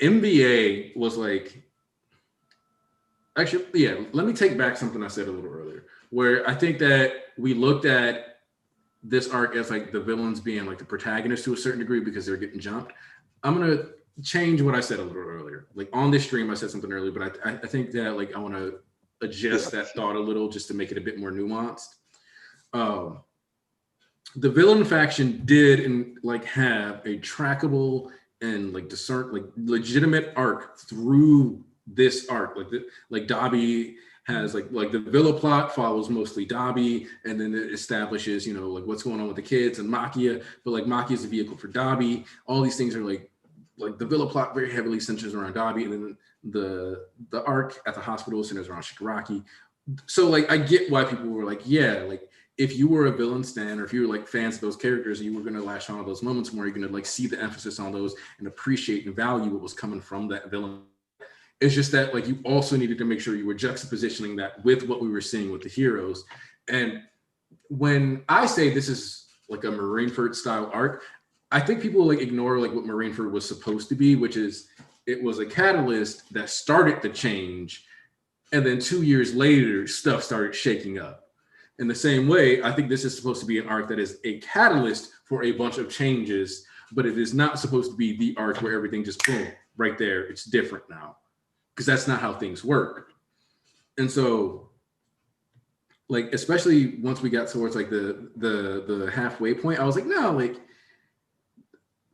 NBA was like, actually, yeah. Let me take back something I said a little earlier, where I think that we looked at this arc as like the villains being like the protagonists to a certain degree because they're getting jumped. I'm gonna change what I said a little earlier. Like on this stream, I said something earlier, but I think that like I want to adjust that thought a little just to make it a bit more nuanced. The villain faction did have a trackable and legitimate arc through this arc. Like Dabi has like the Villa plot follows mostly Dabi, and then it establishes like what's going on with the kids and Makia, but like Makia is the vehicle for Dabi. All these things are like the Villa plot very heavily centers around Dabi, and then the arc at the hospital centers around Shigaraki. So like I get why people were like, yeah, like if you were a villain stan or if you were like fans of those characters, you were going to latch on to those moments more. You're going to like see the emphasis on those and appreciate and value what was coming from that villain. It's just that like you also needed to make sure you were juxtapositioning that with what we were seeing with the heroes. And when I say this is like a Marineford style arc, I think people like ignore like what Marineford was supposed to be, which is it was a catalyst that started the change. And then 2 years later, stuff started shaking up. In the same way, I think this is supposed to be an arc that is a catalyst for a bunch of changes, but it is not supposed to be the arc where everything just boom, right there, it's different now. Because that's not how things work. And so, like, especially once we got towards like the halfway point, I was like, no, like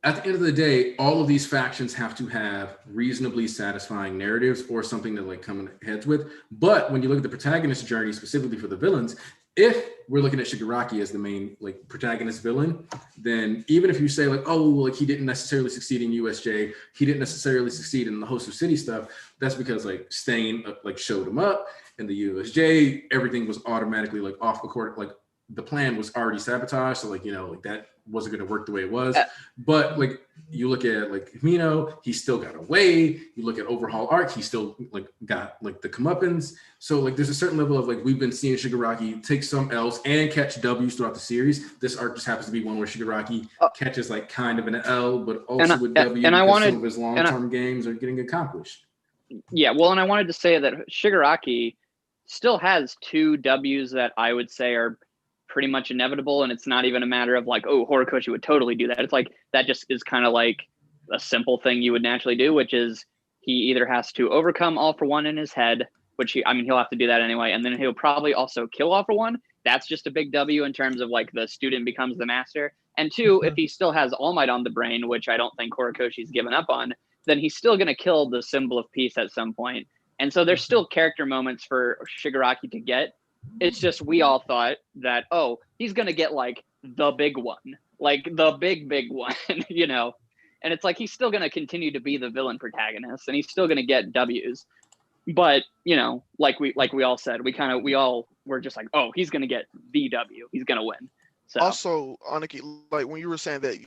at the end of the day, all of these factions have to have reasonably satisfying narratives or something to like come heads with. But when you look at the protagonist journey, specifically for the villains, if we're looking at Shigaraki as the main like protagonist villain, then even if you say like, oh, like he didn't necessarily succeed in USJ, he didn't necessarily succeed in the Host of City stuff, that's because like Stain like showed him up in the USJ, everything was automatically like off the court, like the plan was already sabotaged. So like, like that wasn't going to work the way it was. But like you look at like Himino, he still got away. You look at Overhaul Arc, he still like got like the comeuppance. So like there's a certain level of like we've been seeing Shigaraki take some L's and catch W's throughout the series. This arc just happens to be one where Shigaraki catches like kind of an L, but also with W because some of his long-term games are getting accomplished. Yeah, well, and I wanted to say that Shigaraki still has 2 W's that I would say are pretty much inevitable, and it's not even a matter of like, oh, Horikoshi would totally do that. It's like that just is kind of like a simple thing you would naturally do, which is he either has to overcome All For One in his head, which he'll have to do that anyway, and then he'll probably also kill All For One. That's just a big W in terms of like the student becomes the master. And 2, if he still has All Might on the brain, which I don't think Horikoshi's given up on, then he's still going to kill the symbol of peace at some point. And so there's still character moments for Shigaraki to get It's just we all thought that, oh, he's gonna get like the big one, like the big one, you know. And it's like he's still gonna continue to be the villain protagonist, and he's still gonna get W's. But you know, like we all said, we all were just like, oh, he's gonna get the W, he's gonna win. So also, Aniki, like when you were saying that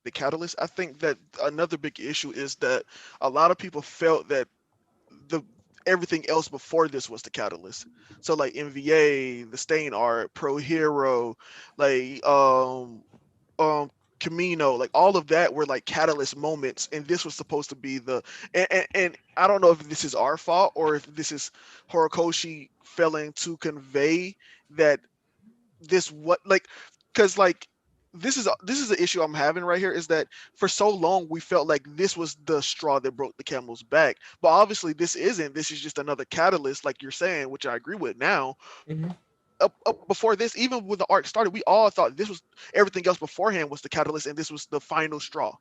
the catalyst, I think that another big issue is that a lot of people felt that everything else before this was the catalyst. So like MVA, the stain art, Pro Hero, like Camino, like all of that were like catalyst moments, and this was supposed to be the and I don't know if this is our fault or if this is Horikoshi failing to convey that this what like because like this is the issue I'm having right here, is that for so long we felt like this was the straw that broke the camel's back, but obviously this isn't. This is just another catalyst, like you're saying, which I agree with now. Up before this, even when the arc started, we all thought this was everything else beforehand was the catalyst, and this was the final straw.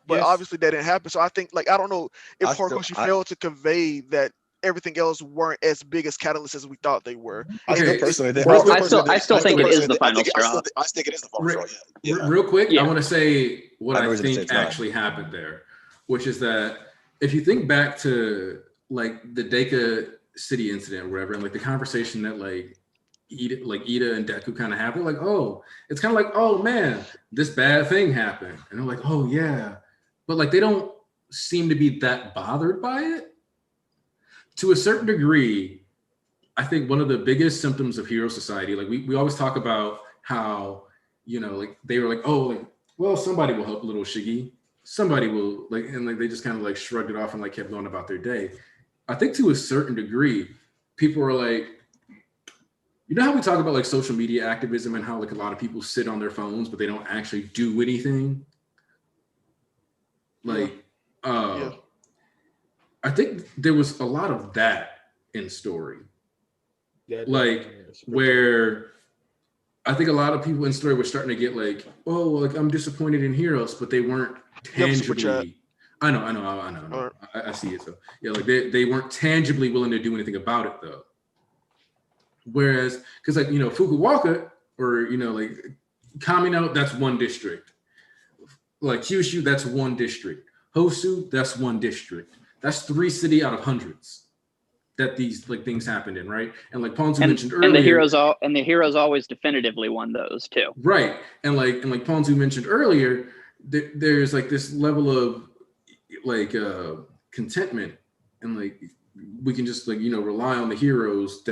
But obviously that didn't happen. So I think, like, I don't know if Horikoshi failed to convey that everything else weren't as big as catalysts as we thought they were. I still personally, I still think it is the final straw. I think it is the final straw. Yeah. Real quick, I want to say what I think actually happened there, which is that if you think back to like the Deka City incident or whatever, and like the conversation that like Ida and Deku kind of have, they're like, oh, it's kind of like, oh man, this bad thing happened, and they're like, oh yeah, but like they don't seem to be that bothered by it. To a certain degree, I think one of the biggest symptoms of hero society, like we always talk about how, you know, like they were like, oh, like, well, somebody will help little Shiggy, somebody will, like, and like they just kind of like shrugged it off and like kept going about their day. I think to a certain degree, people are like, you know how we talk about like social media activism and how like a lot of people sit on their phones, but they don't actually do anything? Like, I think there was a lot of that in story. Like where I think a lot of people in story were starting to get like, oh, like I'm disappointed in heroes, but they weren't tangibly. I know. I see it. So yeah, like they weren't tangibly willing to do anything about it though. Whereas, because like, you know, Fukuoka or, you know, like Kamino, that's one district. Like Kyushu, that's one district. Hosu, that's one district. That's 3 cities out of hundreds that these like things happened in, right? And like Ponzu mentioned earlier, and the heroes always definitively won those too. Right, and like Ponzu mentioned earlier, there's like this level of like contentment, and like we can just like, you know, rely on the heroes.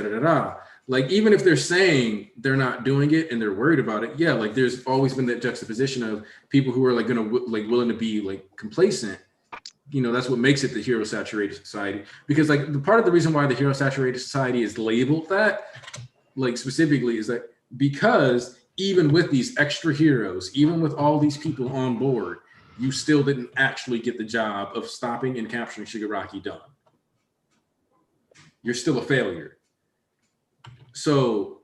Like even if they're saying they're not doing it and they're worried about it, yeah, like there's always been that juxtaposition of people who are like gonna like willing to be like complacent. You know, that's what makes it the hero saturated society, because like the part of the reason why the hero saturated society is labeled that, like specifically, is that because even with these extra heroes, even with all these people on board, you still didn't actually get the job of stopping and capturing Shigaraki done. You're still a failure. So,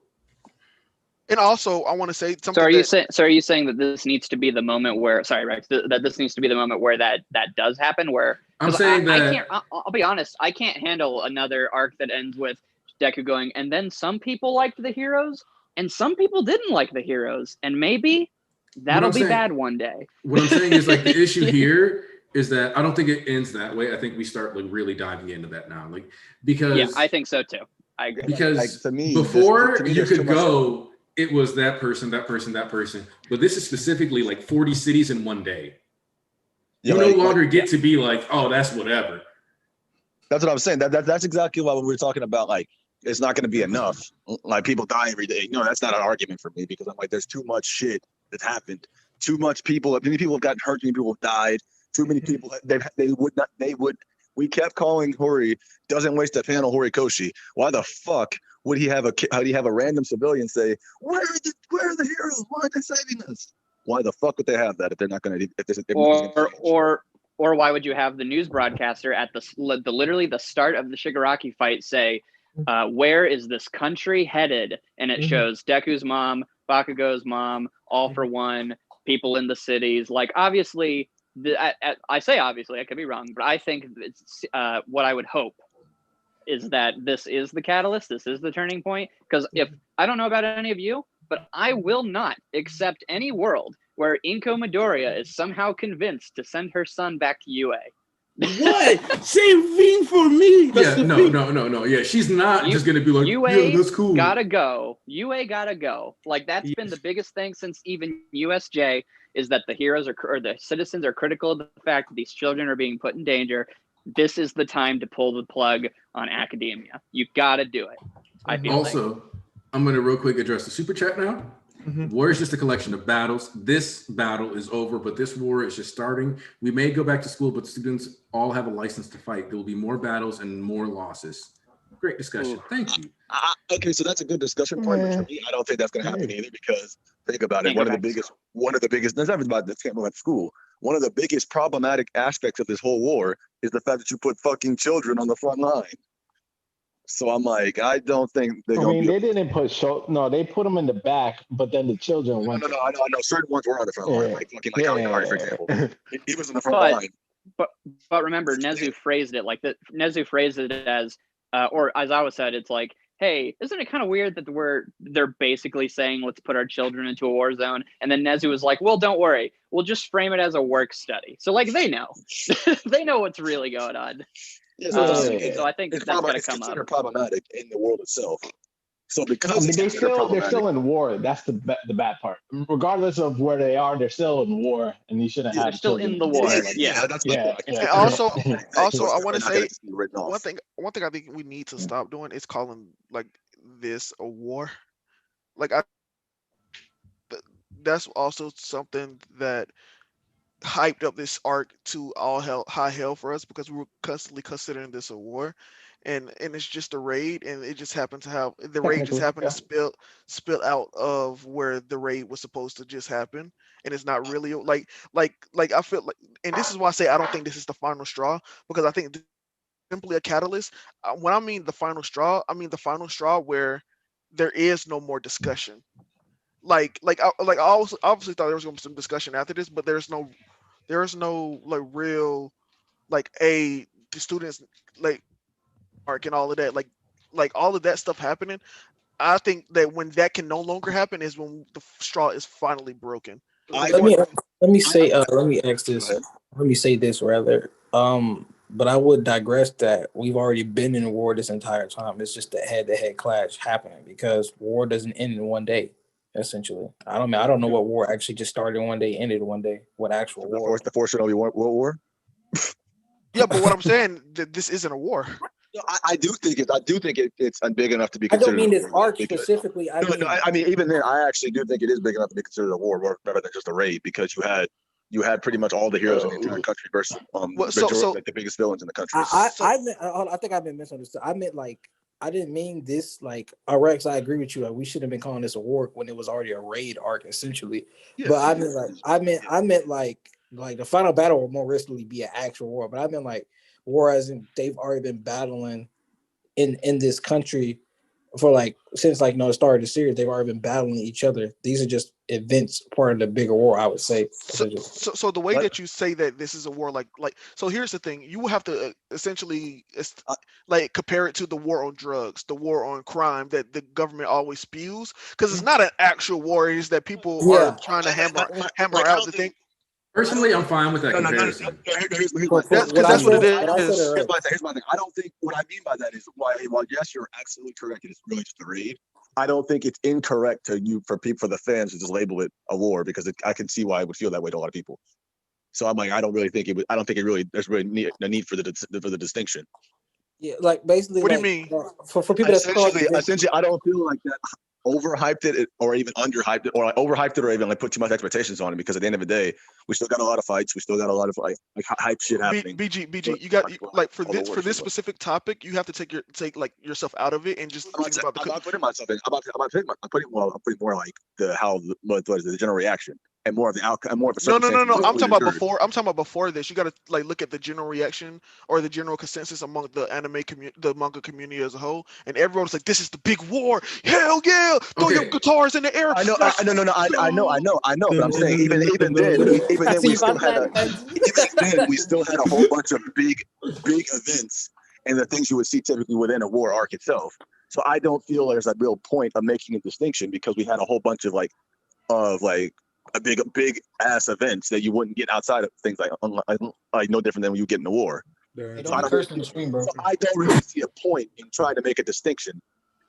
and also I want to say something. So are you saying that this needs to be the moment where, sorry, Rex, that this needs to be the moment where that does happen? Where I'm saying I'll be honest, I can't handle another arc that ends with Deku going, and then some people liked the heroes and some people didn't like the heroes, and maybe that'll be bad one day. What I'm saying is like the issue here is that I don't think it ends that way. I think we start like really diving into that now, like because I think so too. I agree. Because like, to me, before you could go, it was that person, but this is specifically like 40 cities in one day. You no longer get to be like, oh, that's whatever. That's what I'm saying. That's exactly why when we were talking about like it's not going to be enough. Like people die every day. No, that's not an argument for me, because I'm like, there's too much shit that happened. Too much people. Many people have gotten hurt. Many people have died. Too many people. We kept calling Hori doesn't waste a panel Horikoshi. Why the fuck would he have a random civilian say, where are the heroes? Why aren't they saving us? Why the fuck would they have that if they're not going to? Or why would you have the news broadcaster at the literally the start of the Shigaraki fight say, where is this country headed? And it shows Deku's mom, Bakugo's mom, All for One, people in the cities. Like obviously. I say obviously, I could be wrong, but I think it's what I would hope is that this is the catalyst, this is the turning point. Because if I don't know about any of you, but I will not accept any world where Inko Midoriya is somehow convinced to send her son back to UA. What? Same thing for me. That's no. Yeah, she's not just gonna be like, UA yeah, that's cool. Gotta go. UA gotta go. Like that's been the biggest thing since even USJ is that the heroes or the citizens are critical of the fact that these children are being put in danger. This is the time to pull the plug on academia. You gotta do it. I feel also, I'm gonna real quick address the super chat now. War is just a collection of battles. This battle is over, but this war is just starting. We may go back to school, but students all have a license to fight. There will be more battles and more losses. Great discussion. Thank you. Okay, so that's a good discussion point, but for me, I don't think that's going to happen either because think about it. One of the biggest. That's not about this. Can't go back to school. One of the biggest problematic aspects of this whole war is the fact that you put fucking children on the front line. So I'm like, I don't think they're going to be. They didn't put they put them in the back, but then the children went. No, I know. Certain ones were on the front line, like Alikari, for example. He was in the front line. But remember, Nezu phrased it like that. Nezu phrased it as, or as I said, it's like, hey, isn't it kind of weird that they're basically saying let's put our children into a war zone, and then Nezu was like, well, don't worry, we'll just frame it as a work study. So like they know, they know what's really going on. Yeah, so I think that's going to come up. It's problematic in the world itself. So because they're still in war. That's the bad part. Regardless of where they are, they're still in war, and you shouldn't have. They're still in the war. That's And also, I want to say one thing I think we need to stop doing is calling like this a war. Like that's also something that hyped up this arc to high hell for us because we were constantly considering this a war, and it's just a raid, and it just happened to have the raid just happened to spill out of where the raid was supposed to just happen, and it's not really like I feel like, and this is why I say I don't think this is the final straw, because I think it's simply a catalyst. When I mean the final straw, I mean the final straw where there is no more discussion. I obviously thought there was going to be some discussion after this, but there is no like real the students like arc and all of that like all of that stuff happening. I think that when that can no longer happen is when the straw is finally broken. Let me say this rather. But I would digress that we've already been in war this entire time. It's just a head-to-head clash happening because war doesn't end in one day. Essentially, I don't know what war actually just started one day, ended one day. What actual war? The foreshadowing World War. Yeah, but what I'm saying that this isn't a war. No, I do think it's big enough to be I considered. don't mean this arc specifically. I mean even then, I actually do think it is big enough to be considered a war rather than just a raid, because you had pretty much all the heroes in the entire country versus the biggest villains in the country. I think I've been misunderstood. I meant I didn't mean this like Rex. I agree with you. Like we should have been calling this a war when it was already a raid arc essentially. Yeah, but I meant like the final battle will more realistically be an actual war. But I meant like war as in they've already been battling in this country for since the start of the series. They've already been battling each other. These are just events part of the bigger war, I would say. So the way that you say that this is a war, so here's the thing: you will have to essentially compare it to the war on drugs, the war on crime that the government always spews, because it's not an actual war; it's that people are trying to hammer out the thing. Personally, I'm fine with that comparison. That's what it is. Here's my thing. I don't think what I mean by that is while yes, you're absolutely correct. It's really just a raid. I don't think it's incorrect for the fans to just label it a war, because I can see why it would feel that way to a lot of people. So I'm like, I don't think it really there's really a need for the distinction. Yeah, basically. What do you mean? For people that essentially, I don't feel like that overhyped it or even underhyped it, or overhyped it or even put too much expectations on it, because at the end of the day, we still got a lot of fights, we still got a lot of hype shit happening. BG, you got for this specific topic, you have to take yourself out of it and just think about I'm not putting myself in. I'm putting more like the general reaction and more of the outcome and more of a no. I'm talking about before this. You got to look at the general reaction or the general consensus among the the manga community as a whole, and everyone's like, "This is the big war! Hell yeah! Throw your guitars in the air!" I know. But I'm saying even then, we still had a whole bunch of big events and the things you would see typically within a war arc itself. So I don't feel there's a real point of making a distinction because we had a whole bunch of a big ass events that you wouldn't get outside of things like no different than when you get in a war. Hey, So don't be cursing the stream, bro. so I don't really see a point in trying to make a distinction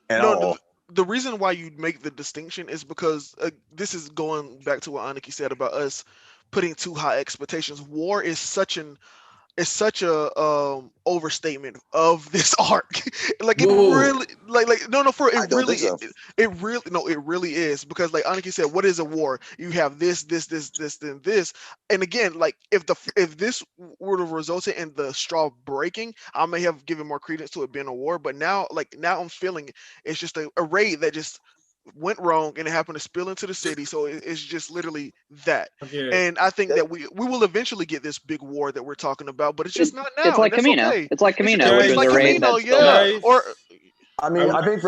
at all. The reason why you make the distinction is because this is going back to what Aniki said about us putting too high expectations. War is such a overstatement of this arc. Like it really it really is, because like Aniki said, what is a war? You have this, then this. And again, like if this were to result in the straw breaking, I may have given more credence to it being a war. But now I'm feeling it's just a raid that just went wrong and it happened to spill into the city. So it's just literally that. Okay. And I think that we will eventually get this big war that we're talking about, but it's just not now. It's like Camino. Okay. It's like Camino. It's like Camino, yeah. Or I mean, I think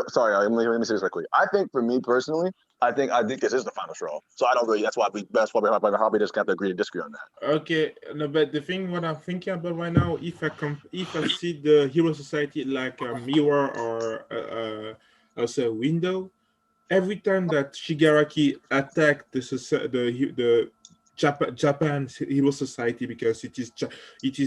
sorry, let me say this right quick. I think for me personally, I think this is the final straw. So I don't really. That's why we probably just have to agree to disagree on that. Okay, no, but the thing what I'm thinking about right now, if I see the Hero Society like a mirror or also a window, every time that Shigaraki attacked the Japan Hero Society, because it is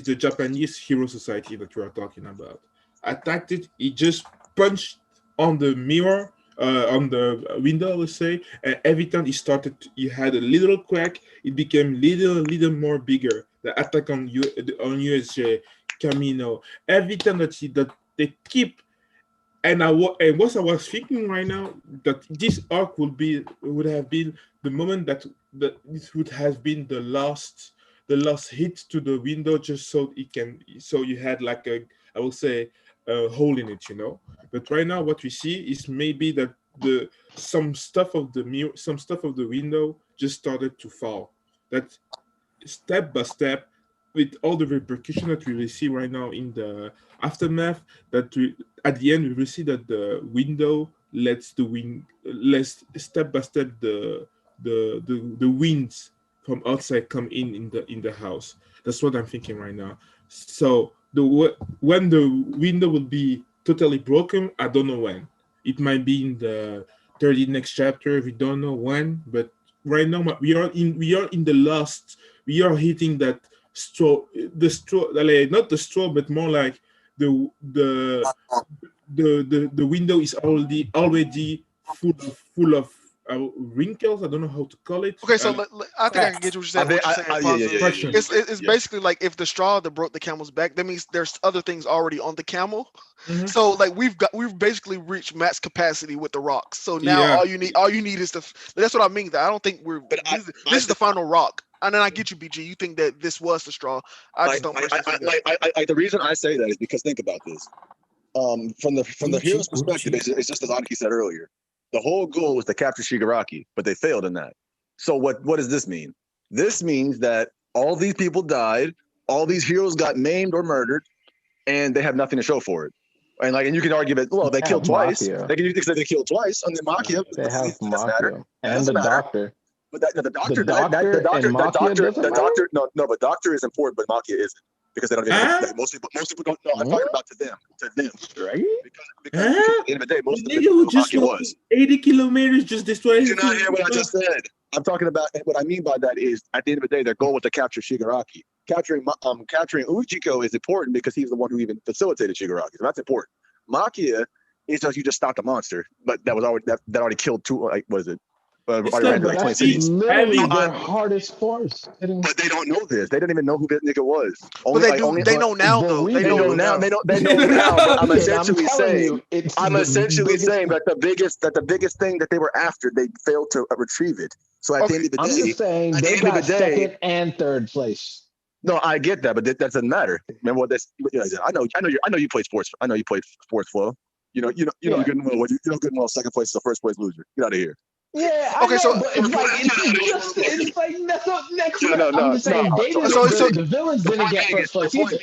the Japanese Hero Society that we are talking about, attacked it, he just punched on the mirror, on the window, I would say, and every time he had a little crack, it became little more bigger. The attack on USJ, Camino, every time that they keep. And what I was thinking right now, that this arc would have been the moment that this would have been the last hit to the window, just so you had like I would say a hole in it, you know. But right now, what we see is maybe that some stuff of the window just started to fall. That step by step, with all the repercussion that we will see right now in the aftermath, at the end we will see that the window lets step by step the winds from outside come in the house. That's what I'm thinking right now. So when the window will be totally broken, I don't know when. It might be in the 30 next chapter. We don't know when, but right now we are in the last. We are hitting that straw, not the straw, but more like the window is already full of wrinkles. I don't know how to call it. Okay, so I think I can get what you're saying. It's basically like if the straw that broke the camel's back, that means there's other things already on the camel. Mm-hmm. So like we've basically reached max capacity with the rocks. So now all you need is that's what I mean. That I don't think this is the final rock. And then I get you, BG. You think that this was the straw? I just don't. The reason I say that is because think about this. From the hero's perspective, it's just as Aniki said earlier. The whole goal was to capture Shigaraki, but they failed in that. So what does this mean? This means that all these people died, all these heroes got maimed or murdered, and they have nothing to show for it. And you can argue that, well, they killed twice. They killed twice, and then Machia. They have Machia and the doctor. But the doctor, but doctor is important, but Machia isn't, because they don't even most people don't know. I'm talking about to them, right? Because at the end of the day, most of them know who Machia was. 80 kilometers just destroyed. You're not hearing what I just said. I'm talking about what I mean by that is at the end of the day, their goal was to capture Shigaraki. Capturing Ujiko is important because he's the one who even facilitated Shigaraki, so that's important. Machia is just you just stopped a monster, but that already killed two. Like, what is it? It's literally their hardest force. But they don't know this. They don't even know who that nigga was. They know now, though. They know now. They know now. But I'm essentially saying that the biggest thing that they were after, they failed to retrieve it. So at the end of the day, I'm just saying they got second and third place. No, I get that, but that doesn't matter. Remember what this? I know you played sports. I know you played sports flow. You know good and well. Second place is the first place loser. Get out of here. Yeah. Okay. So it's like next. I'm just saying. The villains didn't get first place either.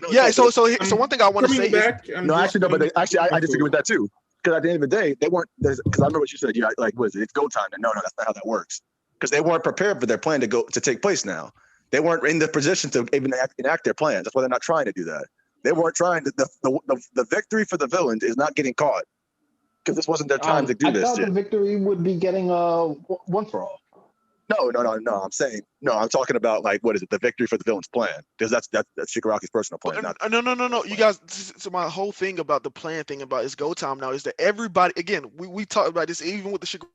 Yeah. So one thing I want to say is I disagree with that too. Because at the end of the day, they weren't. Because I remember what you said. Yeah, like what is it? It's go time. And no, that's not how that works. Because they weren't prepared for their plan to take place now. They weren't in the position to even enact their plans. That's why they're not trying to do that. They weren't trying to. The victory for the villains is not getting caught because this wasn't their time to do I this thought shit. the victory would be getting one for all. No. I'm talking about like what is it? The victory for the villain's plan, because that's Shigaraki's personal plan. No. You guys. So my whole thing about the plan thing about it's go time now is that everybody. Again, we talked about this even with the Shigaraki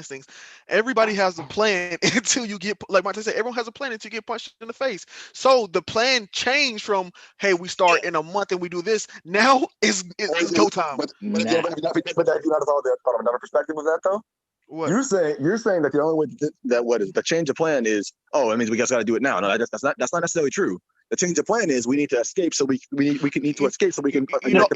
things. Everybody has a plan until you get, like Monte said, everyone has a plan until you get punched in the face. So the plan changed from, hey, we start in a month and we do this. Now it's go time. But you not thought of another perspective of that though. What? You're saying that the only way that what is the change of plan is, it means we just got to do it now. No, that's not necessarily true. The change of plan is we need to escape, so we need to escape so we can. You know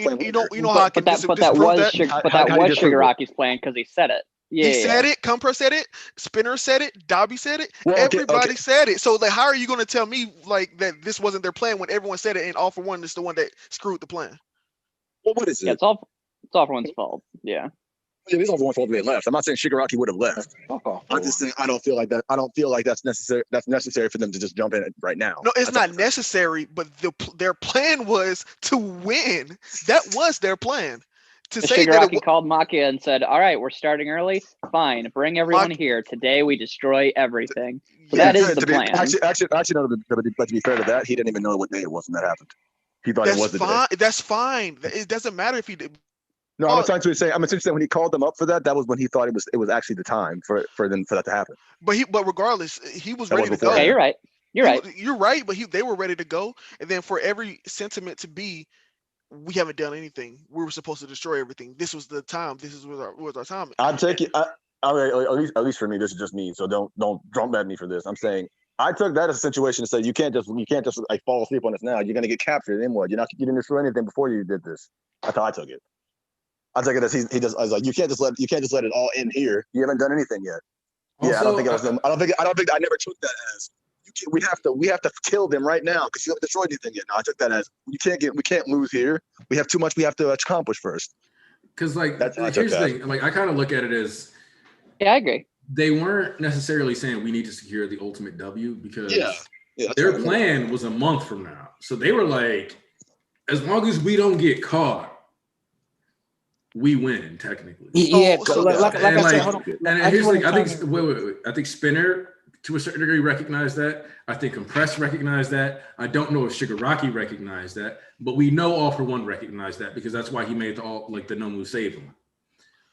how I can that was Shigaraki's plan because he said it. Yeah, he said it. Kumper said it. Spinner said it. Dobby said it. Everybody said it. So like, how are you going to tell me like that this wasn't their plan when everyone said it and All for One is the one that screwed the plan? Well, what is it? Yeah, it's all for One's fault. Yeah. Yeah, it's all for One's fault they left. I'm not saying Shigaraki would have left. I'm just saying I don't feel like that. I don't feel like that's necessary. That's necessary for them to just jump in right now. No, it's not necessary. But their plan was to win. That was their plan. To say Shigaraki that called Makia and said, "All right, we're starting early. Fine, bring everyone here. Today we destroy everything." So that is the plan. Actually, to be fair to that, he didn't even know what day it was when that happened. He thought it was the day. That's fine. It doesn't matter if he did. No, I'm essentially saying when he called them up for that, that was when he thought it was actually the time for that to happen. But regardless, he was ready to go. Yeah, you're right. You're right. But they were ready to go, and then for every sentiment to be, we haven't done anything. We were supposed to destroy everything. This was the time. This was our time. I'd take it. At least for me, this is just me. So don't drum at me for this. I'm saying I took that as a situation to say you can't just like fall asleep on us now. You're gonna get captured. Then what? You didn't destroy anything before you did this. That's how I took it. I took it as he just. I was like, you can't just let it all in here. You haven't done anything yet. Yeah, I don't think I never took that as we have to kill them right now because you haven't destroyed anything yet. No, I took that as we can't lose here. We have too much we have to accomplish first. Because here's the thing. Like I kind of look at it as I agree. They weren't necessarily saying we need to secure the ultimate W because their plan was a month from now. So they were like, as long as we don't get caught, we win technically. Yeah, like I said, hold on. And here's the thing. I think Spinner to a certain degree recognized that. I think Compress recognized that. I don't know if Shigaraki recognized that, but we know All for One recognized that because that's why he made the Nomu save him.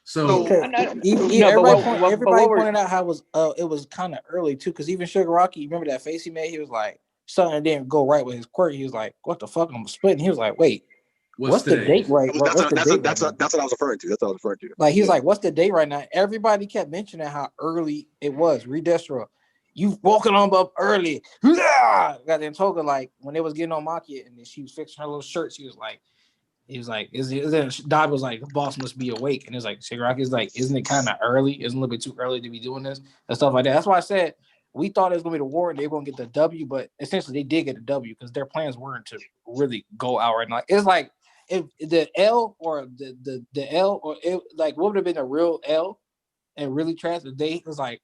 So everybody pointed out how it was kind of early too, because even Shigaraki, remember that face he made? He was like, something didn't go right with his quirk. He was like, what the fuck? I'm splitting. He was like, wait. What's the date right? That's what I was referring to. Like he's like, what's the date right now? Everybody kept mentioning how early it was. Redestro, you woken up early. Got then Toga like when they was getting on Makia and then she was fixing her little shirt. He was like, Dodd was like, the boss must be awake, and it's like Shigaraki's like, isn't it kind of early? Isn't it a little bit too early to be doing this and stuff like that? That's why I said we thought it was gonna be the war and they were gonna get the W, but essentially they did get the W because their plans weren't to really go out right now. It's like if the L or the L or it, like what would have been a real L and really translate, they was like,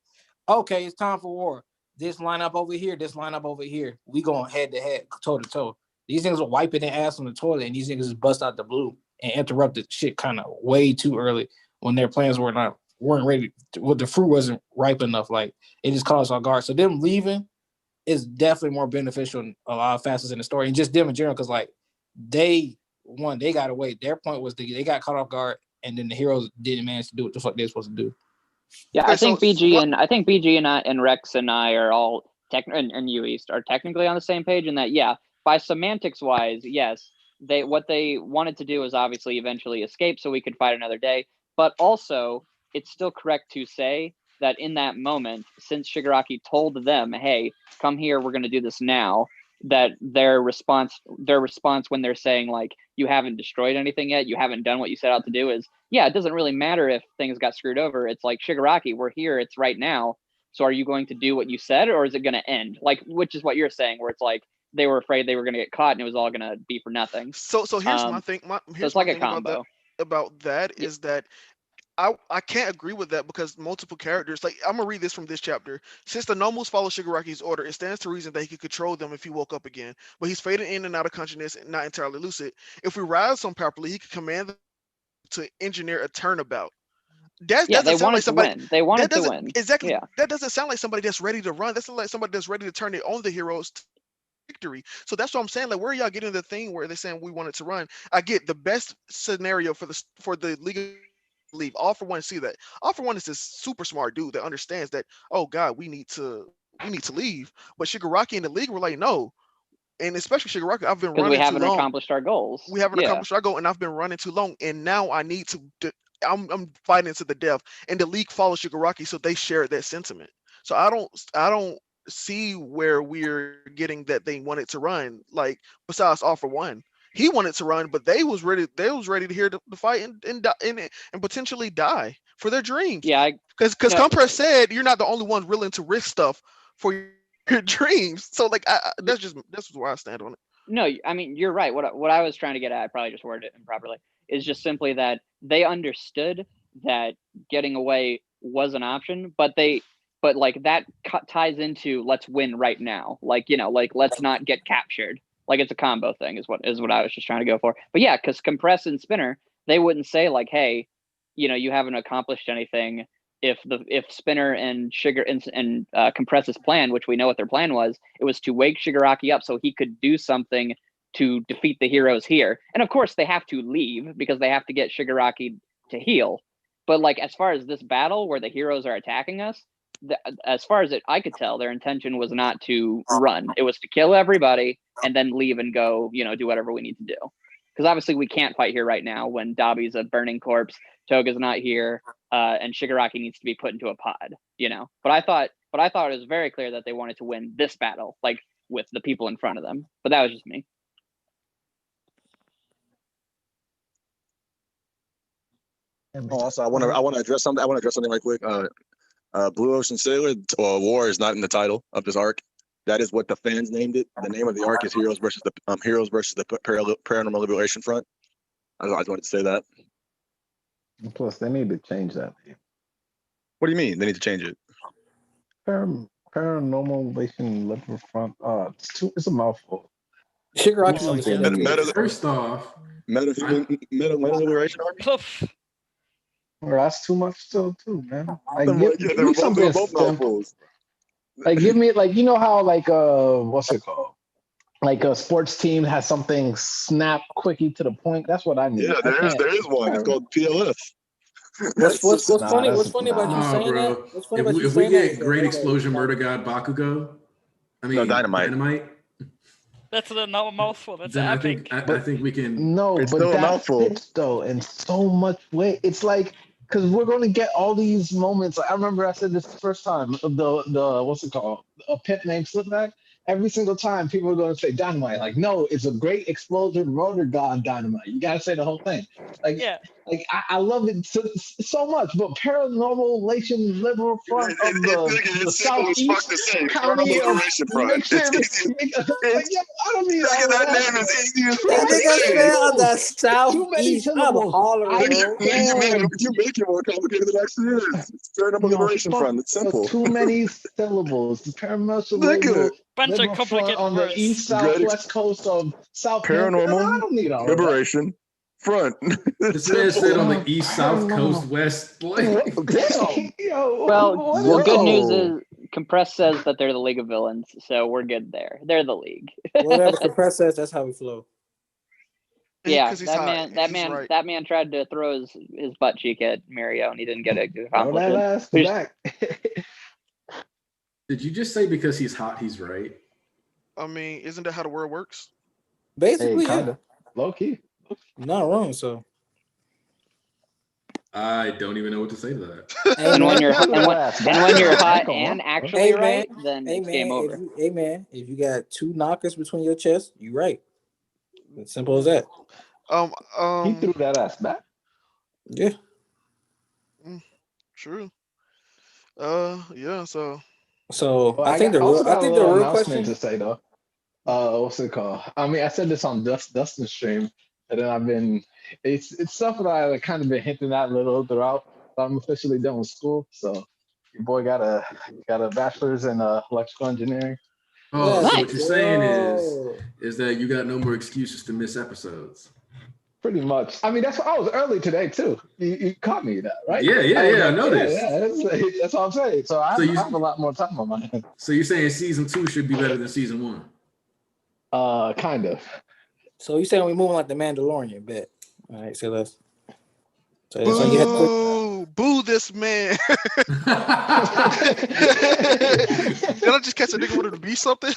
okay, it's time for war. This line up over here, this line up over here. We going head to head, toe to toe. These things were wiping their ass on the toilet, and these niggas just bust out the blue and interrupted shit kind of way too early when their plans weren't ready. The fruit wasn't ripe enough. Like it just caught us off guard. So them leaving is definitely more beneficial in a lot of facets in the story, and just them in general, because like they got away. Their point was they got caught off guard, and then the heroes didn't manage to do what the fuck they're supposed to do. Yeah, I think BG and Rex and I are all and you East are technically on the same page in that. Yeah, by semantics wise, yes, what they wanted to do is obviously eventually escape so we could fight another day. But also, it's still correct to say that in that moment, since Shigaraki told them, "Hey, come here, we're going to do this now," that their response when they're saying like, "You haven't destroyed anything yet, you haven't done what you set out to do," is yeah, it doesn't really matter if things got screwed over. It's like, Shigaraki, we're here, it's right now. So are you going to do what you said, or is it going to end? Like, which is what you're saying, where it's like they were afraid they were going to get caught and it was all going to be for nothing. So here's my thing. Here's it's like my a thing combo about that is that I can't agree with that because multiple characters, like I'm gonna read this from this chapter. Since the Nobles follow Shigaraki's order, it stands to reason that he could control them if he woke up again. But he's fading in and out of consciousness and not entirely lucid. If we rise them properly, he could command them to engineer a turnabout. That Yeah, they doesn't sound wanted like to somebody. win. They wanted That to doesn't win. exactly. Yeah. That doesn't sound like somebody that's ready to run. That sounds like somebody that's ready to turn their own the heroes to victory. So that's what I'm saying. Like, where are y'all getting the thing where they're saying we wanted to run? I get the best scenario for the League of leave. All for One see that. All for One is this super smart dude that understands that. Oh God, we need to leave. But Shigaraki and the League were like, no. And especially Shigaraki, I've been Because we running too haven't long. accomplished our goals. We haven't Yeah. accomplished our goal, and I've been running too long. And now I need to. I'm fighting to the death. And the League follows Shigaraki, so they share that sentiment. So I don't see where we're getting that they wanted to run. Like besides All for One, he wanted to run, but they was ready to hear the fight and potentially die for their dreams. Yeah, because Compress said you're not the only one willing to risk stuff for your dreams. So like that's where I stand on it. No, I mean you're right. What I was trying to get at, I probably just worded it improperly, is just simply that they understood that getting away was an option, but like that ties into let's win right now. Like, you know, like let's not get captured. Like it's a combo thing is what I was just trying to go for. But yeah, because Compress and Spinner, they wouldn't say like, hey, you know, you haven't accomplished anything. If Spinner and Compress's plan, which we know what their plan was, it was to wake Shigaraki up so he could do something to defeat the heroes here. And of course they have to leave because they have to get Shigaraki to heal. But like as far as this battle where the heroes are attacking us, as far as I could tell, their intention was not to run. It was to kill everybody and then leave and go, you know, do whatever we need to do. Because obviously we can't fight here right now when Dabi's a burning corpse, Toga's not here, and Shigaraki needs to be put into a pod, you know. But I thought it was very clear that they wanted to win this battle, like with the people in front of them. But that was just me. Also, I want to address something. I want to address something right quick. Blue Ocean Sailor War is not in the title of this arc. That is what the fans named it. The name of the arc is Heroes versus the Paranormal Liberation Front. I just wanted to say that. Plus, they need to change that name. What do you mean? They need to change it. Paranormal Liberation Front. It's a mouthful. First off, Meta Liberation Army. Well, that's too much still too, man. Like, give me something simple. Like, give me, like, you know how, like, what's it called? Like a sports team has something snap quickie to the point. That's what I need. Yeah, there is one. It's called PLF. What's funny? What's funny about you saying bro. that? What's funny about you If we saying get Great Explosion Murder God Bakugo, I mean Dynamite. That's a mouthful. That's then epic. I think we can. No, it's but still a that mouthful. fits though in so much way. It's like, because we're going to get all these moments. Like, I remember I said this the first time. The what's it called? A pit named Slipback. Every single time people are going to say Dynamite. Like, no, it's a Great Explosion Murder God Dynamite. You got to say the whole thing. Like, yeah. Like I love it so much, but Paranormal Relation Liberal Front of the Southeast County of I don't need all that name is easy as fuck. The Southeast. I'm hollering. You make it more complicated than it actually is. It's Paranormal Liberation Front. It's simple. Too many syllables. The Paranormal bunch of complicated on the east, southwest coast of South Paranormal Liberation Front. This man said on the east, south coast, west. Well, the good news is Compress says that they're the League of Villains, so we're good there. They're the League. Whatever Compress says, that's how we flow. Yeah, that man tried to throw his butt cheek at Mario, and he didn't get it accomplished. Did you just say because he's hot, he's right? I mean, isn't that how the world works? Basically, yeah. Low key. Not wrong, so. I don't even know what to say to that. And when you're hot and actually right, then it's game over. If you got two knockers between your chest, you right. It's simple as that. He threw that ass back. Yeah. True. Yeah. So I think the real question to say though. What's it called? I mean, I said this on Dustin's stream, and then it's stuff that I kind of been hinting at a little throughout. I'm officially done with school. So your boy got a bachelor's in electrical engineering. Oh, Nice. so what you're saying is that you got no more excuses to miss episodes. Pretty much. I mean, I was early today too. You caught me that, right? Yeah, I know this. Yeah, that's what I'm saying. So I have a lot more time on my hands. So you're saying season 2 should be better than season 1? Kind of. So you saying we moving like the Mandalorian, bet? All right, so let's. Boo this man. Did I just catch a nigga wanted to be something?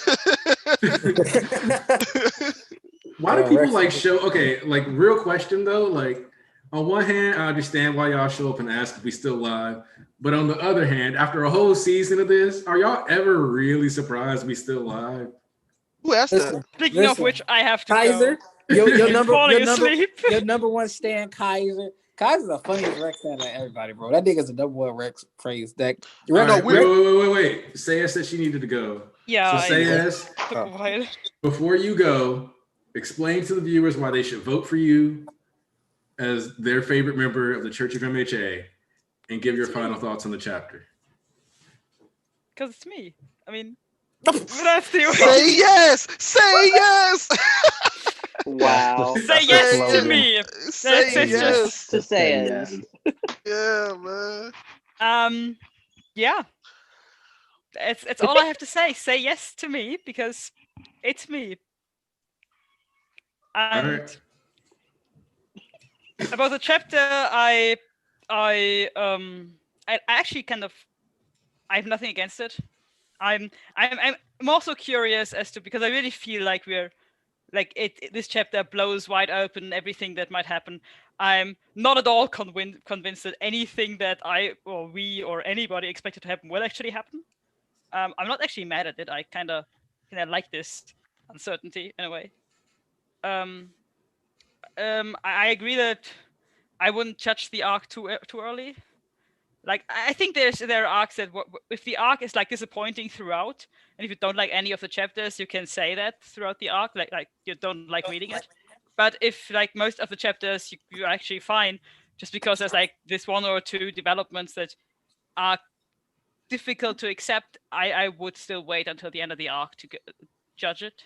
Why do people like show? Okay, like real question though. Like on one hand, I understand why y'all show up and ask if we still live, but on the other hand, after a whole season of this, are y'all ever really surprised we still live? Who asked that? Speaking of which, I have to Kaiser, go. your number number one Stan Kaiser. Kaiser's the funniest Rex fan of everybody, bro. That nigga's a double L Rex phrase. That wait. Saya said she needed to go. Yeah. So Saya, before you go, explain to the viewers why they should vote for you as their favorite member of the Church of MHA, and give your final thoughts on the chapter. Because it's me. I mean, that's the way. Say yes. Say yes. Wow. Say yes to me. Say yes. To say it. Yeah, man. Yeah. It's all I have to say. Say yes to me because it's me. And about the chapter, I actually kind of I have nothing against it. I'm also curious as to, because I really feel like we're like this chapter blows wide open everything that might happen. I'm not at all convinced that anything that I or we or anybody expected to happen will actually happen. I'm not actually mad at it. I kind of like this uncertainty in a way. I agree that I wouldn't judge the arc too early. Like, I think there are arcs that if the arc is like disappointing throughout, and if you don't like any of the chapters, you can say that throughout the arc, like you don't like reading it. But if like most of the chapters you're actually fine, just because there's like this one or two developments that are difficult to accept, I would still wait until the end of the arc to judge it.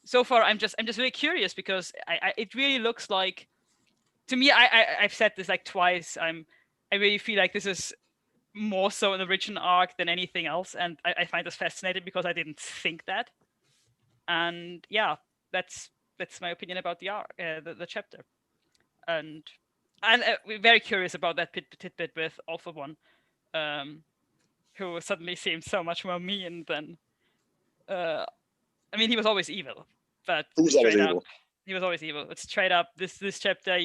So far, I'm just really curious because it really looks like, to me, I've said this like twice. I really feel like this is more so an original arc than anything else, and I find this fascinating because I didn't think that. And yeah, that's my opinion about the arc, the chapter. And we're very curious about that tidbit with All for One, who suddenly seemed so much more mean than. I mean, he was always evil, but straight up, he was always evil. But straight up, this chapter.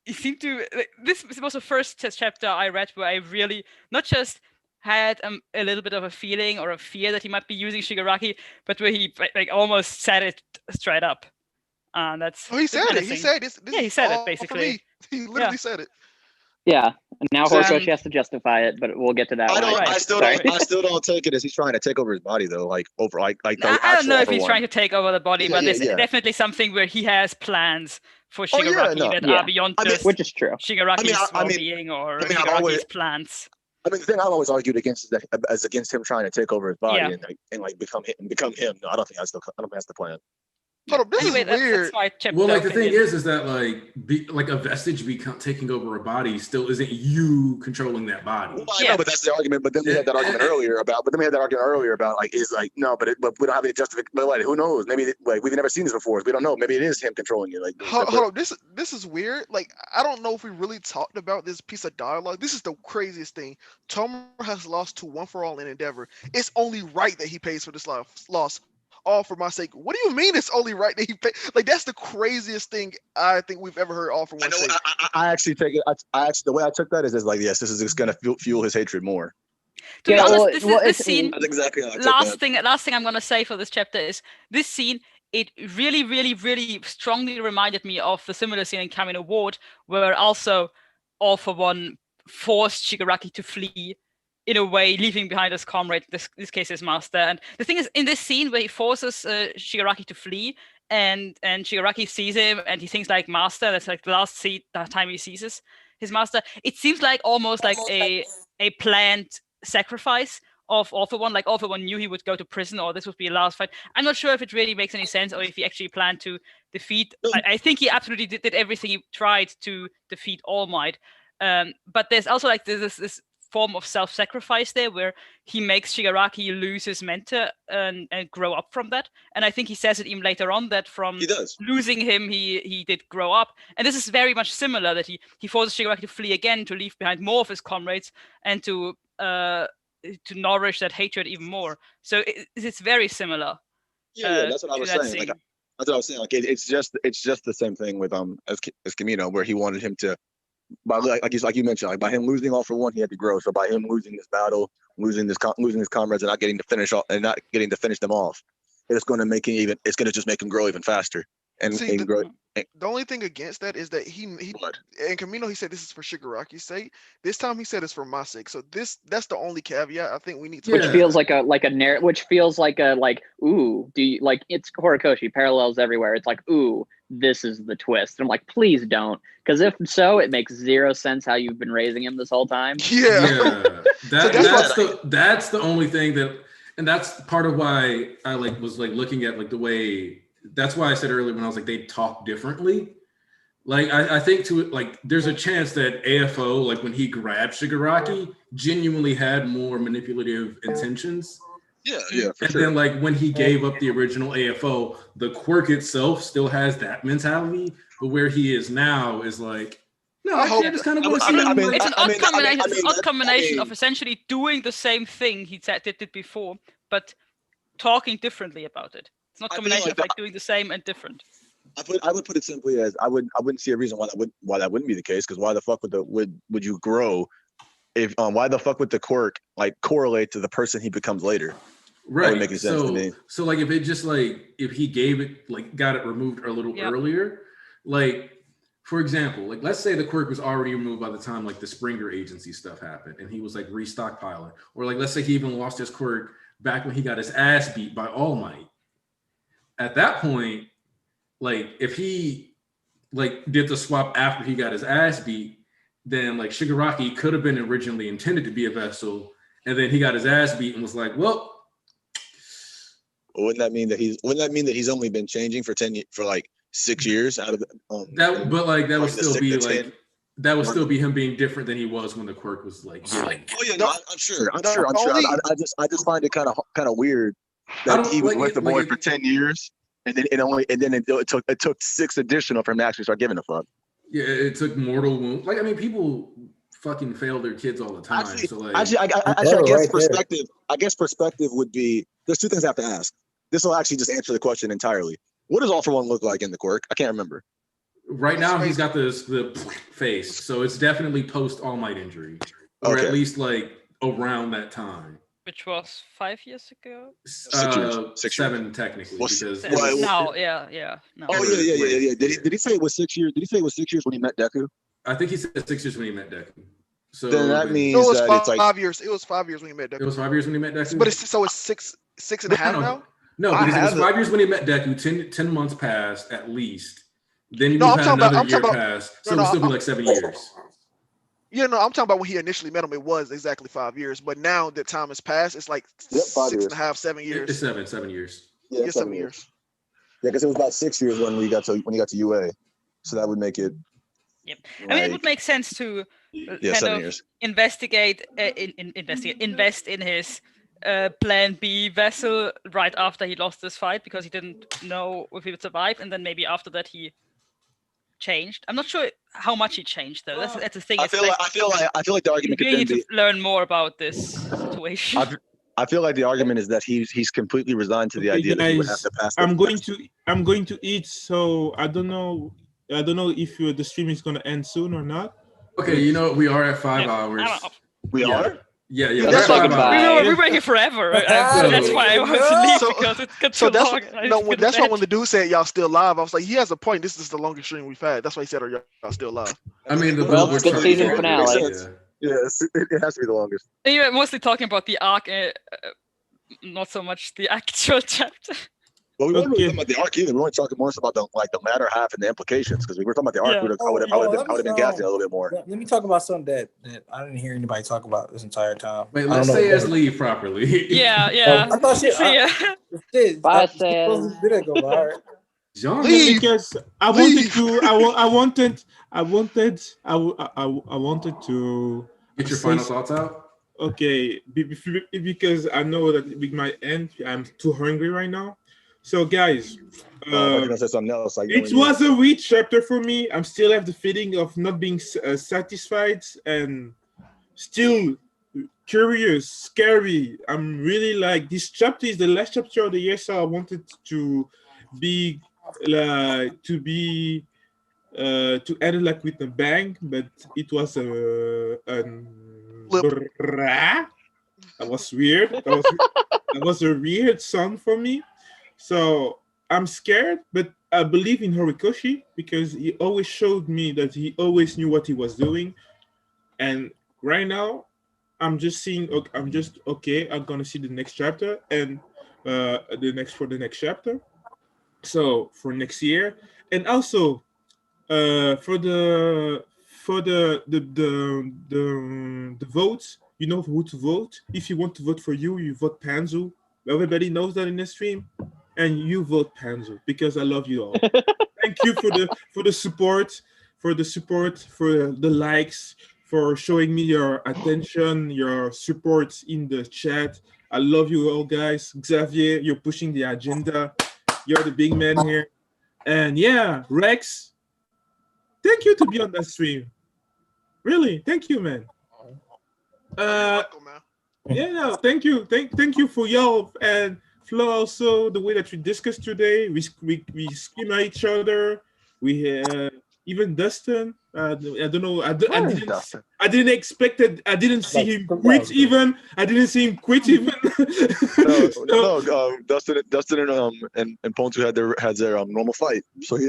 It seemed to. This was the first chapter I read where I really not just had a little bit of a feeling or a fear that he might be using Shigaraki, but where he like almost said it straight up. And that's. Oh, he said it. He said this. Yeah, he said it basically. He literally said it. Yeah. Now Horikoshi has to justify it, but we'll get to that. I still don't take it as he's trying to take over his body though. Like over like the I don't know if he's trying to take over the body, but it's definitely something where he has plans for Shigaraki that are beyond just which is true. Shigaraki's well-being or Shigaraki's plans. I mean, the thing I've always argued against is against him trying to take over his body and become him. No, I don't think that's the plan. Hold up, this is weird. Well, like the thing is that like a vestige taking over a body still isn't you controlling that body. Well, I know, but that's the argument. But then we had that argument earlier about. Like no, but we don't have any justification. But like, who knows? Maybe like we've never seen this before. We don't know. Maybe it is him controlling it. Like hold up, this is weird. Like I don't know if we really talked about this piece of dialogue. This is the craziest thing. Tomer has lost to One for All in Endeavor. It's only right that he pays for this loss. All for my sake. What do you mean it's only right that he pay? Like that's the craziest thing I think we've ever heard. All for one sake. I actually take it. The way I took that is like, yes, this is just going to fuel his hatred more. To be honest, this scene. That's exactly how I took that. Last thing I'm going to say for this chapter is this scene. It really, really, really strongly reminded me of the similar scene in Kamino Ward, where also All for One forced Shigaraki to flee. In a way, leaving behind his comrade, this case his master. And the thing is, in this scene where he forces Shigaraki to flee, and Shigaraki sees him, and he thinks like master. That's like the last time he sees his master. It seems like almost like a planned sacrifice of All For One. Like All For One knew he would go to prison, or this would be a last fight. I'm not sure if it really makes any sense, or if he actually planned to defeat. I think he absolutely did everything he tried to defeat All Might. But there's also like this form of self-sacrifice there, where he makes Shigaraki lose his mentor and grow up from that. And I think he says it even later on that from losing him, he did grow up. And this is very much similar, that he forces Shigaraki to flee again, to leave behind more of his comrades, and to nourish that hatred even more. So it's very similar. Yeah, that's what I was saying. Like, that's what I was saying. Like it's just the same thing with as Camino, where he wanted him to. But like you mentioned, like by him losing All For One, he had to grow. So by him losing this battle, losing his comrades, and not getting to finish them off, it's going to just make him grow even faster and grow. The only thing against that is that he and Camino, he said this is for Shigaraki's sake. This time he said it's for my sake. So that's the only caveat I think we need to. Which feels like a narrative. Which feels like ooh, do you like? It's Horikoshi, parallels everywhere. It's like, ooh, this is the twist. And I'm like, please don't, because if so, it makes zero sense how you've been raising him this whole time. Yeah. That's the only thing and that's part of why I was looking at the way. That's why I said earlier when I was like, they talk differently. Like, I think there's a chance that AFO, like when he grabbed Shigaraki, genuinely had more manipulative intentions. Yeah, for and sure. then like when he gave up the original AFO, the quirk itself still has that mentality, but where he is now is like, no, I just kind of want to see. It's an odd combination of essentially doing the same thing he did before, but talking differently about it. It's not a combination of doing the same and different. I would put it simply as I wouldn't see a reason why that wouldn't be the case, because why the fuck would you grow if why the fuck would the quirk correlate to the person he becomes later? Right. That would make sense to me. So like if he gave it got it removed a little earlier, for example, let's say the quirk was already removed by the time the Springer Agency stuff happened and he was restockpiling, or let's say he even lost his quirk back when he got his ass beat by All Might. At that point, if he did the swap after he got his ass beat, then Shigaraki could have been originally intended to be a vessel, and then he got his ass beat and was like, well, wouldn't that mean that he's only been changing for 6 years out of the that? But that would still be that would still be him being different than he was when the quirk was getting. Oh yeah, no, I'm sure. I just find it kind of weird that he was with the boy for 10 years, and then it took 6 additional for him to actually start giving a fuck. Yeah, it took mortal wounds. People fucking fail their kids all the time. I guess perspective would be, there's 2 things I have to ask. This will actually just answer the question entirely. What does All For One look like in the quirk? I can't remember. Right now he's got the face, so it's definitely post All Might injury, or at least around that time. Which was 5 years ago. 6 years. 7 technically. Because no. Oh yeah. Did he say it was 6 years? Did he say it was 6 years when he met Deku? I think he said 6 years when he met Deku. So then that means it was 5 years. It was 5 years when he met Deku. It was 5 years when he met Deku. But it's 6 and a half now. No, because it was 5 years when he met Deku. 10 months passed at least. Then you had another year pass, so it would still be 7 years. Yeah, no, I'm talking about when he initially met him. It was exactly 5 years, but now that time has passed, it's 6 and a half, 7 years. It's 7 years. Yeah, 7 years. Yeah, because it was about 6 years when he got to UA, so that would make it. Yep. I mean, it would make sense to invest in his Plan B vessel right after he lost this fight, because he didn't know if he would survive, and then maybe after that he changed. I'm not sure how much he changed though. That's the thing. I feel like the argument could be to learn more about this situation. I feel like the argument is that he's completely resigned to the idea that he would have to pass. I'm going to eat, so I don't know if the stream is going to end soon or not. Okay, we are at 5 hours. We are. Yeah. We were here forever. That's why I wanted to leave, because it got too long. That's why when the dude said y'all still live, I was like, he has a point. This is the longest stream we've had. That's why he said, are y'all still live? I mean, it's good season finale. Yeah, it has to be the longest. Anyway, mostly talking about the arc, not so much the actual chapter. Well, we weren't really talking about the arc either. We weren't talking more about the latter half and the implications because we were talking about the arc. Yeah. I would have been gassing a little bit more. Let me talk about something that I didn't hear anybody talk about this entire time. Wait, let's say his leave properly. Yeah. I thought shit. Bye, Sam. Because I wanted to Get your final thoughts out. Okay, because I know that we might end. I'm too hungry right now. So, guys, it was a weak chapter for me. I'm still have the feeling of not being satisfied and still curious, scary. I'm really like, this chapter is the last chapter of the year, so I wanted to be to end it like with a bang, but it was that was weird. That was a weird sound for me. So I'm scared, but I believe in Horikoshi because he always showed me that he always knew what he was doing. And right now, I'm just seeing. I'm just okay. I'm gonna see the next chapter and the next chapter. So for next year, and also for the votes, you know who to vote. If you want to vote for you vote Panzu. Everybody knows that in the stream, and you vote Panzu because I love you all. Thank you for the support, for the likes, for showing me your attention, your support in the chat. I love you all, guys. Xavier, you're pushing the agenda. You're the big man here. And yeah, Rex, thank you to be on that stream. Really, thank you, man. Yeah, no, thank you. Thank you for y'all. And Flo, also the way that we discussed today, we scream at each other. We even Dustin. I don't know. I didn't expect it. I didn't see him quit even. I didn't see him quit even. No, Dustin and Pontu had their normal fight. So he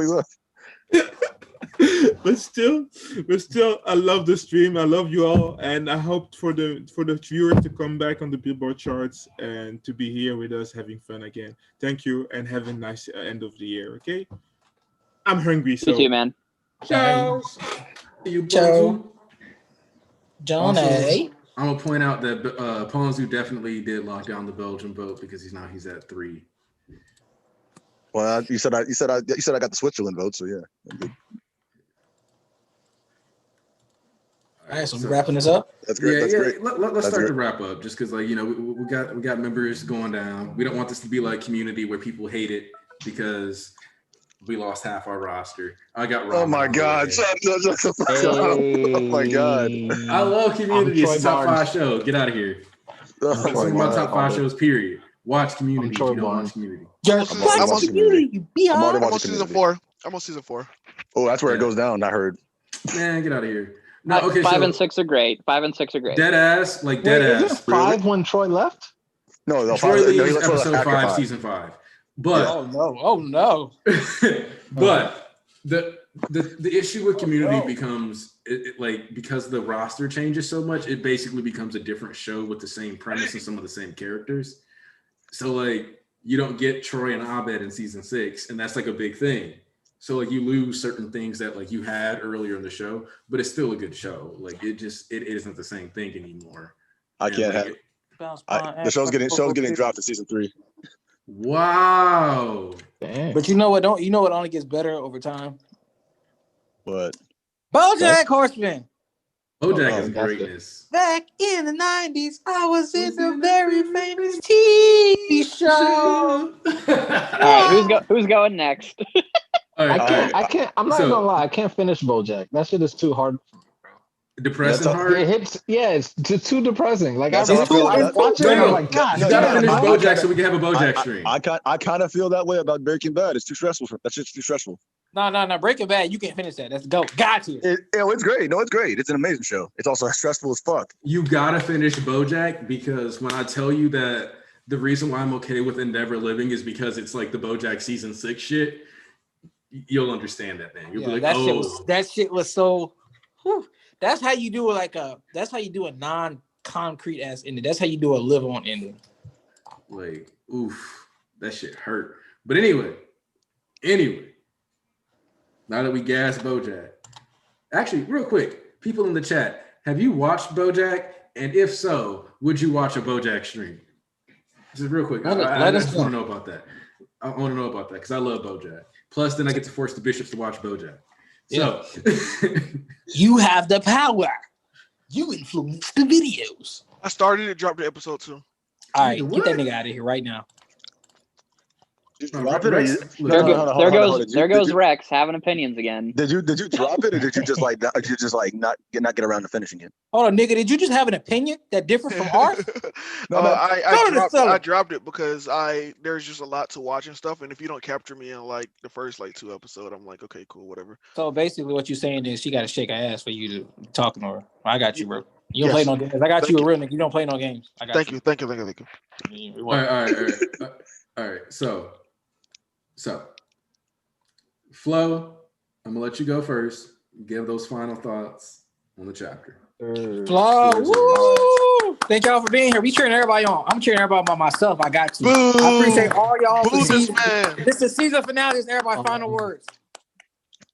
left. But still, I love the stream. I love you all, and I hope for the viewers to come back on the Billboard charts and to be here with us having fun again. Thank you, and have a nice end of the year. Okay, I'm hungry. So You too, man. Ciao. Ciao. John I'm gonna point out that Ponzu definitely did lock down the Belgian vote because he's at 3. Well, you said I got the Switzerland vote, so yeah. All right, so we're wrapping this up. That's great. That's great. Let's start to wrap up, just because we got members going down. We don't want this to be like Community where people hate it because we lost half our roster. I got Rob. Oh my God! Oh my God! I love Community. It's a top 5 show. Get out of here. It's one of my top 5 shows. Period. Watch Community if you don't watch Community. I'm on season 4. I'm on season 4. Oh, that's where it goes down. I heard. Man, get out of here. No, okay. 5 and 6 are great. 5 and 6 are great. Dead ass. Is it 5 when Troy left? No, Troy leaves episode 5, season 5. But oh no. But the issue with Community becomes because the roster changes so much, it basically becomes a different show with the same premise and some of the same characters. So you don't get Troy and Abed in season 6, and that's a big thing. So you lose certain things that you had earlier in the show, but it's still a good show. It isn't the same thing anymore. I can't have it. The show's getting dropped to season 3. Wow. Damn. But you know what only gets better over time? What? BoJack Horseman. BoJack is greatness. Back in the 90s, I was in the very famous TV show. All right, who's going next? I can't. I'm not gonna lie. I can't finish BoJack. That shit is too hard. Depressing hard. It hits. Yeah, it's too depressing. I'm watching. I'm like, God, you gotta finish BoJack so we can have a BoJack stream. I kind of feel that way about Breaking Bad. It's too stressful. That shit's too stressful. No. Breaking Bad, you can't finish that. Let's go. Got you. It's great. No, it's great. It's an amazing show. It's also stressful as fuck. You gotta finish BoJack because when I tell you that the reason why I'm okay with Endeavor Living is because it's the BoJack season 6 shit, you'll understand that, man. You'll be like, that shit was so. Whew. That's how you do a non-concrete ass ending. That's how you do a live-on ending. Like, oof, that shit hurt. But anyway, now that we gassed BoJack, actually, real quick, people in the chat, have you watched BoJack? And if so, would you watch a BoJack stream? Just real quick, I just want to know about that. I want to know about that because I love BoJack. Plus, then I get to force the bishops to watch BoJack. So, you have the power. You influence the videos. I started it, dropped the episode 2. All right, get that nigga out of here right now. There goes Rex having opinions again. Did you drop it, or did you just not get around to finishing it? Hold on, nigga. Did you just have an opinion that differs from ours? I dropped it because there's just a lot to watch and stuff, and if you don't capture me in like the first 2 episodes, I'm like, okay, cool, whatever. So basically, what you're saying is she got to shake her ass for you to talk to her. I got you, bro. You don't play no games. I got you a real nigga. You don't play no games. I got Thank you. All right. So, Flo, I'm gonna let you go first. Give those final thoughts on the chapter. Flo, woo! Thank y'all for being here. We cheering everybody on. I'm cheering everybody by myself. I got you. Boo! I appreciate all y'all. Boo this man. This is season finale. It's everybody's final words.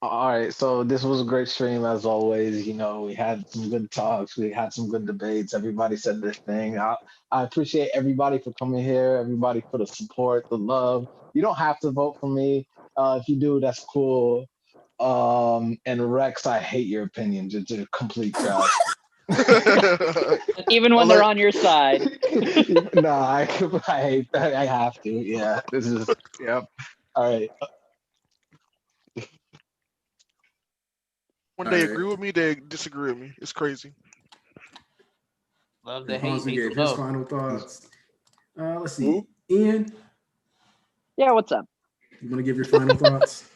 All right, so this was a great stream as always. You know, we had some good talks, we had some good debates. Everybody said their thing. I appreciate everybody for coming here, everybody for the support, the love. You don't have to vote for me. If you do, that's cool. And Rex, I hate your opinion. Just a complete trash. Even when they're on your side. No, I hate that. I have to. Yeah, this is yep. All right. When they agree with me, they disagree with me. It's crazy. Love the Hans hate. gave his final thoughts. Let's see. Ian? Yeah, what's up? You want to give your final thoughts?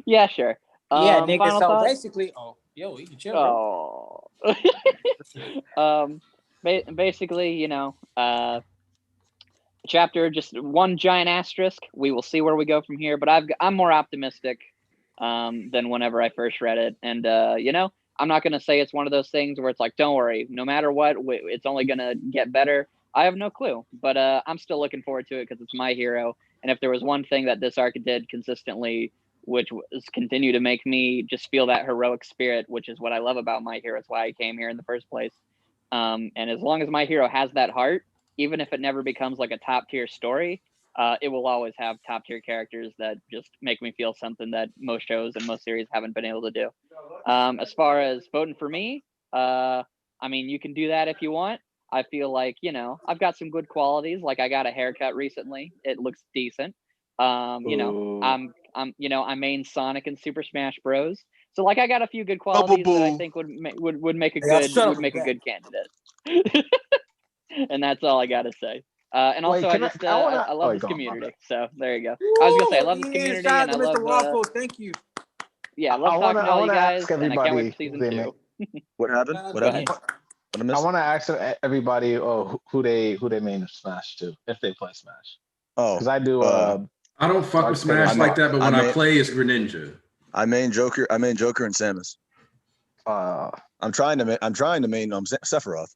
Yeah, sure. Yeah, nigga. Final So thoughts? basically, you can chill. Basically, you know, chapter just one giant asterisk. We will see where we go from here. But I'm more optimistic than whenever I first read it, and you know, I'm not gonna say it's one of those things where it's like, don't worry, no matter what, it's only gonna get better. I have no clue, but I'm still looking forward to it because it's my hero. And if there was one thing that this arc did consistently, which was continue to make me just feel that heroic spirit, which is what I love about my hero. It's why I came here in the first place. And as long as my hero has that heart, even if it never becomes like a top tier story, it will always have top tier characters that just make me feel something that most shows and most series haven't been able to do. As far as voting for me, I mean, you can do that if you want. I feel like, you know, I've got some good qualities. Like I got a haircut recently. It looks decent. You know, I main Sonic and Super Smash Bros. So like I got a few good qualities that I think would make a good candidate. And that's all I gotta say. And also, I love this community. So there you go. I was gonna say I love this community, and I love Waffles. Thank you. Yeah, I love talking to all you guys, and I can't wait for season 2. What happened? What happened? I want to ask everybody who they main Smash to if they play Smash. Oh, because I do. I don't fuck with Smash like that, but when I play, it's Greninja. I main Joker and Samus. I'm trying to main Sephiroth.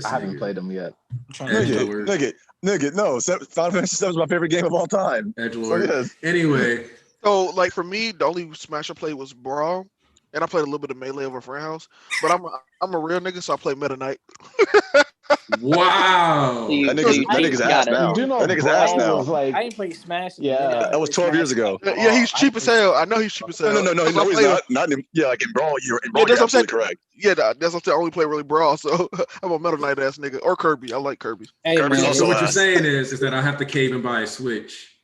I haven't played them yet. Nigga, no. Final Fantasy VII is my favorite game of all time. Edgelord. So, yes. Anyway. So, like, for me, the only Smash I played was Brawl, and I played a little bit of Melee over a friend house, but I'm a real nigga, so I play Meta Knight. Wow. That nigga's ass now. That nigga's ass now. Like, I ain't played Smash. Yeah, that was 12 years ago. Yeah, he's cheap as hell. I know he's cheap as hell. No, he's not. Not in, yeah, like in Brawl, you're absolutely correct. Yeah, that's what I'm saying. I only play really Brawl, so I'm a Meta Knight ass nigga. Or Kirby. I like Kirby. Hey, Kirby's also so what you're saying is that I have to cave and buy a Switch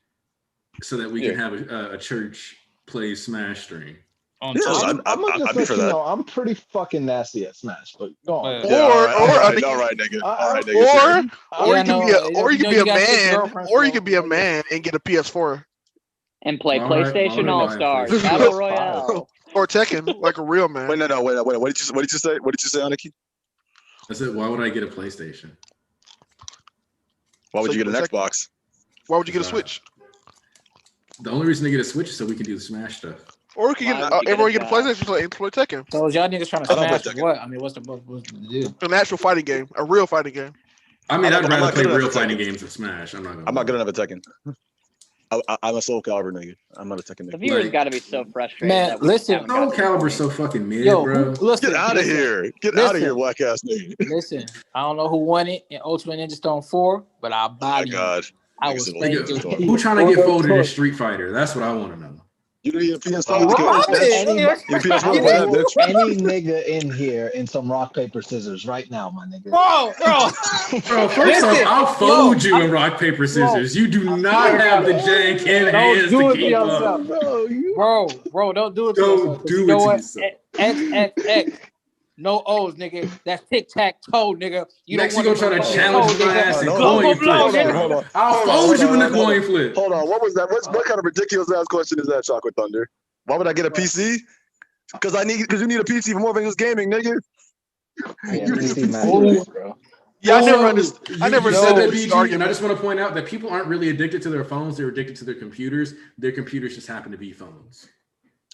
so that we can have a church play Smash stream. Yes, I'm just for that. I'm pretty fucking nasty at Smash, but go on. Or you can be a man and get a PS4 and play PlayStation All-Stars Battle Royale or Tekken like a real man. Wait. What did you say? What did you say, Aniki? I said, why would I get a PlayStation? Why would you get an Xbox? Why would you get a Switch? The only reason to get a Switch is so we can do the Smash stuff. Or we can everyone get a PlayStation and play Tekken. So y'all niggas trying to smash what? I mean, what's the deal? An actual fighting game, a real fighting game. I mean, I'd rather play real fighting games than Smash. I'm not good enough at Tekken. I'm a Soul Calibur nigga. I'm not a Tekken nigga. The viewers got to be so frustrated. Man, that we listen, Soul Calibur's so fucking mid, Yo, bro. Get out of here. Get out of here, whack ass nigga. Listen, I don't know who won it in Ultimate Ninja Storm 4, but I'll buy you. I was thinking. Who trying to get folded in Street Fighter? That's what I want to know. You need a PS5. Any nigga in here in some rock, paper, scissors right now, my nigga. Bro. Bro, first off, I'll fold you in rock, paper, scissors. You do not have the jank in hands to keep up. Bro, don't do it to yourself. You know what? X. No O's, nigga. That's tic-tac-toe, nigga. Next, you gonna try to challenge my ass and coin flip. Hold on. I'll fold you in the coin flip. Hold on. What was that? What kind of ridiculous ass question is that, Chocolate Thunder? Why would I get a PC? Because you need a PC for more than just gaming, nigga. Yeah, I never said that. BG, and I just want to point out that people aren't really addicted to their phones; they're addicted to their computers. Their computers just happen to be phones.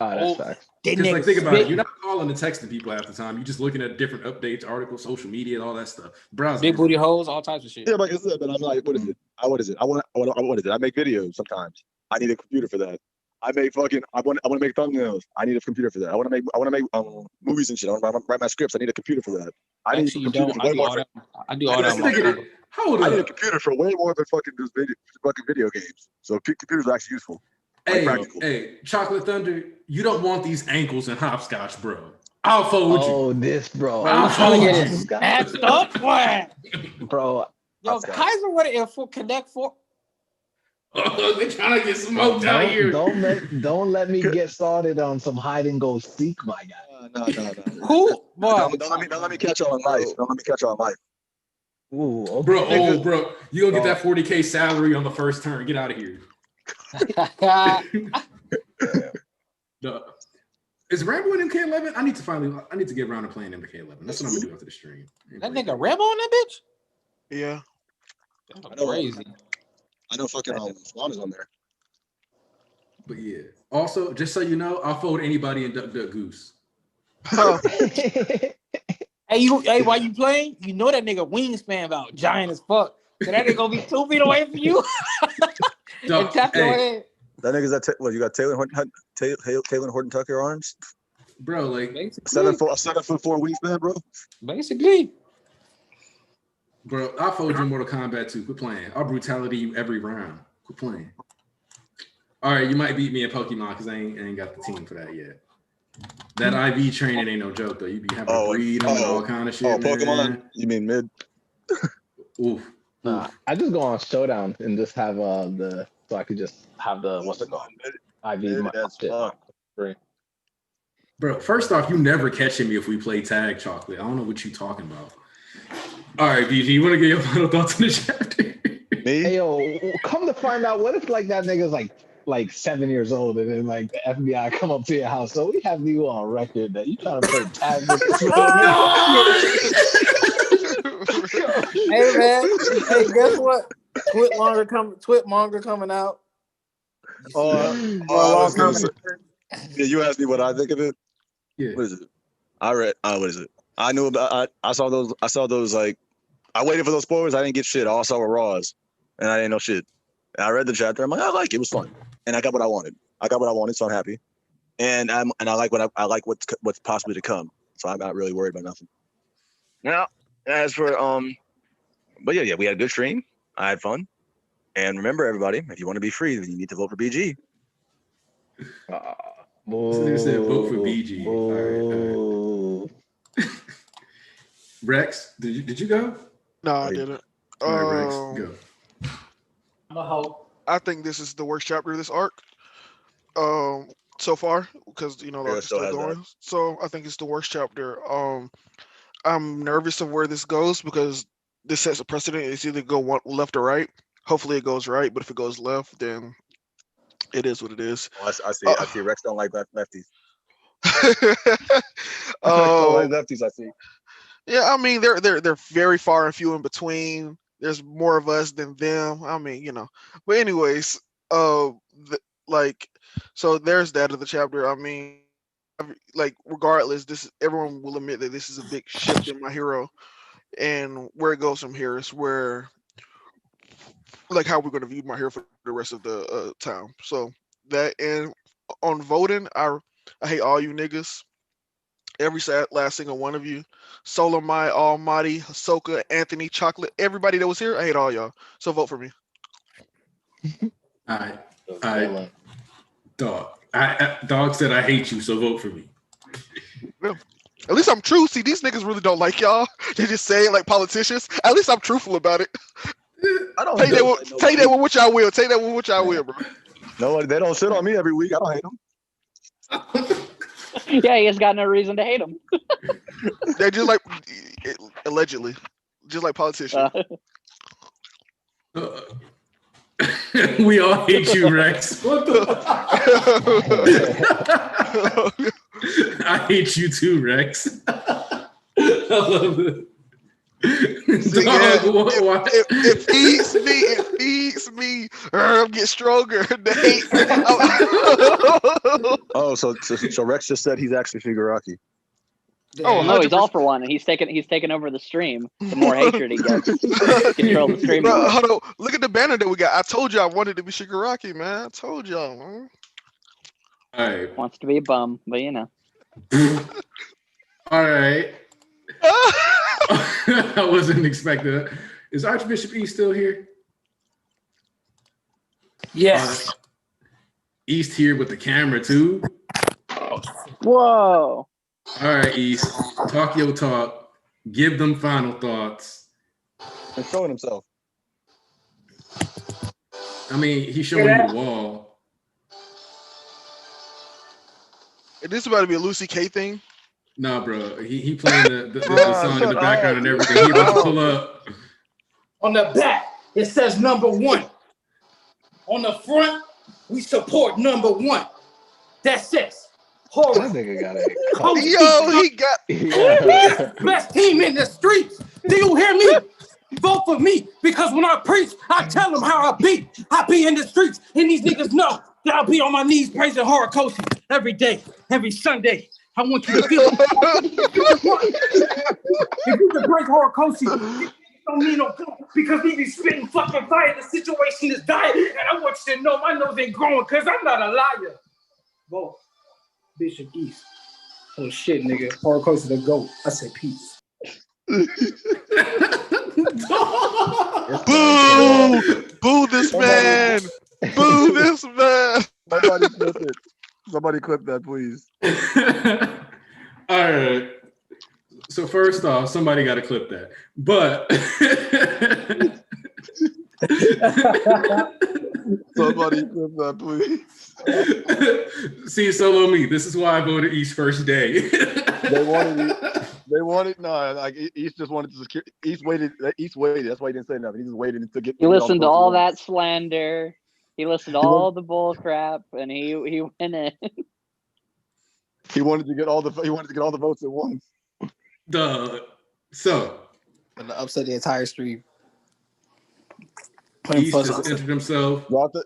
That's facts. Because like, think about it. You're not calling and texting people half the time. You're just looking at different updates, articles, social media, and all that stuff. Browsing. Big booty hoes, all types of shit. Yeah, like I said, but I'm like, what is it? What is it? What is it? I make videos sometimes. I need a computer for that. I want to make thumbnails. I need a computer for that. I want to make movies and shit. I want to write my scripts. I need a computer for that. I need a computer for way more. I do all that. I need a computer for way more than fucking video games. So computers are actually useful. Hey, Chocolate Thunder, you don't want these ankles and hopscotch, bro. I'll fold you. Oh, this, bro. I'm trying to get it snatched up, boy. Bro. Yo, Kaiser would have for Connect 4. They're trying to get smoked out here. Don't let me get started on some hide and go seek, my guy. No. Who? Boy. Don't let me catch y'all in life. Don't let me catch y'all in life. Ooh, okay. Bro, you gonna get that 40K salary on the first turn. Get out of here. Is Rambo in MK11? I need to get around to playing MK11. That's what I'm gonna do after the stream. That nigga Rambo on that bitch? Yeah. Crazy. I know fucking Swan is on there. But yeah. Also, just so you know, I'll fold anybody in Duck Duck Goose. Hey, while you playing, you know that nigga wingspan about giant as fuck. So that nigga gonna be 2 feet away from you. And tap your head. That nigga's you got Taylor Horton Tucker arms? Bro, like 7'4" wingspan, bro. Basically. Bro, I'll fold you in Mortal Kombat 2. Quit playing. I'll brutality you every round. Quit playing. All right, you might beat me in Pokemon because I ain't got the team for that yet. That IV training ain't no joke though. You be having to breed and all kind of shit. Oh, Pokemon? You mean mid? Oof. Nah, I just go on Showdown and just have so I could just have the what's it called? IV. Free. Bro, first off, you never catching me if we play tag, Chocolate. I don't know what you talking about. All right, BG, you want to get your final thoughts on the chapter? Me? Hey, yo, come to find out, what if like that nigga's like 7 years old and then like the FBI come up to your house? So we have you on record that you trying to play tag with this Hey man, hey, guess what? Twitmonger coming out. Yeah, you asked me what I think of it. Yeah. What is it? I read. What is it? I knew about. I saw those. Like, I waited for those spoilers. I didn't get shit. All I saw were Raws, and I didn't know shit. And I read the chapter. I'm like, I like it. It was fun, and I got what I wanted. So I'm happy, and I like what's possibly to come. So I'm not really worried about nothing. Now, as for but yeah, we had a good stream. I had fun, and remember, everybody, if you want to be free, then you need to vote for BG. Nigga said vote for BG. All right. Rex, did you go? No, I didn't. All right, Rex, go. I think this is the worst chapter of this arc. So far, because the arc is still going. So I think it's the worst chapter. I'm nervous of where this goes because this sets a precedent. It's either go left or right. Hopefully it goes right, but if it goes left, then it is what it is. Oh, I see. Rex don't like lefties. Don't like lefties. I see. Yeah, I mean they're very far and few in between. There's more of us than them. I mean, But anyways, so there's that of the chapter. I mean, regardless, everyone will admit that this is a big shift in my hero. and where it goes from here is where, like, how we're going to view my hair for the rest of the time. So that, and on voting, I hate all you niggas. Every last single one of you. Solar My Almighty, Ahsoka, Anthony, Chocolate, everybody that was here, I hate all y'all. So vote for me. Dog said I hate you, so vote for me. Yeah. At least I'm true. See, these niggas really don't like y'all. They just say it like politicians. At least I'm truthful about it. I don't take that with what y'all will. Take that with what y'all will, bro. No, they don't sit on me every week. I don't hate them. Yeah, he has got no reason to hate him. They're just like, allegedly, just like politicians. We all hate you, Rex. What the? I hate you too, Rex. I love it. It feeds me. Get stronger. Oh, so Rex just said he's actually Shigaraki. Oh no, he's all for one, and he's taken over the stream. The more hatred he gets, control the stream. Bro, hold on. Look at the banner that we got. I told you I wanted to be Shigaraki, man. I told y'all, man. All right. Wants to be a bum, but you know. All right. I wasn't expecting that. Is Archbishop E still here? Yes. East here with the camera too. Whoa. All right, East. Talk your talk. Give them final thoughts. He's showing himself. I mean, he's showing you the wall. Is this about to be a Lucy K thing? Nah, bro. He playing the song in the background and everything. He about to pull up. On the back, it says number 1. On the front, we support number 1. That's it. Horror. That nigga got it. Yo, he got best team in the streets. Do you hear me? Vote for me, because when I preach, I tell them how I be. I be in the streets, and these niggas know that I'll be on my knees praising Horikoshi every day, every Sunday. I want you to feel it. If you can praise Horikoshi, don't mean no good, because he be spitting fucking fire. The situation is dire, and I want you to know my nose ain't growing, because I'm not a liar. Vote Bishop East. Oh shit, nigga. Horikoshi the GOAT. I said peace. Boo this man. Boo this man. Somebody clip it. Somebody clip that, please. All right. So first off, somebody got to clip that. But somebody clip that, please. See, solo me. This is why I voted East first day. They wanted no, like East just wanted to secure. East waited. That's why he didn't say nothing. He just waited to get. He listened to all that slander. He listened to all the bull crap, and he went in. He wanted to get all the votes at once. So and upset the entire stream. East just entered himself. Drop the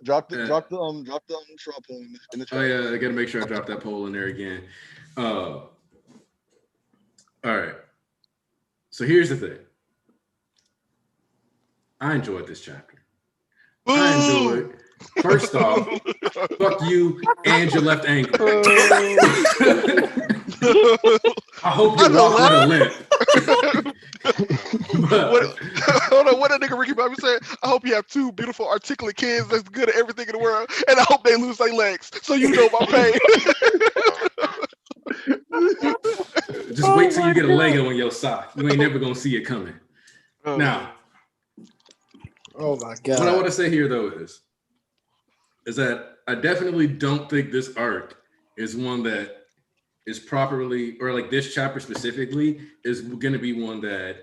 straw poll in the chat. Oh yeah, I gotta make sure I drop that poll in there again. All right. So here's the thing. I enjoyed this chapter. I enjoyed. First off, fuck you and your left ankle. I hope you walk with a limp. Hold on, what that nigga Ricky Bobby said? I hope you have 2 beautiful, articulate kids that's good at everything in the world, and I hope they lose their legs, so you know my pain. Just wait till you get a Lego in your sock. You ain't never gonna see it coming. Now, oh my god! What I want to say here though is that I definitely don't think this arc is one that is properly, or like this chapter specifically, is going to be one that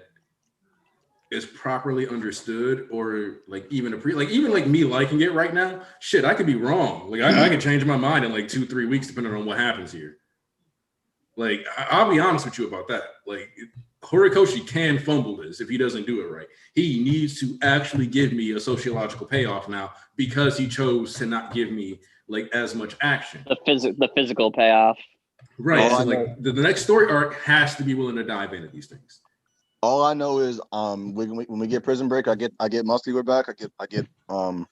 is properly understood, or like even even me liking it right now. Shit, I could be wrong. Like I could change my mind in like 2-3 weeks depending on what happens here. Like I'll be honest with you about that. Like Horikoshi can fumble this if he doesn't do it right. He needs to actually give me a sociological payoff now because he chose to not give me like as much action. The physical payoff. Right. So like the next story arc has to be willing to dive into these things. All I know is when we get Prison Break, I get Muscular back. I get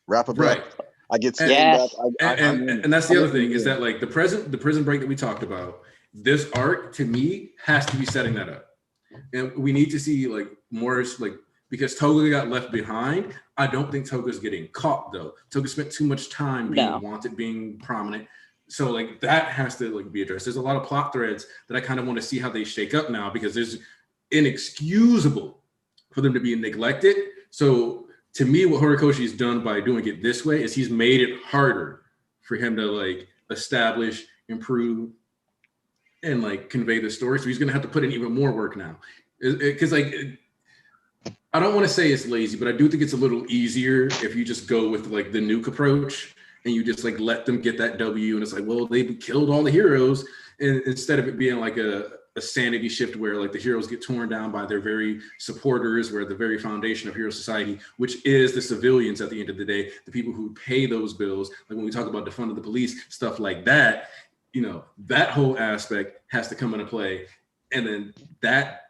Rapper back. Right. I get Sting Yes. back. And that's the other thing is that like the Prison Break that we talked about, this arc to me has to be setting that up, and we need to see like more like because Toga got left behind. I don't think Toga's getting caught though. Toga spent too much time being wanted, being prominent. So like that has to like be addressed. There's a lot of plot threads that I kind of want to see how they shake up now because there's inexcusable for them to be neglected. So to me, what Horikoshi's done by doing it this way is he's made it harder for him to like establish, improve, and like convey the story. So he's gonna have to put in even more work now. Because like I don't want to say it's lazy, but I do think it's a little easier if you just go with like the nuke approach and you just like let them get that W and it's like, well, they killed all the heroes, and instead of it being like a sanity shift where like the heroes get torn down by their very supporters, where the very foundation of hero society, which is the civilians at the end of the day, the people who pay those bills, like when we talk about defunding the police, stuff like that, you know, that whole aspect has to come into play. And then that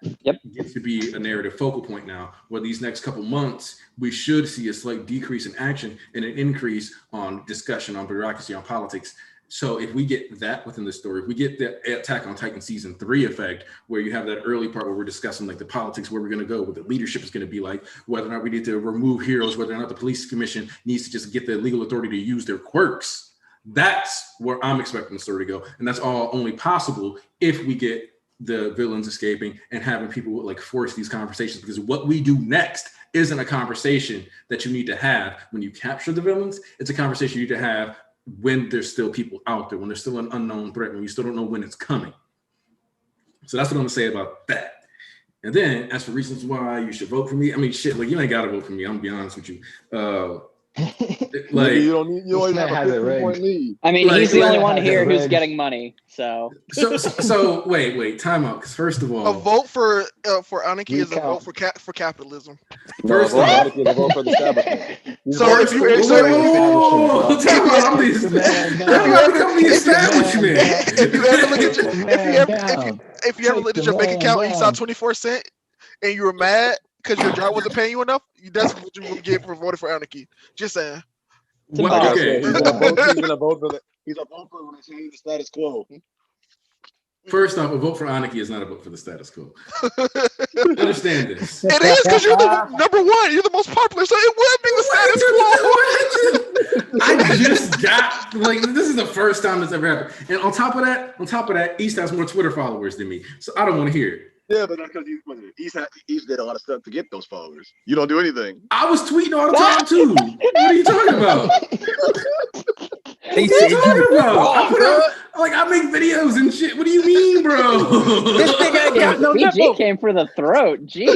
gets to be a narrative focal point now, where these next couple months, we should see a slight decrease in action and an increase on discussion, on bureaucracy, on politics. So if we get that within the story, if we get the Attack on Titan season 3 effect, where you have that early part where we're discussing like the politics, where we're going to go, what the leadership is going to be like, whether or not we need to remove heroes, whether or not the police commission needs to just get the legal authority to use their quirks. That's where I'm expecting the story to go. And that's all only possible if we get the villains escaping and having people like force these conversations, because what we do next isn't a conversation that you need to have when you capture the villains. It's a conversation you need to have when there's still people out there, when there's still an unknown threat, when you still don't know when it's coming. So that's what I'm gonna say about that. And then as for reasons why you should vote for me, I mean, shit, like you ain't gotta vote for me. I'm gonna be honest with you. Like you don't even have a 50-point lead. I mean, he's the only one here who's getting money. So wait, time out. Because first of all, a vote for Anarchy is a vote for capitalism. First of all, Anarchy is a vote for the establishment. So if you if you ever looked at your bank account and you saw 24 cents and you were mad because your job wasn't paying you enough, that's what you would get for voting for Anarchy. Just saying. Okay. He's a vote for when they change the status quo. First off, a vote for Anarchy is not a vote for the status quo. Understand this. It is because you're the number one. You're the most popular, so it would be the status quo. I just got like this is the first time this ever happened. And on top of that, East has more Twitter followers than me, so I don't want to hear it. Yeah, but that's because East did a lot of stuff to get those followers. You don't do anything. I was tweeting all the time too. What are you talking about? They said I make videos and shit. What do you mean, bro? This thing ain't got no BG came for the throat. Gee.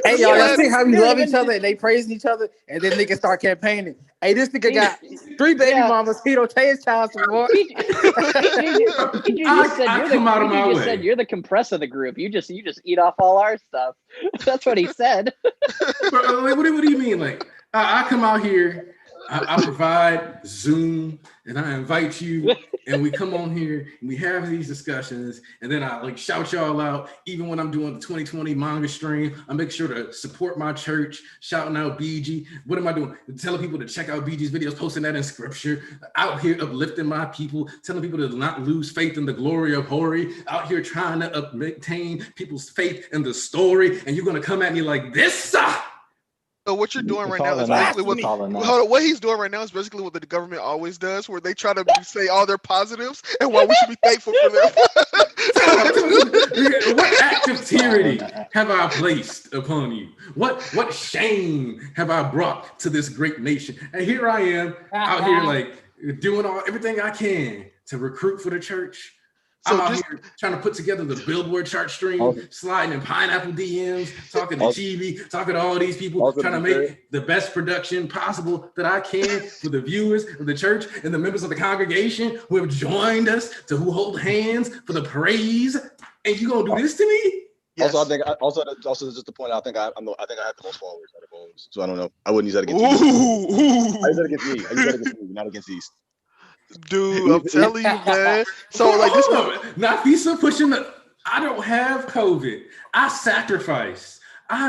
Hey, y'all see how we love each other and they praising each other, and then niggas start campaigning. Hey, this nigga got 3 baby mamas. He don't pay his child support. You just said you're the compressor of the group. You just eat off all our stuff. That's what he said. Bro, like, what do you mean? Like, I come out here, I provide Zoom, and I invite you, and we come on here and we have these discussions, and then I like shout y'all out. Even when I'm doing the 2020 manga stream, I make sure to support my church, shouting out BG. What am I doing? Telling people to check out BG's videos, posting that in scripture, out here uplifting my people, telling people to not lose faith in the glory of Hori, out here trying to maintain people's faith in the story, and you're gonna come at me like this? So what you're doing right now is basically what he's doing right now is basically what the government always does, where they try to say all their positives and why we should be thankful for them. What act of tyranny have I placed upon you? What shame have I brought to this great nation? And here I am out here like doing everything I can to recruit for the church. I'm out here trying to put together the Billboard chart stream, sliding in Pineapple DMs, talking to Chibi, talking to all these people, trying to make the best production possible that I can for the viewers of the church and the members of the congregation who have joined us, who hold hands for the praise. And you gonna do this to me? Yes. Also, I think just to point out, I think I have the most followers out of all. So I don't know. I wouldn't use that against East. I use that against me. I use that against me, not against East. Dude, I'm telling you, man. So like this Nafisa pushing the I don't have COVID. I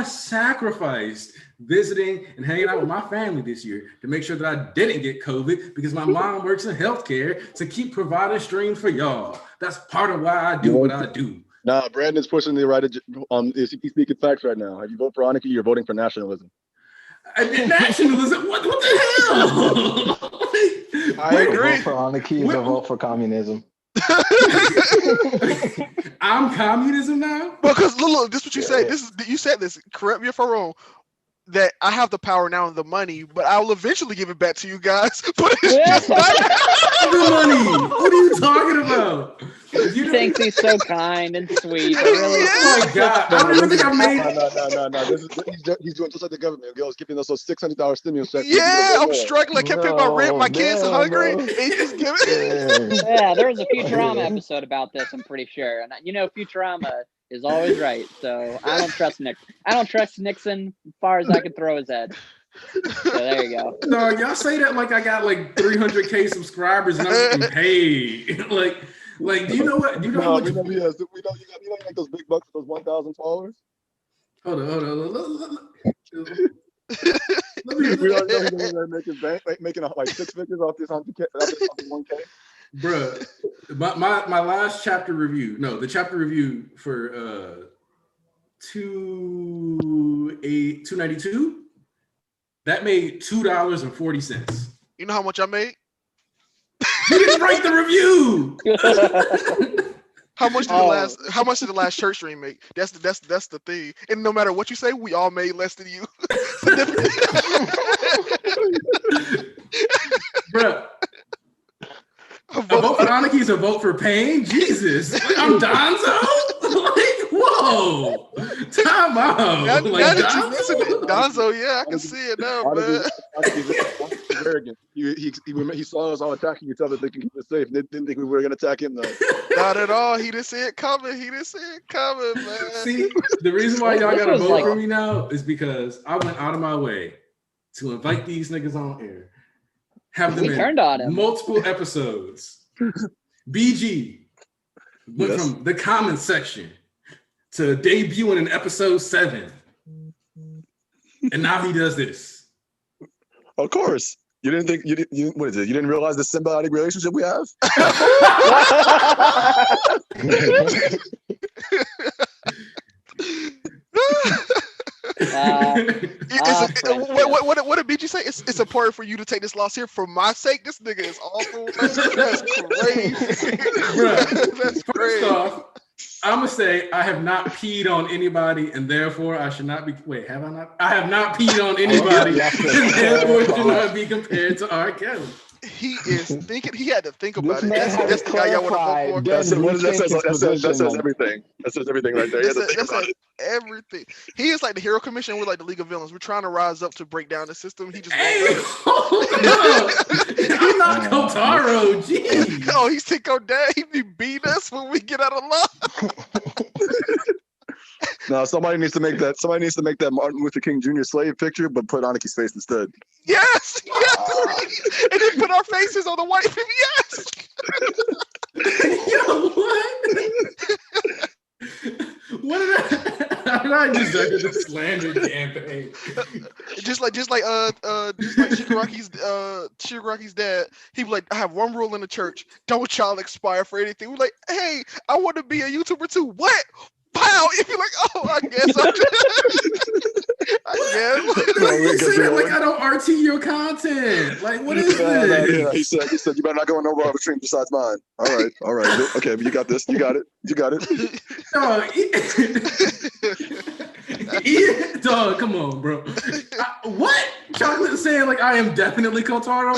sacrificed visiting and hanging out with my family this year to make sure that I didn't get COVID because my mom works in healthcare to keep providing streams for y'all. That's part of why I do what I do. Nah, Brandon's pushing the right. He's speaking facts right now. If you vote for Aniki, you're voting for nationalism. Nationalism? What the hell? I agree. Vote for Aniki is a vote for communism. I'm communism now? Because look, this is what you say. You said this. Correct me if I'm wrong. That I have the power now and the money, but I'll eventually give it back to you guys. But it's just not the money. What are you talking about? You think he's so kind and sweet. Really? Oh my God! I don't even think I made. No. He's doing just like the government. Girls giving us those $600 stimulus checks. Yeah, I'm struggling. I can't pay my rent. My kids are hungry. Yeah, there was a Futurama episode about this. I'm pretty sure, and Futurama is always right. So I don't trust Nick. I don't trust Nixon as far as I can throw his head. So there you go. No, y'all say that like I got like 300K subscribers and I'm getting paid. Like, do you know what? Do you know how much? We know you like those big bucks with those 1,000 followers. Hold on. Let me. We already know you're making like 6 figures off this 1K. Bruh, my last chapter review. No, the chapter review for 292. That made $2.40. You know how much I made? You didn't write the review. How much did the last church stream make? That's the thing. And no matter what you say, we all made less than you. Bruh. A vote for Aniki is a vote for pain? Jesus. I'm Donzo? Like, whoa. Time out. Now that you mentioned it, Donzo, yeah, I can see it now, man. He's arrogant. He saw us all attacking each other thinking he was safe. Didn't think we were going to attack him, though. Not at all. He didn't see it coming. Man. See, the reason why y'all got to vote for me now is because I went out of my way to invite these niggas on air. Have them in multiple episodes. BG went from the comment section to debuting in episode 7. And now he does this. Of course. You didn't think what is it? You didn't realize the symbiotic relationship we have? What did BG say? It's important for you to take this loss here for my sake. This nigga is awful. That's crazy. That's crazy. First off, I'm gonna say I have not peed on anybody, and therefore I should not be. Wait, have I not? I have not peed on anybody, and therefore should not be compared to R. Kelly. He is thinking. He had to think about it. That's the guy y'all want to vote for. That says everything. That says everything right there. That says everything. He is like the Hero Commission. We're like the League of Villains. We're trying to rise up to break down the system. He just. Hey, he's not Kotaro. Jeez. Oh, he's Tico Dad. He beat us when we get out of line. No, somebody needs to make that Martin Luther King Jr. slave picture, but put Aniki's face instead. Yes. And then put our faces on the white people. Yes. Yo, what? How did I deserve the slander campaign? Just like Shigaraki's dad, he was like, I have one rule in the church: don't child expire for anything. We're like, hey, I want to be a YouTuber too. What? Pow! If you're like, oh, I guess I'm You say that like I don't RT your content. Like, what is this? He said, you better not go on no other stream besides mine. All right. Okay, but you got this. You got it. Dog, come on, bro. What? Chocolate saying like I am definitely Kotaro?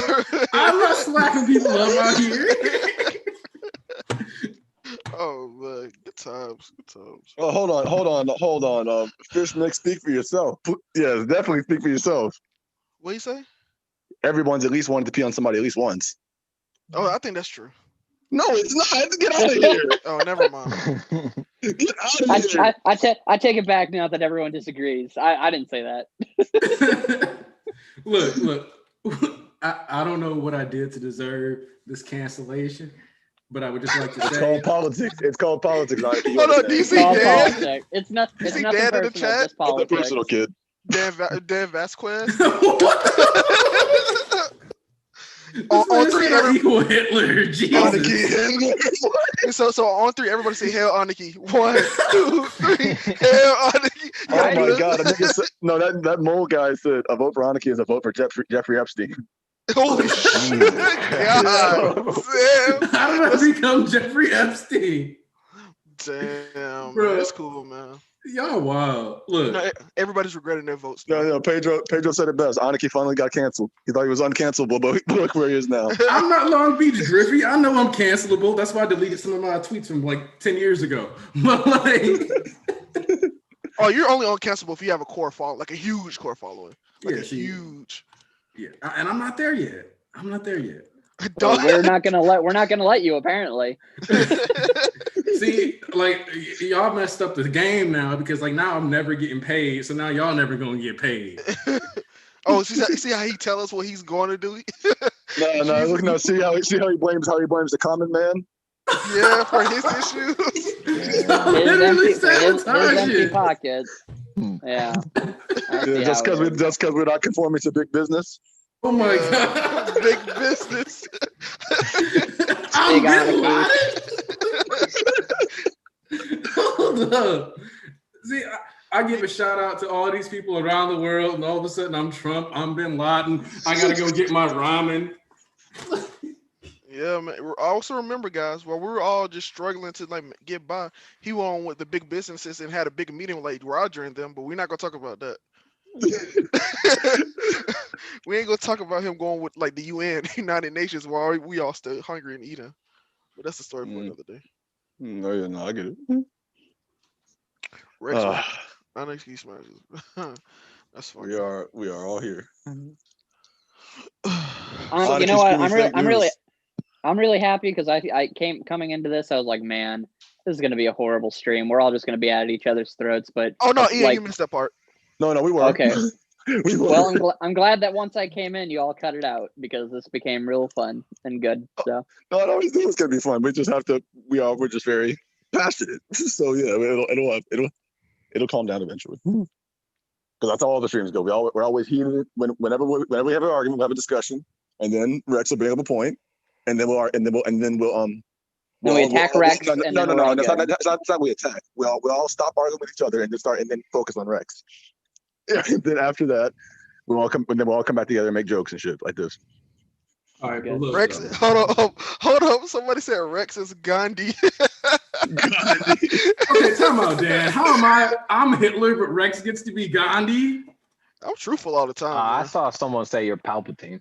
I'm not slapping people up out here. Oh man, good times. Oh, hold on. Fish Nick, speak for yourself. Yeah, definitely speak for yourself. What you say? Everyone's at least wanted to pee on somebody at least once. Oh, I think that's true. No, it's not. Get out of here. Oh, never mind. Get out of here. I take it back now that everyone disagrees. I didn't say that. Look. I don't know what I did to deserve this cancellation, but I would just like to It's say called politics. It's called politics. Hold on, do you see Dan? It's not. You It's see nothing Dan in the personal. chat? Just politics. Personal, kid. Dan Vasquez. on three, equal Hitler. Jesus. So on three, everybody say hail Anarchy. 1, 2, 3. Hail Anarchy. Oh my God! No, that mole guy said a vote for Anarchy is a vote for Jeffrey Epstein. Holy shit! God, How did I become Jeffrey Epstein? Damn, Bro. That's cool, man. Y'all wild. Look, no, everybody's regretting their votes. No, Pedro said it best. Anarchy finally got canceled. He thought he was uncancelable, but look where he is now. I'm not Long Beach Griffey. I know I'm cancelable. That's why I deleted some of my tweets from like 10 years ago. But like, oh, you're only uncancelable if you have a core follow, like a huge core following, like huge. Yeah, and I'm not there yet. Well, we're not gonna let you. Apparently. See, like y'all messed up the game now because like now I'm never getting paid, so now y'all never gonna get paid. Oh, see how he tell us what he's going to do? No. See how he blames the common man. Yeah, for his issues. His empty pockets. Yeah. Just because we're not conforming to big business. Oh my God. Big business. I'm Bin Hold up. See, I give a shout out to all these people around the world, and all of a sudden I'm Trump, I'm Bin Laden. I gotta go get my ramen. Yeah, man. I also remember, guys, while we were all just struggling to like get by, he went on with the big businesses and had a big meeting with like Roger and them, but we're not gonna talk about that. We ain't gonna talk about him going with like the UN, United Nations, while we all still hungry and eating. But that's a story for another day. No, yeah, no, I get it. Rex, I know he smashes. That's funny. We are all here. You know what? I'm really happy because I came coming into this. I was like, man, this is gonna be a horrible stream. We're all just gonna be at each other's throats. But oh no, Ian, you missed that part. No, we were. Okay. Well, I'm glad that once I came in, you all cut it out because this became real fun and good. So no, it's gonna be fun. We just have to. We're just very passionate. So yeah, it'll calm down eventually. Because that's how all the streams go. We're always heated. Whenever we have an argument, we'll have a discussion, and then Rex will bring up a point, and then we'll we attack Rex. No, that's not we attack. We all stop arguing with each other and then focus on Rex. And then after that, we'll all come back together and make jokes and shit like this. All right, look, Rex, hold up. Somebody said Rex is Gandhi. Okay, time out, Dan. How am I? I'm Hitler, but Rex gets to be Gandhi. I'm truthful all the time. I saw someone say you're Palpatine.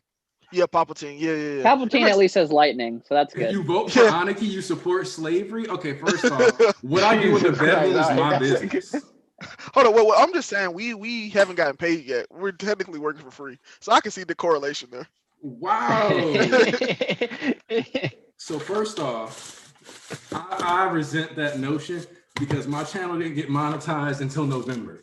Yeah, Palpatine. Yeah. Palpatine at least has lightning, so that's good. If you vote for Anarchy, you support slavery. Okay, first off, what I do with the bedroom is my business. Hold on, well, I'm just saying we haven't gotten paid yet. We're technically working for free, so I can see the correlation there. Wow. So first off, I resent that notion because my channel didn't get monetized until November.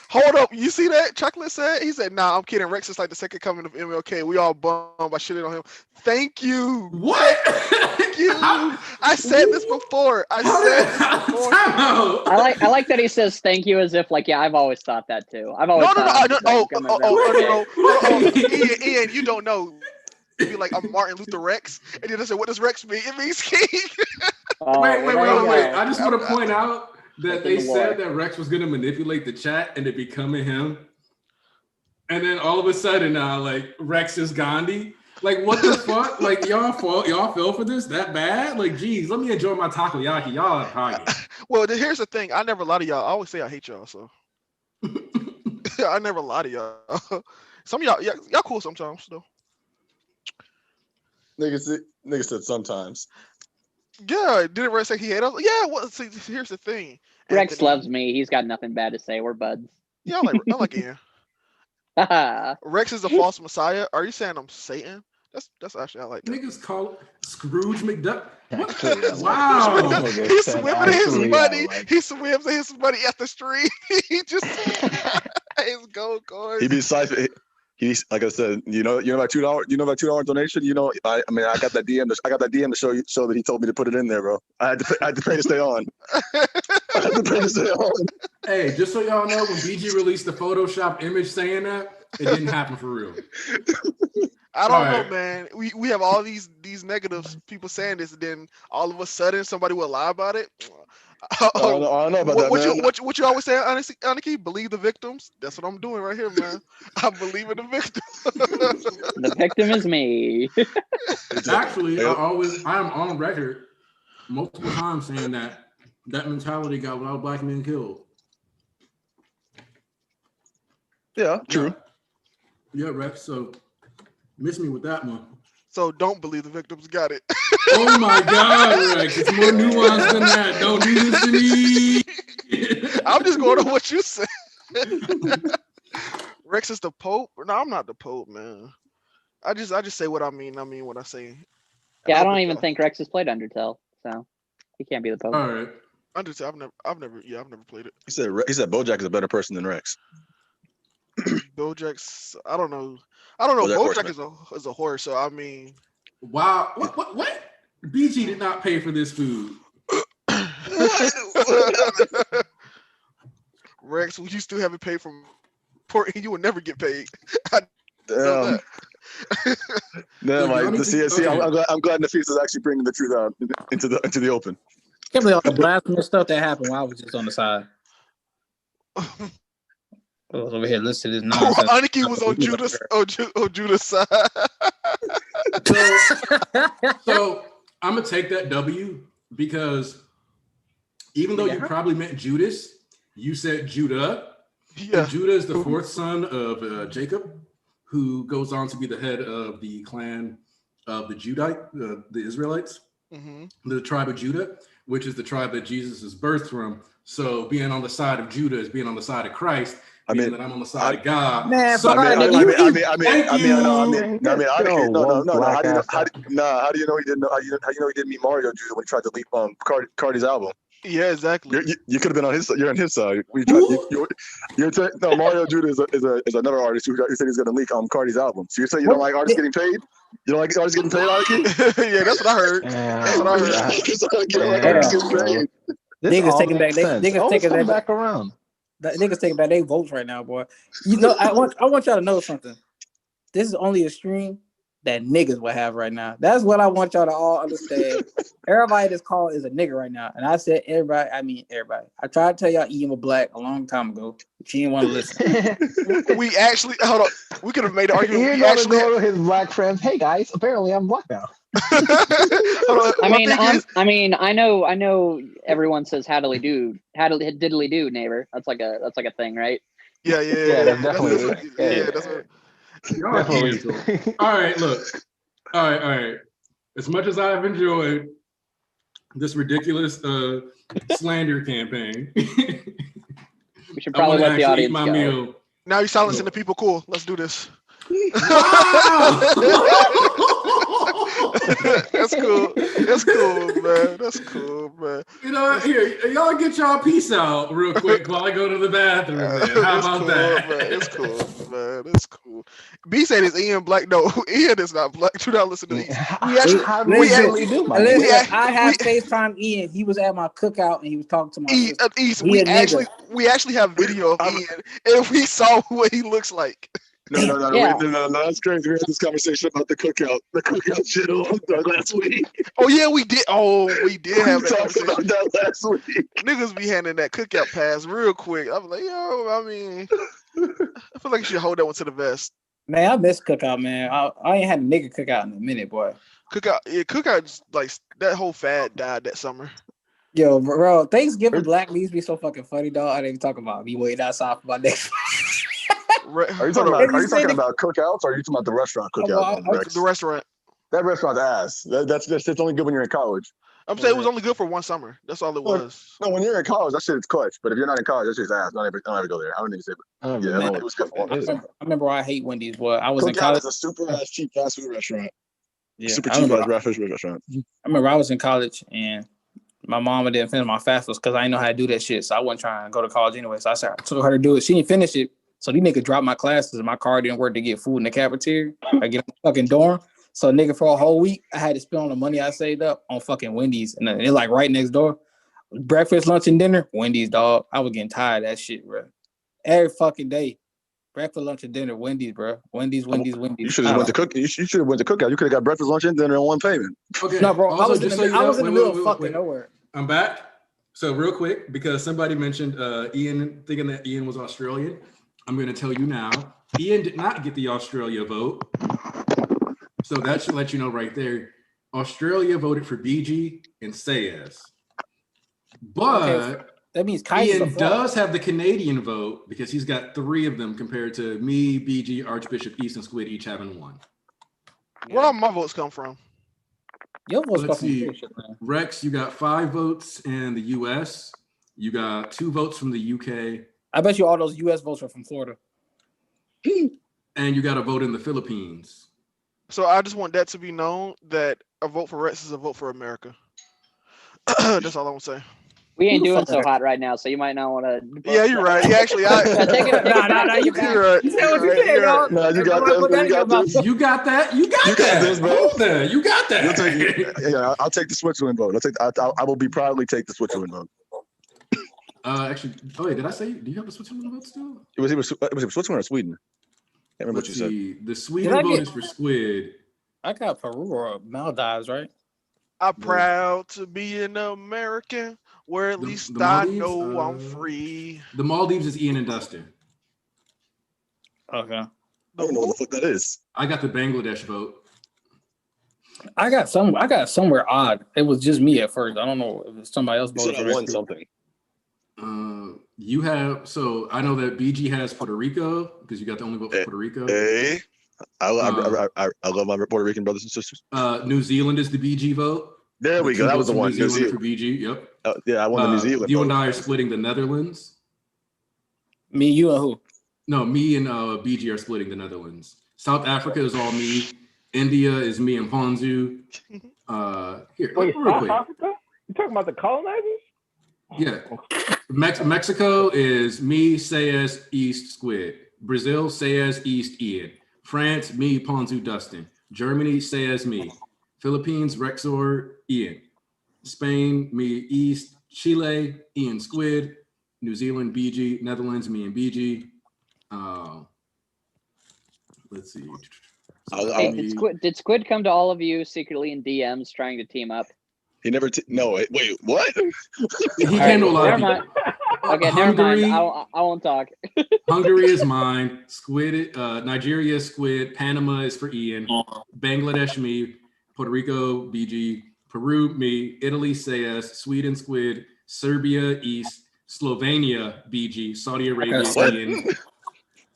Hold up, you see that? Chocolate said, he said, nah, I'm kidding. Rex is like the second coming of MLK. We all bummed by shitting on him. Thank you. What? Thank you. I said this before. I like that he says thank you as if like, yeah, I've always thought that too. I've always no. Ian, you don't know. Be like, I'm Martin Luther Rex. And then I said, what does Rex mean? It means king. Wait. I just want to point out that they said that Rex was going to manipulate the chat and it becoming him. And then all of a sudden now, like, Rex is Gandhi. Like, what the fuck? Like, y'all fell for this that bad? Like, geez, let me enjoy my takoyaki. Y'all are pocket. Well, here's the thing. I never lie to y'all. I always say I hate y'all, so. I never lie to y'all. Some of y'all cool sometimes, though. Nigga said sometimes. Yeah, didn't Rex say he hated us? Yeah, well, see, here's the thing. Rex loves me. He's got nothing bad to say. We're buds. Yeah, I like Ian. Rex is a false messiah. Are you saying I'm Satan? That's actually I like that. Niggas call it Scrooge McDuck. Wow. He's swimming his money. He swims his money at the street. He just his gold coins. He he's like I said, you know about $2 donation. I mean, I got that DM. I got that DM to show that he told me to put it in there, bro. I had to pay to stay on. I had to pay to stay on. Hey, just so y'all know, when BG released the Photoshop image saying that, it didn't happen for real. I don't know, man. We have all these negatives, people saying this, and then all of a sudden somebody will lie about it. I don't know about that, man. What you always say, Aniki? Believe the victims. That's what I'm doing right here, man. I'm believing the victim. The victim is me. Actually, I am on record multiple times saying that mentality got a lot of black men killed. Yeah, true. Yeah, Rex. So miss me with that one. So don't believe the victims. Got it. Oh my God, Rex! It's more nuanced than that. Don't do this to me. I'm just going to what you said. Rex is the Pope. No, I'm not the Pope, man. I just say what I mean. I mean what I say. Yeah, I don't even think Rex has played Undertale, so he can't be the Pope. All right. Undertale. I've never played it. He said Bojack is a better person than Rex. Bojack's. I don't know. Bojack is a horse. So I mean. Wow. What? BG did not pay for this food. Rex, you still haven't paid for port, you will never get paid. Damn. Damn, I'm glad Nafisa is actually bringing the truth out into the open. Can't believe all the blasphemous stuff that happened while I was just on the side. I was over here listening to this nonsense. Aniki was on Judah's side. So I'm gonna take that W because even though you probably meant Judas, you said Judah. Yeah. And Judah is the fourth son of Jacob, who goes on to be the head of the clan of the the Israelites, the tribe of Judah, which is the tribe that Jesus is birthed from. So being on the side of Judah is being on the side of Christ. I mean, that I'm on the side of God. Man, so, how do you know he didn't know? How do you know he didn't meet Mario Judah when he tried to leak Cardi's album? Yeah, exactly. You could have been on his. You're on his side. Mario Judah is another artist who said he's going to leak Cardi's album. So you say you don't like artists getting paid? You don't like artists getting paid, Aniki? Yeah, that's what I heard. That's what I heard. Niggas taking back. Niggas taking that back around. Niggas taking back their votes right now, boy. You know, I want y'all to know something. This is only a stream that niggas will have right now. That's what I want y'all to all understand. Everybody that's called is a nigga right now. And I said everybody, I mean everybody. I tried to tell y'all Ian was black a long time ago, but you didn't want to listen. We actually, hold on. We could have made an argument. Ian ought to go to his black friends. Hey guys, apparently I'm black now. I mean, I know everyone says diddly do, neighbor. That's like a thing, right? Yeah, that's definitely. That's what. All right, look. All right. As much as I've enjoyed this ridiculous slander campaign, we should probably let the audience go. Meal. Now you're silencing the people. Cool. Let's do this. That's cool. That's cool, man. You know, here, y'all get y'all peace out real quick while I go to the bathroom. Man. How about that? Man. It's cool, man. It's cool. B said is Ian black. No, Ian is not black. Do not listen to these. I have FaceTime Ian. He was at my cookout and he was talking to my sister. We actually have video of Ian and we saw what he looks like. No, that's crazy. We had this conversation about the cookout shit last week. Oh yeah, we did. We have that conversation about that last week. Niggas be handing that cookout pass real quick. I'm like, I mean, I feel like you should hold that one to the vest. Man, I miss cookout, man. I ain't had a nigga cookout in a minute, boy. Cookout, like that whole fad died that summer. Yo, bro, Thanksgiving black meats be so fucking funny, dog. I didn't even talk about me waiting outside for my next. Are you talking about cookouts or are you talking about the restaurant cookout? The restaurant. That restaurant's ass. That's only good when you're in college. I'm saying it was only good for one summer. That's all it was. No, when you're in college, that shit is clutch. But if you're not in college, that shit's ass. Don't ever go there. I don't need to say it. It was good for one. I remember I hate Wendy's, boy. I was in college. Cookout is a super ass cheap fast food restaurant. Yeah, super cheap fast food restaurant. I remember I was in college and my mama didn't finish my FAFSAs because I didn't know how to do that shit. So I wasn't trying to go to college anyway. So I told her to do it. She didn't finish it. So these niggas dropped my classes and my car didn't work to get food in the cafeteria. I get in the fucking dorm. So nigga, for a whole week, I had to spend all the money I saved up on fucking Wendy's. And it's like right next door. Breakfast, lunch, and dinner, Wendy's, dog. I was getting tired of that shit, bro. Every fucking day. Breakfast, lunch, and dinner, Wendy's, bro. Wendy's. You should have went to cook. You should have went to cookout. You could have got breakfast, lunch, and dinner in one payment. Okay. No, bro. Also, I was in the middle of fucking wait. nowhere. I'm back. So real quick, because somebody mentioned Ian, thinking that Ian was Australian, I'm going to tell you now, Ian did not get the Australia vote. So that should let you know right there. Australia voted for BG and Sayez. But okay, that means Ian does have the Canadian vote because he's got 3 of them compared to me, BG, Archbishop, East, and Squid each having 1. Where all my votes come from? Your votes Let's come see. from shit, man. Rex, you got 5 votes in the US. You got 2 votes from the UK. I bet you all those US votes are from Florida. And you got a vote in the Philippines. So I just want that to be known that a vote for Rex is a vote for America. That's all I want to say. We ain't doing so hot right now, so you might not want to. Yeah, you're right. Yeah, actually, take it back. You can. You're right. You said what you said, dog. No, you got this. You got that. You got that. This, bro. You got that. You'll take it. Yeah, I'll take the Switzerland vote. I will be proudly take the Switzerland vote. Actually, oh wait, did I say? Do you have the Switzerland vote still? It was Switzerland or Sweden. Can't remember what you said. The Sweden vote is for Squid. I got Peru or Maldives, right? I'm proud to be an American, where at least I know I'm free. The Maldives is Ian and Dustin. Okay. I don't know what the fuck that is. I got the Bangladesh vote. I got somewhere odd. It was just me at first. I don't know if somebody else voted. I won something. You have, so I know that BG has Puerto Rico because you got the only vote for Puerto Rico. Hey, I love my Puerto Rican brothers and sisters. New Zealand is the BG vote. There we go. That was the one. New Zealand for BG. Yep. Yeah, I won the New Zealand. You and I are splitting the Netherlands. Me, you, and who? No, me and BG are splitting the Netherlands. South Africa is all me. India is me and Ponzu. Here, wait, real South quick. Africa? You talking about the colonizers? Yeah. Mexico is me, Sayez, East, Squid. Brazil, Sayez, East, Ian. France, me, Ponzu, Dustin. Germany, Sayez, me. Philippines, RexZor, Ian. Spain, me, East. Chile, Ian, Squid. New Zealand, BG. Netherlands, me and BG. Let's see. Hey, did Squid come to all of you secretly in DMs trying to team up? He never. No, wait, what? He came to a lot of people. Okay, Hungary, never mind. I won't talk. Hungary is mine. Squid. Nigeria is Squid. Panama is for Ian. Bangladesh, me. Puerto Rico, BG. Peru, me. Italy, Sayez. Sweden, Squid. Serbia, East. Slovenia, BG. Saudi Arabia, Ian.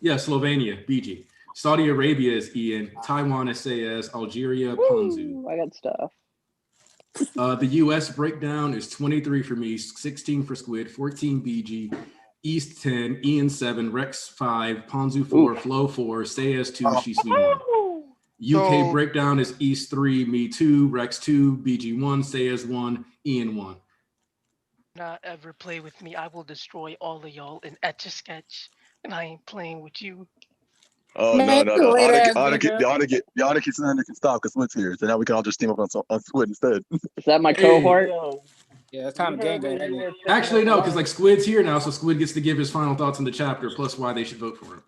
Yeah, Slovenia, BG. Saudi Arabia is Ian. Taiwan is Sayez. Algeria, Ponzu. I got stuff. The US breakdown is 23 for me, 16 for Squid, 14 BG, East 10, Ian 7, Rex 5, Ponzu 4, Flo 4, Sayez 2, Shisui 1. UK breakdown is East 3, me 2, Rex 2, BG 1, Sayez 1, Ian 1. Not ever play with me. I will destroy all of y'all in Etch-a-Sketch, and I ain't playing with you. Oh, Man, no. Y'all can stop because Squid's here. So now we can all just team up on Squid instead. Is that my cohort? Yeah, it's kind of gang. Actually, no, because like Squid's here now, so Squid gets to give his final thoughts on the chapter, plus why they should vote for him.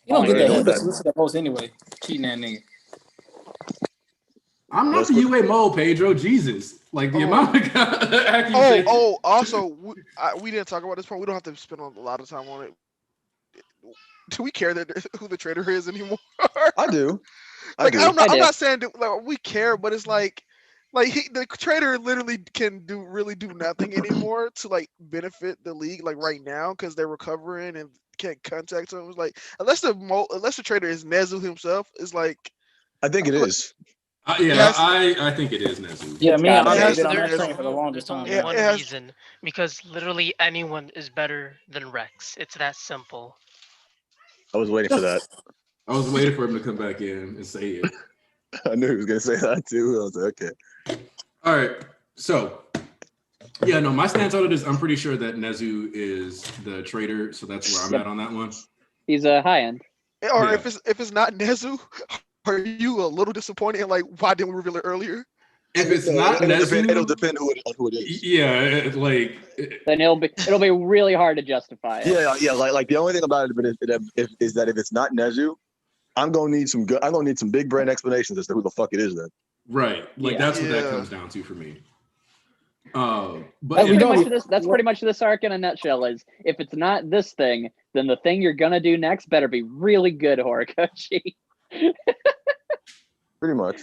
You don't get that. He just listen to the post anyway. Cheating that nigga. I'm not the UA mole, Pedro. Jesus. Like the amount of also, we didn't talk about this point. We don't have to spend a lot of time on it. Do we care who the trader is anymore? I do. I'm not saying we care, but it's like the trader literally can really do nothing anymore to like benefit the league like right now because they're recovering and can't contact them. It's like unless the trader is Nezu himself, is like. I think it is. I think it is Nezu. Yeah, me and there's only one reason, because literally anyone is better than Rex. It's that simple. I was waiting for that. I was waiting for him to come back in and say it. I knew he was going to say that too. I was like, okay. All right. So Yeah, no, my stance on it is I'm pretty sure that Nezu is the traitor, so that's where I'm at on that one. He's a high end. Or if it's not Nezu, are you a little disappointed? Like, why didn't we reveal it earlier? If it's not Nezu, it'll depend who it is. Yeah, then it'll be really hard to justify it. Yeah. Like the only thing about it is that if it's not Nezu, I'm gonna need some big brain explanations as to who the fuck it is then. Right. Like that's what that comes down to for me. But that's pretty much this arc in a nutshell. Is if it's not this thing, then the thing you're gonna do next better be really good, Horikoshi. Pretty much.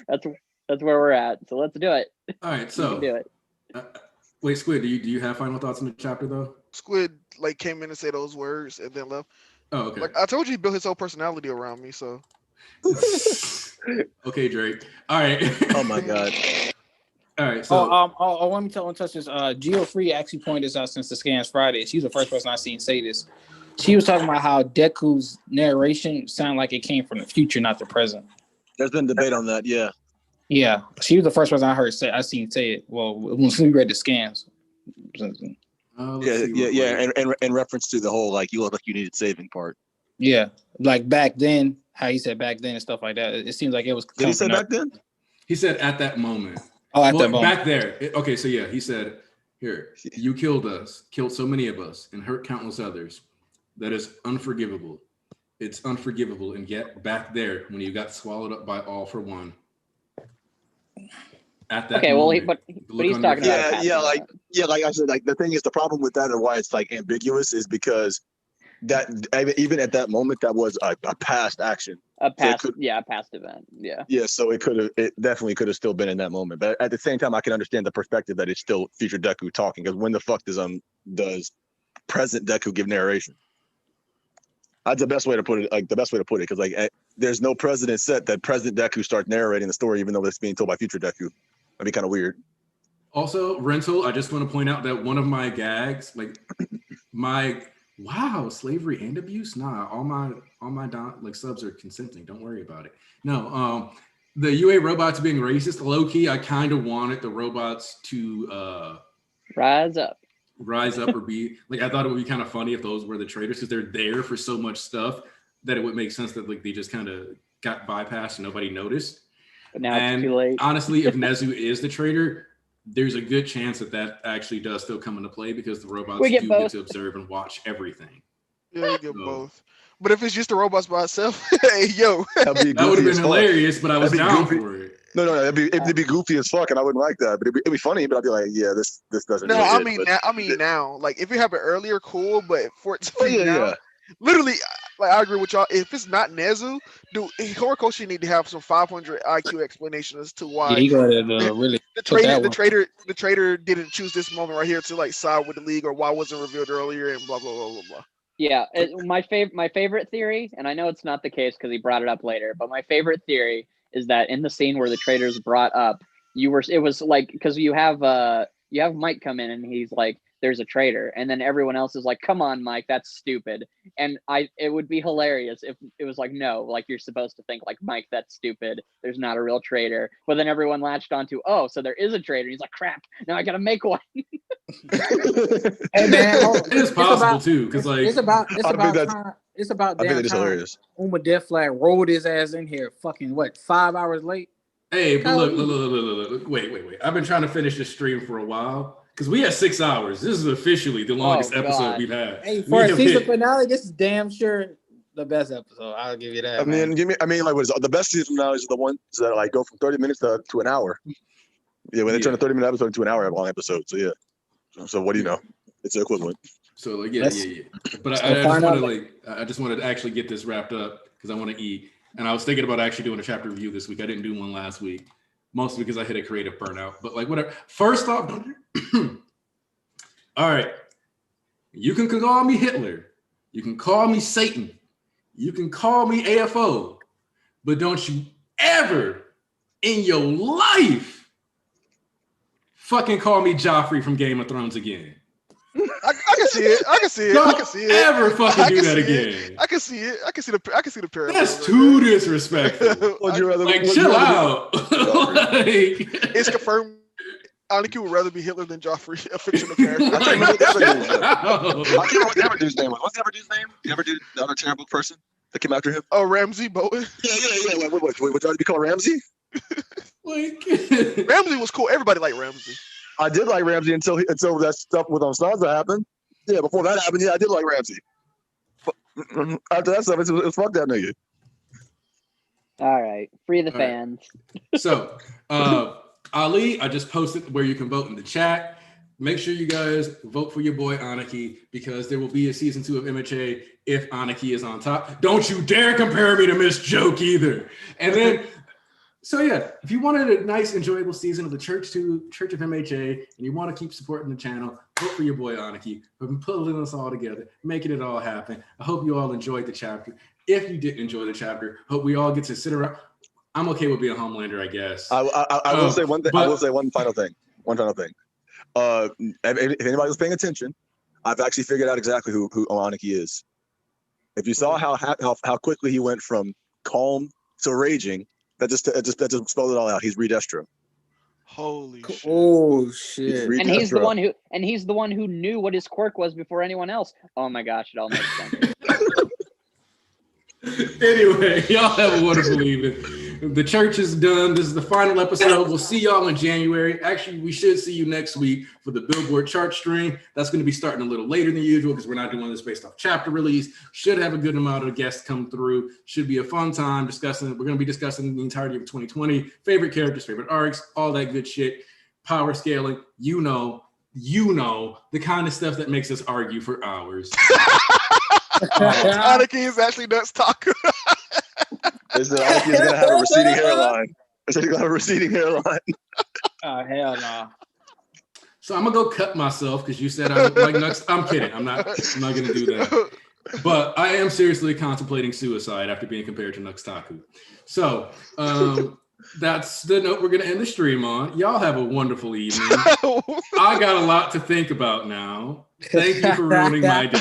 That's where we're at. So let's do it. All right. So do it. Wait, Squid, do you have final thoughts on the chapter though? Squid like came in and said those words and then left. Oh, okay. Like I told you, he built his whole personality around me. So. Okay, Drake. All right. Oh my God. All right. So let me touch this. Geo Free actually pointed this out since the Scans Friday. She's the first person I've seen say this. She was talking about how Deku's narration sounded like it came from the future, not the present. There's been debate on that, yeah. Yeah, she was the first person I seen say it. Well, when we read the scans. Yeah, and in reference to the whole like you look like you needed saving part. Yeah, like back then, how he said back then and stuff like that. It seems like it was. Did he say back then? He said at that moment. Oh, at that moment. Back there. Okay, so yeah, he said, "Here, you killed us, killed so many of us, and hurt countless others. That is unforgivable. It's unforgivable. And yet, back there, when you got swallowed up by all for one." At that moment, but he's talking about like I said, like the thing is, the problem with that and why it's like ambiguous is because that even at that moment that was a past action, a past event, yeah. So it definitely could have still been in that moment, but at the same time, I can understand the perspective that it's still future Deku talking, because when the fuck does present Deku give narration? That's the best way to put it. Like the best way to put it, because like there's no precedent set that present Deku starts narrating the story, even though it's being told by future Deku. That'd be kind of weird. Also, Rental, I just want to point out that one of my gags, like slavery and abuse. Nah, all my subs are consenting. Don't worry about it. No, the UA robots being racist, low key. I kind of wanted the robots to rise up or be like. I thought it would be kind of funny if those were the traitors, because they're there for so much stuff that it would make sense that like they just kind of got bypassed and nobody noticed. But now it's too late. Honestly, if Nezu is the traitor, there's a good chance that actually does still come into play, because the robots get to observe and watch everything. Yeah, we get both. But if it's just the robots by itself, hey, yo. That would have been hilarious, but I was down for it. No, it'd be goofy as fuck, and I wouldn't like that. But it'd be funny, but I'd be like, yeah, this doesn't. No, I mean now, like if it happened earlier, cool. But for it to be now, literally, like I agree with y'all. If it's not Nezu, Horikoshi need to have some 500 IQ explanation as to why. Yeah, he got to really. The traitor didn't choose this moment right here to like side with the league, or why wasn't revealed earlier, and blah blah blah blah blah. Yeah, my favorite theory, and I know it's not the case because he brought it up later, but my favorite theory is that in the scene where the traitors brought up, it was like, because you have Mike come in and he's like, there's a traitor, and then everyone else is like, come on, Mike, that's stupid. And it would be hilarious if it was like, no, like you're supposed to think like, Mike, that's stupid, there's not a real traitor. But then everyone latched onto, oh, so there is a traitor. He's like, crap, now I gotta make one. Hey man, it is possible too, because like it's about damn time Uma Death Flag rolled his ass in here fucking 5 hours late. Hey, but look, wait. I've been trying to finish this stream for a while, because we had 6 hours. This is officially the longest episode we've had. Hey, for a season finale, this is damn sure the best episode. I'll give you that. The best season finales are the ones that like go from 30 minutes to an hour. Yeah, when they turn a 30-minute episode into an hour-long episode. So yeah. So what do you know? It's the equivalent. So like yeah. But I just wanted to actually get this wrapped up, because I want to eat. And I was thinking about actually doing a chapter review this week. I didn't do one last week, mostly because I hit a creative burnout. But like whatever. First off, all right. You can call me Hitler. You can call me Satan. You can call me AFO. But don't you ever in your life fucking call me Joffrey from Game of Thrones again. I can see it. Don't ever fucking do that again. I can see it. I can see the parallel. That's too disrespectful. Chill out. It's confirmed. Aniki would rather be Hitler than Joffrey, a fictional character. I can't remember what the other dude's name. I can't remember what the other dude's name was. What's the other dude's name? The other dude, the other terrible person that came after him? Oh, Ramsay Bolton. Yeah. What tried to become Ramsay? Ramsay was cool. Everybody liked Ramsay. I did like Ramsay until that stuff with Sansa happened. Yeah, before that happened, I did like Ramsay. After that stuff, it was fuck that nigga. All right, free the fans. So, Ali, I just posted where you can vote in the chat. Make sure you guys vote for your boy Aniki, because there will be a season 2 of MHA if Aniki is on top. Don't you dare compare me to Miss Joke either. And then, so yeah, if you wanted a nice, enjoyable season of the Church of MHA, and you want to keep supporting the channel, vote for your boy Aniki. We've been pulling us all together, making it all happen. I hope you all enjoyed the chapter. If you didn't enjoy the chapter, hope we all get to sit around. I'm okay with being Homelander, I guess. I will say one thing. I will say one final thing. If anybody was paying attention, I've actually figured out exactly who Aniki is. If you saw how quickly he went from calm to raging, that just spelled it all out. He's Reed Estro. Holy shit! Oh shit! And he's the one who knew what his quirk was before anyone else. Oh my gosh, it all makes sense. Anyway, y'all have a wonderful evening. The church is done. This is the final episode. We'll see y'all in January. Actually, we should see you next week for the Billboard chart stream. That's going to be starting a little later than usual because we're not doing this based off chapter release. Should have a good amount of guests come through. Should be a fun time discussing. We're going to be discussing the entirety of 2020, favorite characters, favorite arcs, all that good shit, power scaling. You know, the kind of stuff that makes us argue for hours. Aniki is actually nuts talker. Aniki is gonna have a receding hairline. He's gonna have a receding hairline. Oh hell no! So I'm gonna go cut myself because you said I look like nuts. I'm kidding. I'm not gonna do that. But I am seriously contemplating suicide after being compared to Nuxtaku. So that's the note we're gonna end the stream on. Y'all have a wonderful evening. I got a lot to think about now. Thank you for ruining my day.